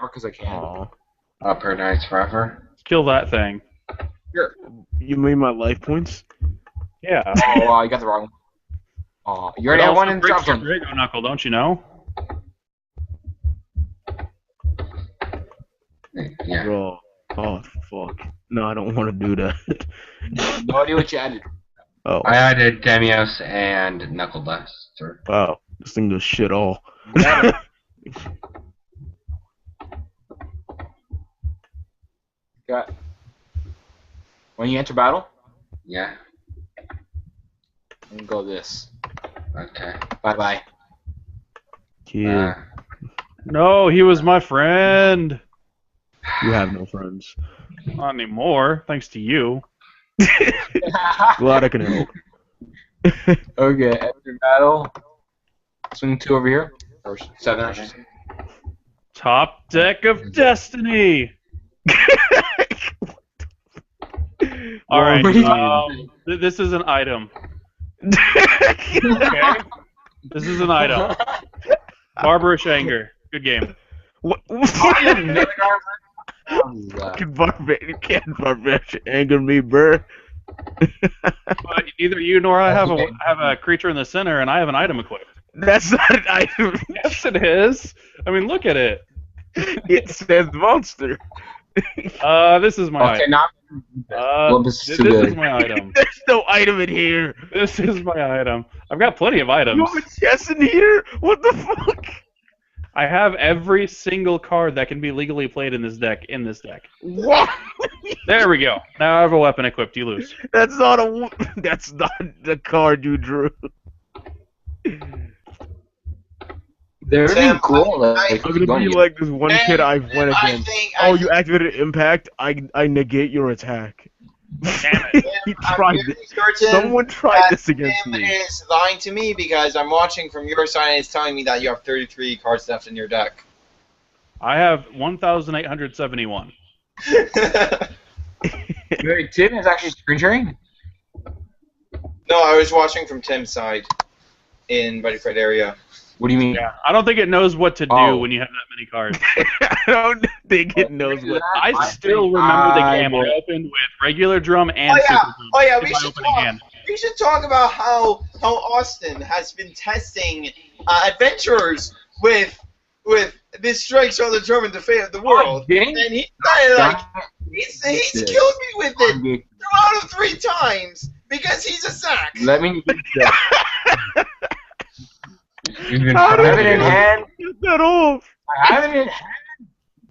because I can. Aw. Upper Knights Forever. Let's kill that thing. Sure. You mean my life points? Yeah. Oh, you got the wrong one. Oh, you already It have one also in the drop breaks your zone. Drago Knuckle, don't you know? Yeah. Bro. Oh fuck. No, I don't want to do that. No idea what you added. Oh I added Demios and Knuckle Duster. wow, this thing does shit all. Got. When you enter battle, Yeah. and go this. Okay. Bye-bye. Kid, No, he was my friend. you have no friends. Not anymore, thanks to you. Glad I can help. Okay, after battle, swing 2 over here. Or 7, I should say. Top deck of destiny. All right. What do you This is an item. Okay. This is an item. Barbarous anger. Good game. What? You can't barbarian anger me, bruh. But neither you nor I have a creature in the center, and I have an item equipped. That's not an item. Yes, it is. I mean, look at it. It says monster. This is my Okay, item. now. This is too good. is my item. There's no item in here. This is my item. I've got plenty of You items. have a chest in here? What the fuck? I have every single card that can be legally played in this deck. What? There we go. Now I have a weapon equipped. You lose. That's not That's not the card you drew. They're really Sam, cool. Like, I'm gonna be like this one kid I've went I against. think Oh, you activated impact. I negate your attack. Damn it. He I'm tried really this. certain Someone tried that this against Tim me. is lying to me because I'm watching from your side and it's telling me that you have 33 cards left in your deck. I have 1,871. Wait, Tim is actually screen sharing? No, I was watching from Tim's side in Buddyfight area. What do you mean? Yeah. I don't think it knows what to do Oh. when you have that many cards. I don't think it knows what. I still remember the game I opened with regular drum and super drum. Oh yeah, in we my should opening talk. hand. We should talk about how Austin has been testing adventurers with this strikes on the drum and the fate of the world, kidding? and he started like he's killed me with it 2 out of 3 times because he's a sack. Let me get that. You've been How I have it in fighting. hand. Get that off. I have it in hand.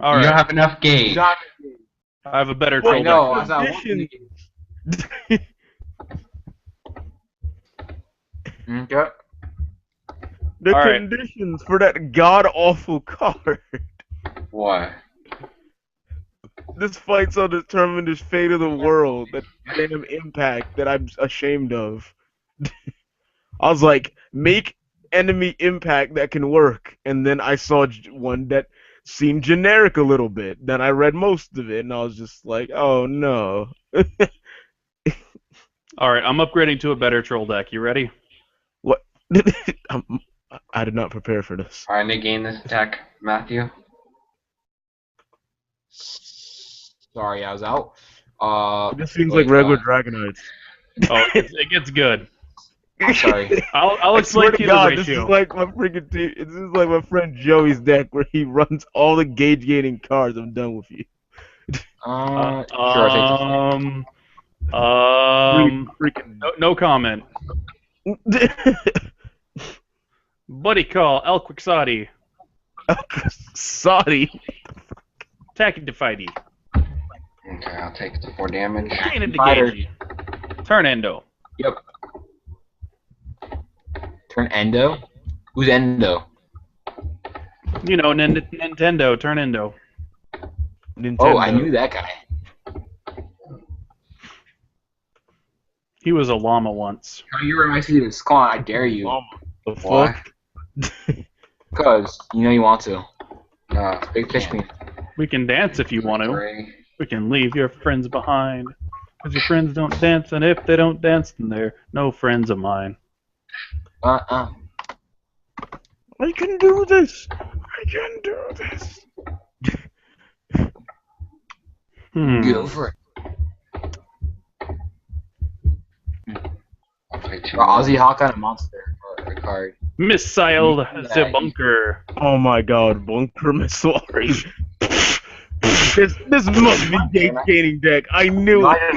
All You don't right. have enough gauge. I have a better Wait, troll I know. deck. As I Condition. Okay. The All right. conditions for that god awful card. What? This fight's will determine the fate of the world. That damn impact that I'm ashamed of. I was like, make enemy impact that can work, and then I saw one that seemed generic a little bit. Then I read most of it, and I was just like, oh no. All right, I'm upgrading to a better troll deck. You ready? What? I did not prepare for this. Trying to gain this deck, Matthew? Sorry, I was out. This seems like regular Dragonites. Oh, it gets good. I'm sorry. I'll I swear explain to to you God, the this ratio. is like my freaking team. This is like my friend Joey's deck where he runs all the gauge gaining cards. I'm done with you. Sure, I think Freaking no comment. Buddy call, El Quixote. Saudi. Attacking to fighty. Okay, I'll take the 4 damage. Train into Fighter. gauge. Turn endo. Yep. Turn Endo? Who's Endo? You know, Nintendo, turn endo. Nintendo. Oh, I knew that guy. He was a llama once. Oh, you remind me of this. Come on, I dare you. The Why? fuck? Because you know you want to. No. Big pitch me. We can dance if you want to. 3. We can leave your friends behind. Because your friends don't dance, and if they don't dance, then they're no friends of mine. Uh-uh. I can do this. I can do this. Go for it. I'll play 2 Or more. Ozzy Hawk on a monster or a card. Missiled Yeah. the bunker. Oh my god, bunker missile. this must be gauge gaining deck. I knew I it.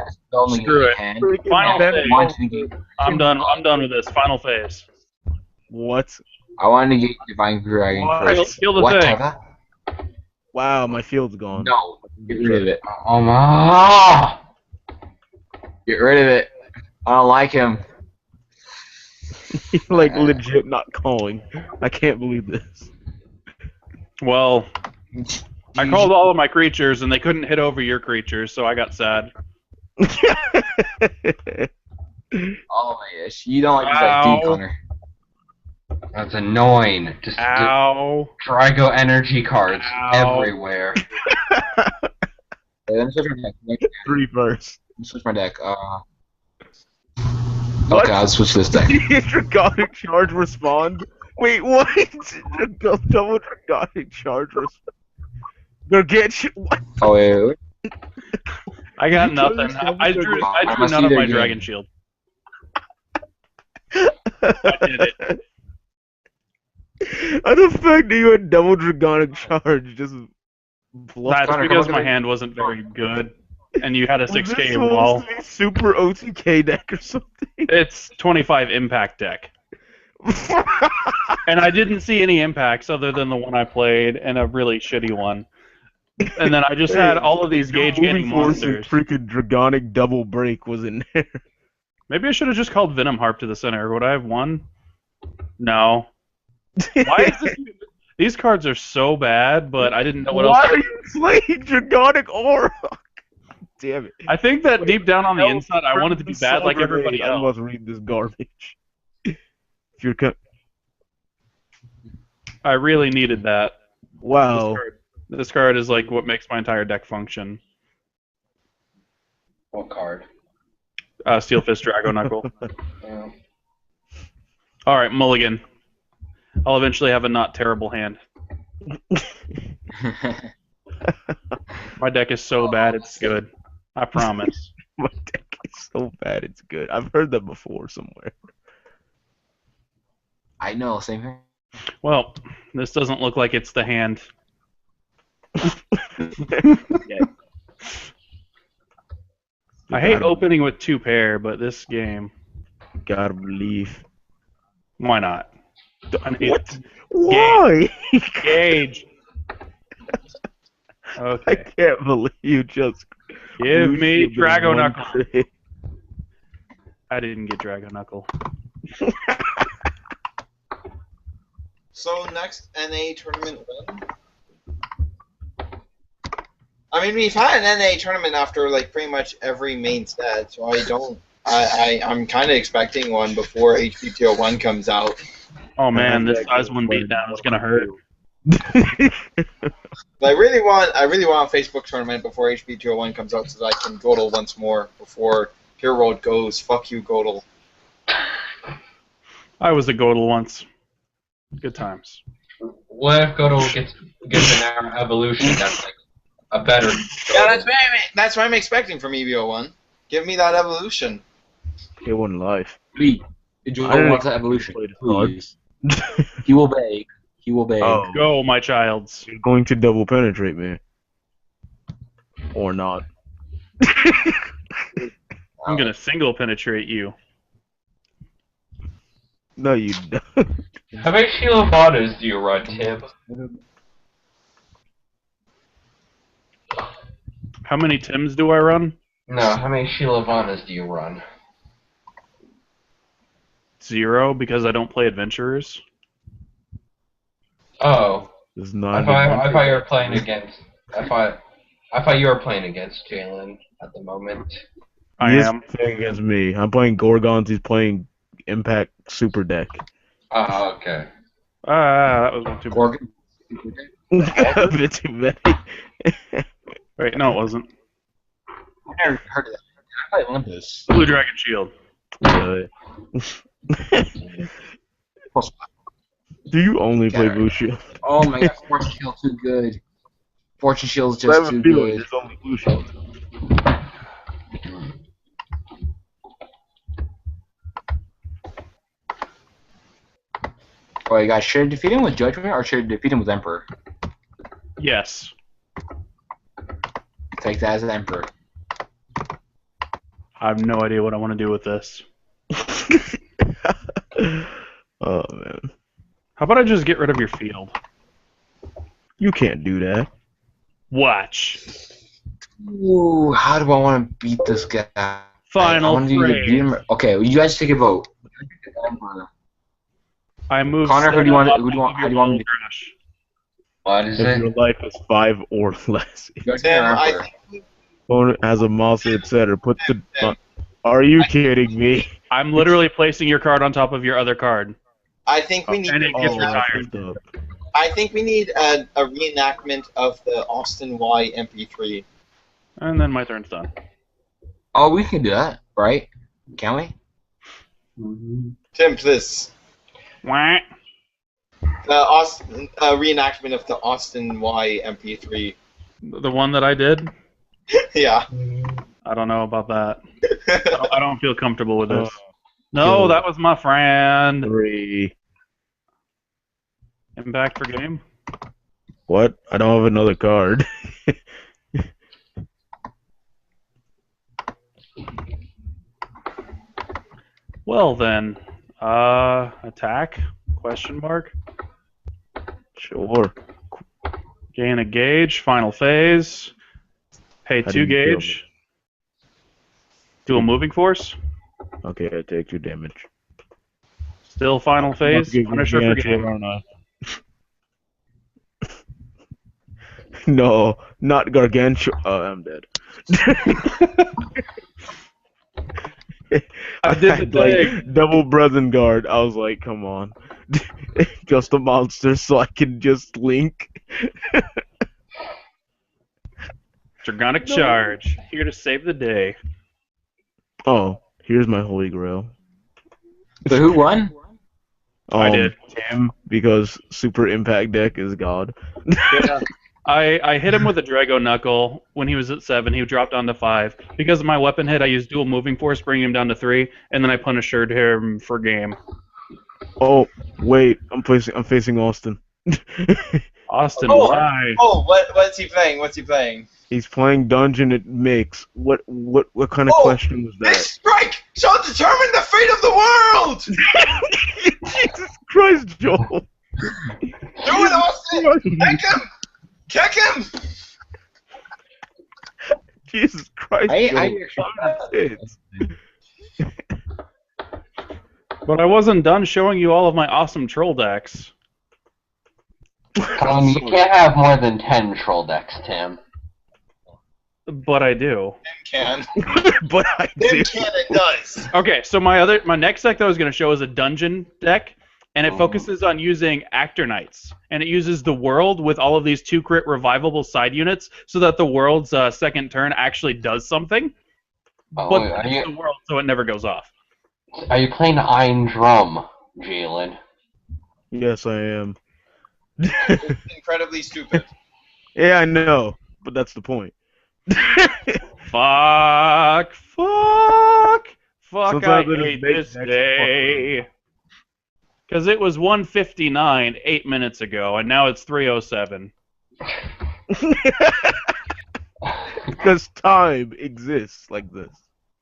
just only Screw it. hand. Freaking Final Batman. phase. Want to get, I'm done with this. Final phase. What? I wanted to get Divine Dragon What? first. Kill the thing. Whatever. Wow, my field's gone. No. Get rid of it. Oh my! Get rid of it. I don't like him. Like legit not calling. I can't believe this. Well, I called all of my creatures and they couldn't hit over your creatures, so I got sad. Oh my gosh, you don't like this like dude, Connor. That's annoying. Just Ow. Drago energy cards everywhere. Let me switch my deck. 3 first. Let me switch my deck. Okay, I'll switch this deck. Dragonic charge respond. Wait, what? Double dragonic charge respond. What? Oh wait. I got nothing. I drew none of my dragon shield. I did it. How the fuck do you had double dragonic charge? Just That's Connor, because my hand wasn't very good, and you had a 6K wall. Was this super OTK deck or something? It's 25 impact deck. And I didn't see any impacts other than the one I played and a really shitty one. And then I just had all of these gauge getting monsters. Freaking dragonic double break was in there. Maybe I should have just called Venom Harp to the center. Would I have won? No. Why is this? These cards are so bad, but I didn't know what else. Why are you playing Dragonic Aura? Damn it. I think that deep down on the inside, I wanted to be bad like everybody I else. must read this garbage. If you're I really needed that. Wow. This card is like what makes my entire deck function. What card? Steel Fist Drago Knuckle. Alright, Mulligan. I'll eventually have a not terrible hand. My deck is so bad it's good. I promise. My deck is so bad it's good. I've heard that before somewhere. I know, same thing. Well, this doesn't look like it's the hand. Yeah. I hate opening with 2 pair, but this game, Gotta believe. why not? I need What? Why? Gauge. I Okay. can't believe you just Give me Lucian Drago one Knuckle. crit. I didn't get Drago Knuckle. So next NA tournament win. I mean, we've had an NA tournament after like pretty much every main set, so I'm kind of expecting one before HB201 comes out. Oh man, this size 1 beatdown is gonna hurt. But I really want a Facebook tournament before HB201 comes out so that I can Godel once more before Pure World goes. Fuck you, Godel. I was a Godel once. Good times. What if Godel gets an evolution that's like a better? Yeah, that's what I'm expecting from EB01. Give me that evolution. It wasn't life. Please, enjoy the evolution. Please. He will beg. He will beg. Oh. Go, my childs. You're going to double penetrate me. Or not. I'm gonna single penetrate you. No, you don't. How many Sheila Vadas do you run, Tim? How many Tims do I run? No, how many Sheila Vadas do you run? 0, because I don't play adventurers. Oh, It's not. I thought you were playing against. I thought you were playing against Jalen at the moment. I He is am. playing against me. I'm playing Gorgons. He's playing Impact Super Deck. Oh, okay. That was one too bad. Gorgon. A bit too many. Wait, no, it wasn't. I've never heard of that. I play Olympus. Blue Dragon Shield. Do you only play Blue Shield? Oh my god, Fortune Shield too good. Fortune Shield's just too good. It's only Blue Shield. Oh, you guys, should I defeat him with Judgment or should I defeat him with Emperor? Yes. Take that as an Emperor. I have no idea what I want to do with this. Oh man, How about I just get rid of your field? you can't do that. Watch. Ooh, how do I want to beat this guy? I Final want you to beat phrase. him. Okay, well, you guys take a vote. I moved. Connor, who do you want? Santa Who do you want? off How of do you want me your to? trash. What is If your it? life is 5 or less, Go to Tim, your I emperor. think opponent has a monster, etc. Put the. Tim, Are you kidding me? I'm literally placing your card on top of your other card, I think we need. and it gets Oh, I retired. fucked up. I think we need a reenactment of the Austin Y MP3. And then my turn's done. Oh, we can do that, right? Can we? Tim, please. Wah. The Austin reenactment of the Austin Y MP3. The one that I did. Yeah. I don't know about that. I don't feel comfortable with this. Oh, No, cool. that was my friend. 3. Impact for game. What? I don't have another card. Well then, attack? Question mark. Sure. Gain a gauge. Final phase. Pay How 2 do you kill gauge. Do a moving force. Okay, I take 2 damage. Still final phase. Give you Punisher for advantage, game. aren't I? No, not Gargantua. I'm dead. I did the had, thing. double Brethren Guard. I was like, come on. Just a monster so I can just link. Dragonic charge. Here to save the day. Oh, here's my holy grail. So who won? I did. Tim, because Super Impact deck is God. Yeah. I hit him with a Drago Knuckle when he was at 7. He dropped down to 5. Because of my weapon hit, I used dual moving force, bringing him down to 3, and then I Punishered him for game. Oh, wait, I'm facing Austin. Austin, Oh, why? Oh, what's he playing? What's he playing? He's playing Dungeon at Mix. What kind of Oh, question was that? This strike shall determine the fate of the world! Jesus Christ, Joel. Do it, Austin! Kick him! Kick him! Jesus Christ, I Joel. actually. But I wasn't done showing you all of my awesome troll decks. You can't have more than 10 troll decks, Tim. But I do. Tim can. But I Tim do. can and does. Okay, so my next deck that I was going to show is a dungeon deck, and it focuses on using Actor Knights, and it uses the world with all of these 2-crit revivable side units, so that the world's second turn actually does something. Oh, But are it's the world, so it never goes off. you playing Iron Drum, Jalen? Yes, I am. It's incredibly stupid. Yeah, I know, but that's the point. Fuck! Sometimes I it just hate makes this next day. Because it was 1:59 8 minutes ago, and now it's 3:07. Because time exists like this.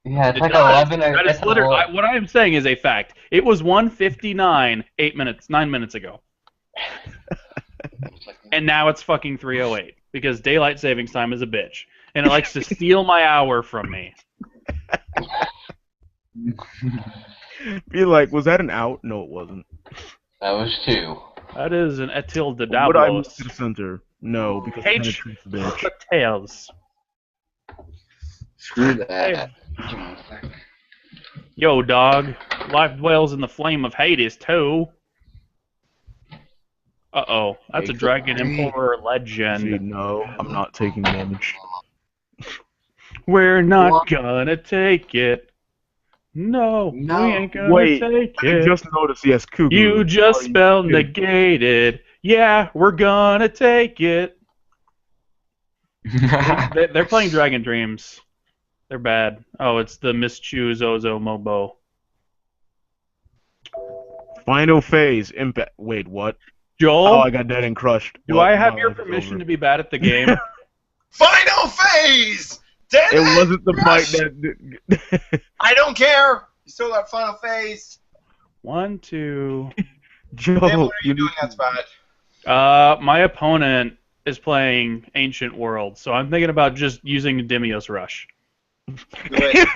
Yeah, it's It like does. 11. That is it's literally, what I am saying is a fact. It was 1:59 9 minutes ago. And now it's fucking 3:08 because daylight savings time is a bitch, and it likes to steal my hour from me. Be like, was that an out? No, it wasn't. That was 2. That is an Etil de Would I move Davos. to the center? No, because H. penetrates the bitch. Tails. Screw that. Yo, dog. Life dwells in the flame of Hades too. Uh-oh, that's a Dragon Emperor See, legend. no, I'm not taking damage. We're not What? gonna take it. No, No. we ain't gonna Wait, take I it. just noticed, yes, Cougar. You just Are spell kidding? negated. Yeah, we're gonna take it. They're playing Dragon Dreams. They're bad. Oh, it's the Mischoose Ozo Mobo. Final phase, impact. Wait, what? Joel, Oh, I got dead and crushed. do Well, I have my your life is permission over. to be bad at the game? Final phase! Dead It end wasn't the fight rush! that. I don't care! You still got final phase. 1, 2. Joe, Tim, what are you you doing that's bad? My opponent is playing Ancient World, so I'm thinking about just using Demios Rush. Do it.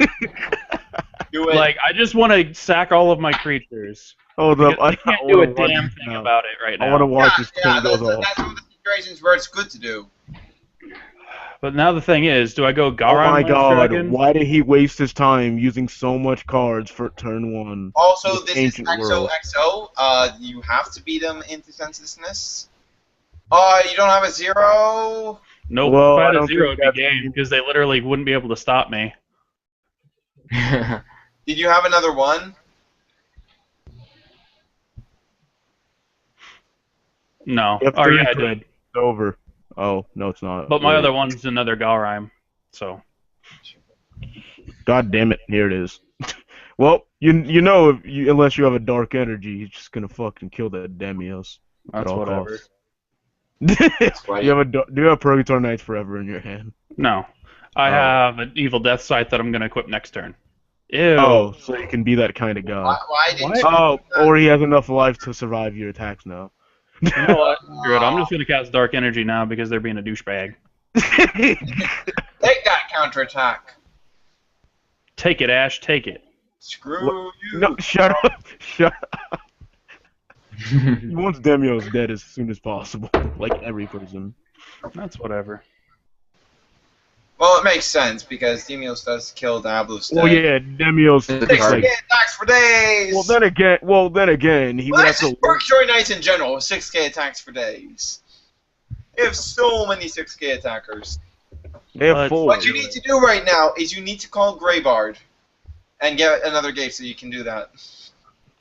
Do it. Like, I just want to sack all of my creatures. Hold up, Because I can't do a damn thing about it right I want to now. watch this yeah, thing goes that's off. one of the situations where it's good to do. But now the thing is, do I go Oh Garam my Life god, Dragon? why did he waste his time using so much cards for turn 1? Also, this is Ancient World. XOXO. You have to beat them into senselessness. You don't have a 0? Nope, Well, if I I had a don't 0, think it'd be that's- game, because they literally wouldn't be able to stop me. Did you have another 1? No. You have Oh, three yeah, I turns. did. It's over. Oh, no, it's not. But my Wait. other one's another Galrime, so... God damn it, here it is. Well, you know, unless you have a dark energy, you're just gonna fucking kill that Demios. That's at all whatever. costs. Do you have Purgatory Knights Forever in your hand? No. I have an Evil Death Sight that I'm going to equip next turn. Ew. Oh, so you can be that kind of guy. Why didn't What? you? Oh, or he has enough life to survive your attacks now. You know what? Screw it. I'm just going to cast Dark Energy now because they're being a douchebag. Take that counterattack. Take it, Ash. Take it. Screw you. No, shut up. Shut up. He wants Demios dead as soon as possible, like every person. That's whatever. Well, it makes sense because Demios does kill Diablo's Well, yeah, Demios. Six Like, card. attacks for days. well, then again, he would Well, have that's to. just Purgatory Knights in general, 6k attacks for days. You have so many 6k attackers. They have 4. What you need to do right now is you need to call Greybard and get another gate so you can do that.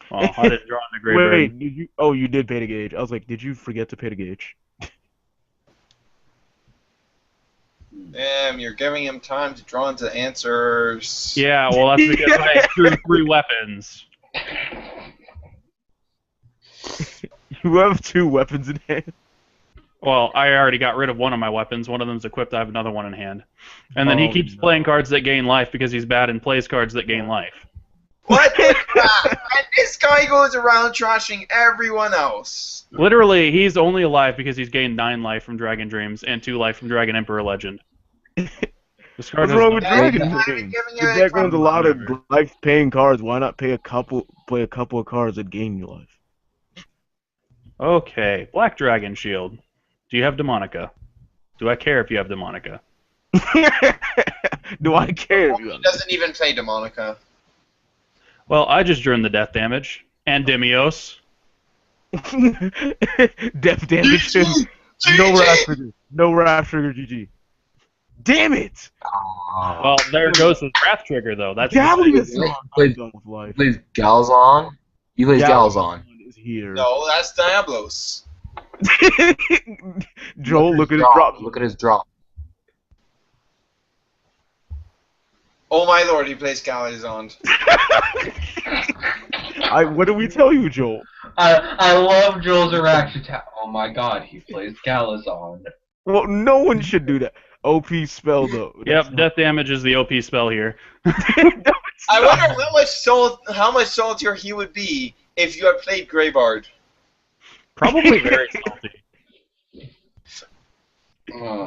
Oh, I didn't draw in the Grey Wait, did you? Oh, you did pay the gauge. I was like, did you forget to pay the gauge? Damn, you're giving him time to draw into answers. Yeah, well, that's because I drew 3 weapons. You have 2 weapons in hand. Well, I already got rid of one of my weapons. One of them's equipped. I have another one in hand. And then he Oh, keeps no. playing cards that gain life because he's bad and plays cards that gain life. What the crap? And this guy goes around trashing everyone else. Literally, he's only alive because he's gained 9 life from Dragon Dreams and 2 life from Dragon Emperor Legend. This card What's has wrong no- with Yeah, Dragon I'm Dreams? giving If you a that one's a lot of Whatever. life-paying cards, why not play a couple of cards that gain you life? Okay, Black Dragon Shield. Do you have Demonica? Do I care if you have Demonica? Do I care? if you He have- doesn't even play Demonica. Well, I just drew in the death damage. And Demios. Death damage. No Wrath Trigger. No Wrath Trigger. GG. Damn it! Well, there goes his Wrath Trigger, though. That's the thing. Gallius! I'm done with life. He plays Galzon. He plays Galzon. Is here. No, that's Diablos. Joel, look at his drop. Look at his drop. Oh my lord, he plays Galazond. What did we tell you, Joel? I love Joel's reaction to. Oh my god, he plays Galazon. Well, no one should do that. OP spell though. Yep, death damage is the OP spell here. I wonder how much saltier he would be if you had played Greybard. Probably very salty.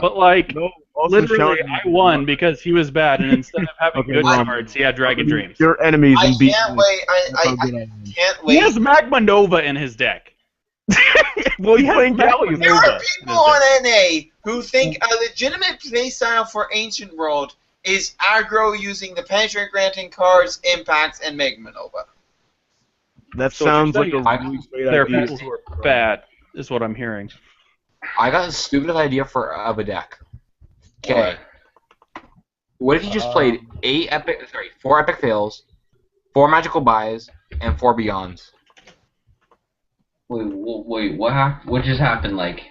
But, like, No, also literally, challenge- I won because he was bad, and instead of having Okay, good Rom. cards, he had Dragon Dreams. Your enemies I and beat. can't wait. That's how I good I am. can't He wait. has Magma Nova in his deck. Well, he's playing Magma Gallius. There Nova are people on NA who think a legitimate playstyle for Ancient World is aggro using the penetrate granting cards, impacts, and Magma Nova. That So what sounds you're like a saying really great There are idea. people who are bad, is what I'm hearing. I got the stupidest idea of a deck. Okay. What if you just played 4 epic fails, 4 magical buys, and 4 beyonds? Wait, what happened? What just happened? Like,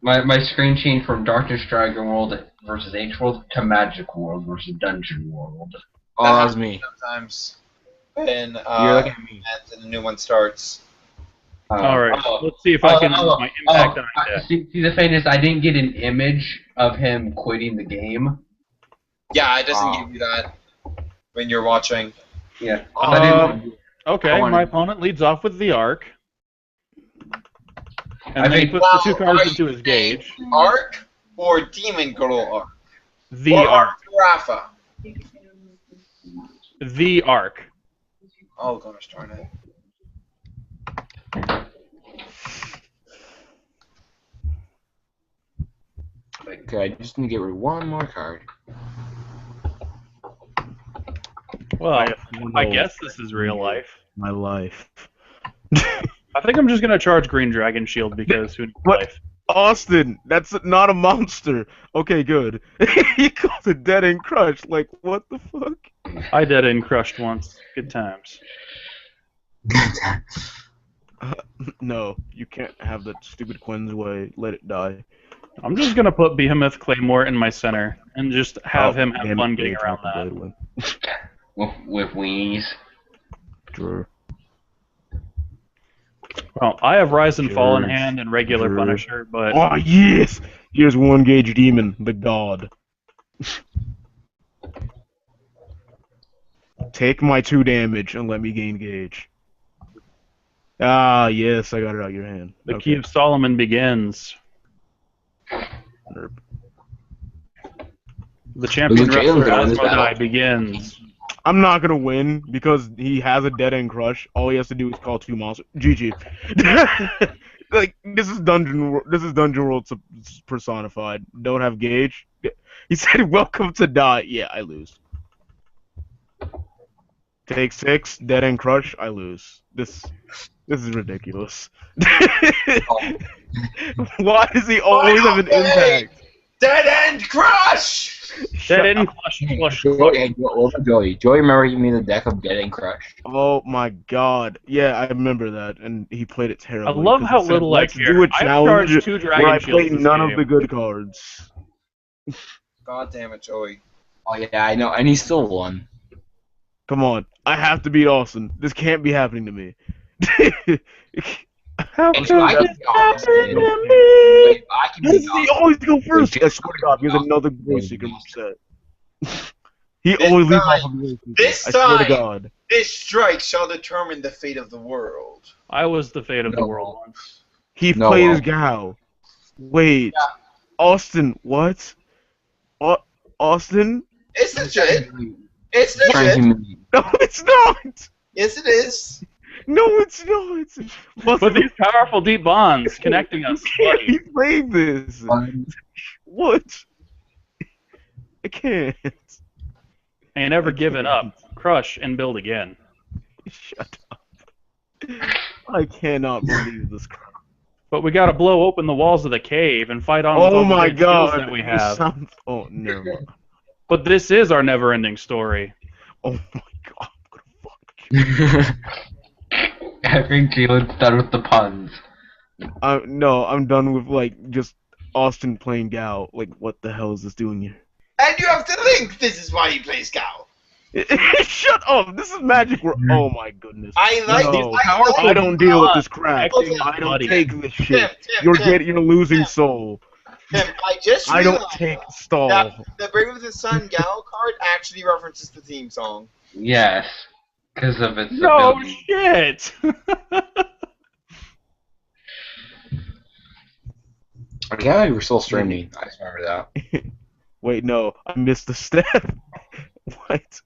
my screen changed from Darkness Dragon World versus H World to Magic World versus Dungeon World. Oh, that was me. Sometimes when You're looking at me. and the new one starts. Alright, oh, let's see if I can use my impact on deck. See, the thing is, I didn't get an image of him quitting the game. Yeah, it doesn't Oh. give you that when you're watching. Yeah. Okay, I my opponent leads off with the Arc. And I then he think- puts the 2 Are cards you into his saying gauge. Arc or Demon Girl Arc? The or Arc. Rafa. the arc. Oh gosh darn it. Okay, I just need to get rid of one more card. Well, I know guess this is real life. my life. I think I'm just gonna charge Green Dragon Shield because who needs What? life? Austin, that's not a monster. Okay, good. He called it dead and crushed. Like, what the fuck? I dead and crushed once. Good times. No, you can't have that stupid Quinn's way. Let it die. I'm just gonna put Behemoth Claymore in my center and just have him have damn fun it, getting Blade around Talking that. Blade win. With weenies. Sure. Well, I have Rise and Fall in Sure. hand and regular Sure. Punisher, but Oh, yes! Here's one gauge demon, the god. Take my 2 damage and let me gain gauge. Ah, yes, I got it out of your hand. the Okay. Key of Solomon begins. Nerp. The champion Ooh, Jalen's wrestler gonna win this Asmodai battle. begins. I'm not gonna win because he has a dead end crush. All he has to do is call 2 monsters. GG. Like this is Dungeon World personified. Don't have gauge. He said, "Welcome to die." Yeah, I lose. Take 6, dead end crush. I lose. This is ridiculous. Why does he always have an impact? Dead End Crush! Dead end flush. Joey, remember he made a deck of Dead and Crush? Oh my god. Yeah, I remember that, and he played it terribly. I love 'cause how he said, little I "Let's care. do a I've challenge charged 2 where Dragon I Shields play this none game. of the good cards." God damn it, Joey. Oh yeah, I know, and he still won. Come on, I have to beat Austin. This can't be happening to me. How And so I could can this be Austin. happen to me? Wait, I can How be does he always go first? Wait, I swear to God, he has Austin. another voice seeker set. He This always leaves time- off of the voice seeker. this I swear to time- God. This strike shall determine the fate of the world. I was the fate of the No. world once. He No, played as Gao. Wait, Austin, what? Austin? It's legit. It's Trying to legit. humiliate. No, it's not. Yes, it is. No, it's not. With these powerful deep bonds connecting us. Can't be playing this. What? I can't. And never given up. Crush and build again. Shut up. I cannot believe this crap. But we gotta blow open the walls of the cave and fight on with Oh all the my great skills god. that we This have. sounds... Oh, never mind. But this is our never-ending story. Oh my god. I'm gonna fuck. I think Jalen's done with the puns. No, I'm done with, like, just Austin playing Gao. Like, what the hell is this doing here? And you have to think this is why he plays Gal. Shut up! This is Magic World. Oh my goodness. I like No, this. I like I don't deal with this crap. Acting I don't buddy. take this Tim, shit. Tim, Tim, You're losing soul. Tim, I just I don't realized take stall. that the Brave of the Sun Gal card actually references the theme song. Yes. Because of its No ability. shit! Yeah, we're still streaming. I just remember that. Wait, no, I missed the step. What?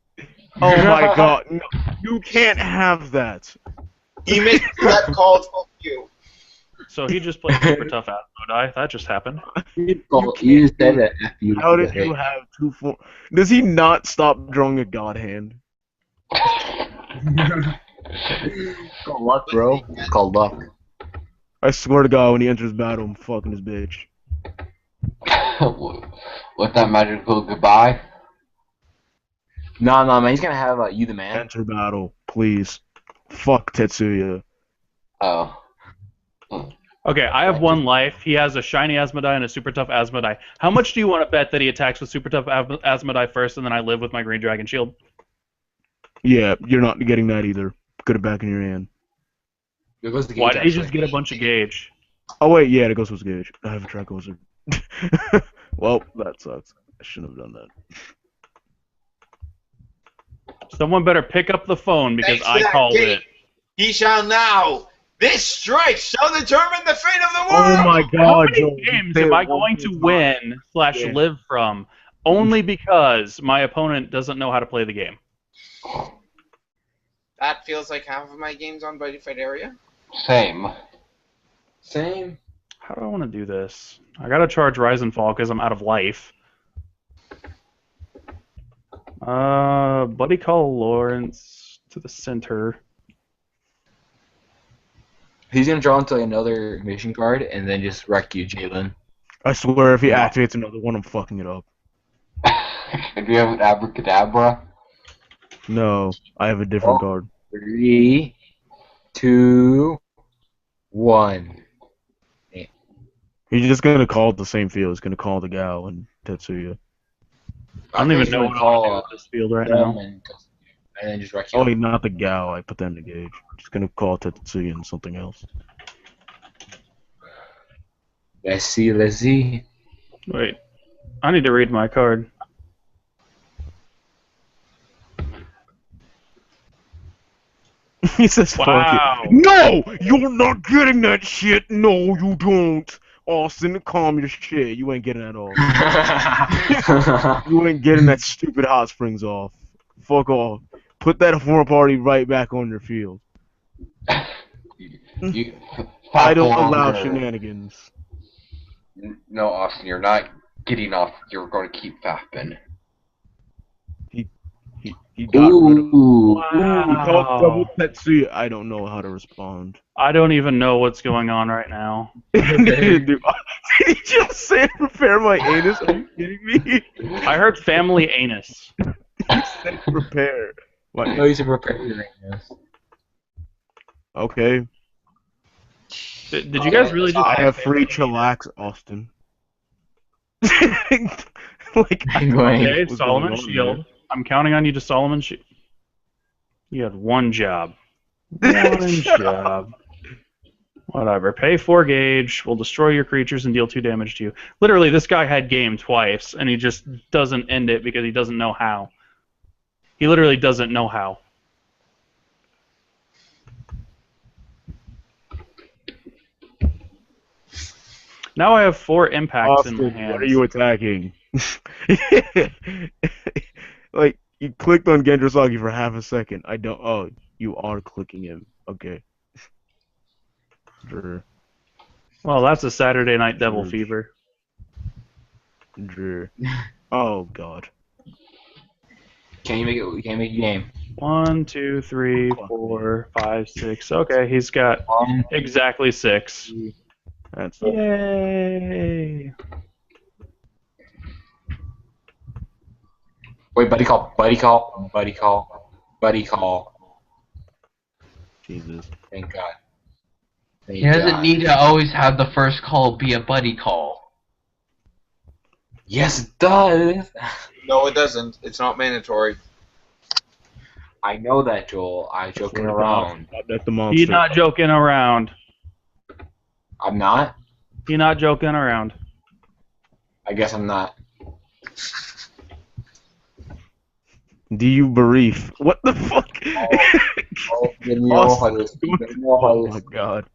Oh my god, no, you can't have that. He missed that called fuck you. So he just played super tough Asmodai. That just happened. You said that F you. How did you have 2 4? Does he not stop drawing a god hand? It's called luck, bro. It's called luck. I swear to God, when he enters battle, I'm fucking his bitch. With that magical goodbye. No, man. He's gonna have you the man. Enter battle, please. Fuck Tetsuya. Oh. Okay, I have 1 life. He has a shiny Asmodai and a super tough Asmodai. How much do you want to bet that he attacks with super tough Asmodai first, and then I live with my Green Dragon Shield? Yeah, you're not getting that either. Put it back in your hand. There goes the Why gauge, did he just actually. get a bunch of gauge? Oh wait, yeah, it goes with gauge. I have a track wizard. Well, that sucks. I shouldn't have done that. Someone better pick up the phone because Thanks for I that called gate. it. He shall now. This strike shall determine the fate of the Oh world. my How god, many Joel. games Say am it I one going to more time. win / Yeah. live from only because my opponent doesn't know how to play the game? That feels like half of my games on Buddy Fight area. Same. Same. How do I want to do this? I gotta charge Rise and Fall because I'm out of life. Buddy call Lawrence to the center. He's gonna draw into another mission card and then just wreck you, Jalen. I swear, if he activates another one, I'm fucking it up. Do you have an abracadabra? No, I have a different card. 3, 2, 1. He's just gonna call it the same field. He's gonna call the Gao and Tetsuya. I don't even know what I want to do with this field right now. And then just wreck you. Oh, not the Gao. I put that in the gauge. Just gonna call Tetsuya and something else. Let's see. Wait, I need to read my card. He says, Wow. fuck it. No! You're not getting that shit! No, you don't! Austin, calm your shit. You ain't getting that off. You ain't getting that stupid hot springs off. Fuck off. Put that horror party right back on your field. You, I don't allow shenanigans. No, Austin, you're not getting off. You're going to keep fapping. He got rid of Ooh. He called double Tetsuya. I don't know how to respond. I don't even know what's going on right now. Did he just say prepare my anus? Are you kidding me? I heard family anus. He said prepare. What? No, you should prepare your anus. Okay. Did you guys really just? I have free chillax, Austin. Like, Okay, what's Solomon going on Shield. there? I'm counting on you to Solomon Shield. You had one job. One job. Whatever. Pay 4 gauge. Will destroy your creatures and deal 2 damage to you. Literally, this guy had game twice, and he just doesn't end it because he doesn't know how. He literally doesn't know how. Now I have 4 impacts in my Austin, hands. what are you attacking? Like, you clicked on Gendrasagi for half a second. I don't. Oh, you are clicking him. Okay. Sure. Well, that's a Saturday Night Devil Sure. Fever. Sure. Oh, God. Can you make it? You can't make a game. 1, 2, 3, 4, 5, 6. Okay, he's got exactly 6. That's Yay! Wait, buddy call. Jesus. Thank God. Thank He doesn't God. need to always have the first call be a buddy call. Yes, it does. No, it doesn't. It's not mandatory. I know that, Joel. I'm joking around. That's the monster. He's not joking around. I'm not. He's not joking around. I guess I'm not. Do you bereave? What the fuck? Oh, get me Austin, off of this. You better know Oh about my this. God.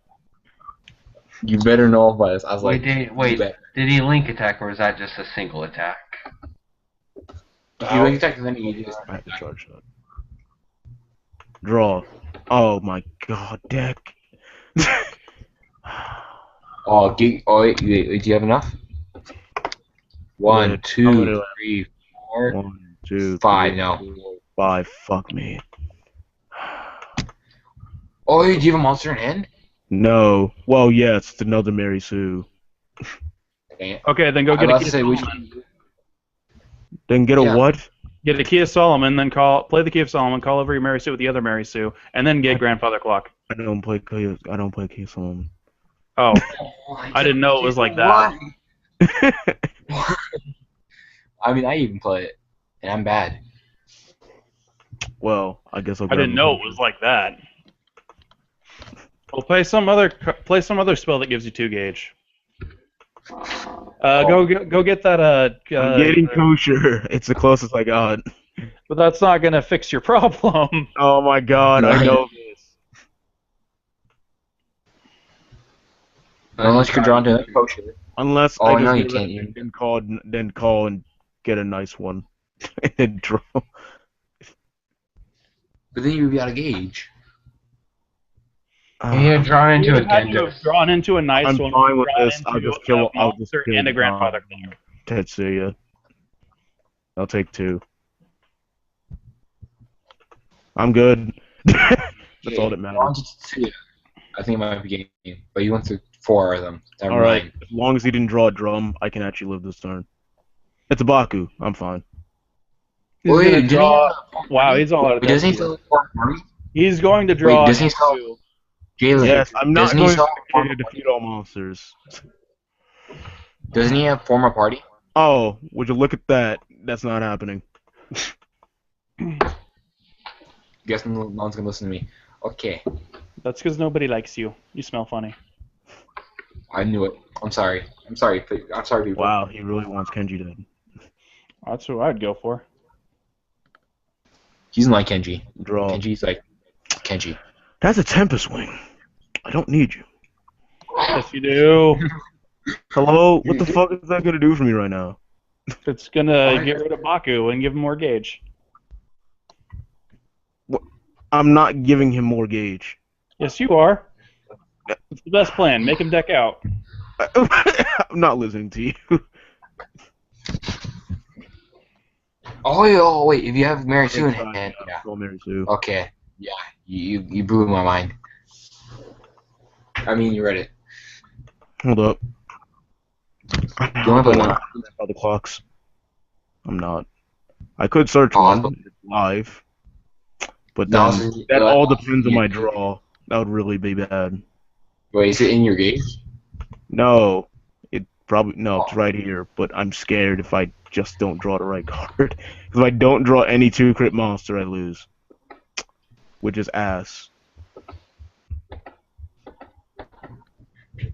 You better know about this. I was like, Wait, did he link attack or was that just a single attack? if you link attack, then you just. I have to charge that. Draw. Oh my God, deck. Oh, wait, do you have enough? One, Yeah, two, I'm gonna- 3, 4, 1, 2, 5. 3, No. 4, 5. Fuck me. Oh, do you have a monster in hand? No. Well, yes, it's another Mary Sue. Dang it. Okay, then go I was get a about key to of say which. Solomon. Then get a Yeah. what? Get a key of Solomon, then play the key of Solomon, call over your Mary Sue with the other Mary Sue, and then get Grandfather Clock. I don't play Solomon. Oh, I didn't know it was like that. I mean, I even play it, and I'm bad. Well, I guess I'll I didn't know it was like that. Well, play some other spell that gives you 2 gauge. Go get that. I'm getting kosher. It's the closest I got. But that's not gonna fix your problem. Oh my God, I know this. Unless you can draw into that potion. Unless Oh, I no, just you get can't it even. then call and get a nice one and draw. But then you'd be out of gauge. You're drawn into a Had you Genjis. have drawn into a nice I'm one, fine with drawn this. I'll into just kill. a I'll just monster kill and a grandfather John clock. Tetsuya. I'll take 2. I'm good. That's all that matters. I think it might be game, but you went through 4 of them. Never All right. mind. As long as he didn't draw a drum, I can actually live this turn. It's a Baku. I'm fine. He's Wait, gonna didn't he draw. have- Wow, he's all out of Wait, doesn't he depth here. still have Party? He's going to draw. Wait, doesn't he next still- to- Jalen, Yes, I'm not doesn't he going still to have defeat all monsters. Doesn't he have former party? Oh, would you look at that? That's not happening. Guess no one's gonna listen to me. Okay, That's because nobody likes you. You smell funny. I knew it. I'm sorry. I'm sorry, people. Wow, he really wants Kenji dead. That's who I'd go for. He's not like Kenji. Draw. Kenji's like Kenji. That's a Tempest Wing. I don't need you. Yes, you do. Hello? What the fuck is that gonna do for me right now? It's gonna get rid of Baku and give him more gauge. I'm not giving him more gauge. Yes, you are. It's the best plan. Make him deck out. I'm not listening to you. Oh, wait. If you have Mary Sue in Try. hand, yeah. Go Mary Sue. Okay. Yeah. You blew my mind. I mean, you read it. Hold up. You only play one. About the clocks. I'm not. I could search Oh, one live, but No, then so- that all depends on my draw. That would really be bad. Wait, is it in your gauge? No, it's right here. But I'm scared if I just don't draw the right card. Because if I don't draw any 2-crit monster, I lose, which is ass. You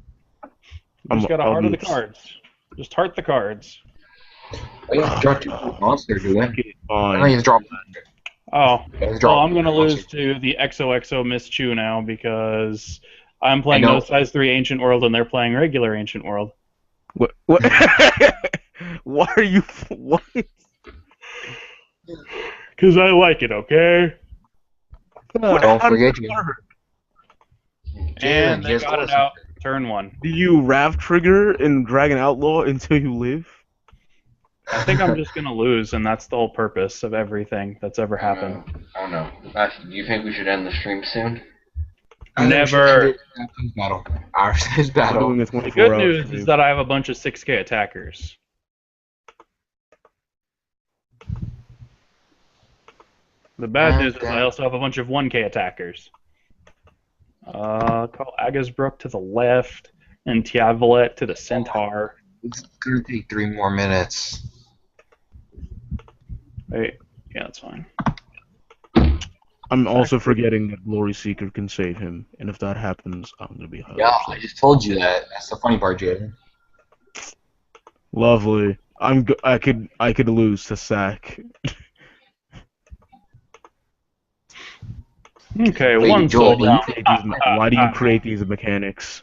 just gotta I'll heart of the lose. cards. Just heart the cards. Oh, you have to draw 2 monster, do it. Okay, I know fine. you have to draw. Oh, You have to well, draw I'm gonna lose monster. to the XOXO Miss Chu now because I'm playing I know. no size 3 Ancient World and they're playing regular Ancient World. What? Why are you? What? Because I like it, okay? Don't How forget does it you. work? And he they has got it goals. out turn 1. Do you RAV trigger in Dragon Outlaw until you live? I think I'm just gonna lose, and that's the whole purpose of everything that's ever happened. I don't know. Do you think we should end the stream soon? Never. After his I'm battle. doing a The 24 good hour news stream. is that I have a bunch of 6K attackers. The bad news is I also have a bunch of 1K attackers. Call Agasbrook to the left, and Tiavolet to the centaur. It's gonna take 3 more minutes. Wait, yeah, that's fine. I'm also forgetting that Glory Seeker can save him, and if that happens, I'm gonna be highly Yeah, I upset. just told you that. That's the funny part, Jaden. Lovely. I could lose to Sack. Okay, Wait, one Joel, soul down. Why do you create these mechanics?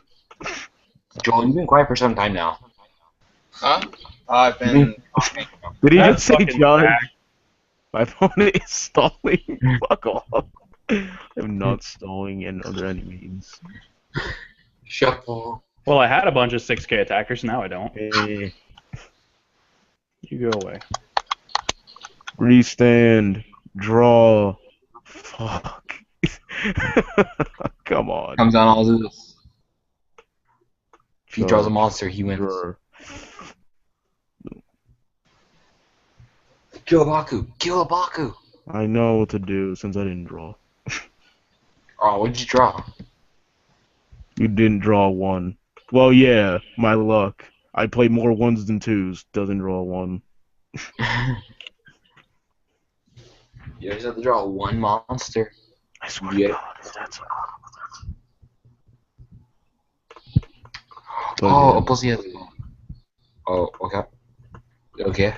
Joel, you've been quiet for some time now. Huh? I've been. Did he That's just say fucking John? Sack. My phone is stalling. Fuck off. I'm not stalling in under any means. Shuffle. Well, I had a bunch of 6K attackers, now I don't. Eh. You go away. Restand. Draw. Fuck. Come on. Comes on all of this. If he So, draws a monster, he wins. Draw. Kill Baku! Kill Baku! I know what to do since I didn't draw. Oh, what did you draw? You didn't draw one. Well, yeah, my luck. I play more ones than twos. Doesn't draw one. You just have to draw one monster. I swear Yeah. to God, that's Oh, plus he has. Oh, okay. Okay.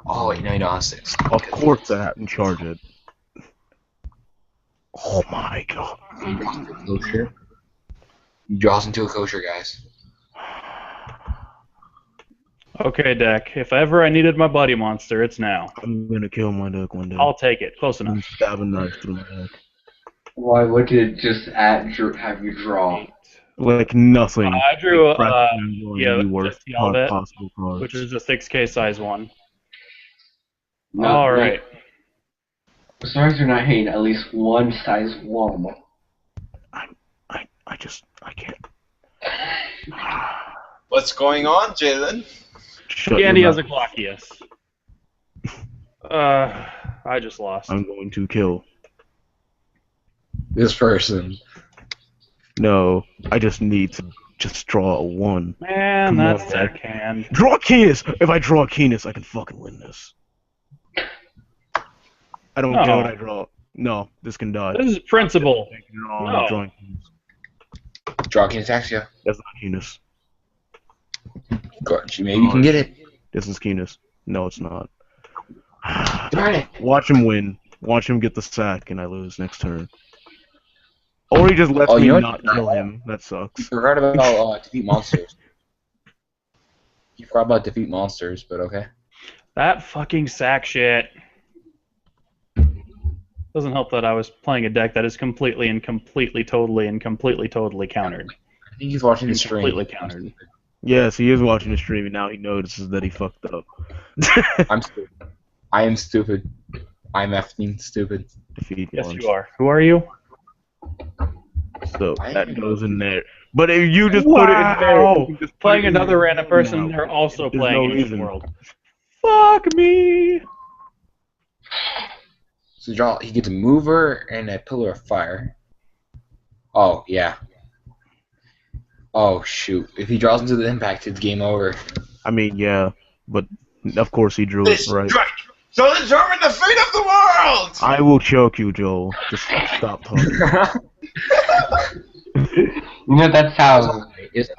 Oh, wait, no, you don't have 6. Of course I have to charge it. Oh my God. Kosher. He draws into a kosher, guys. Okay, deck. If ever I needed my buddy monster, it's now. I'm gonna kill my deck one day. I'll take it. Close I'm enough. stabbing knife through my deck. Why look at just at have you draw? Like nothing. I drew, like, practically one of yeah, the worst just Yalvet, possible cards. which is a 6K size one. No, All right. As long as you're not hitting at least one size 1. I can't. What's going on, Jalen? Shut Candy your has a mouth. Glockius. I just lost. I'm going to kill. This person. No, I just need to just draw a 1. Man, Come that's on, deck hand. Draw Keenus! If I draw Keenus, I can fucking win this. I don't care what I draw. No, this can die. This is principle. No, I'm No. not drawing Keenus. Draw Keenus Axia. That's not Keenus. Maybe you can get it. This is Keenus. No, it's not. Darn it. Watch him win. Watch him get the sack, and I lose next turn. Or he just lets me you know not what? kill him. That sucks. You forgot about defeat monsters. You forgot about defeat monsters, but okay. That fucking sack shit. Doesn't help that I was playing a deck that is completely totally countered. I think he's watching the He's stream. completely countered. Yes, he is watching the stream, and now he notices that he fucked up. I'm stupid. I am stupid. I'm effing stupid. Defeat Yes, monster. you are. Who are you? So that goes in there. But if you just put it in there, you can just put Playing it in another there. random person, No. they're also There's playing no Ancient reason. World. Fuck me! So draw. He gets a mover and a pillar of fire. Oh yeah. Oh shoot! If he draws into the impact, it's game over. I mean, yeah, but of course he drew it, This right? strike shall determine the fate of the world! I will choke you, Joel. Just stop talking. You know, that's how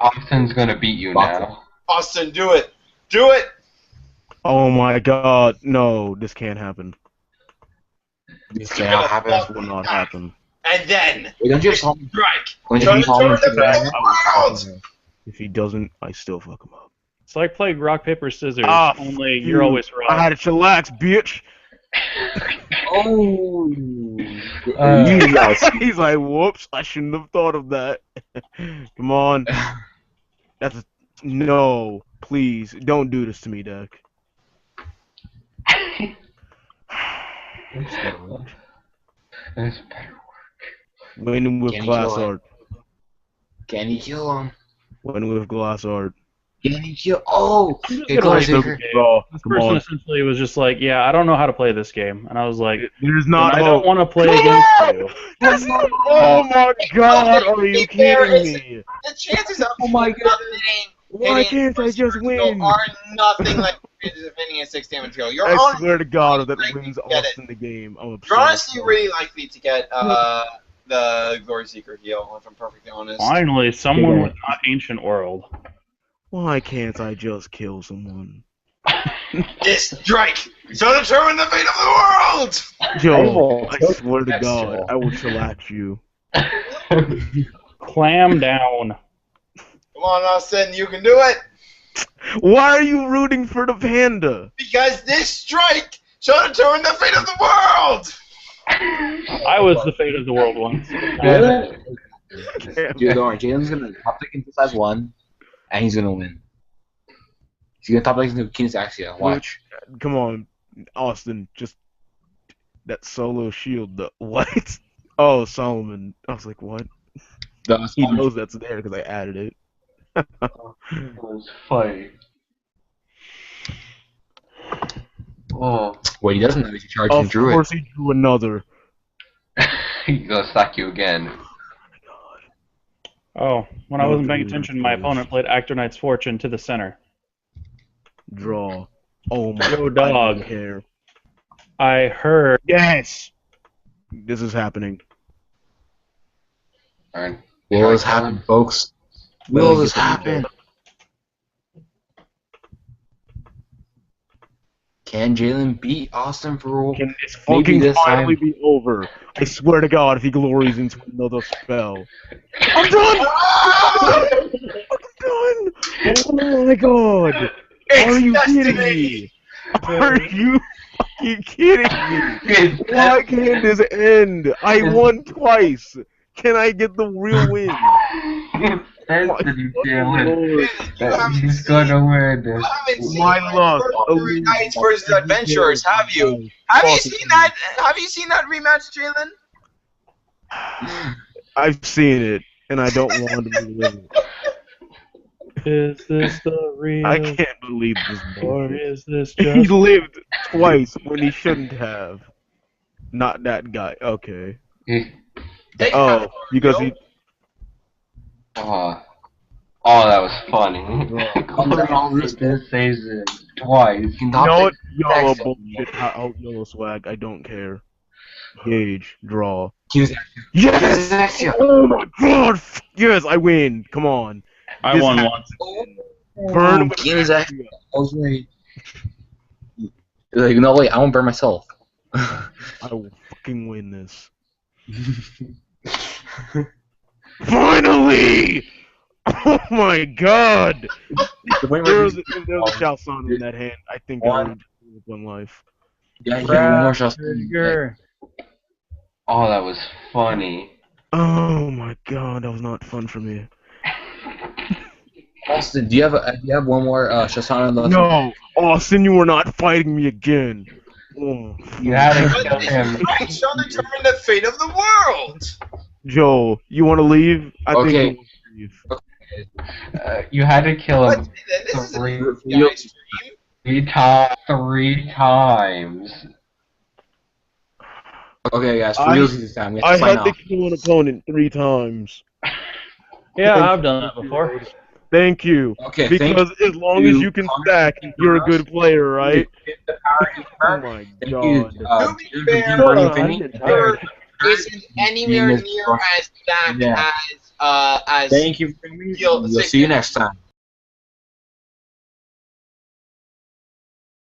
Austin's gonna beat you now. Austin, do it! Do it! Oh my god, no, this can't happen. This cannot happen. This will not happen. And then, Wait, don't you have Solomon? strike Don't you shall have Solomon determine the to fate of that? the world! If he doesn't, I still fuck him up. It's like playing rock, paper, scissors, Ah, only you. you're always I right. had to chillax, bitch. Oh. He's like, whoops, I shouldn't have thought of that. Come on. No, please, don't do this to me, Deck. It's better. Win with Can he glass kill him? art. Can he kill him? Win with glass art. Can he kill? Oh. I'm just Hey, gonna Color raise the Seeker. game. Bro, This come person on. essentially was just like, yeah, I don't know how to play this game. And I was like, There's then not I don't hope. want to play against you. Oh my god, are you kidding me? The chances of Oh my God. Why can't I just win? are nothing like defending a 6 damage kill. You're I honestly, swear to God, if that likely wins to get Austin the game, I'm upset. you're honestly really likely to get the Glory Seeker heal, if I'm perfectly honest. Finally, someone with not Ancient World. Why can't I just kill someone? This strike shall determine the fate of the world! Joe, I swear to That's God, Joel. I will chillax you. Clam down. Come on, Austin, you can do it! Why are you rooting for the panda? Because this strike shall determine the fate of the world! I was the fate of the world once. Dude, don't worry. Jalen's gonna top deck into size 1, and he's gonna win. He's gonna top deck into Keenus Axia. Watch. Come on, Austin, just that solo shield. What? Oh, Solomon. I was like, what? He knows that's there because I added it. It was funny. Oh, What he doesn't know is he charged and Of drew course, it. he drew another. he's gonna sack you again. Oh, when I No wasn't paying good, attention, my please. opponent played Actor Knight's Fortune to the center. Draw. Oh my Yo, I dog. don't care. I heard. Yes! This is happening. Alright. Will this happen, folks? Will this happen? Can Jalen beat Austin for Can this Maybe fucking this finally time- be over? I swear to God, if he glories into another spell. I'm done! I'm done! Oh my God! Are you kidding destiny! me? Are you fucking kidding me? Why can't this end? I won twice. Can I get the real win? That's the feeling Lord. that he's gonna win You this. haven't seen My luck. Purgatory Knights versus Adventurers, have you? Have you seen that? Have you seen that rematch, Jalen? I've seen it, and I don't want to relive it. Is this the real? I can't believe this Or bullshit. is this He just? lived twice when he shouldn't have. Not that guy. Okay. They Oh, have because he. Oh, that was funny. This season twice. You know what? YOLO bullshit. YOLO swag. I don't care. Gauge. Draw. Yes! Oh my god! Yes, I win. Come on. I This won ha- once. Burn with Exactly. I was right. Like, no, wait, I won't burn myself. I will fucking win this. Finally! Oh my god! There's a Shao San in that hand. I think I would have one life. Yeah, one more shot. Oh, that was funny. Oh my god, that was not fun for me. Austin, do you have one more Shasana left? No! Austin, you are not fighting me again. Oh. You had to But kill this him. fight shall determine the fate of the world. Joe, you want to leave? I Okay. think you want to leave. You had to kill But him this is a three, guys stream. three times. Okay, guys, for real this time. We have I to sign had to off. kill an opponent 3 times. Yeah, I've done that before. Thank you. Okay, Because as long as you can stack, you're a good player, right? Oh my Thank god. you. To be Here's fair, the Burning I'm Infinity. getting tired. Isn't anywhere near as stacked Yeah. as Thank you for coming. You'll We'll see you next time.